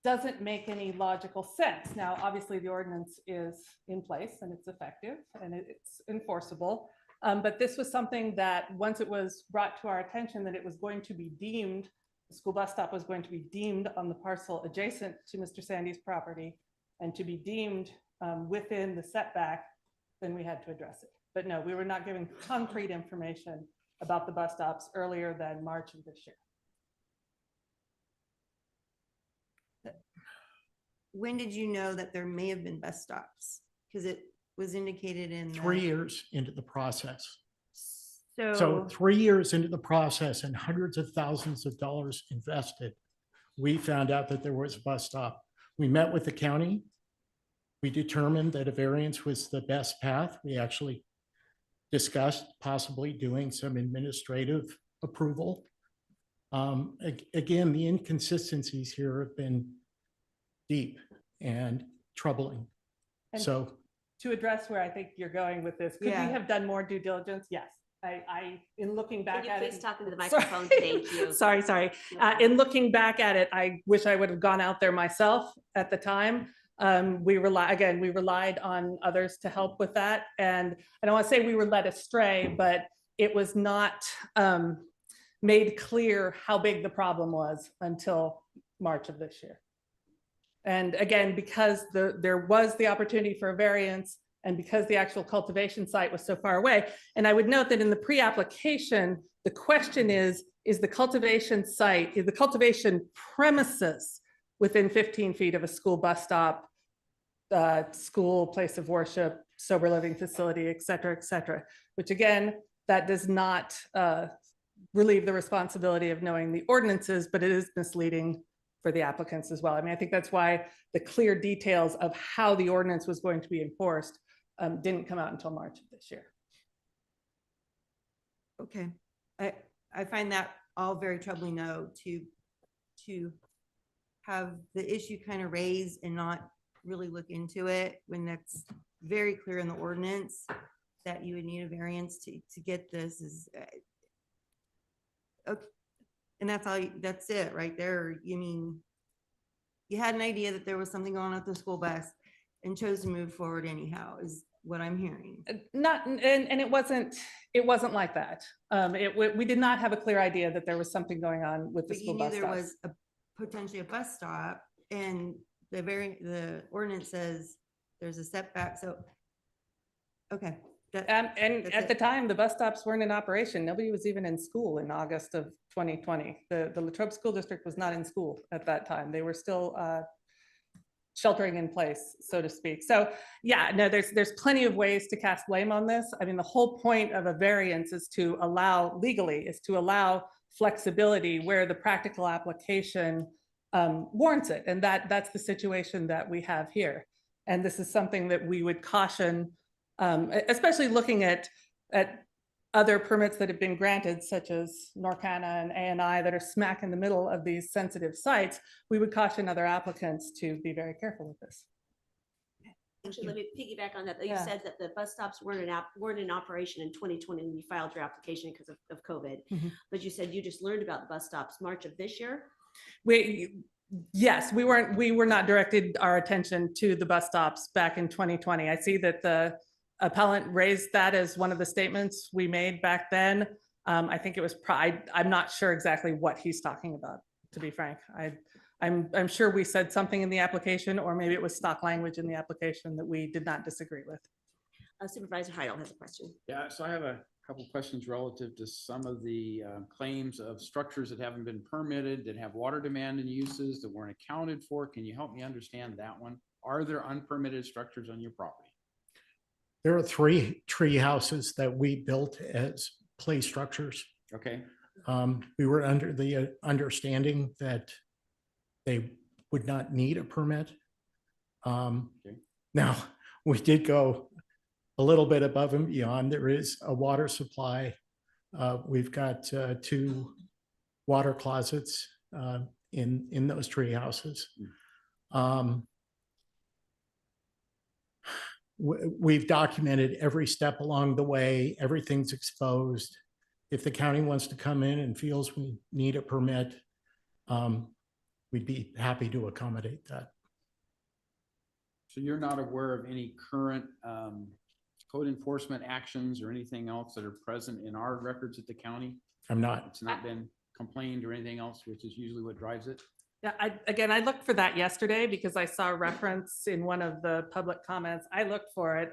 doesn't make any logical sense. Now, obviously, the ordinance is in place and it's effective and it's enforceable. But this was something that once it was brought to our attention that it was going to be deemed, the school bus stop was going to be deemed on the parcel adjacent to Mr. Sandy's property and to be deemed within the setback, then we had to address it. But no, we were not given concrete information about the bus stops earlier than March of this year. When did you know that there may have been bus stops? Because it was indicated in 3 years into the process. So So 3 years into the process and hundreds of thousands of dollars invested, we found out that there was a bus stop. We met with the county. We determined that a variance was the best path. We actually discussed possibly doing some administrative approval. Again, the inconsistencies here have been deep and troubling. And So to address where I think you're going with this, could we Yeah. have done more due diligence? Yes. In looking back Can you at it. please talk into the Sorry. microphone? Thank you. Sorry. In looking back at it, I wish I would have gone out there myself at the time. We relied on others to help with that. And I don't want to say we were led astray, but it was not made clear how big the problem was until March of this year. And again, because there was the opportunity for a variance, and because the actual cultivation site was so far away. And I would note that in the pre-application, the question is the cultivation site, is the cultivation premises within 15 feet of a school bus stop, school, place of worship, sober living facility, et cetera, which again, that does not relieve the responsibility of knowing the ordinances, but it is misleading for the applicants as well. I mean, I think that's why the clear details of how the ordinance was going to be enforced didn't come out until March of this year. Okay, I find that all very troubling though, to have the issue kind of raised and not really look into it when that's very clear in the ordinance that you would need a variance to get this is okay. And that's all, that's it right there. You mean, you had an idea that there was something going on at the school bus and chose to move forward anyhow, is what I'm hearing. Not, and it wasn't like that. We did not have a clear idea that there was something going on with the But you school knew bus there stops. was potentially a bus stop, and the ordinance says there's a setback, so, okay. And at the time, the bus stops weren't in operation. Nobody was even in school in August of 2020. The Latrobe School District was not in school at that time. They were still sheltering in place, so to speak. So yeah, no, there's plenty of ways to cast blame on this. I mean, the whole point of a variance is to allow, legally, is to allow flexibility where the practical application warrants it. And that's the situation that we have here. And this is something that we would caution, especially looking at other permits that have been granted, such as Norcana and ANI that are smack in the middle of these sensitive sites. We would caution other applicants to be very careful with this. Actually, let me piggyback on that. You Yeah. said that the bus stops weren't in operation in 2020 when you filed your application because of COVID. But you said you just learned about the bus stops March of this year? Yes, we were not directed our attention to the bus stops back in 2020. I see that the appellant raised that as one of the statements we made back then. I think it was, I'm not sure exactly what he's talking about, to be frank. I'm sure we said something in the application, or maybe it was stock language in the application that we did not disagree with. Supervisor Heidel has a question. Yeah, so I have a couple questions relative to some of the claims of structures that haven't been permitted, that have water demand and uses that weren't accounted for. Can you help me understand that one? Are there unpermitted structures on your property? There are 3 tree houses that we built as play structures. Okay. We were under the understanding that they would not need a permit. Now, we did go a little bit above and beyond. There is a water supply. We've got 2 water closets in those tree houses. We've documented every step along the way. Everything's exposed. If the county wants to come in and feels we need a permit, we'd be happy to accommodate that. So you're not aware of any current code enforcement actions or anything else that are present in our records at the county? I'm not. It's not been complained or anything else, which is usually what drives it? Yeah, I looked for that yesterday because I saw a reference in one of the public comments. I looked for it,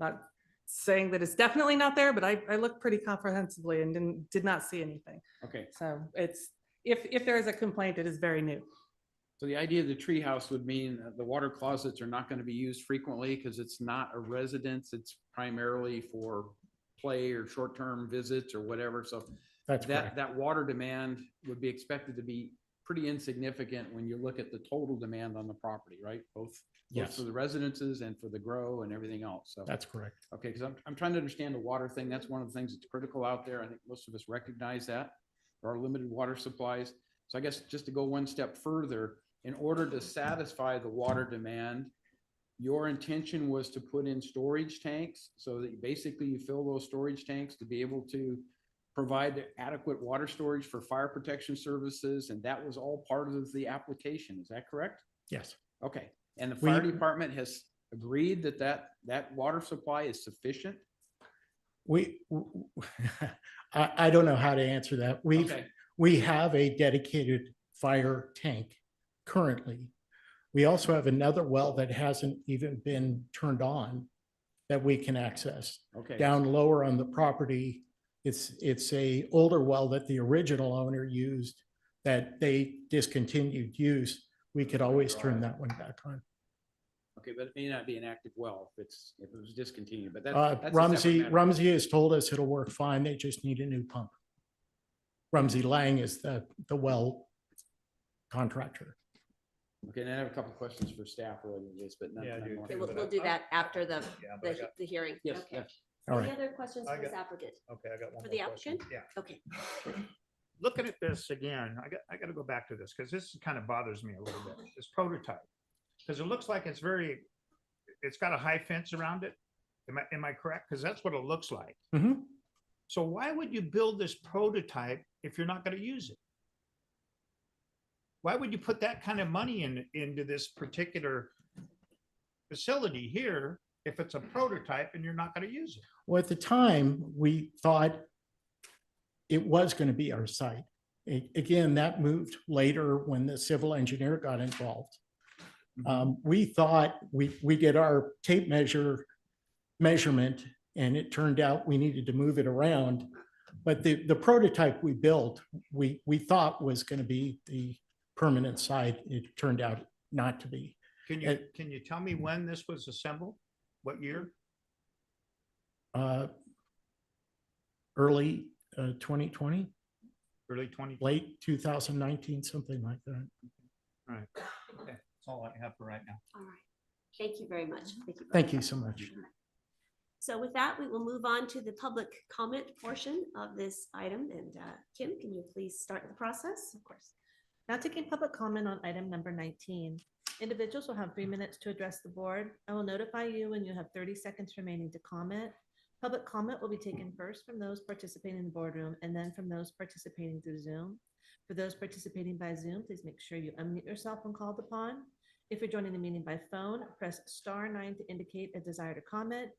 not saying that it's definitely not there, but I looked pretty comprehensively and did not see anything. Okay. So it's, if there is a complaint, it is very new. So the idea of the treehouse would mean the water closets are not going to be used frequently because it's not a residence. It's primarily for play or short-term visits or whatever. So that's correct. That water demand would be expected to be pretty insignificant when you look at the total demand on the property, right? Both Yes. for the residences and for the grow and everything else. So That's correct. okay, because I'm trying to understand the water thing. That's one of the things that's critical out there. I think most of us recognize that. There are limited water supplies. So I guess just to go one step further, in order to satisfy the water demand, your intention was to put in storage tanks so that basically you fill those storage tanks to be able to provide adequate water storage for fire protection services, and that was all part of the application. Is that correct? Yes. Okay. And the fire We- department has agreed that that water supply is sufficient? I don't know how to answer that. Okay. We have a dedicated fire tank currently. We also have another well that hasn't even been turned on that we can access. Okay. Down lower on the property, it's a older well that the original owner used that they discontinued use. We could always turn that one back on. Okay, but it may not be an active well if it was discontinued, but that's a separate matter. Rumsey has told us it'll work fine. They just need a new pump. Rumsey Lang is the well contractor. Okay, and I have a couple questions for staff related to this, but none. none more. Okay, we'll do that after the hearing. Yes, Okay. yes. All Any right. other questions I for this got- applicant? Okay, I got one For more the question. applicant? Yeah. Okay. Looking at this again, I got to go back to this because this kind of bothers me a little bit. This prototype, because it looks like it's got a high fence around it. Am I correct? Because that's what it looks like. Mhm. So why would you build this prototype if you're not going to use it? Why would you put that kind of money into this particular facility here if it's a prototype and you're not going to use it? Well, at the time, we thought it was going to be our site. Again, that moved later when the civil engineer got involved. We thought we did our tape measurement and it turned out we needed to move it around. But the prototype we built, we thought was going to be the permanent site. It turned out not to be. Can you tell me when this was assembled? What year? Early 2020, Early 20? late 2019, something like that. All right. Okay. That's all I have for right now. All right. Thank you very much. Thank you. Thank you so much. So with that, we will move on to the public comment portion of this item. And Kim, can you please start the process? Of course. Now taking public comment on item number 19. Individuals will have 3 minutes to address the board. I will notify you when you have 30 seconds remaining to comment. Public comment will be taken first from those participating in the boardroom and then from those participating through Zoom. For those participating by Zoom, please make sure you unmute yourself when called upon. If you're joining the meeting by phone, press *9 to indicate a desire to comment.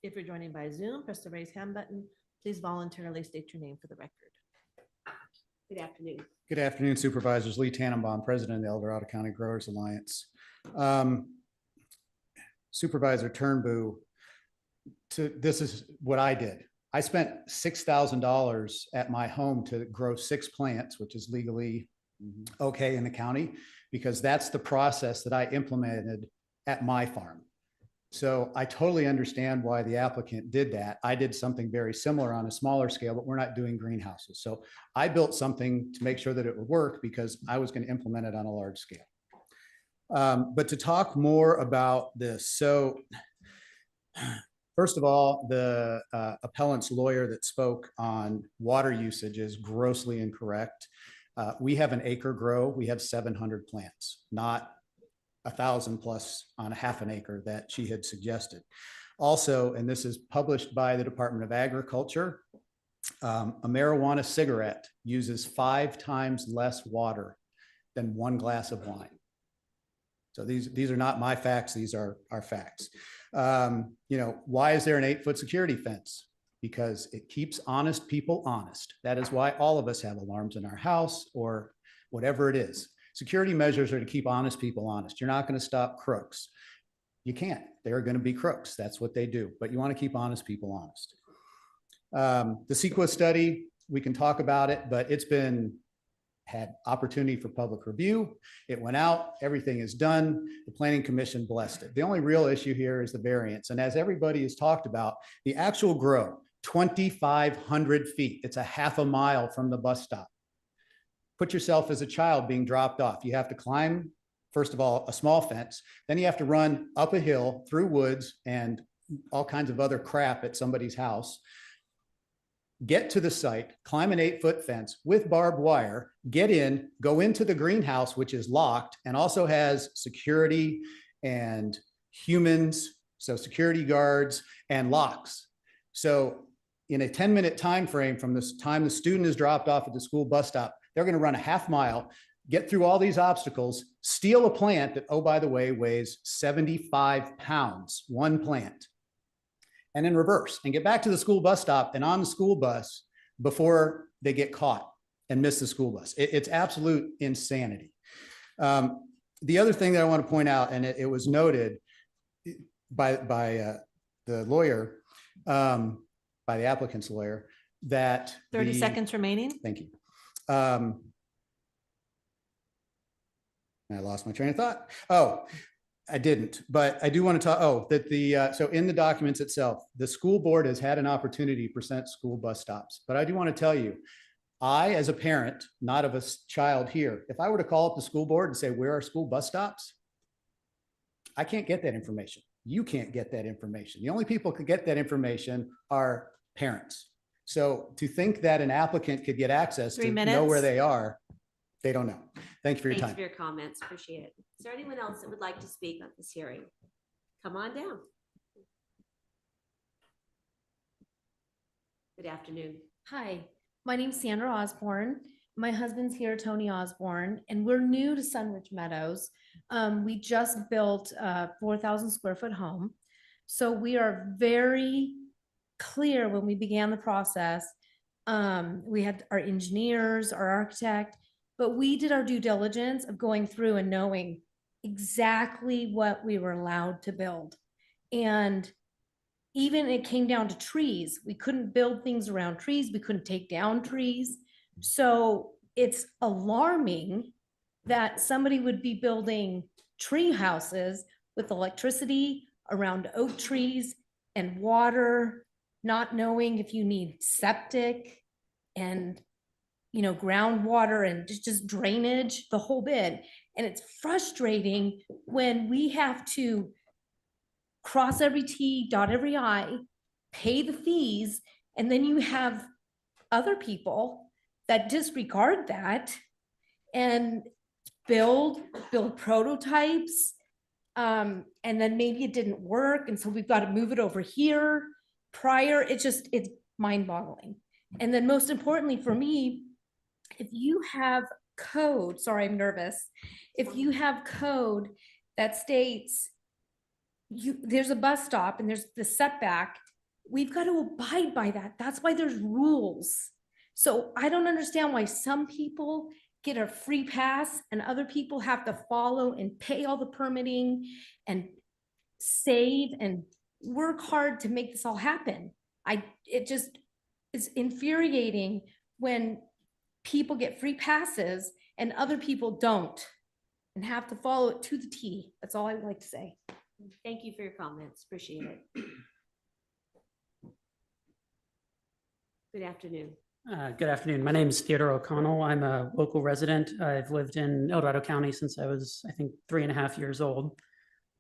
If you're joining by Zoom, press the raise hand button. Please voluntarily state your name for the record. Good afternoon. Good afternoon, Supervisors. Lee Tannenbaum, President of the El Dorado County Growers Alliance. Supervisor Turnbull, this is what I did. I spent $6,000 at my home to grow 6 plants, which is legally okay in the county, because that's the process that I implemented at my farm. So I totally understand why the applicant did that. I did something very similar on a smaller scale, but we're not doing greenhouses. So I built something to make sure that it would work because I was going to implement it on a large scale. But to talk more about this, so first of all, the appellant's lawyer that spoke on water usage is grossly incorrect. We have an acre grow. We have 700 plants, not 1,000 plus on a half an acre that she had suggested. Also, and this is published by the Department of Agriculture, a marijuana cigarette uses 5 times less water than 1 glass of wine. So these are not my facts. These are our facts. Why is there an 8-foot security fence? Because it keeps honest people honest. That is why all of us have alarms in our house or whatever it is. Security measures are to keep honest people honest. You're not going to stop crooks. You can't. They're going to be crooks. That's what they do. But you want to keep honest people honest. The CEQA study, we can talk about it, but it's had opportunity for public review. It went out. Everything is done. The Planning Commission blessed it. The only real issue here is the variance. And as everybody has talked about, the actual grow, 2,500 feet. It's a half a mile from the bus stop. Put yourself as a child being dropped off. You have to climb, first of all, a small fence. Then you have to run up a hill through woods and all kinds of other crap at somebody's house. Get to the site, climb an 8-foot fence with barbed wire, get in, go into the greenhouse, which is locked and also has security and humans, so security guards and locks. So in a 10-minute time frame from this time the student is dropped off at the school bus stop, they're going to run a half mile, get through all these obstacles, steal a plant that, oh, by the way, weighs 75 pounds, one plant, and then reverse and get back to the school bus stop and on the school bus before they get caught and miss the school bus. It's absolute insanity. The other thing that I want to point out, and it was noted by the lawyer, by the applicant's lawyer, that 30 seconds remaining. Thank you. I lost my train of thought. Oh, I didn't, but I do want to talk, so in the documents itself, the school board has had an opportunity to present school bus stops. But I do want to tell you, I, as a parent, not of a child here, if I were to call up the school board and say, where are school bus stops? I can't get that information. You can't get that information. The only people who could get that information are parents. So to think that an applicant could get access to know where they are, they don't know. Thank you for your Thanks time. for your comments. Appreciate it. Is there anyone else that would like to speak on this hearing? Come on down. Good afternoon. Hi, my name's Sandra Osborne. My husband's here, Tony Osborne, and we're new to Sunridge Meadows. We just built a 4,000 square foot home. So we are very clear when we began the process. We had our engineers, our architect, but we did our due diligence of going through and knowing exactly what we were allowed to build. And even it came down to trees. We couldn't build things around trees. We couldn't take down trees. So it's alarming that somebody would be building tree houses with electricity around oak trees and water, not knowing if you need septic and groundwater and just drainage, the whole bit. And it's frustrating when we have to cross every T, dot every I, pay the fees, and then you have other people that disregard that and build prototypes. And then maybe it didn't work. And so we've got to move it over here prior. It's mind-boggling. And then most importantly for me, if you have code, sorry, I'm nervous. If you have code that states there's a bus stop and there's the setback, we've got to abide by that. That's why there's rules. So I don't understand why some people get a free pass and other people have to follow and pay all the permitting and save and work hard to make this all happen. It just is infuriating when people get free passes and other people don't and have to follow it to the T. That's all I would like to say. Thank you for your comments. Appreciate it. Good afternoon. Good afternoon. My name is Theodore O'Connell. I'm a local resident. I've lived in El Dorado County since I was, I think, 3.5 years old.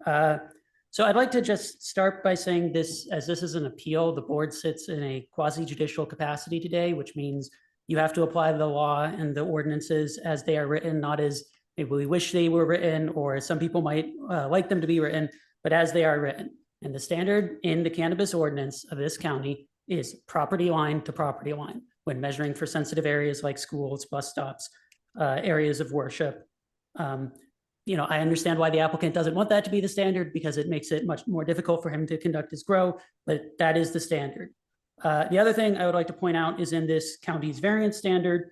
So I'd like to just start by saying this, as this is an appeal, the board sits in a quasi-judicial capacity today, which means you have to apply the law and the ordinances as they are written, not as maybe we wish they were written, or some people might like them to be written, but as they are written. And the standard in the cannabis ordinance of this county is property line to property line when measuring for sensitive areas like schools, bus stops, areas of worship. I understand why the applicant doesn't want that to be the standard because it makes it much more difficult for him to conduct his grow, but that is the standard. The other thing I would like to point out is in this county's variance standard,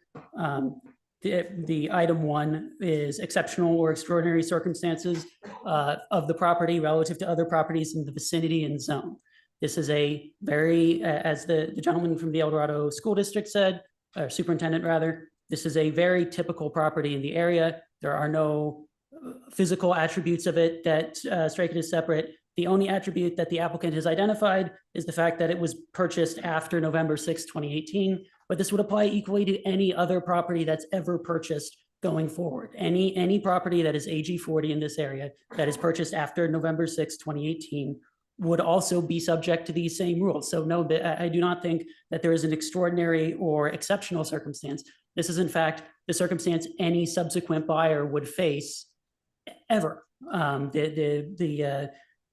the item 1 is exceptional or extraordinary circumstances of the property relative to other properties in the vicinity and zone. This is a very, as the gentleman from the El Dorado School District said, or superintendent rather, this is a very typical property in the area. There are no physical attributes of it that strike it as separate. The only attribute that the applicant has identified is the fact that it was purchased after November 6, 2018, but this would apply equally to any other property that's ever purchased going forward. Any property that is AG 40 in this area that is purchased after November 6, 2018 would also be subject to these same rules. So no, I do not think that there is an extraordinary or exceptional circumstance. This is in fact the circumstance any subsequent buyer would face ever. The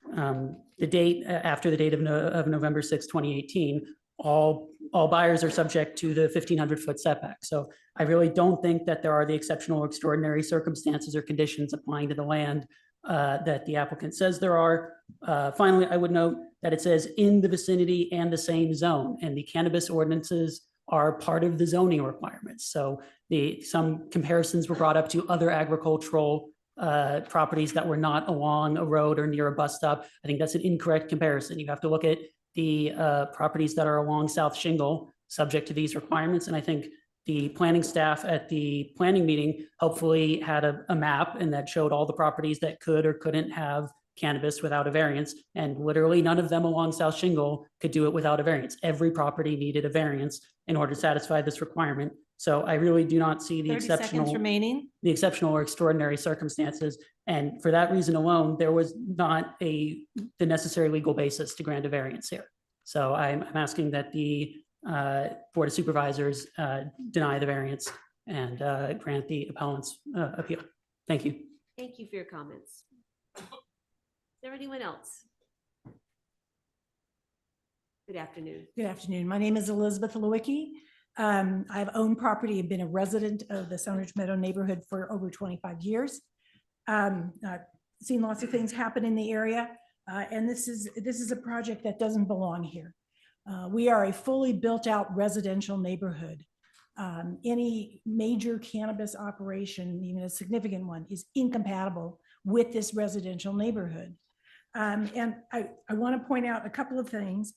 the date after the date of November 6, 2018, all buyers are subject to the 1,500-foot setback. So I really don't think that there are the exceptional or extraordinary circumstances or conditions applying to the land that the applicant says there are. Finally, I would note that it says in the vicinity and the same zone, and the cannabis ordinances are part of the zoning requirements. So some comparisons were brought up to other agricultural properties that were not along a road or near a bus stop. I think that's an incorrect comparison. You have to look at the properties that are along South Shingle, subject to these requirements. And I think the planning staff at the planning meeting hopefully had a map and that showed all the properties that could or couldn't have cannabis without a variance. And literally none of them along South Shingle could do it without a variance. Every property needed a variance in order to satisfy this requirement. So I really do not see the 30 seconds exceptional remaining. the exceptional or extraordinary circumstances. And for that reason alone, there was not the necessary legal basis to grant a variance here. So I'm asking that the Board of Supervisors deny the variance and grant the appellant's appeal. Thank you. Thank you for your comments. Is there anyone else? Good afternoon. Good afternoon. My name is Elizabeth Lewicki. I've owned property and been a resident of the Sunridge Meadow neighborhood for over 25 years. I've seen lots of things happen in the area, and this is a project that doesn't belong here. We are a fully built out residential neighborhood. Any major cannabis operation, even a significant one, is incompatible with this residential neighborhood. And I want to point out a couple of things.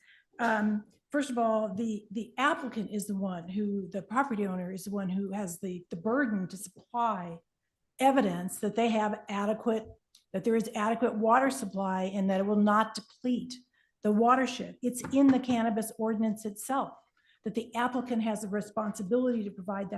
First of all, the applicant is the one who, the property owner is the one who has the burden to supply evidence that they have that there is adequate water supply and that it will not deplete the watershed. It's in the cannabis ordinance itself that the applicant has the responsibility to provide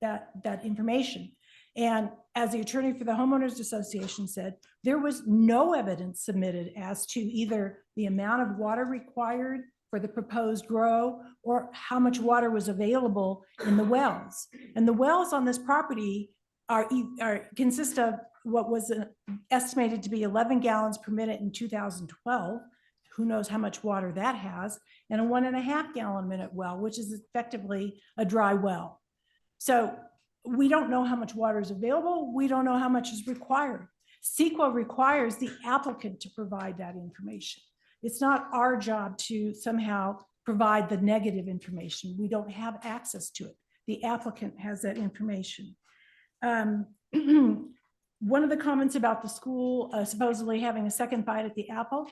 that information. And as the attorney for the Homeowners Association said, there was no evidence submitted as to either the amount of water required for the proposed grow or how much water was available in the wells. And the wells on this property consist of what was estimated to be 11 gallons per minute in 2012. Who knows how much water that has, and a 1.5 gallon minute well, which is effectively a dry well. So we don't know how much water is available. We don't know how much is required. CEQA requires the applicant to provide that information. It's not our job to somehow provide the negative information. We don't have access to it. The applicant has that information. One of the comments about the school supposedly having a second bite at the apple,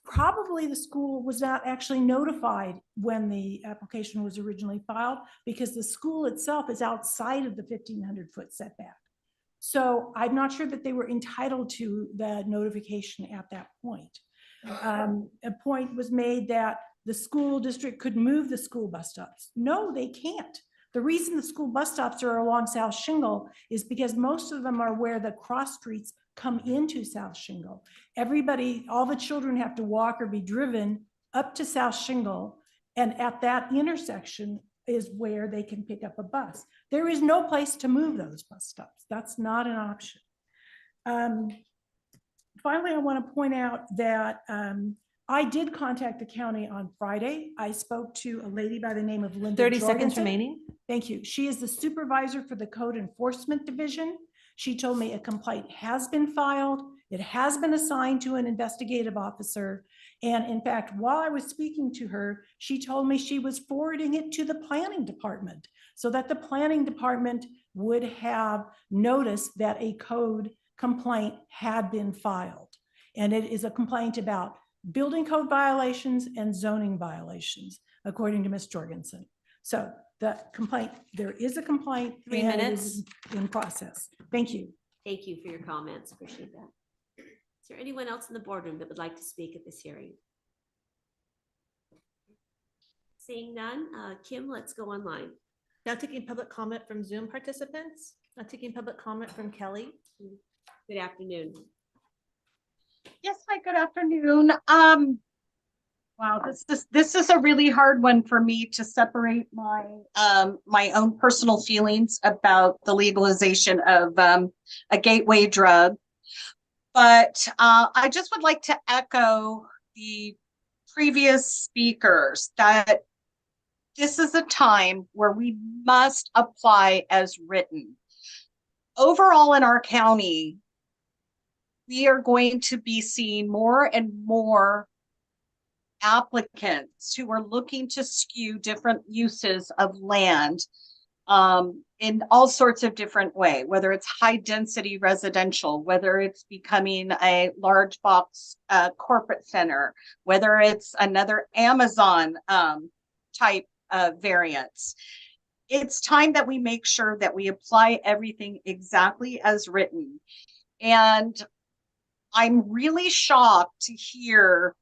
probably the school was not actually notified when the application was originally filed because the school itself is outside of the 1,500-foot setback. So I'm not sure that they were entitled to the notification at that point. A point was made that the school district could move the school bus stops. No, they can't. The reason the school bus stops are along South Shingle is because most of them are where the cross streets come into South Shingle. Everybody, all the children have to walk or be driven up to South Shingle, and at that intersection is where they can pick up a bus. There is no place to move those bus stops. That's not an option. Finally, I want to point out that I did contact the county on Friday. I spoke to a lady by the name of Linda 30 seconds Jorgensen. remaining. Thank you. She is the supervisor for the Code Enforcement Division. She told me a complaint has been filed. It has been assigned to an investigative officer. And in fact, while I was speaking to her, she told me she was forwarding it to the planning department so that the planning department would have noticed that a code complaint had been filed. And it is a complaint about building code violations and zoning violations, according to Ms. Jorgensen. So the complaint, there is a complaint. 3 and it minutes. is in process. Thank you. Thank you for your comments. Appreciate that. Is there anyone else in the boardroom that would like to speak at this hearing? Seeing none, Kim, let's go online. Now taking public comment from Zoom participants. Now taking public comment from Kelly. Good afternoon. Yes, hi, good afternoon. Wow, this is a really hard one for me to separate my my own personal feelings about the legalization of a gateway drug. But I just would like to echo the previous speakers that this is a time where we must apply as written. Overall in our county, we are going to be seeing more and more applicants who are looking to skew different uses of land in all sorts of different way, whether it's high density residential, whether it's becoming a large box corporate center, whether it's another Amazon type variance. It's time that we make sure that we apply everything exactly as written. And I'm really shocked to hear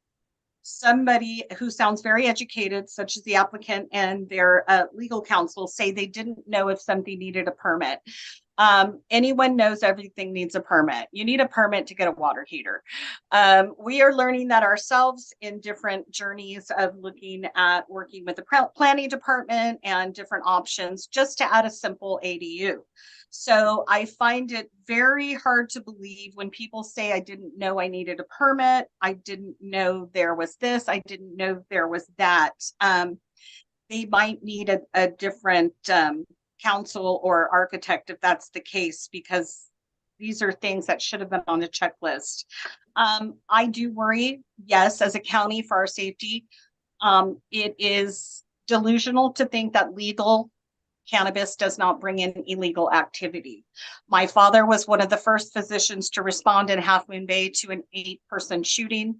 somebody who sounds very educated, such as the applicant and their legal counsel, say they didn't know if something needed a permit. Anyone knows everything needs a permit. You need a permit to get a water heater. We are learning that ourselves in different journeys of looking at working with the planning department and different options just to add a simple ADU. So I find it very hard to believe when people say, I didn't know I needed a permit. I didn't know there was this. I didn't know there was that. They might need a different counsel or architect if that's the case, because these are things that should have been on the checklist. I do worry, yes, as a county for our safety. It is delusional to think that legal cannabis does not bring in illegal activity. My father was one of the first physicians to respond in Half Moon Bay to an 8-person shooting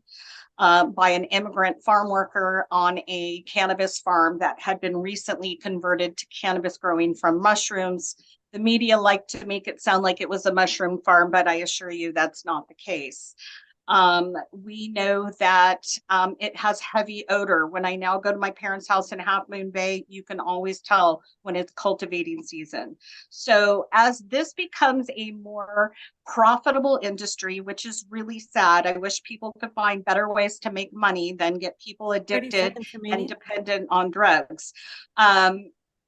by an immigrant farm worker on a cannabis farm that had been recently converted to cannabis growing from mushrooms. The media liked to make it sound like it was a mushroom farm, but I assure you that's not the case. We know that it has heavy odor. When I now go to my parents' house in Half Moon Bay, you can always tell when it's cultivating season. So as this becomes a more profitable industry, which is really sad, I wish people could find better ways to make money than get people addicted and dependent on drugs.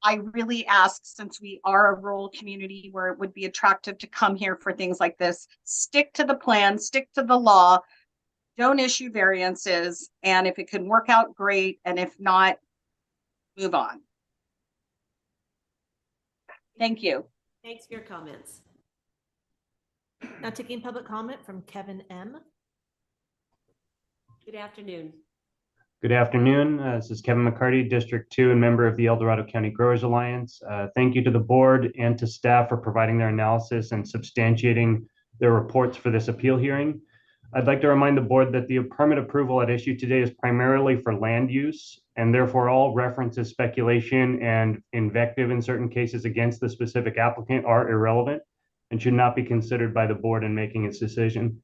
I really ask, since we are a rural community where it would be attractive to come here for things like this, stick to the plan, stick to the law, don't issue variances, and if it can work out, great, and if not, move on. Thank you. Thanks for your comments. Now taking public comment from Kevin M. Good afternoon. Good afternoon. This is Kevin McCarty, District 2 and member of the El Dorado County Growers Alliance. Thank you to the board and to staff for providing their analysis and substantiating their reports for this appeal hearing. I'd like to remind the board that the permit approval at issue today is primarily for land use, and therefore all references, speculation, and invective in certain cases against the specific applicant are irrelevant and should not be considered by the board in making its decision.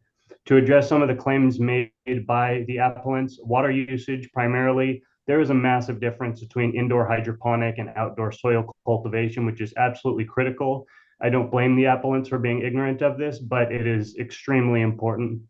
To address some of the claims made by the appellants, water usage primarily, there is a massive difference between indoor hydroponic and outdoor soil cultivation, which is absolutely critical. I don't blame the appellants for being ignorant of this, but it is extremely important.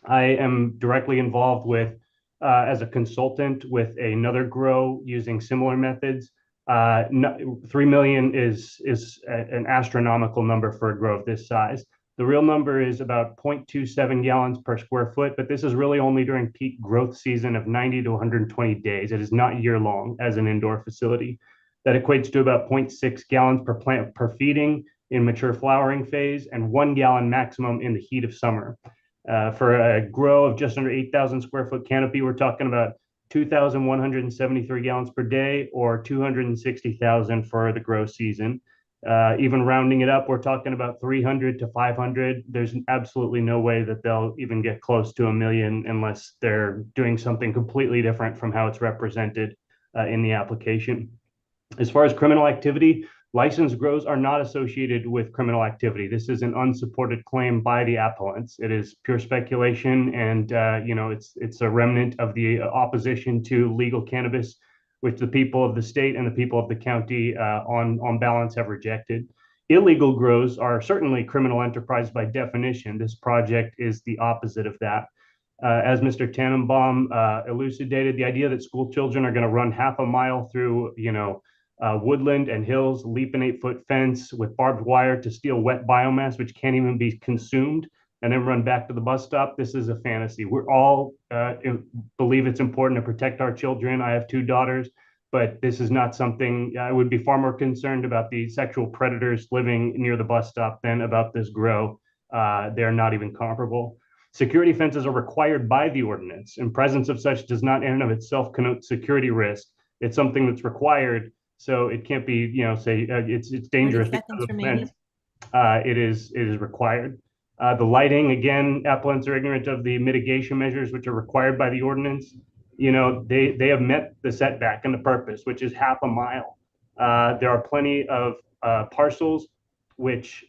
I am directly involved with, as a consultant with another grow using similar methods. 3 million is an astronomical number for a grow of this size. The real number is about 0.27 gallons per square foot, but this is really only during peak growth season of 90 to 120 days. It is not year long as an indoor facility. That equates to about 0.6 gallons per plant per feeding in mature flowering phase and 1 gallon maximum in the heat of summer. For a grow of just under 8,000 square foot canopy, we're talking about 2,173 gallons per day or 260,000 for the grow season. Even rounding it up, we're talking about 300 to 500. There's absolutely no way that they'll even get close to 1 million unless they're doing something completely different from how it's represented in the application. As far as criminal activity, licensed grows are not associated with criminal activity. This is an unsupported claim by the appellants. It is pure speculation, and it's a remnant of the opposition to legal cannabis, which the people of the state and the people of the county on balance have rejected. Illegal grows are certainly criminal enterprise by definition. This project is the opposite of that. As Mr. Tannenbaum elucidated, the idea that school children are going to run half a mile through, woodland and hills, leap an 8-foot fence with barbed wire to steal wet biomass, which can't even be consumed, and then run back to the bus stop. This is a fantasy. We're all believe it's important to protect our children. I have 2 daughters, but this is not something. I would be far more concerned about the sexual predators living near the bus stop than about this grow. They're not even comparable. Security fences are required by the ordinance, and presence of such does not in and of itself connote security risk. It's something that's required, so it can't be, say it's dangerous. 30 seconds remaining. It is required. The lighting, again, applicants are ignorant of the mitigation measures which are required by the ordinance. They have met the setback and the purpose, which is half a mile. There are plenty of parcels which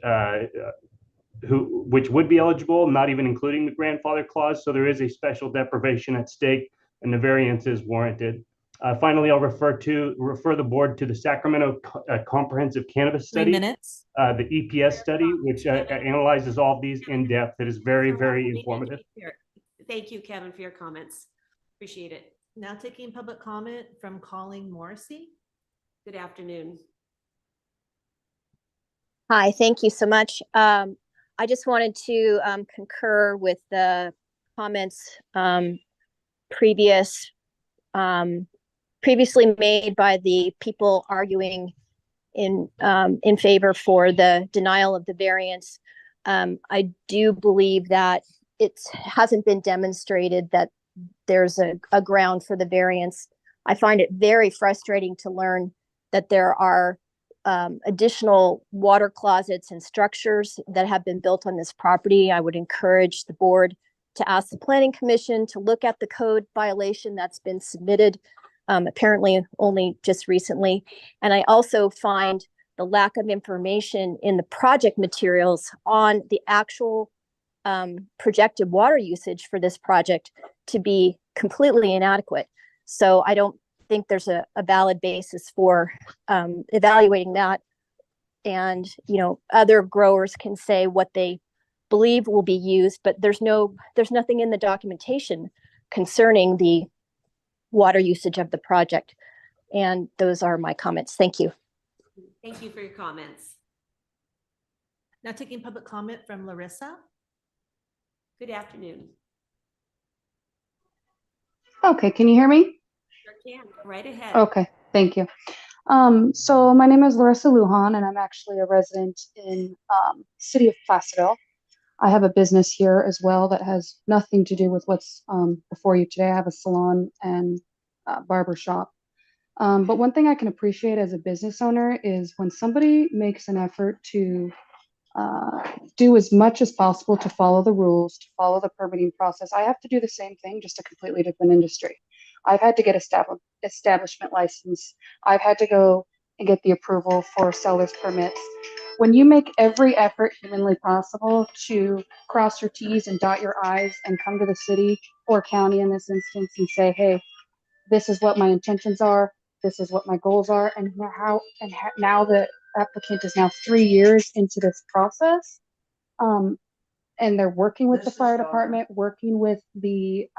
would be eligible, not even including the grandfather clause. So there is a special deprivation at stake, and the variance is warranted. Finally, I'll refer the board to the Sacramento Comprehensive Cannabis 3 Study, minutes. the EPS study, which analyzes all of these in depth. It is very, very informative. Thank you, Kevin, for your comments. Appreciate it. Now taking public comment from Colleen Morrissey. Good afternoon. Hi, thank you so much. I just wanted to concur with the comments previously made by the people arguing in favor for the denial of the variance. I do believe that it hasn't been demonstrated that there's a ground for the variance. I find it very frustrating to learn that there are additional water closets and structures that have been built on this property. I would encourage the board to ask the planning commission to look at the code violation that's been submitted, apparently only just recently. And I also find the lack of information in the project materials on the actual projected water usage for this project to be completely inadequate. So I don't think there's a valid basis for evaluating that. And, other growers can say what they believe will be used, but there's nothing in the documentation concerning the water usage of the project. And those are my comments. Thank you. Thank you for your comments. Now taking public comment from Larissa. Good afternoon. Okay, can you hear me? Sure can. Right ahead. Okay, thank you. So my name is Larissa Lujan, and I'm actually a resident in city of Placerville. I have a business here as well that has nothing to do with what's before you today. I have a salon and barber shop. But one thing I can appreciate as a business owner is when somebody makes an effort to do as much as possible to follow the rules, to follow the permitting process. I have to do the same thing, just a completely different industry. I've had to get establishment license. I've had to go and get the approval for seller's permits. When you make every effort humanly possible to cross your T's and dot your I's and come to the city or county in this instance and say, hey, this is what my intentions are, this is what my goals are, and now the applicant is now 3 years into this process, and they're working with the fire department, working with the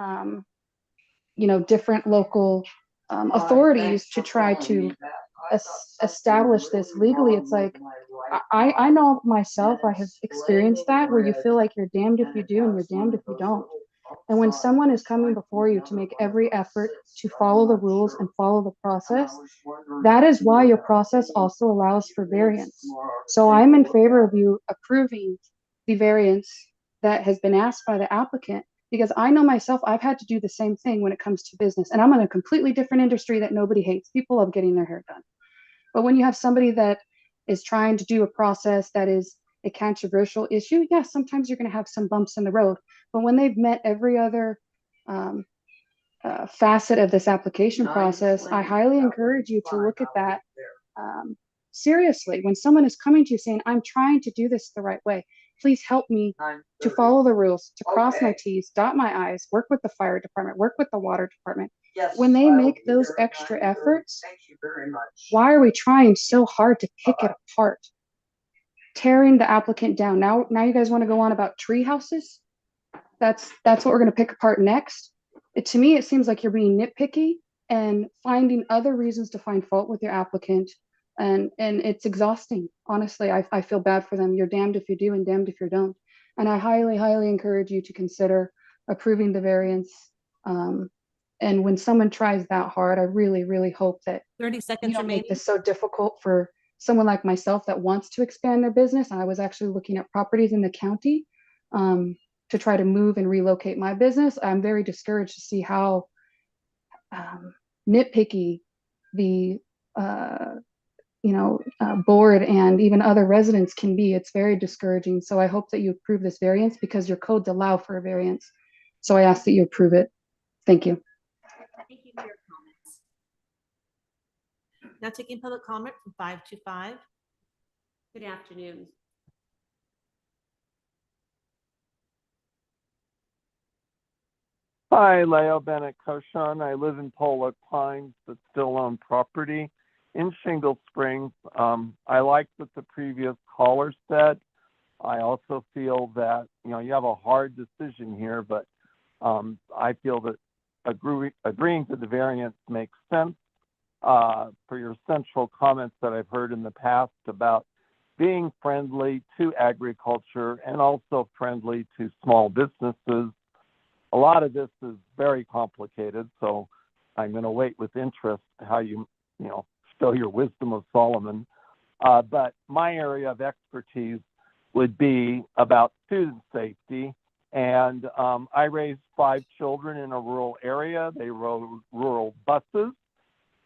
different local authorities to try to establish this legally. It's like I know myself, I have experienced that, where you feel like you're damned if you do and you're damned if you don't. And when someone is coming before you to make every effort to follow the rules and follow the process, that is why your process also allows for variance. So I'm in favor of you approving the variance that has been asked by the applicant, because I know myself, I've had to do the same thing when it comes to business. And I'm in a completely different industry that nobody hates. People love getting their hair done. But when you have somebody that is trying to do a process that is a controversial issue, yes, sometimes you're going to have some bumps in the road. But when they've met every other facet of this application process, I highly encourage you to look at that seriously. When someone is coming to you saying, I'm trying to do this the right way, please help me to follow the rules, to cross my T's, dot my I's, work with the fire department, work with the water department. When they make those extra efforts, why are we trying so hard to pick it apart? Tearing the applicant down. Now you guys want to go on about tree houses? That's what we're going to pick apart next. To me, it seems like you're being nitpicky and finding other reasons to find fault with your applicant. And it's exhausting. Honestly, I feel bad for them. You're damned if you do and damned if you don't. And I highly, highly encourage you to consider approving the variance. And when someone tries that hard, I really, really hope that 30 you seconds don't remaining. make this so difficult for someone like myself that wants to expand their business. I was actually looking at properties in the county to try to move and relocate my business. I'm very discouraged to see how nitpicky the board and even other residents can be. It's very discouraging. So I hope that you approve this variance because your codes allow for a variance. So I ask that you approve it. Thank you. Thank you for your comments. Now taking public comment from 525. Good afternoon. Hi, Leo Bennett Koshan. I live in Pollock Pines, but still own property in Shingle Springs. I like what the previous caller said. I also feel that, you have a hard decision here, but I feel that agreeing to the variance makes sense. For your central comments that I've heard in the past about being friendly to agriculture and also friendly to small businesses. A lot of this is very complicated, so I'm going to wait with interest how you show your wisdom of Solomon. But my area of expertise would be about student safety. And I raised 5 children in a rural area. They rode rural buses.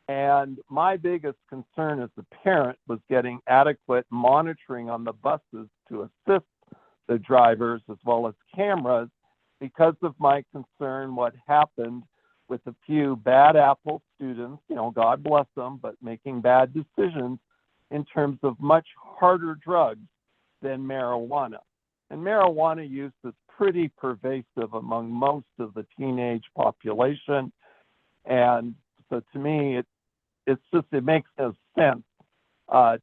And my biggest concern as a parent was getting adequate monitoring on the buses to assist the drivers as well as cameras because of my concern what happened with a few bad apple students, God bless them, but making bad decisions in terms of much harder drugs than marijuana. And marijuana use is pretty pervasive among most of the teenage population. And so to me, it makes no sense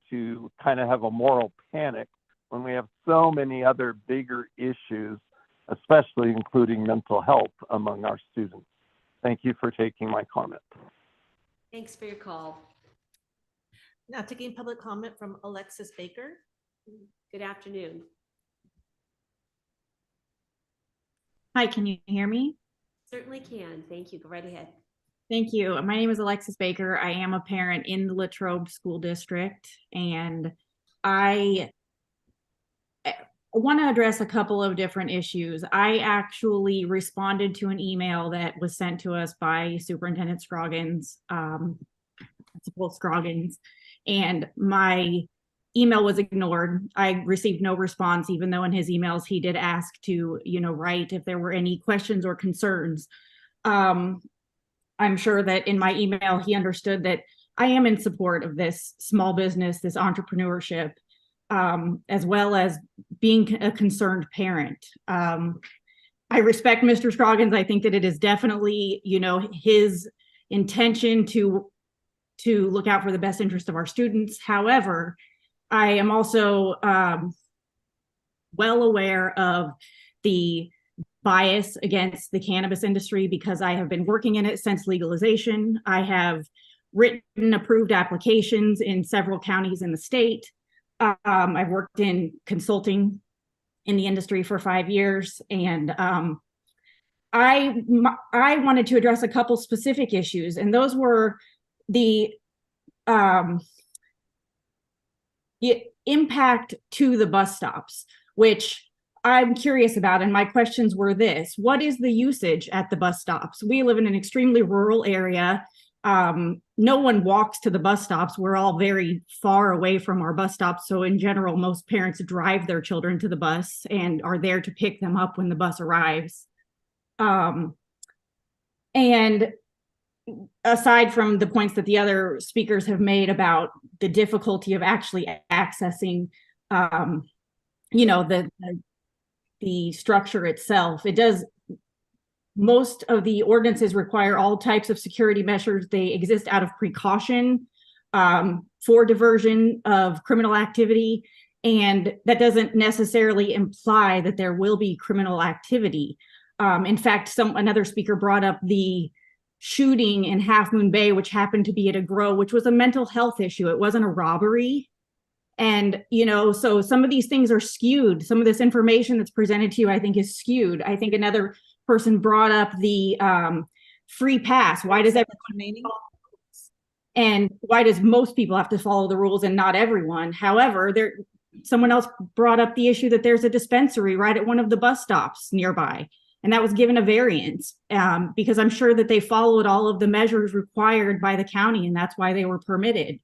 to kind of have a moral panic when we have so many other bigger issues, especially including mental health among our students. Thank you for taking my comment. Thanks for your call. Now taking public comment from Alexis Baker. Good afternoon. Hi, can you hear me? Certainly can. Thank you. Go right ahead. Thank you. My name is Alexis Baker. I am a parent in the Latrobe School District, and I want to address a couple of different issues. I actually responded to an email that was sent to us by Superintendent Scroggins, Principal Scroggins, and my email was ignored. I received no response, even though in his emails he did ask to, write if there were any questions or concerns. I'm sure that in my email, he understood that I am in support of this small business, this entrepreneurship, as well as being a concerned parent. I respect Mr. Scroggins. I think that it is definitely, his intention to look out for the best interest of our students. However, I am also well aware of the bias against the cannabis industry because I have been working in it since legalization. I have written approved applications in several counties in the state. I've worked in consulting in the industry for 5 years, and I wanted to address a couple specific issues, and those were the impact to the bus stops, which I'm curious about, and my questions were this: what is the usage at the bus stops? We live in an extremely rural area. No one walks to the bus stops. We're all very far away from our bus stops. So in general, most parents drive their children to the bus and are there to pick them up when the bus arrives. And aside from the points that the other speakers have made about the difficulty of actually accessing, the structure itself, most of the ordinances require all types of security measures. They exist out of precaution for diversion of criminal activity. And that doesn't necessarily imply that there will be criminal activity. In fact, another speaker brought up the shooting in Half Moon Bay, which happened to be at a grow, which was a mental health issue. It wasn't a robbery. And, so some of these things are skewed. Some of this information that's presented to you, I think, is skewed. I think another person brought up the free pass. Why does everyone and why does most people have to follow the rules and not everyone? However, someone else brought up the issue that there's a dispensary right at one of the bus stops nearby, and that was given a variance because I'm sure that they followed all of the measures required by the county, and that's why they were permitted.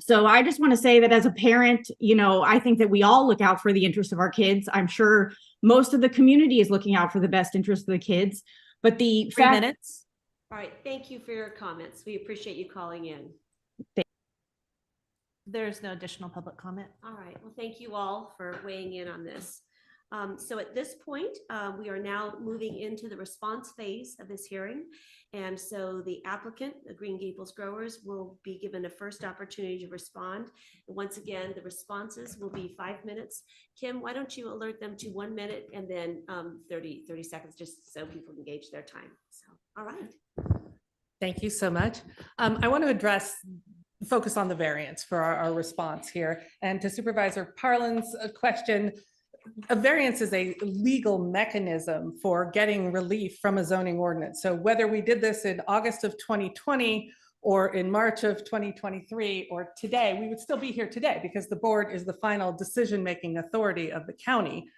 So I just want to say that as a parent, I think that we all look out for the interest of our kids. I'm sure most of the community is looking out for the best interest of the kids, but the 3 minutes. All right, thank you for your comments. We appreciate you calling in. There's no additional public comment. All right, well, thank you all for weighing in on this. So at this point, we are now moving into the response phase of this hearing. And so the applicant, the Green Gables Growers, will be given a first opportunity to respond. And once again, the responses will be 5 minutes. Kim, why don't you alert them to 1 minute and then 30 seconds, just so people can gauge their time. So, all right. Thank you so much. I want to focus on the variance for our response here. And to Supervisor Parlin's question, a variance is a legal mechanism for getting relief from a zoning ordinance. So whether we did this in August of 2020 or in March of 2023 or today, we would still be here today because the board is the final decision-making authority of the county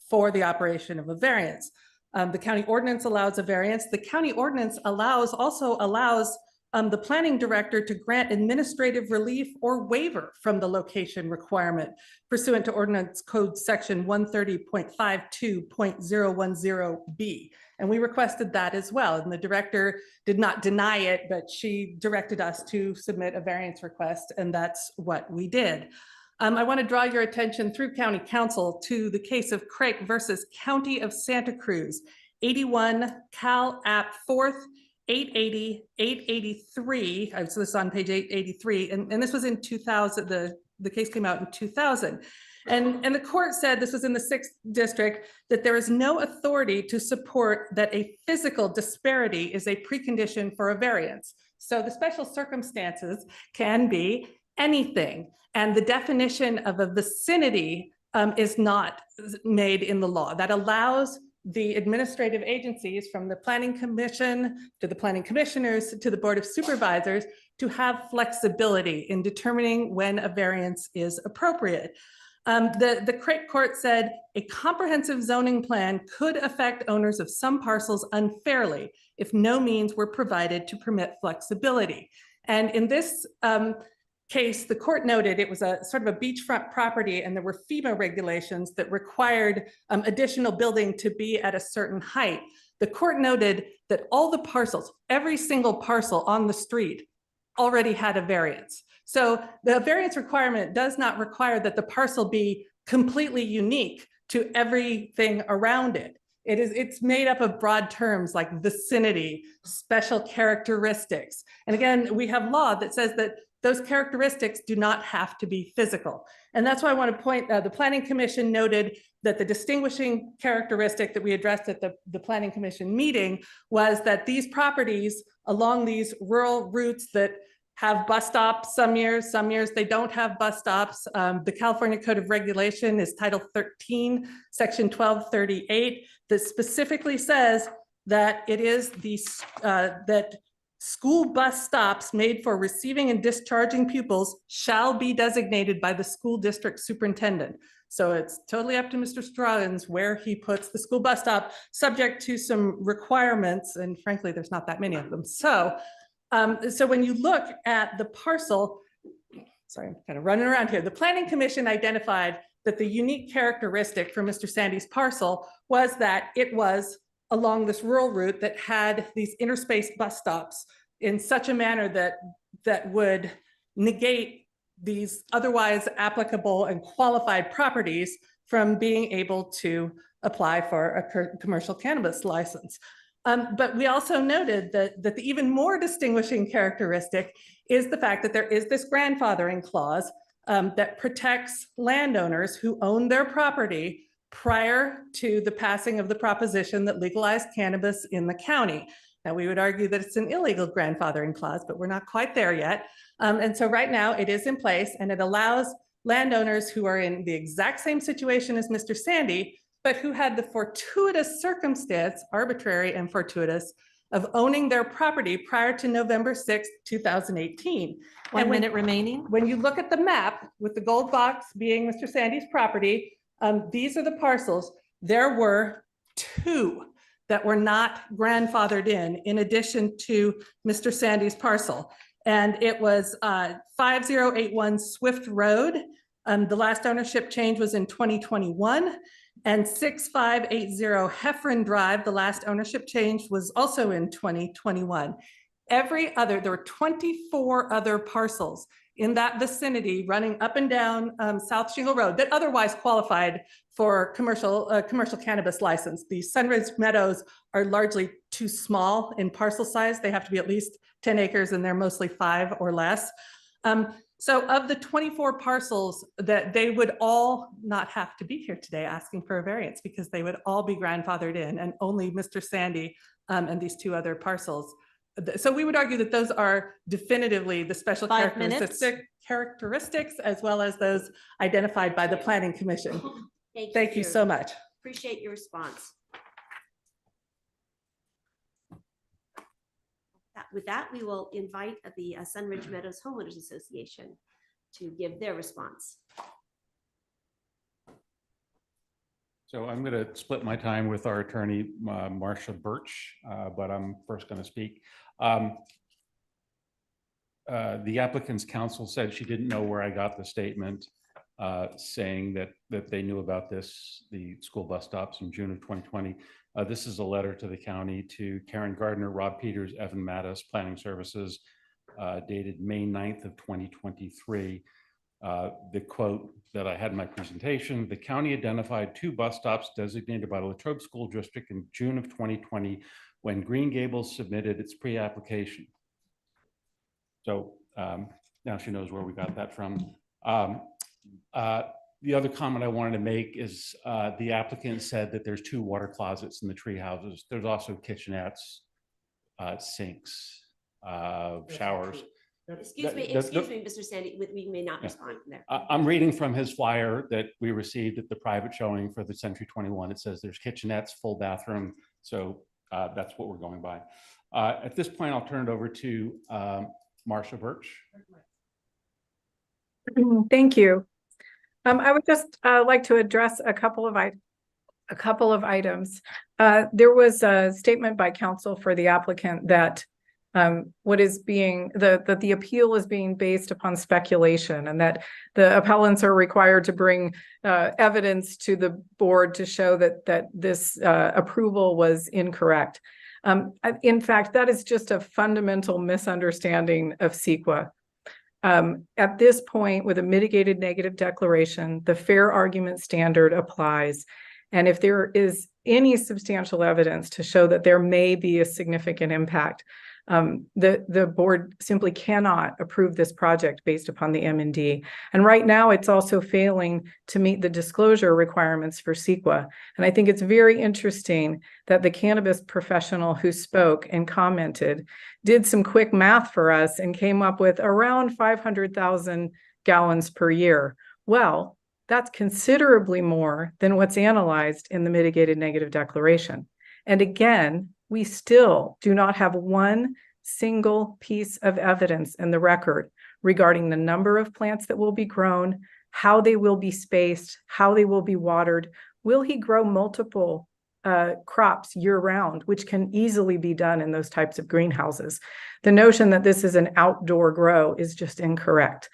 for the operation of a variance. The county ordinance allows a variance. The county ordinance also allows the planning director to grant administrative relief or waiver from the location requirement pursuant to Ordinance Code Section 130.52.010B. And we requested that as well. And the director did not deny it, but she directed us to submit a variance request, and that's what we did. I want to draw your attention through County Council to the case of Craik versus County of Santa Cruz, 81 Cal App 4th, 880, 883. So this is on page 883, and this was in 2000. The case came out in 2000. And the court said, this was in the 6th district, that there is no authority to support that a physical disparity is a precondition for a variance. So the special circumstances can be anything. And the definition of a vicinity is not made in the law. That allows the administrative agencies, from the Planning Commission to the Planning Commissioners to the Board of Supervisors, to have flexibility in determining when a variance is appropriate. The Craik court said a comprehensive zoning plan could affect owners of some parcels unfairly if no means were provided to permit flexibility. And in this case, the court noted it was a sort of a beachfront property, and there were FEMA regulations that required additional building to be at a certain height. The court noted that all the parcels, every single parcel on the street, already had a variance. So the variance requirement does not require that the parcel be completely unique to everything around it. It's made up of broad terms like vicinity, special characteristics. And again, we have law that says that those characteristics do not have to be physical. And that's why I want to point, the Planning Commission noted that the distinguishing characteristic that we addressed at the Planning Commission meeting was that these properties along these rural routes that have bus stops some years they don't have bus stops. The California Code of Regulation is Title 13, Section 1238, that specifically says that it is that school bus stops made for receiving and discharging pupils shall be designated by the school district superintendent. So it's totally up to Mr. Scroggins where he puts the school bus stop, subject to some requirements, and frankly, there's not that many of them. So when you look at the parcel, sorry, I'm kind of running around here. The Planning Commission identified that the unique characteristic for Mr. Sandy's parcel was that it was along this rural route that had these interspaced bus stops in such a manner that would negate these otherwise applicable and qualified properties from being able to apply for a commercial cannabis license. But we also noted that the even more distinguishing characteristic is the fact that there is this grandfathering clause that protects landowners who own their property prior to the passing of the proposition that legalized cannabis in the county. Now, we would argue that it's an illegal grandfathering clause, but we're not quite there yet. And so right now it is in place and it allows landowners who are in the exact same situation as Mr. Sandy, but who had the fortuitous circumstance, arbitrary and fortuitous, of owning their property prior to November 6th, 2018. One And when- minute remaining. When you look at the map with the gold box being Mr. Sandy's property, these are the parcels. There were 2 that were not grandfathered in addition to Mr. Sandy's parcel. And it was 5081 Swift Road. The last ownership change was in 2021. And 6580 Heffron Drive, the last ownership change was also in 2021. There were 24 other parcels in that vicinity running up and down South Shingle Road that otherwise qualified for commercial cannabis license. The Sunridge Meadows are largely too small in parcel size. They have to be at least 10 acres and they're mostly 5 or less. So of the 24 parcels, that they would all not have to be here today asking for a variance because they would all be grandfathered in, and only Mr. Sandy and these 2 other parcels. So we would argue that those are definitively the special 5 minutes. characteristics as well as those identified by the Planning Commission. Thank you so much. Appreciate your response. With that, we will invite the Sunridge Meadows Homeowners Association to give their response. So I'm going to split my time with our attorney, Marcia Birch, but I'm first going to speak. The applicant's counsel said she didn't know where I got the statement saying that they knew about the school bus stops in June of 2020. This is a letter to the county to Karen Gardner, Rob Peters, Evan Mattis, Planning Services, dated May 9th of 2023. The quote that I had in my presentation: the county identified 2 bus stops designated by the Latrobe School District in June of 2020 when Green Gables submitted its pre-application. So now she knows where we got that from. The other comment I wanted to make is the applicant said that there's 2 water closets in the tree houses. There's also kitchenettes, sinks, showers. Excuse me, Mr. Sandy, we may not respond from there. I'm reading from his flyer that we received at the private showing for the Century 21. It says there's kitchenettes, full bathroom. So that's what we're going by. At this point, I'll turn it over to Marcia Birch. Thank you. I would just like to address a couple of items. There was a statement by counsel for the applicant that that the appeal is being based upon speculation, and that the appellants are required to bring evidence to the board to show that this approval was incorrect. In fact, that is just a fundamental misunderstanding of CEQA. At this point, with a mitigated negative declaration, the fair argument standard applies. And if there is any substantial evidence to show that there may be a significant impact, the board simply cannot approve this project based upon the M&D. And right now, it's also failing to meet the disclosure requirements for CEQA. And I think it's very interesting that the cannabis professional who spoke and commented did some quick math for us and came up with around 500,000 gallons per year. Well, that's considerably more than what's analyzed in the mitigated negative declaration. And again, we still do not have one single piece of evidence in the record regarding the number of plants that will be grown, how they will be spaced, how they will be watered. Will he grow multiple crops year-round, which can easily be done in those types of greenhouses? The notion that this is an outdoor grow is just incorrect.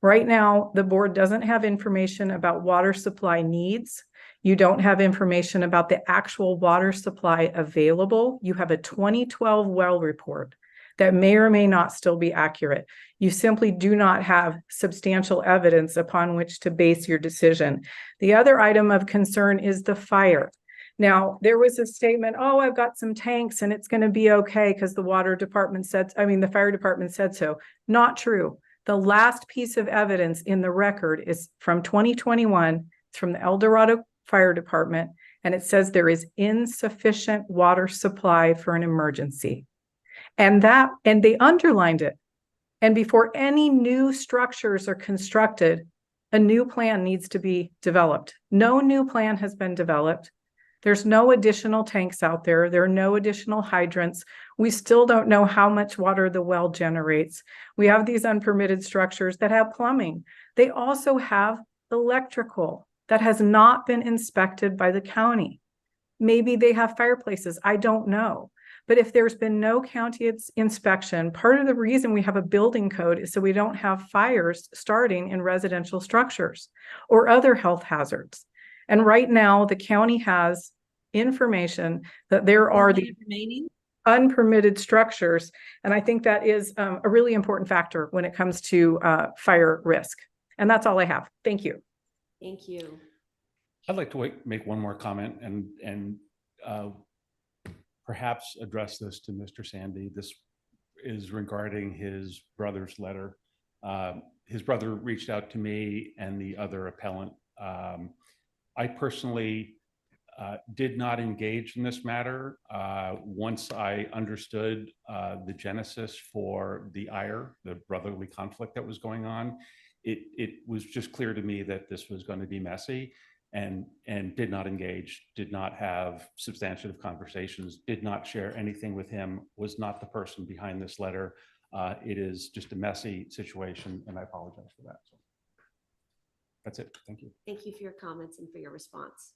Right now, the board doesn't have information about water supply needs. You don't have information about the actual water supply available. You have a 2012 well report that may or may not still be accurate. You simply do not have substantial evidence upon which to base your decision. The other item of concern is the fire. Now, there was a statement, oh, I've got some tanks and it's going to be okay because the fire department said so. Not true. The last piece of evidence in the record is from 2021. It's from the El Dorado Fire Department, and it says there is insufficient water supply for an emergency. And they underlined it. And before any new structures are constructed, a new plan needs to be developed. No new plan has been developed. There's no additional tanks out there. There are no additional hydrants. We still don't know how much water the well generates. We have these unpermitted structures that have plumbing. They also have electrical that has not been inspected by the county. Maybe they have fireplaces. I don't know. But if there's been no county inspection, part of the reason we have a building code is so we don't have fires starting in residential structures or other health hazards. And right now, the county has information that there are the unpermitted structures. And I think that is a really important factor when it comes to fire risk. And that's all I have. Thank you. Thank you. I'd like to make one more comment and perhaps address this to Mr. Sandy. This is regarding his brother's letter. His brother reached out to me and the other appellant. I personally did not engage in this matter. Once I understood the genesis for the ire, the brotherly conflict that was going on, it was just clear to me that this was going to be messy, and did not engage, did not have substantive conversations, did not share anything with him, was not the person behind this letter. It is just a messy situation, and I apologize for that. So that's it. Thank you. Thank you for your comments and for your response.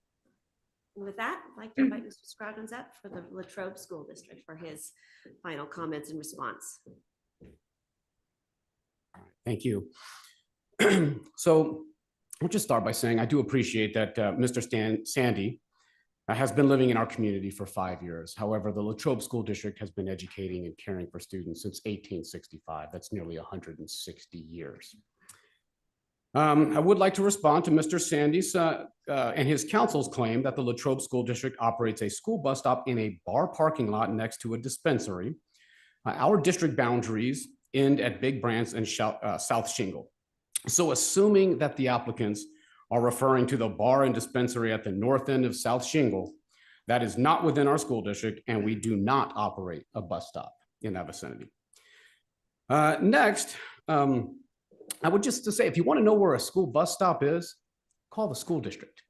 And with that, I'd like to invite Mr. Scroggins up for the Latrobe School District for his final comments and response. Thank you. So I'll just start by saying I do appreciate that Mr. Sandy has been living in our community for 5 years. However, the Latrobe School District has been educating and caring for students since 1865. That's nearly 160 years. I would like to respond to Mr. Sandy's and his council's claim that the Latrobe School District operates a school bus stop in a bar parking lot next to a dispensary. Our district boundaries end at Big Branch and South Shingle. So assuming that the applicants are referring to the bar and dispensary at the north end of South Shingle, that is not within our school district, and we do not operate a bus stop in that vicinity. Next, I would just to say, if you want to know where a school bus stop is, call the school district.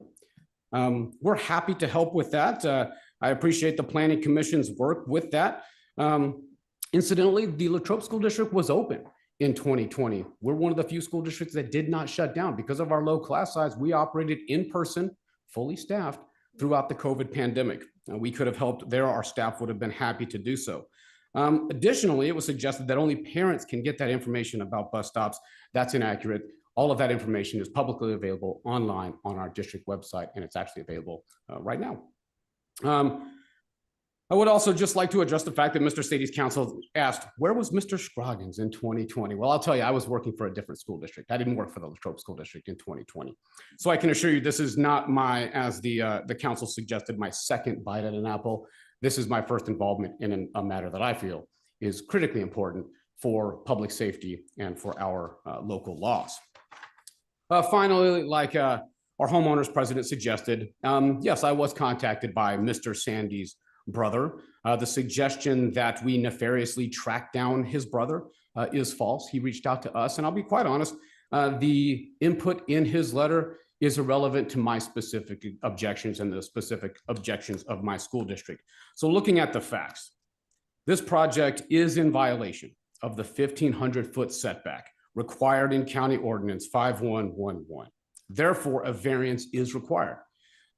We're happy to help with that. I appreciate the Planning Commission's work with that. Incidentally, the Latrobe School District was open in 2020. We're one of the few school districts that did not shut down. Because of our low class size, we operated in person, fully staffed throughout the COVID pandemic. We could have helped there. Our staff would have been happy to do so. Additionally, it was suggested that only parents can get that information about bus stops. That's inaccurate. All of that information is publicly available online on our district website, and it's actually available right now. I would also just like to address the fact that Mr. Sadie's council asked, where was Mr. Scroggins in 2020? Well, I'll tell you, I was working for a different school district. I didn't work for the Latrobe School District in 2020. So I can assure you this is not my, as the council suggested, my second bite at an apple. This is my first involvement in a matter that I feel is critically important for public safety and for our local laws. Finally, like our homeowners president suggested, yes, I was contacted by Mr. Sandy's brother. The suggestion that we nefariously track down his brother is false. He reached out to us, and I'll be quite honest, the input in his letter is irrelevant to my specific objections and the specific objections of my school district. So looking at the facts, this project is in violation of the 1,500-foot setback required in County Ordinance 5111. Therefore, a variance is required.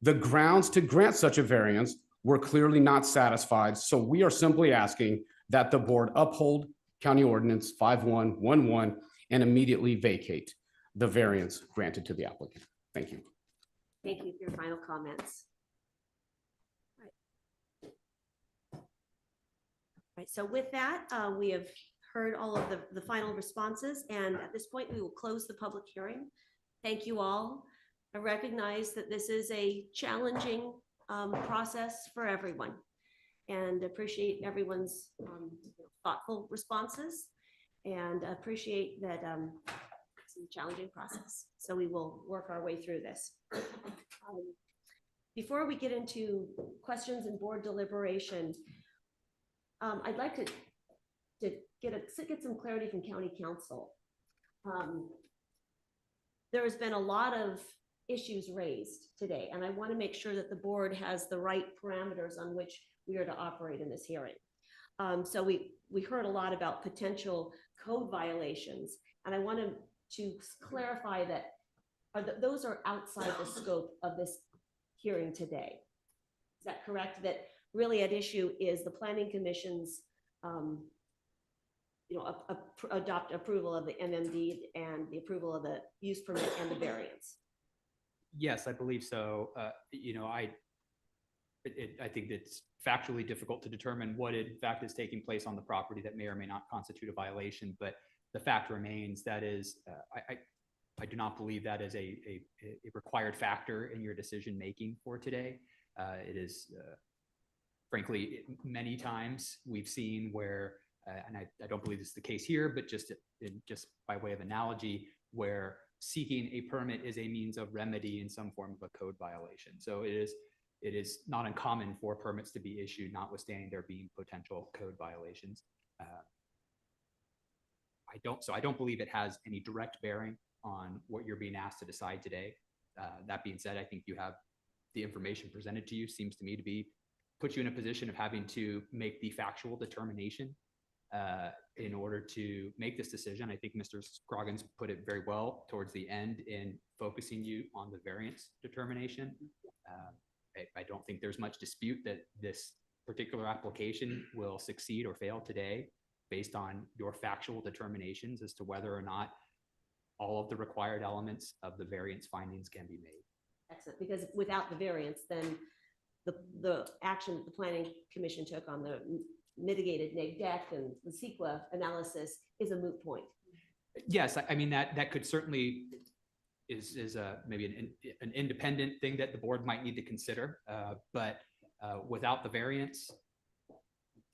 The grounds to grant such a variance were clearly not satisfied, so we are simply asking that the board uphold County Ordinance 5111 and immediately vacate the variance granted to the applicant. Thank you. Thank you for your final comments. All right, so with that, we have heard all of the final responses, and at this point, we will close the public hearing. Thank you all. I recognize that this is a challenging process for everyone, and appreciate everyone's thoughtful responses, and appreciate that it's a challenging process. So we will work our way through this. Before we get into questions and board deliberation, I'd like to to get some clarity from county council. There has been a lot of issues raised today, and I want to make sure that the board has the right parameters on which we are to operate in this hearing. So we heard a lot about potential code violations, and I wanted to clarify that those are outside the scope of this hearing today. Is that correct? That really at issue is the Planning Commission's adopt approval of the MMD and the approval of the use permit and the variance. Yes, I believe so. I think it's factually difficult to determine what in fact is taking place on the property that may or may not constitute a violation, but the fact remains that is, I do not believe that is a required factor in your decision making for today. It is, frankly, many times we've seen where, and I don't believe this is the case here, but just by way of analogy, where seeking a permit is a means of remedy in some form of a code violation. So it is not uncommon for permits to be issued, notwithstanding there being potential code violations. I don't believe it has any direct bearing on what you're being asked to decide today. That being said, I think you have the information presented to you seems to me to put you in a position of having to make the factual determination in order to make this decision. I think Mr. Scroggins put it very well towards the end in focusing you on the variance determination. I don't think there's much dispute that this particular application will succeed or fail today based on your factual determinations as to whether or not all of the required elements of the variance findings can be made. Excellent, because without the variance, then the action that the Planning Commission took on the mitigated neg deck and the CEQA analysis is a moot point. Yes, I mean, that could certainly is maybe an independent thing that the board might need to consider, but without the variance,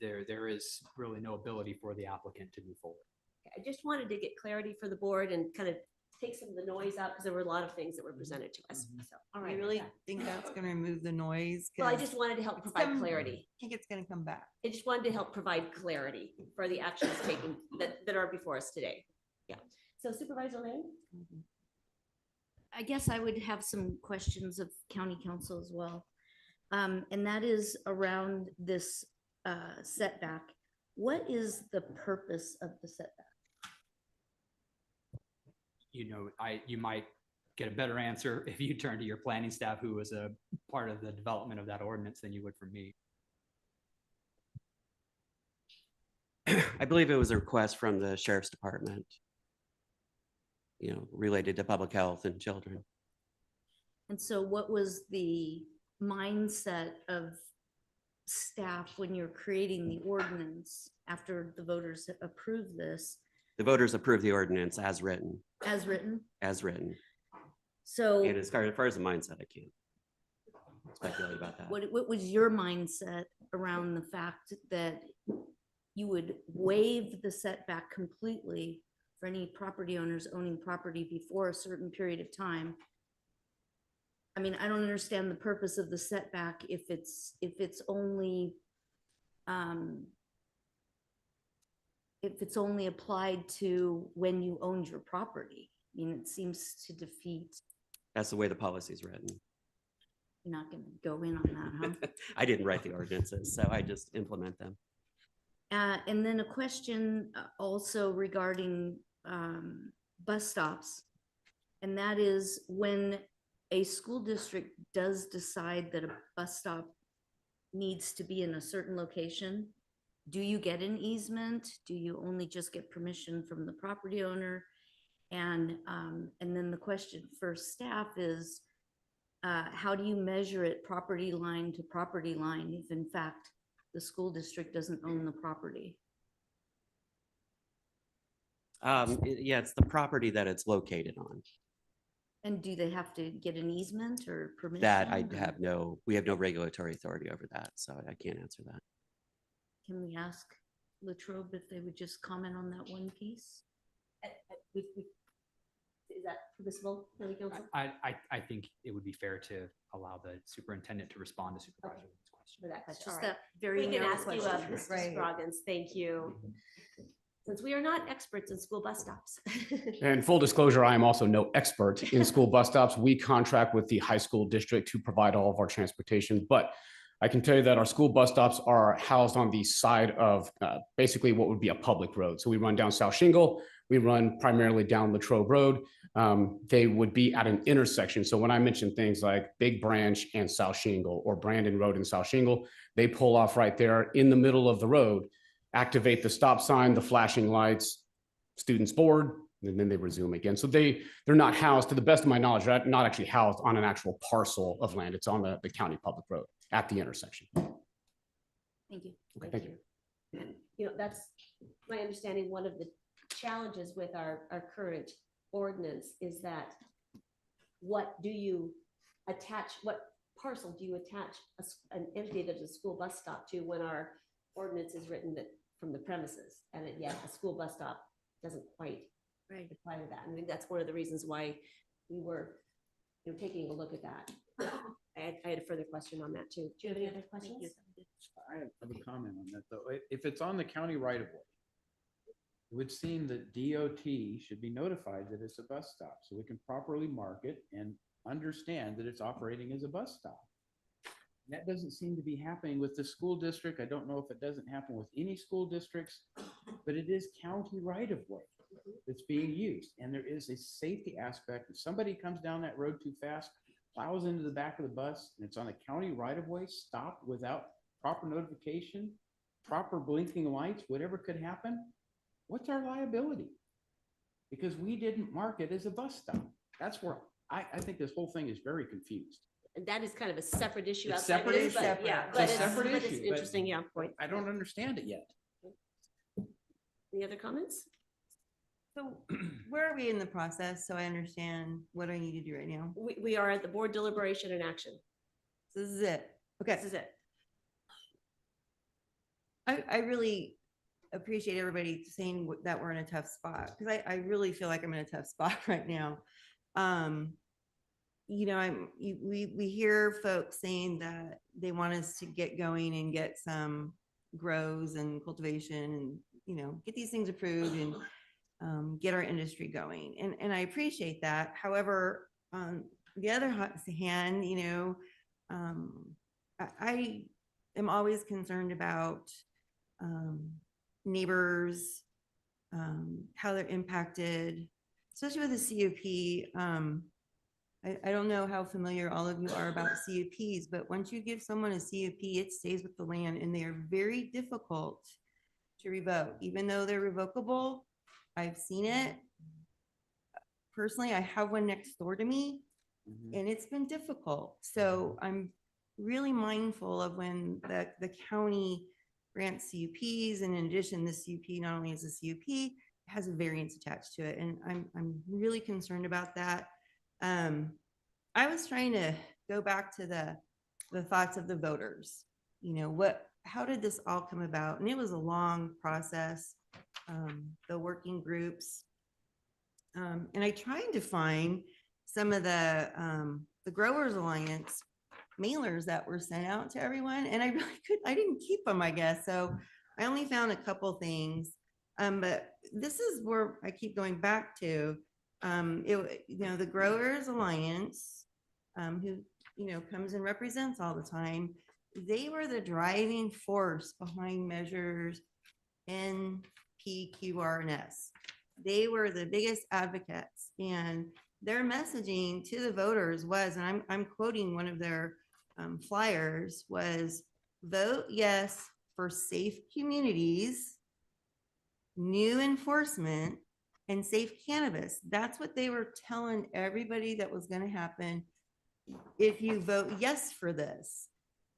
there is really no ability for the applicant to move forward. I just wanted to get clarity for the board and kind of take some of the noise out because there were a lot of things that were presented to us. So, all right. You really think that's going to remove the noise? Well, I just wanted to help provide clarity. I think it's going to come back. I just wanted to help provide clarity for the actions taken that are before us today. Yeah. So Supervisor Lane? I guess I would have some questions of county council as well. And that is around this setback. What is the purpose of the setback? You might get a better answer if you turn to your planning staff, who was a part of the development of that ordinance, than you would from me. I believe it was a request from the Sheriff's Department, related to public health and children. And so what was the mindset of staff when you're creating the ordinance after the voters approved this? The voters approved the ordinance as written. As written? As written. So and as far as the mindset, I can't speculate about that. What was your mindset around the fact that you would waive the setback completely for any property owners owning property before a certain period of time? I mean, I don't understand the purpose of the setback if it's only applied to when you owned your property. I mean, it seems to defeat. That's the way the policy is written. You're not going to go in on that, huh? I didn't write the ordinances, so I just implement them. And then a question also regarding bus stops, and that is when a school district does decide that a bus stop needs to be in a certain location, do you get an easement? Do you only just get permission from the property owner? And then the question for staff is, how do you measure it property line to property line if in fact the school district doesn't own the property? Yeah, it's the property that it's located on. And do they have to get an easement or permission? That we have no regulatory authority over that, so I can't answer that. Can we ask Latrobe if they would just comment on that one piece? Is that permissible, County Council? I think it would be fair to allow the superintendent to respond to Supervisor Lee's question. For that question, All just right. a Very we can narrow ask you, question. Mr. Right. Scroggins, thank you. Since we are not experts in school bus stops. And full disclosure, I am also no expert in school bus stops. We contract with the high school district to provide all of our transportation, but I can tell you that our school bus stops are housed on the side of basically what would be a public road. So we run down South Shingle, we run primarily down Latrobe Road. They would be at an intersection. So when I mention things like Big Branch and South Shingle or Brandon Road and South Shingle, they pull off right there in the middle of the road, activate the stop sign, the flashing lights, students board, and then they resume again. So they're not housed, to the best of my knowledge, they're not actually housed on an actual parcel of land. It's on the county public road at the intersection. Thank you. Okay, thank you. And, you know, that's my understanding. One of the challenges with our current ordinance is that what do you attach, what parcel do you attach an entity that is a school bus stop to when our ordinance is written that from the premises, and yet a school bus stop doesn't quite apply to that. I think that's one of the reasons why we were, you know, taking a look at that. I had a further question on that too. Do you have any other questions? I have a comment on that though. If it's on the county right of way, it would seem that DOT should be notified that it's a bus stop so we can properly mark it and understand that it's operating as a bus stop. And that doesn't seem to be happening with the school district. I don't know if it doesn't happen with any school districts, but it is county right of way that's being used. And there is a safety aspect. If somebody comes down that road too fast, plows into the back of the bus, and it's on a county right of way, stopped without proper notification, proper blinking lights, whatever could happen, what's our liability? Because we didn't mark it as a bus stop. That's where I think this whole thing is very confused. And that is kind of a separate issue. It's outside separate this, issue. but yeah, It's but a separate but issue, it's but interesting, yeah, point. I don't understand it yet. Any other comments? So where are we in the process? So I understand what I need to do right now. We are at the board deliberation and action. This is it. Okay. This is it. I really appreciate everybody saying that we're in a tough spot, because I really feel like I'm in a tough spot right now. You know, we hear folks saying that they want us to get going and get some grows and cultivation and, you know, get these things approved and get our industry going. And I appreciate that. However, on the other hand, you know, I am always concerned about neighbors, how they're impacted, especially with the CUP. I don't know how familiar all of you are about CUPs, but once you give someone a CUP, it stays with the land, and they are very difficult to revoke. Even though they're revocable, I've seen it. Personally, I have one next door to me, and it's been difficult. So I'm really mindful of when the county grants CUPs, and in addition, the CUP not only is a CUP, it has a variance attached to it, and I'm really concerned about that. I was trying to go back to the thoughts of the voters. You know, how did this all come about? And it was a long process. The working groups, and I tried to find some of the Growers Alliance mailers that were sent out to everyone, and I didn't keep them, I guess. So I only found a couple things. But this is where I keep going back to. You know, the Growers Alliance, who, you know, comes and represents all the time, they were the driving force behind measures NPQRNS. They were the biggest advocates, and their messaging to the voters was, and I'm quoting one of their flyers, was vote yes for safe communities, new enforcement, and safe cannabis. That's what they were telling everybody that was going to happen if you vote yes for this.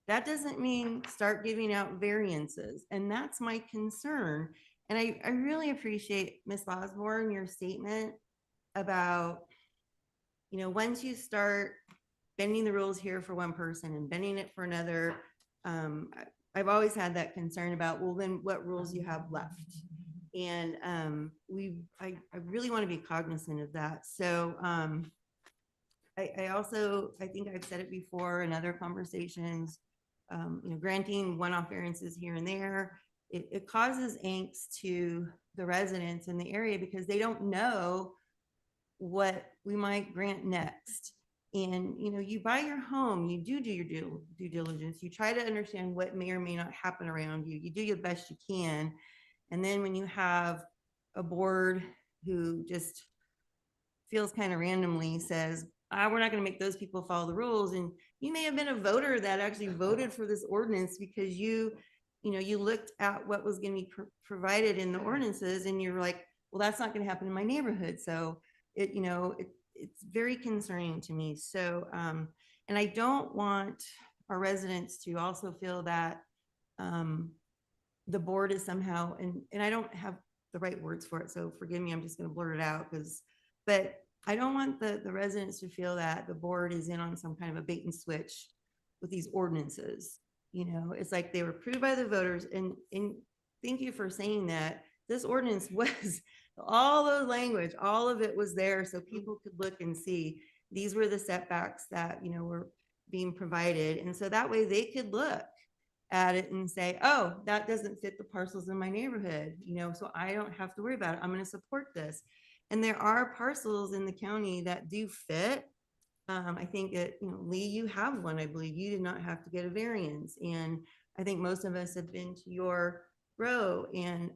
That doesn't mean start giving out variances. And that's my concern. And I really appreciate, Ms. Osborne, your statement about, you know, once you start bending the rules here for one person and bending it for another, I've always had that concern about, well, then what rules you have left. And I really want to be cognizant of that. So I also, I think I've said it before in other conversations, granting one-off variances here and there, it causes angst to the residents in the area because they don't know what we might grant next. And, you buy your home, you do your due diligence, you try to understand what may or may not happen around you, you do your best you can. And then when you have a board who just feels kind of randomly says, we're not going to make those people follow the rules. And you may have been a voter that actually voted for this ordinance because you looked at what was going to be provided in the ordinances and you're like, well, that's not going to happen in my neighborhood. So it's very concerning to me. So, and I don't want our residents to also feel that the board is somehow, and I don't have the right words for it, so forgive me, I'm just going to blurt it out but I don't want the residents to feel that the board is in on some kind of a bait and switch with these ordinances. It's like they were approved by the voters, and thank you for saying that. This ordinance was all the language, all of it was there so people could look and see these were the setbacks that, were being provided. And so that way they could look at it and say, oh, that doesn't fit the parcels in my neighborhood, so I don't have to worry about it. I'm going to support this. And there are parcels in the county that do fit. I think Lee, you have one, I believe. You did not have to get a variance. And I think most of us have been to your row and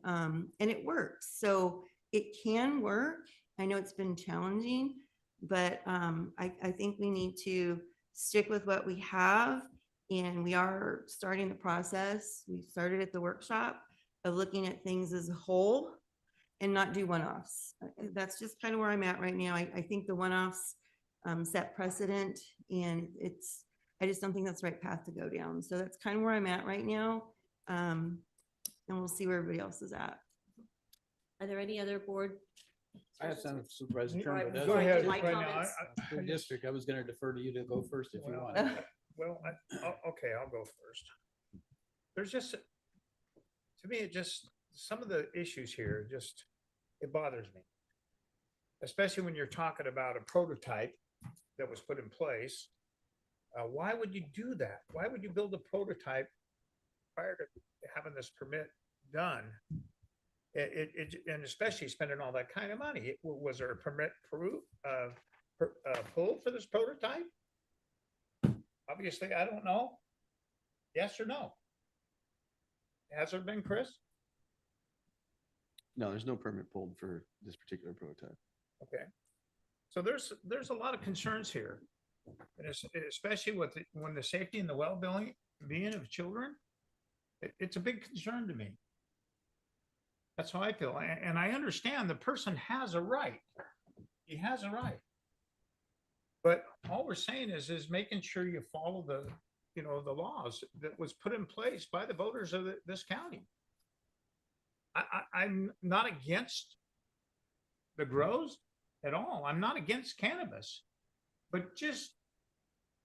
it works. So it can work. I know it's been challenging, but I think we need to stick with what we have. And we are starting the process. We started at the workshop of looking at things as a whole and not do one-offs. That's just kind of where I'm at right now. I think the one-offs set precedent, and I just don't think that's the right path to go down. So that's kind of where I'm at right now. And we'll see where everybody else is at. Are there any other board? I have some Supervisor Go Turner. ahead. Go ahead. My comments. For district, I was going to defer to you to go first if you want. Well, okay, I'll go first. There's just, to me, some of the issues here, it bothers me. Especially when you're talking about a prototype that was put in place. Why would you do that? Why would you build a prototype prior to having this permit done? And especially spending all that kind of money. Was there a permit pulled for this prototype? Obviously, I don't know. Yes or no? Has there been, Chris? No, there's no permit pulled for this particular prototype. Okay. So there's a lot of concerns here, and especially when the safety and the well-being of children, it's a big concern to me. That's how I feel, and I understand the person has a right. He has a right. But all we're saying is making sure you follow the laws that was put in place by the voters of this county. I'm not against the grows at all. I'm not against cannabis, but just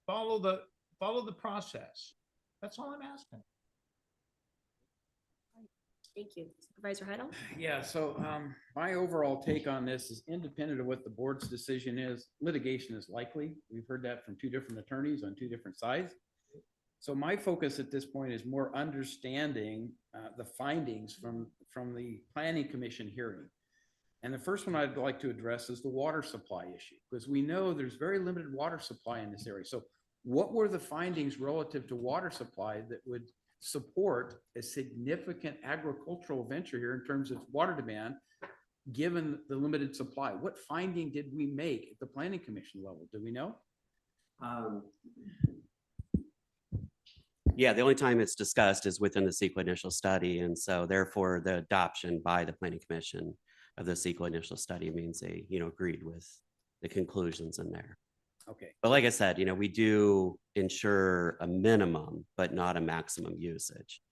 follow the process. That's all I'm asking. Thank you. Supervisor Heidel? Yeah, so my overall take on this is independent of what the board's decision is, litigation is likely. We've heard that from two different attorneys on two different sides. So my focus at this point is more understanding the findings from the Planning Commission hearing. And the first one I'd like to address is the water supply issue, because we know there's very limited water supply in this area. So what were the findings relative to water supply that would support a significant agricultural venture here in terms of water demand, given the limited supply? What finding did we make at the Planning Commission level? Do we know? Yeah, the only time it's discussed is within the CEQA initial study. And so therefore the adoption by the Planning Commission of the CEQA initial study means they, agreed with the conclusions in there. Okay. But like I said, we do ensure a minimum, but not a maximum usage.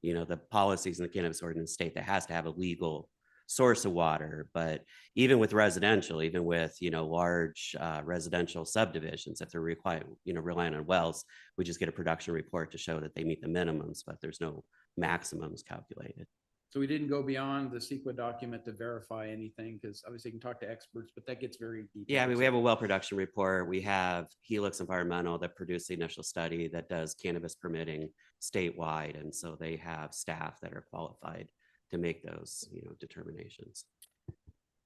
The policies in the cannabis ordinance state that has to have a legal source of water, but even with residential, even with, large residential subdivisions, if they're required, relying on wells, we just get a production report to show that they meet the minimums, but there's no maximums calculated. So we didn't go beyond the CEQA document to verify anything, because obviously you can talk to experts, but that gets very deep. Yeah, I mean, we have a well production report. We have Helix Environmental that produced the initial study that does cannabis permitting statewide. And so they have staff that are qualified to make those, determinations.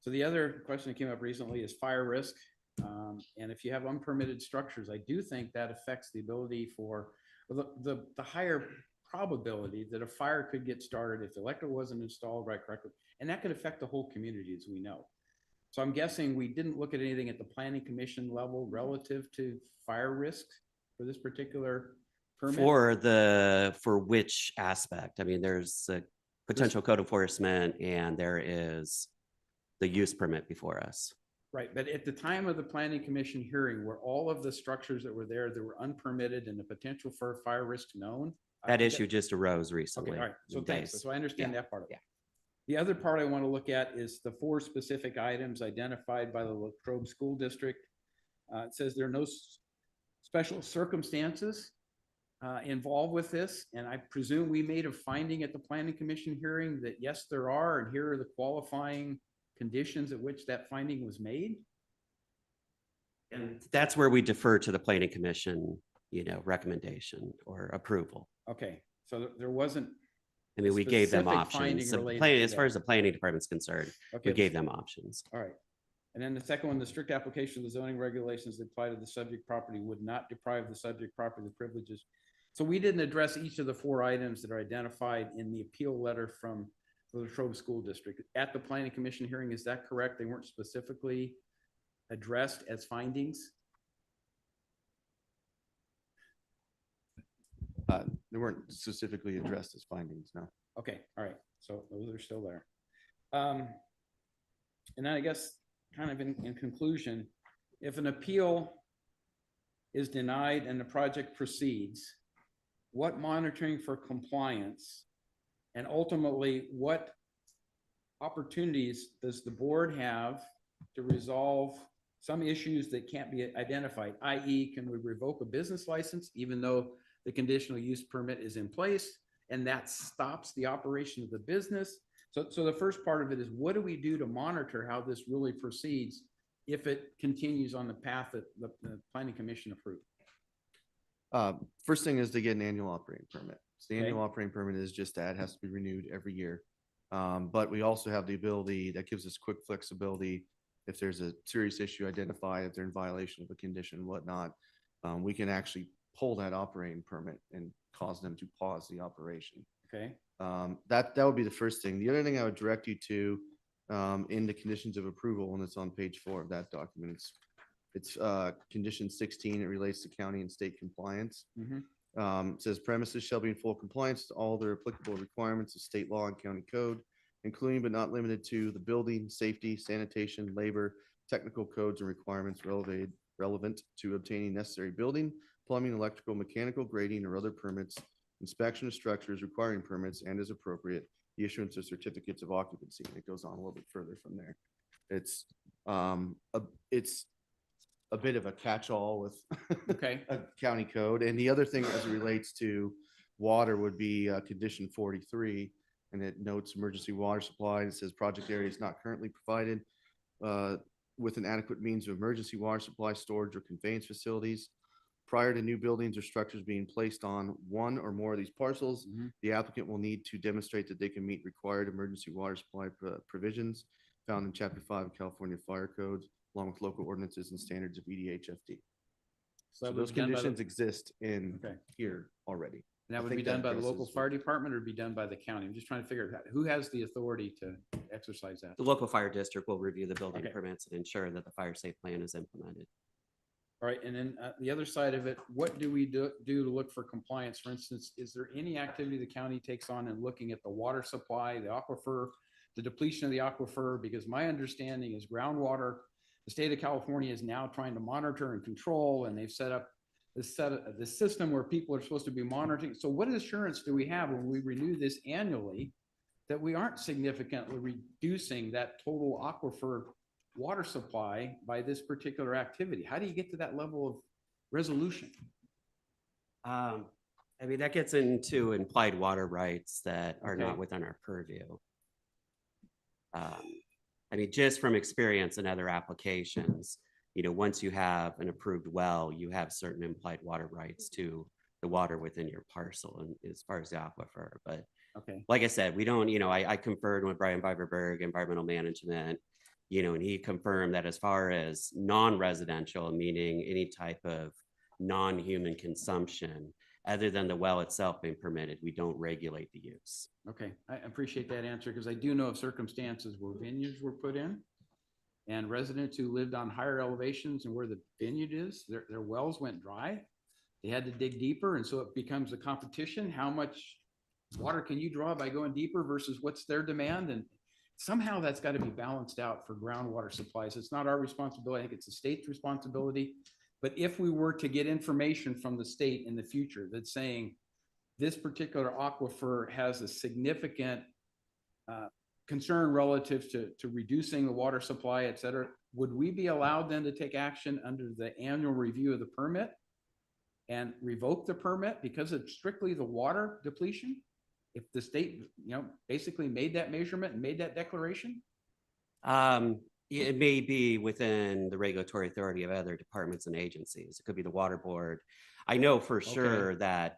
So the other question that came up recently is fire risk. And if you have unpermitted structures, I do think that affects the ability for the higher probability that a fire could get started if the electrical wasn't installed right correctly. And that could affect the whole community, as we know. So I'm guessing we didn't look at anything at the planning commission level relative to fire risk for this particular permit. For which aspect? I mean, there's a potential code enforcement and there is the use permit before us. Right, but at the time of the planning commission hearing, were all of the structures that were there that were unpermitted and the potential for fire risk known? That issue just arose Okay, recently. all right, so thanks. So I understand Yeah. that part of it. The other part I want to look at is the 4 specific items identified by the Latrobe School District. It says there are no special circumstances involved with this, and I presume we made a finding at the planning commission hearing that yes, there are, and here are the qualifying conditions at which that finding was made. And that's where we defer to the planning commission, recommendation or approval. Okay, so there wasn't. I mean, we gave them specific finding options. The related plan- to As far that. as the planning department's concerned, Okay. we gave them options. All right. And then the second one, the strict application of the zoning regulations that apply to the subject property would not deprive the subject property of the privileges. So we didn't address each of the 4 items that are identified in the appeal letter from the Latrobe School District. At the planning commission hearing, is that correct? They weren't specifically addressed as findings? They weren't specifically addressed as findings, no. Okay, all right. So those are still there. And then I guess kind of in conclusion, if an appeal is denied and the project proceeds, what monitoring for compliance and ultimately what opportunities does the board have to resolve some issues that can't be identified, i.e. can we revoke a business license even though the conditional use permit is in place and that stops the operation of the business? So the first part of it is, what do we do to monitor how this really proceeds if it continues on the path that the planning commission approved? First thing is to get an annual operating permit. So the Okay. annual operating permit is just that, it has to be renewed every year. But we also have the ability, that gives us quick flexibility. If there's a serious issue identified, if they're in violation of a condition, whatnot, we can actually pull that operating permit and cause them to pause the operation. Okay. That would be the first thing. The other thing I would direct you to in the conditions of approval, and it's on page 4 of that document. It's condition 16. It relates to county and state compliance. It says premises shall be in full compliance to all their applicable requirements of state law and county code, including but not limited to the building, safety, sanitation, labor, technical codes and requirements relevant to obtaining necessary building, plumbing, electrical, mechanical, grading, or other permits, inspection of structures requiring permits, and as appropriate, the issuance of certificates of occupancy. And it goes on a little bit further from there. It's a bit of a catch-all with a county code. And the other thing as it relates to water would be condition 43, and it notes emergency water supply. It says project area is not currently provided with an adequate means of emergency water supply, storage, or conveyance facilities. Prior to new buildings or structures being placed on one or more of these parcels, the applicant will need to demonstrate that they can meet required emergency water supply provisions found in Chapter 5 of California Fire Codes, along with local ordinances and standards of EDHFD. So that would those be done by the- conditions exist in here already. And that I would think be done by the local addresses fire department or be done by the county? I'm just trying to figure out who has the authority to exercise that. The local fire district will review the building Okay. permits and ensure that the fire safe plan is implemented. All right, and then the other side of it, what do we do to look for compliance? For instance, is there any activity the county takes on in looking at the water supply, the aquifer, the depletion of the aquifer? Because my understanding is groundwater, the state of California is now trying to monitor and control, and they've set up this system where people are supposed to be monitoring. So what assurance do we have when we renew this annually that we aren't significantly reducing that total aquifer water supply by this particular activity? How do you get to that level of resolution? I mean, that gets into implied water rights that are not Okay. within our purview. I mean, just from experience in other applications, once you have an approved well, you have certain implied water rights to the water within your parcel and as far as the aquifer. But Okay. like I said, we don't, I conferred with Brian Biberberg, environmental management, and he confirmed that as far as non-residential, meaning any type of non-human consumption, other than the well itself being permitted, we don't regulate the use. Okay, I appreciate that answer because I do know of circumstances where vineyards were put in and residents who lived on higher elevations and where the vineyard is, their wells went dry. They had to dig deeper. And so it becomes a competition. How much water can you draw by going deeper versus what's their demand? And somehow that's got to be balanced out for groundwater supplies. It's not our responsibility. I think it's the state's responsibility. But if we were to get information from the state in the future that's saying this particular aquifer has a significant concern relative to reducing the water supply, et cetera, would we be allowed then to take action under the annual review of the permit and revoke the permit because it's strictly the water depletion? If the state, basically made that measurement and made that declaration? It may be within the regulatory authority of other departments and agencies. It could be the water board. I know for sure that,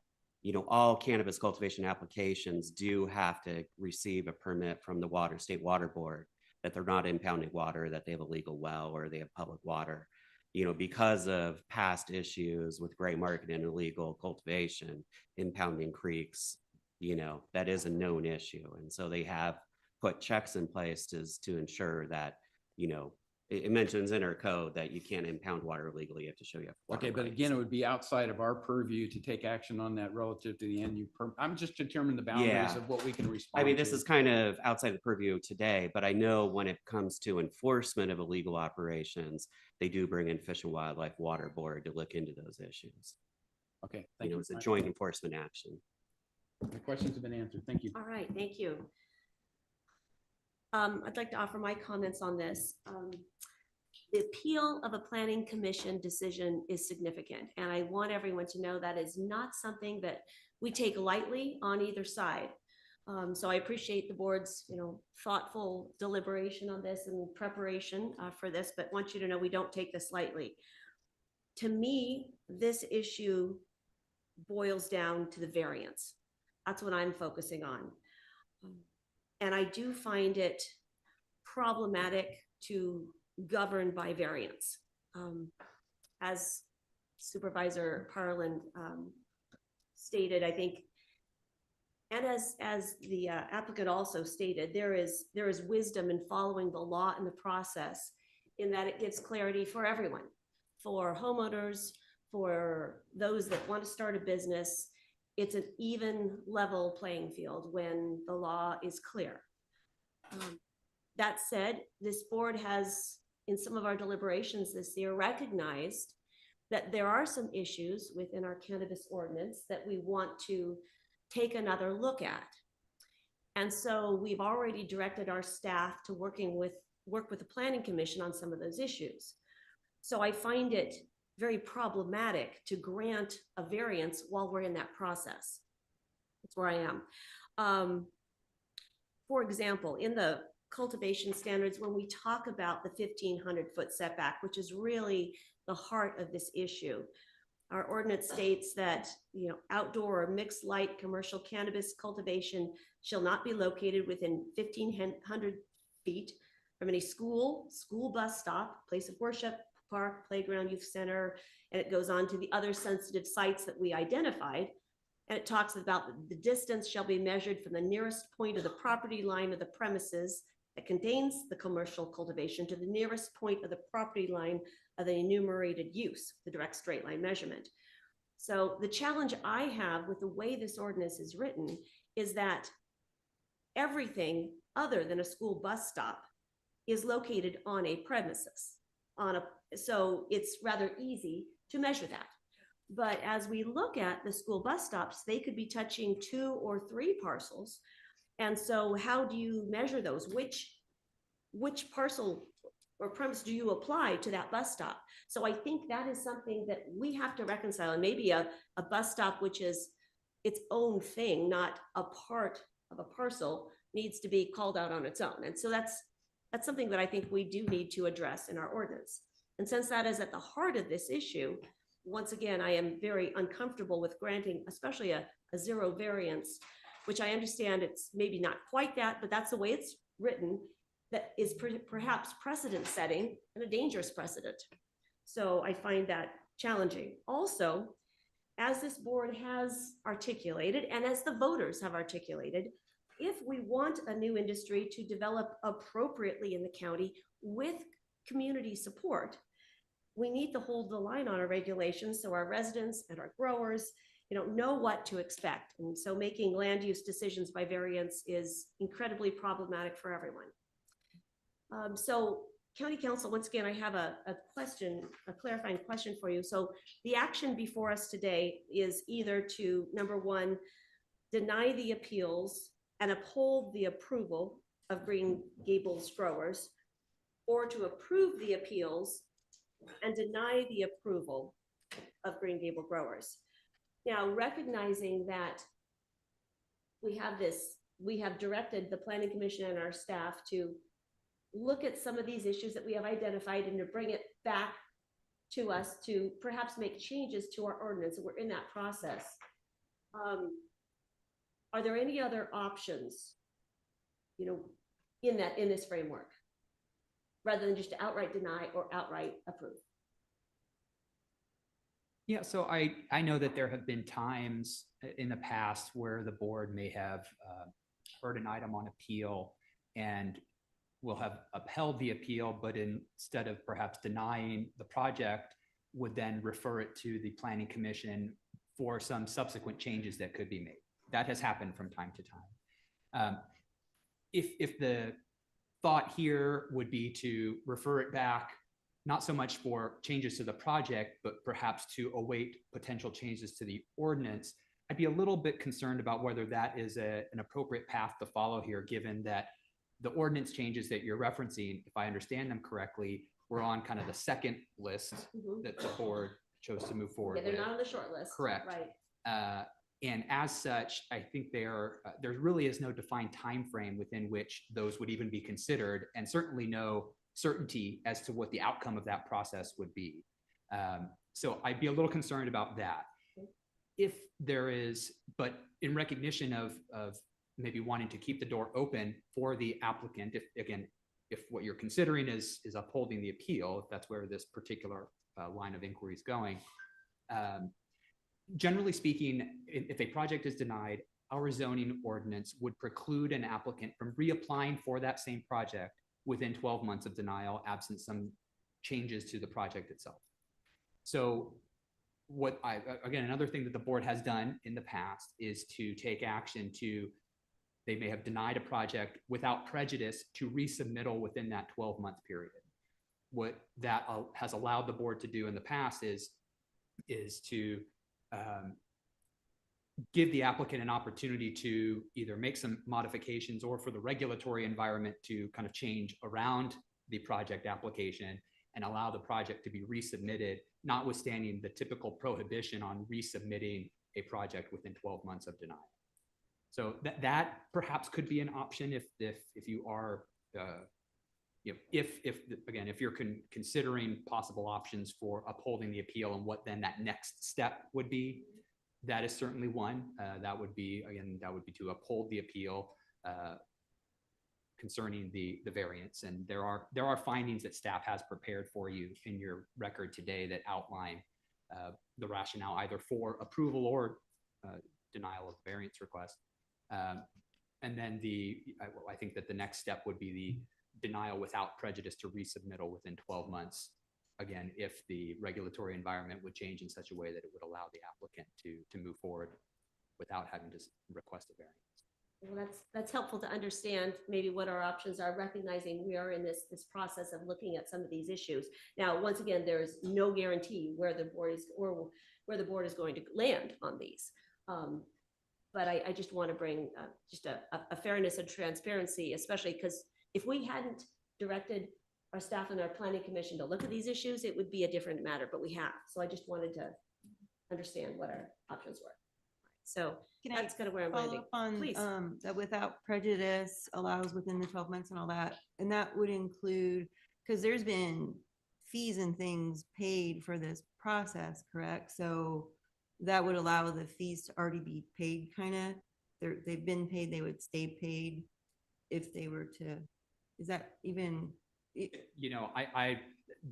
all cannabis cultivation applications do have to receive a permit from the state water board, that they're not impounding water, that they have a legal well or they have public water, because of past issues with gray market and illegal cultivation, impounding creeks, that is a known issue. And so they have put checks in place to ensure that, it mentions in our code that you can't impound water illegally. You have to show you have water Okay, but rights. again, it would be outside of our purview to take action on that relative to the NU permit. I'm just determining the boundaries of what we can respond I mean, to. this is kind of outside the purview today, but I know when it comes to enforcement of illegal operations, they do bring in Fish and Wildlife Water Board to look into those issues. Okay, thank you. It's a joint enforcement action. The questions have been answered. Thank you. All right, thank you. I'd like to offer my comments on this. The appeal of a planning commission decision is significant, and I want everyone to know that is not something that we take lightly on either side. So I appreciate the board's, thoughtful deliberation on this and preparation for this, but want you to know we don't take this lightly. To me, this issue boils down to the variance. That's what I'm focusing on. And I do find it problematic to govern by variance. As Supervisor Parlin stated, I think, and as the applicant also stated, there is wisdom in following the law and the process in that it gives clarity for everyone, for homeowners, for those that want to start a business. It's an even level playing field when the law is clear. That said, this board has, in some of our deliberations this year, recognized that there are some issues within our cannabis ordinance that we want to take another look at. And so we've already directed our staff to work with the Planning Commission on some of those issues. So I find it very problematic to grant a variance while we're in that process. That's where I am. For example, in the cultivation standards, when we talk about the 1,500-foot setback, which is really the heart of this issue, our ordinance states that outdoor or mixed light commercial cannabis cultivation shall not be located within 1,500 feet from any school, bus stop, place of worship, park, playground, youth center, and it goes on to the other sensitive sites that we identified. And it talks about the distance shall be measured from the nearest point of the property line of the premises that contains the commercial cultivation to the nearest point of the property line of the enumerated use, the direct straight line measurement. So the challenge I have with the way this ordinance is written is that everything other than a school bus stop is located on a premises. So it's rather easy to measure that. But as we look at the school bus stops, they could be touching 2 or 3 parcels. And so how do you measure those? Which parcel or premise do you apply to that bus stop? So I think that is something that we have to reconcile. And maybe a bus stop which is its own thing, not a part of a parcel, needs to be called out on its own. And so that's something that I think we do need to address in our ordinance. And since that is at the heart of this issue, once again, I am very uncomfortable with granting, especially a zero variance, which I understand it's maybe not quite that, but that's the way it's written, that is perhaps precedent setting and a dangerous precedent. So I find that challenging. Also, as this board has articulated, and as the voters have articulated, if we want a new industry to develop appropriately in the county with community support, we need to hold the line on our regulations so our residents and our growers know what to expect. And so making land use decisions by variance is incredibly problematic for everyone. So County Council, once again, I have a clarifying question for you. So the action before us today is either to, number one, deny the appeals and uphold the approval of Green Gables growers, or to approve the appeals and deny the approval of Green Gable growers. Now, recognizing that we have directed the Planning Commission and our staff to look at some of these issues that we have identified and to bring it back to us to perhaps make changes to our ordinance. And we're in that process. Are there any other options, in this framework, rather than just to outright deny or outright approve? Yeah, so I know that there have been times in the past where the board may have heard an item on appeal and will have upheld the appeal, but instead of perhaps denying the project, would then refer it to the Planning Commission for some subsequent changes that could be made. That has happened from time to time. If the thought here would be to refer it back, not so much for changes to the project, but perhaps to await potential changes to the ordinance, I'd be a little bit concerned about whether that is an appropriate path to follow here, given that the ordinance changes that you're referencing, if I understand them correctly, were on kind of the second list that the board chose to move forward Okay, they're with. not on the short list. Correct. Right. And as such, I think there really is no defined time frame within which those would even be considered, and certainly no certainty as to what the outcome of that process would be. So I'd be a little concerned about that. If there is, but in recognition of maybe wanting to keep the door open for the applicant, if what you're considering is upholding the appeal, if that's where this particular line of inquiry is going. Generally speaking, if a project is denied, our zoning ordinance would preclude an applicant from reapplying for that same project within 12 months of denial, absent some changes to the project itself. So again, another thing that the board has done in the past is to take action they may have denied a project without prejudice to resubmittal within that 12-month period. What that has allowed the board to do in the past is to give the applicant an opportunity to either make some modifications or for the regulatory environment to kind of change around the project application and allow the project to be resubmitted, notwithstanding the typical prohibition on resubmitting a project within 12 months of denial. So that perhaps could be an option if you are, if you're considering possible options for upholding the appeal and what then that next step would be. That is certainly one. That would be to uphold the appeal concerning the variance. And there are findings that staff has prepared for you in your record today that outline the rationale either for approval or denial of variance request. And then I think that the next step would be the denial without prejudice to resubmittal within 12 months. Again, if the regulatory environment would change in such a way that it would allow the applicant to move forward without having to request a variance. Well, that's helpful to understand maybe what our options are, recognizing we are in this process of looking at some of these issues. Now, once again, there's no guarantee where the board is going to land on these. But I just want to bring just a fairness and transparency, especially because if we hadn't directed our staff and our planning commission to look at these issues, it would be a different matter, but we have. So I just wanted to understand what our options were. So Can I that's kind of where I'm follow landing. up on, Please. that without prejudice allows within the 12 months and all that, and that would include, because there's been fees and things paid for this process, correct? So that would allow the fees to already be paid, kind of, they've been paid, they would stay paid if they were to, is that even? You know,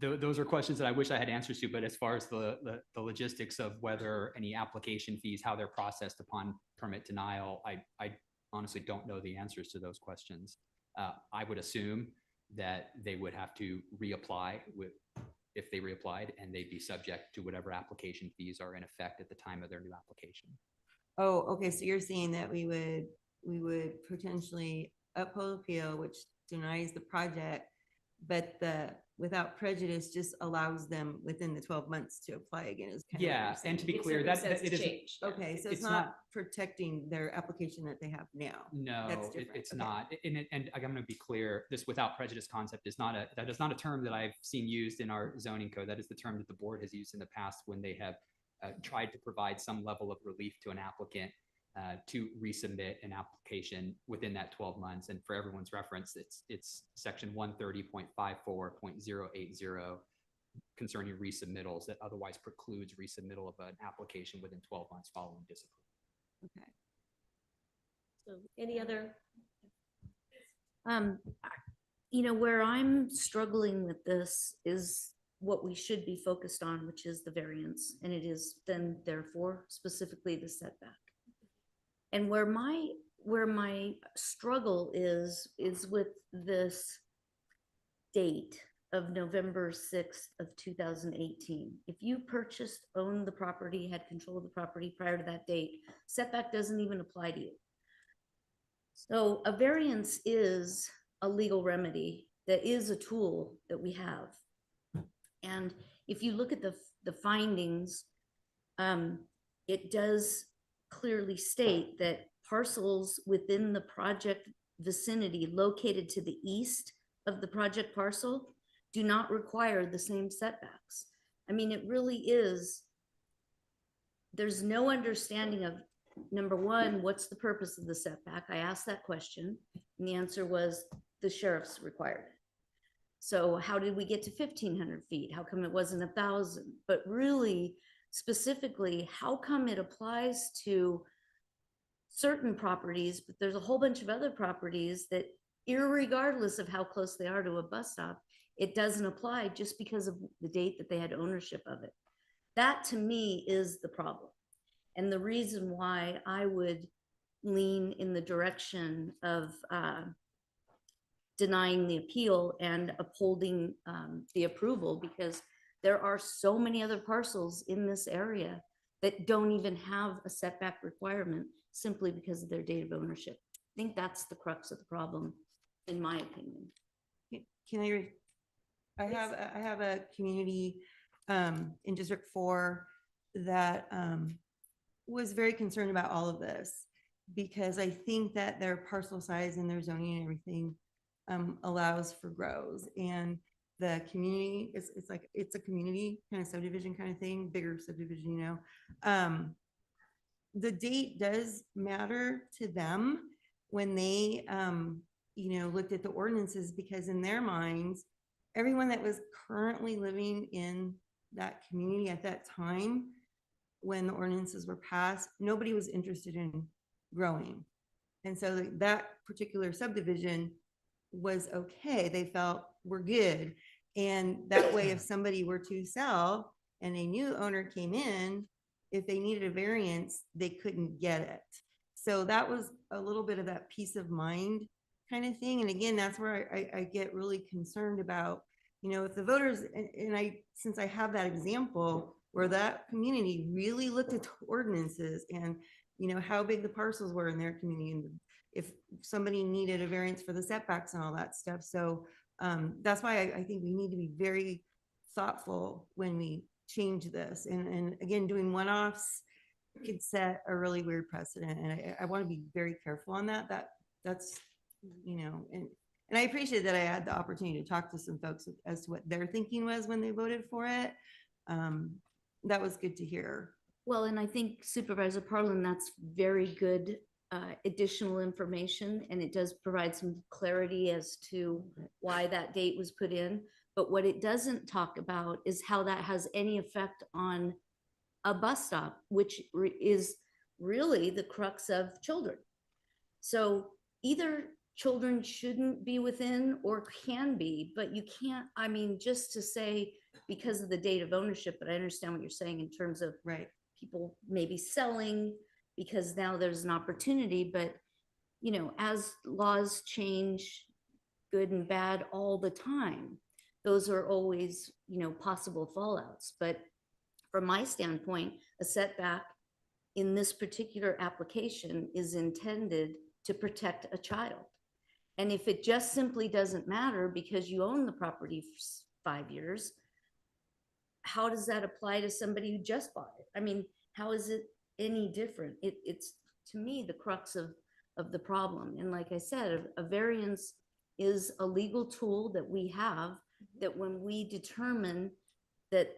those are questions that I wish I had answers to, but as far as the logistics of whether any application fees, how they're processed upon permit denial, I honestly don't know the answers to those questions. I would assume that they would have to reapply if they reapplied, and they'd be subject to whatever application fees are in effect at the time of their new application. Oh, okay, so you're saying that we would potentially uphold appeal, which denies the project, but the without prejudice just allows them within the 12 months to apply again. Is kind of what Yeah, you're and to be saying. clear, that it is Okay, so it's not protecting their application that they have now. No, That's different. it's Okay. not. And I'm going to be clear, this without prejudice concept is not a term that I've seen used in our zoning code. That is the term that the board has used in the past when they have tried to provide some level of relief to an applicant to resubmit an application within that 12 months. And for everyone's reference, it's section 130.54.080 concerning resubmittals that otherwise precludes resubmittal of an application within 12 months following disapproval. Okay. So any other? You know, where I'm struggling with this is what we should be focused on, which is the variance, and it is then therefore specifically the setback. And where my struggle is with this date of November 6th of 2018. If you owned the property, had control of the property prior to that date, setback doesn't even apply to you. So a variance is a legal remedy that is a tool that we have. And if you look at the findings, it does clearly state that parcels within the project vicinity located to the east of the project parcel do not require the same setbacks. I mean, it really is, there's no understanding of, number one, what's the purpose of the setback? I asked that question, and the answer was the sheriff's required it. So how did we get to 1,500 feet? How come it wasn't 1,000? But really, specifically, how come it applies to certain properties, but there's a whole bunch of other properties that, irregardless of how close they are to a bus stop, it doesn't apply just because of the date that they had ownership of it. That to me is the problem. And the reason why I would lean in the direction of denying the appeal and upholding the approval, because there are so many other parcels in this area that don't even have a setback requirement simply because of their date of ownership. I think that's the crux of the problem, in my opinion. Can I have a community in District 4 that was very concerned about all of this, because I think that their parcel size and their zoning and everything allows for growth, and the community it's a community kind of subdivision kind of thing, bigger subdivision, you know. The date does matter to them when they you know, looked at the ordinances, because in their minds, everyone that was currently living in that community at that time when the ordinances were passed, nobody was interested in growing. And so that particular subdivision was okay. They felt we're good. And that way, if somebody were to sell and a new owner came in, if they needed a variance, they couldn't get it. So that was a little bit of that peace of mind kind of thing. And again, that's where I get really concerned about, you know, if the voters, since I have that example where that community really looked at the ordinances and, you know, how big the parcels were in their community, and if somebody needed a variance for the setbacks and all that stuff. So that's why I think we need to be very thoughtful when we change this. And again, doing one-offs could set a really weird precedent. And I want to be very careful on that. That's, you know, and I appreciate that I had the opportunity to talk to some folks as to what their thinking was when they voted for it. That was good to hear. Well, and I think Supervisor Parlin, that's very good additional information, and it does provide some clarity as to why that date was put in. But what it doesn't talk about is how that has any effect on a bus stop, which is really the crux of children. So either children shouldn't be within or can be, but you can't, I mean, just to say because of the date of ownership, but I understand what you're saying in terms of people maybe selling because now there's an opportunity, but you know, as laws change, good and bad all the time, those are always, you know, possible fallouts. But from my standpoint, a setback in this particular application is intended to protect a child. And if it just simply doesn't matter because you own the property for 5 years, how does that apply to somebody who just bought it? I mean, how is it any different? It's to me the crux of the problem. And like I said, a variance is a legal tool that we have that when we determine that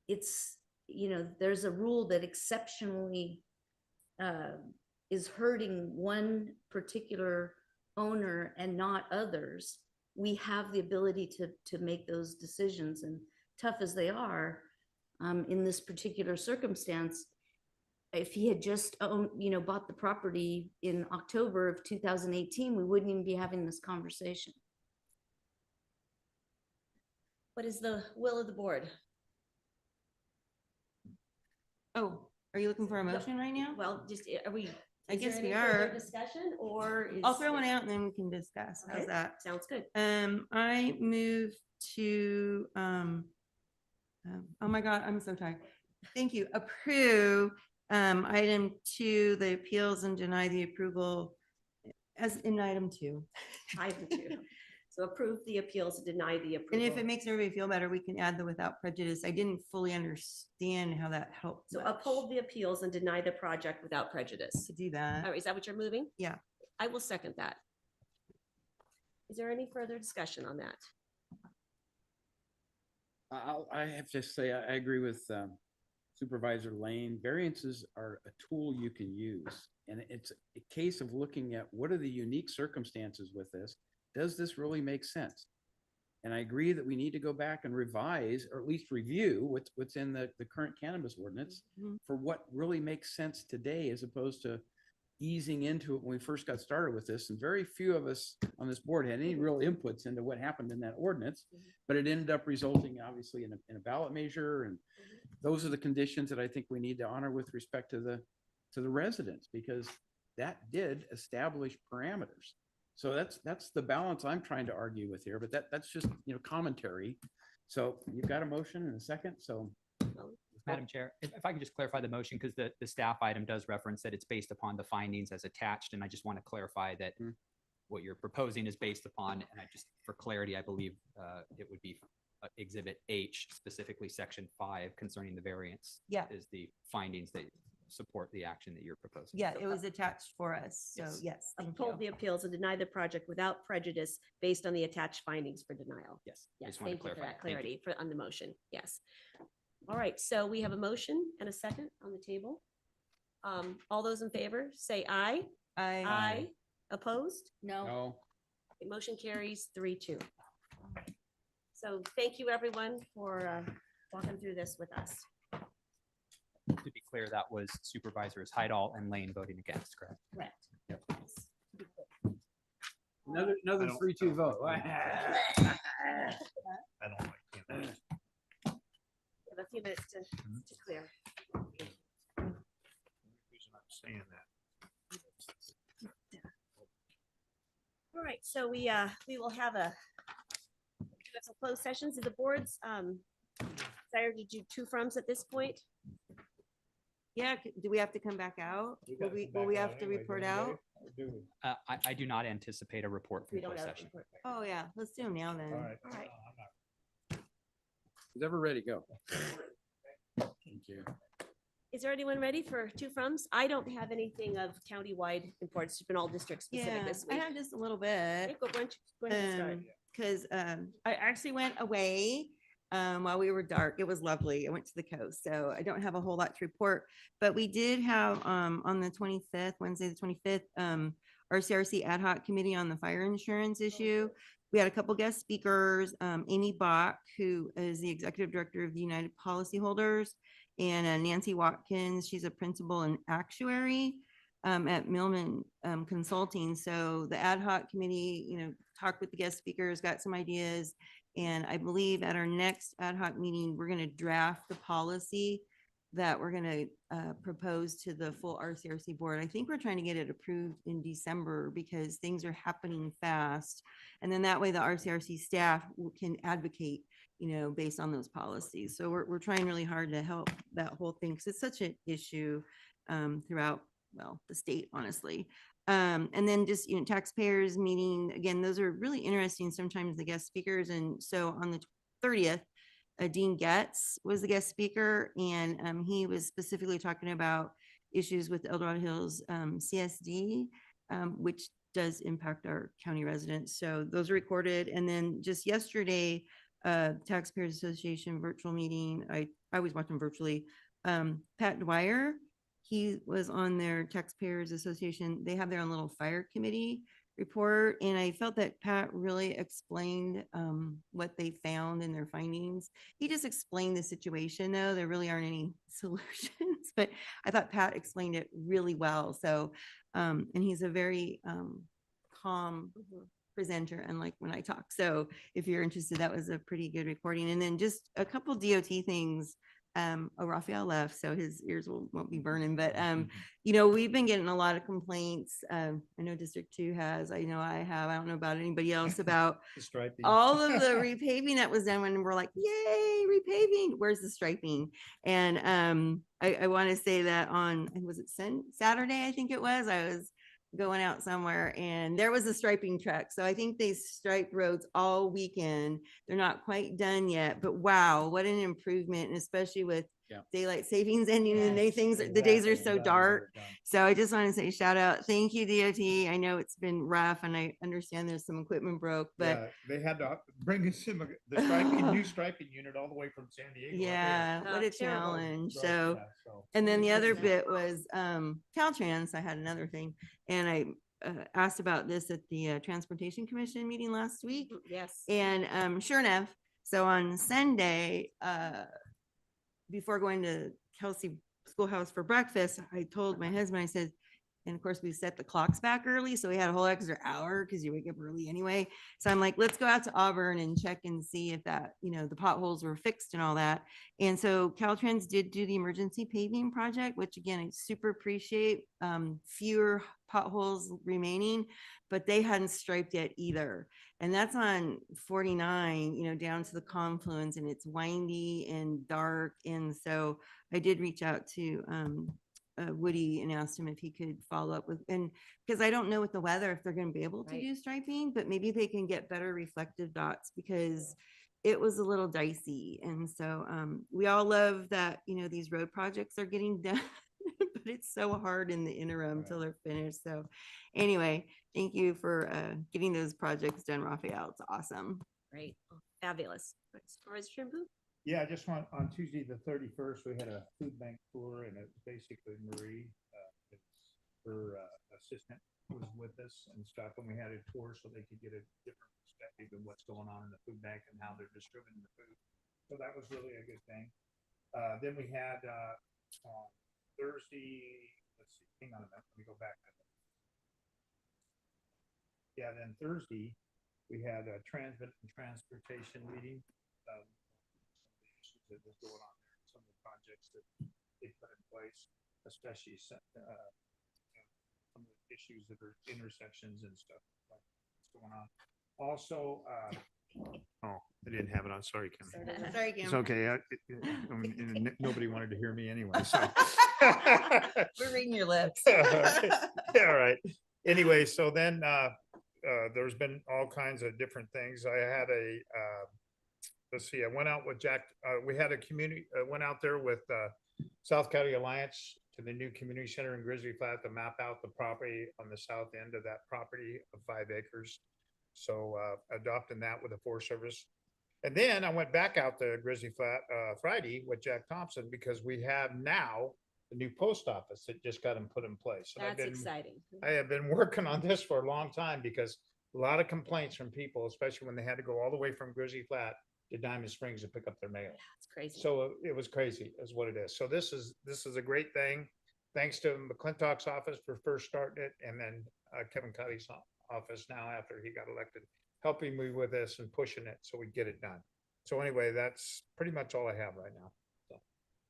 it's, you know, there's a rule that exceptionally is hurting one particular owner and not others, we have the ability to make those decisions. And tough as they are, in this particular circumstance, if he had just bought the property in October of 2018, we wouldn't even be having this conversation. What is the will of the board? Oh, are you looking for a motion right now? Well, just, are we? I is there guess any we further are. Discussion or? I'll throw one out and then we can discuss. How's Okay, that? sounds good. I move to, oh my God, I'm so tired. Thank you. Approve item 2, the appeals, and deny the approval as in item 2. Item 2. So approve the appeals and deny the approval. And if it makes everybody feel better, we can add the without prejudice. I didn't fully understand how that helped. So uphold the appeals and deny the project without prejudice. To do that. All right, is that what you're moving? Yeah. I will second that. Is there any further discussion on that? I have to say, I agree with Supervisor Lane. Variances are a tool you can use. And it's a case of looking at what are the unique circumstances with this. Does this really make sense? And I agree that we need to go back and revise, or at least review what's in the current cannabis ordinance for what really makes sense today, as opposed to easing into it when we first got started with this. And very few of us on this board had any real inputs into what happened in that ordinance, but it ended up resulting obviously in a ballot measure. And those are the conditions that I think we need to honor with respect to the residents, because that did establish parameters. So that's the balance I'm trying to argue with here, but that's just, you know, commentary. So you've got a motion and a second. So Madam Chair, if I could just clarify the motion, because the staff item does reference that it's based upon the findings as attached. And I just want to clarify that what you're proposing is based upon, and I just, for clarity, I believe it would be Exhibit H, specifically Section 5 concerning the variance. Yeah. Is the findings that support the action that you're proposing. Yeah, it was attached for us. So yes, thank you. Uphold the appeals and deny the project without prejudice based on the attached findings for denial. Yes. I Yes, just wanted to thank you for clarify. that Thank you. clarity on the motion. Yes. All right, so we have a motion and a second on the table. All those in favor, say aye. Aye. Aye. Opposed? no. The motion carries 3-2. So thank you, everyone, for walking through this with us. To be clear, that was Supervisors Hydall and Lane voting against, correct? Correct. Yep. Another 3-2 vote. I don't like cannabis. We have a few minutes to clear. Reason I'm saying that. All right, so we will have some closed sessions of the boards. Desire to do 2 froms at this point. Yeah, do we have to come back out? Will we have to report out? I do not anticipate a report from We don't closed have a session. report. Oh, yeah, let's do them now then. All right. All right. Who's ever ready, go. Thank you. Is there anyone ready for 2 froms? I don't have anything of countywide importance. It's been all district specific Yeah, this I week. have just a little Okay, bit. go ahead and start. Because I actually went away while we were dark. It was lovely. I went to the coast, so I don't have a whole lot to report. But we did have on the 25th, Wednesday the 25th, our CRC ad hoc committee on the fire insurance issue. We had a couple guest speakers, Amy Bach, who is the executive director of the United Policyholders, and Nancy Watkins. She's a principal and actuary at Millman Consulting. So the ad hoc committee, talked with the guest speakers, got some ideas. And I believe at our next ad hoc meeting, we're going to draft the policy that we're going to propose to the full RCRC board. I think we're trying to get it approved in December because things are happening fast. And then that way the RCRC staff can advocate, based on those policies. So we're trying really hard to help that whole thing because it's such an issue throughout, the state, honestly. And then just, taxpayers meeting, again, those are really interesting, sometimes the guest speakers. And so on the 30th, Dean Getz was the guest speaker, and he was specifically talking about issues with El Dorado Hills CSD, which does impact our county residents. So those are recorded. And then just yesterday, Taxpayers Association virtual meeting. I always watch them virtually. Pat Dwyer, he was on their Taxpayers Association. They have their own little fire committee report. And I felt that Pat really explained what they found in their findings. He just explained the situation though. There really aren't any solutions, but I thought Pat explained it really well. So, and he's a very calm presenter, unlike when I talk. So if you're interested, that was a pretty good recording. And then just a couple DOT things. Raphael left, so his ears won't be burning, but we've been getting a lot of complaints. I know District 2 has, I know I have, I don't know about anybody else, about all of the repaving that was done when we're like, yay, repaving, where's the striping? And I want to say that on, was it Saturday, I think it was, I was going out somewhere and there was a striping truck. So I think they striped roads all weekend. They're not quite done yet, but wow, what an improvement. And especially with daylight savings ending and the days are so dark. So I just want to say shout out. Thank you, DOT. I know it's been rough and I understand there's some equipment broke, but they had to bring us in the new striping unit all the way from San Diego. Yeah, what a challenge. So, and then the other bit was Caltrans. I had another thing, and I asked about this at the Transportation Commission meeting last week. Yes. And sure enough, so on Sunday, before going to Kelsey Schoolhouse for breakfast, I told my husband, I said, and of course we set the clocks back early. So we had a whole extra hour because you wake up early anyway. So I'm like, let's go out to Auburn and check and see if that, the potholes were fixed and all that. And so Caltrans did do the emergency paving project, which again, I super appreciate. Fewer potholes remaining, but they hadn't striped yet either. And that's on 49, down to the confluence, and it's windy and dark. And so I did reach out to Woody and asked him if he could follow up with, and because I don't know with the weather if they're going to be able to do striping, but maybe they can get better reflective dots because it was a little dicey. And so we all love that, these road projects are getting done, but it's so hard in the interim till they're finished. So anyway, thank you for getting those projects done, Raphael. It's awesome. Great. Fabulous. Supervisor Trimble? Yeah, just on Tuesday, the 31st, we had a food bank tour, and it's basically Marie, her assistant was with us and stuff, and we had a tour so they could get a different perspective of what's going on in the food bank and how they're distributing the food. So that was really a good thing. Then we had on Thursday, let's see, hang on a minute, let me go back. Yeah, then Thursday, we had a transit and transportation meeting. That was going on there, some of the projects that they put in place, especially some of the issues that are intersections and stuff like what's going on. Also, oh, I didn't have it on. Sorry, Kim. Sorry, Kim. It's okay. Nobody wanted to hear me anyway. So we're reading your lips. Yeah, all right. Anyway, so then there's been all kinds of different things. I had a let's see, I went out with Jack. We had a community, went out there with South County Alliance to the new community center in Grizzly Flat to map out the property on the south end of that property of 5 acres. So adopting that with the Forest Service. And then I went back out to Grizzly Flat Friday with Jack Thompson because we have now the new post office that just got them put in place. And That's exciting. I have been working on this for a long time because a lot of complaints from people, especially when they had to go all the way from Grizzly Flat to Diamond Springs to pick up their mail. It's crazy. So it was crazy is what it is. So this is a great thing. Thanks to McClintock's office for first starting it, and then Kevin Cuddy's office now after he got elected, helping me with this and pushing it so we get it done. So anyway, that's pretty much all I have right now. So.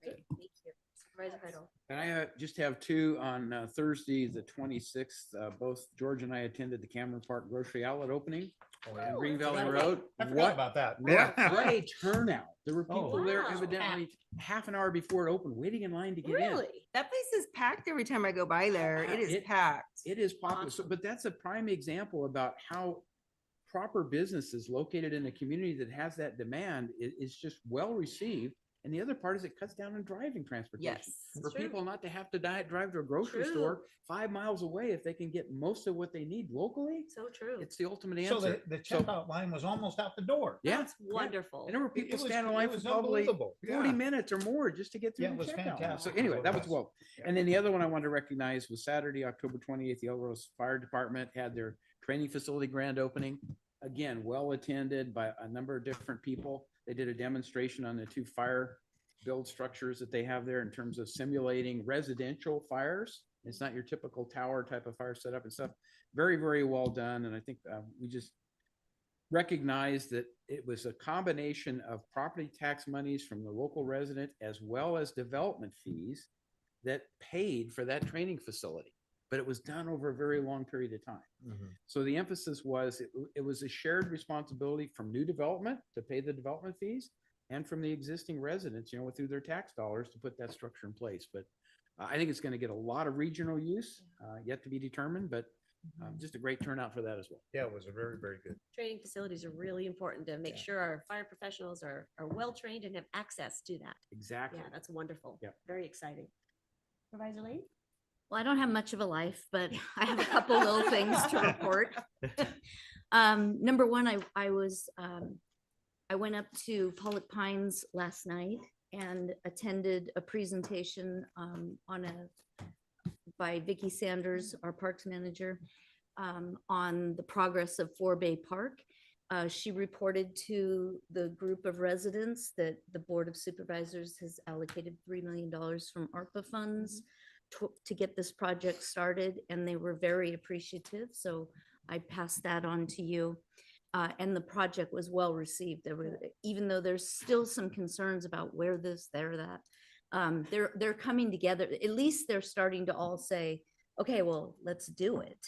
Great, thank you. Supervisor Heidel. And I just have two on Thursday, the 26th. Both George and I attended the Cameron Park Grocery Outlet opening on Green Valley Road. I forgot about that. What a turnout. There were people there wow. evidently half an hour before it opened, waiting in line to get in. Really? That place is packed every time I go by there. It is packed. It is popular. So, but that's a prime example about how proper businesses located in a community that has that demand is just well received. And the other part is it cuts down on driving transportation. Yes, For true. people not to have to drive to a grocery True. store 5 miles away if they can get most of what they need locally. So true. It's the ultimate So answer. the checkout line was almost out the door. Yeah. That's wonderful. And there were people It was- standing in it line for was probably unbelievable. 40 Yeah. minutes or more just to get through Yeah, it the was checkout line. So fantastic. anyway, It that was was. well. And then the other one I wanted to recognize was Saturday, October 28th, the El Rose Fire Department had their training facility grand opening. Again, well attended by a number of different people. They did a demonstration on the 2 fire build structures that they have there in terms of simulating residential fires. It's not your typical tower type of fire setup and stuff. Very, very well done. And I think we just recognized that it was a combination of property tax monies from the local resident as well as development fees that paid for that training facility. But it was done over a very long period of time. So the emphasis was it was a shared responsibility from new development to pay the development fees and from the existing residents, through their tax dollars to put that structure in place. But I think it's going to get a lot of regional use, yet to be determined, but just a great turnout for that as well. Yeah, it was a very, very good. Training facilities are really important to make sure our fire professionals are well-trained and have access to that. Exactly. Yeah, that's wonderful. Yep. Very exciting. Supervisor Lee? Well, I don't have much of a life, but I have a couple little things to report. Number one, I went up to Pollock Pines last night and attended a presentation by Vicki Sanders, our parks manager, on the progress of 4 Bay Park. She reported to the group of residents that the Board of Supervisors has allocated $3 million from ARPA funds to get this project started, and they were very appreciative. So I passed that on to you. And the project was well received. Even though there's still some concerns about where this, there, that, they're coming together. At least they're starting to all say, okay, well, let's do it.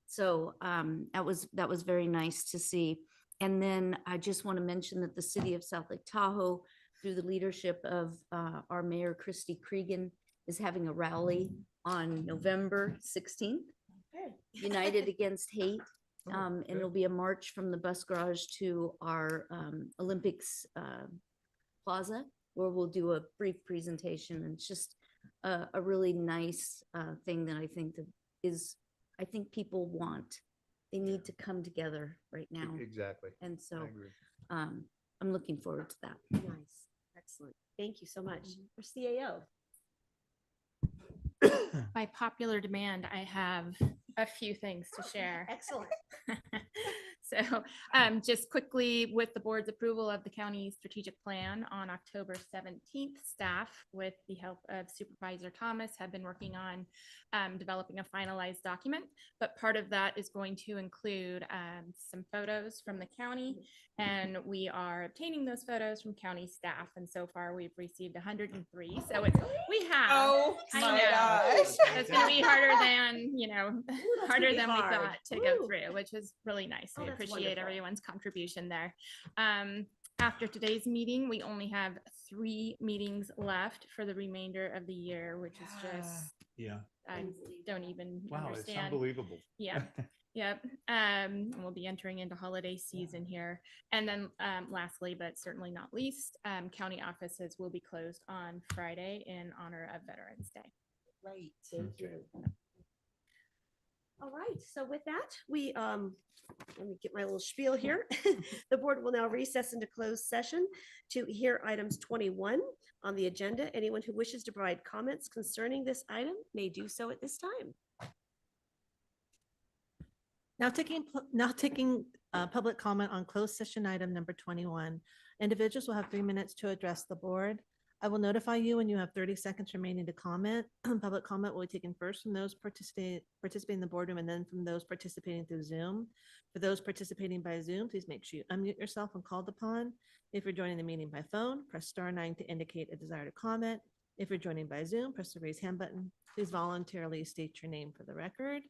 So that was very nice to see. And then I just want to mention that the city of South Lake Tahoe, through the leadership of our mayor, Christy Cregan, is having a rally on November 16th, United Against Hate. And it'll be a march from the bus garage to our Olympics Plaza, where we'll do a brief presentation. And it's just a really nice thing that I think people want. They need to come together right now. Exactly. And so I agree. I'm looking forward to that. Nice. Excellent. Thank you so much. For CAO. By popular demand, I have a few things to share. Excellent. So just quickly, with the board's approval of the county strategic plan on October 17th, staff with the help of Supervisor Thomas have been working on developing a finalized document, but part of that is going to include some photos from the county, and we are obtaining those photos from county staff, and so far we've received 103. So we have. Oh I my know. gosh. It's going to be harder than, harder be than hard. we thought to go Woo. through, which is really nice. Oh, We that's appreciate wonderful. everyone's contribution there. After today's meeting, we only have 3 meetings left for the remainder of the year, which is just, Yeah. I don't even Wow, it's understand. unbelievable. Yeah. Yep. And we'll be entering into holiday season here. And then lastly, but certainly not least, county offices will be closed on Friday in honor of Veterans Day. Right. Thank you. All right, so with that, we, let me get my little spiel here. The board will now recess into closed session to hear items 21 on the agenda. Anyone who wishes to provide comments concerning this item may do so at this time. Now taking public comment on closed session item number 21. Individuals will have 3 minutes to address the board. I will notify you when you have 30 seconds remaining to comment. Public comment will be taken first from those participating in the boardroom and then from those participating through Zoom. For those participating by Zoom, please make sure you unmute yourself when called upon. If you're joining the meeting by phone, press *9 to indicate a desire to comment. If you're joining by Zoom, press the raise hand button. Please voluntarily state your name for the record.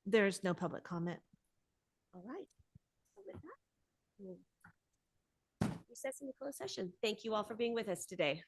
There's no public comment. All right. So with that, we'll recess into closed session. Thank you all for being with us today.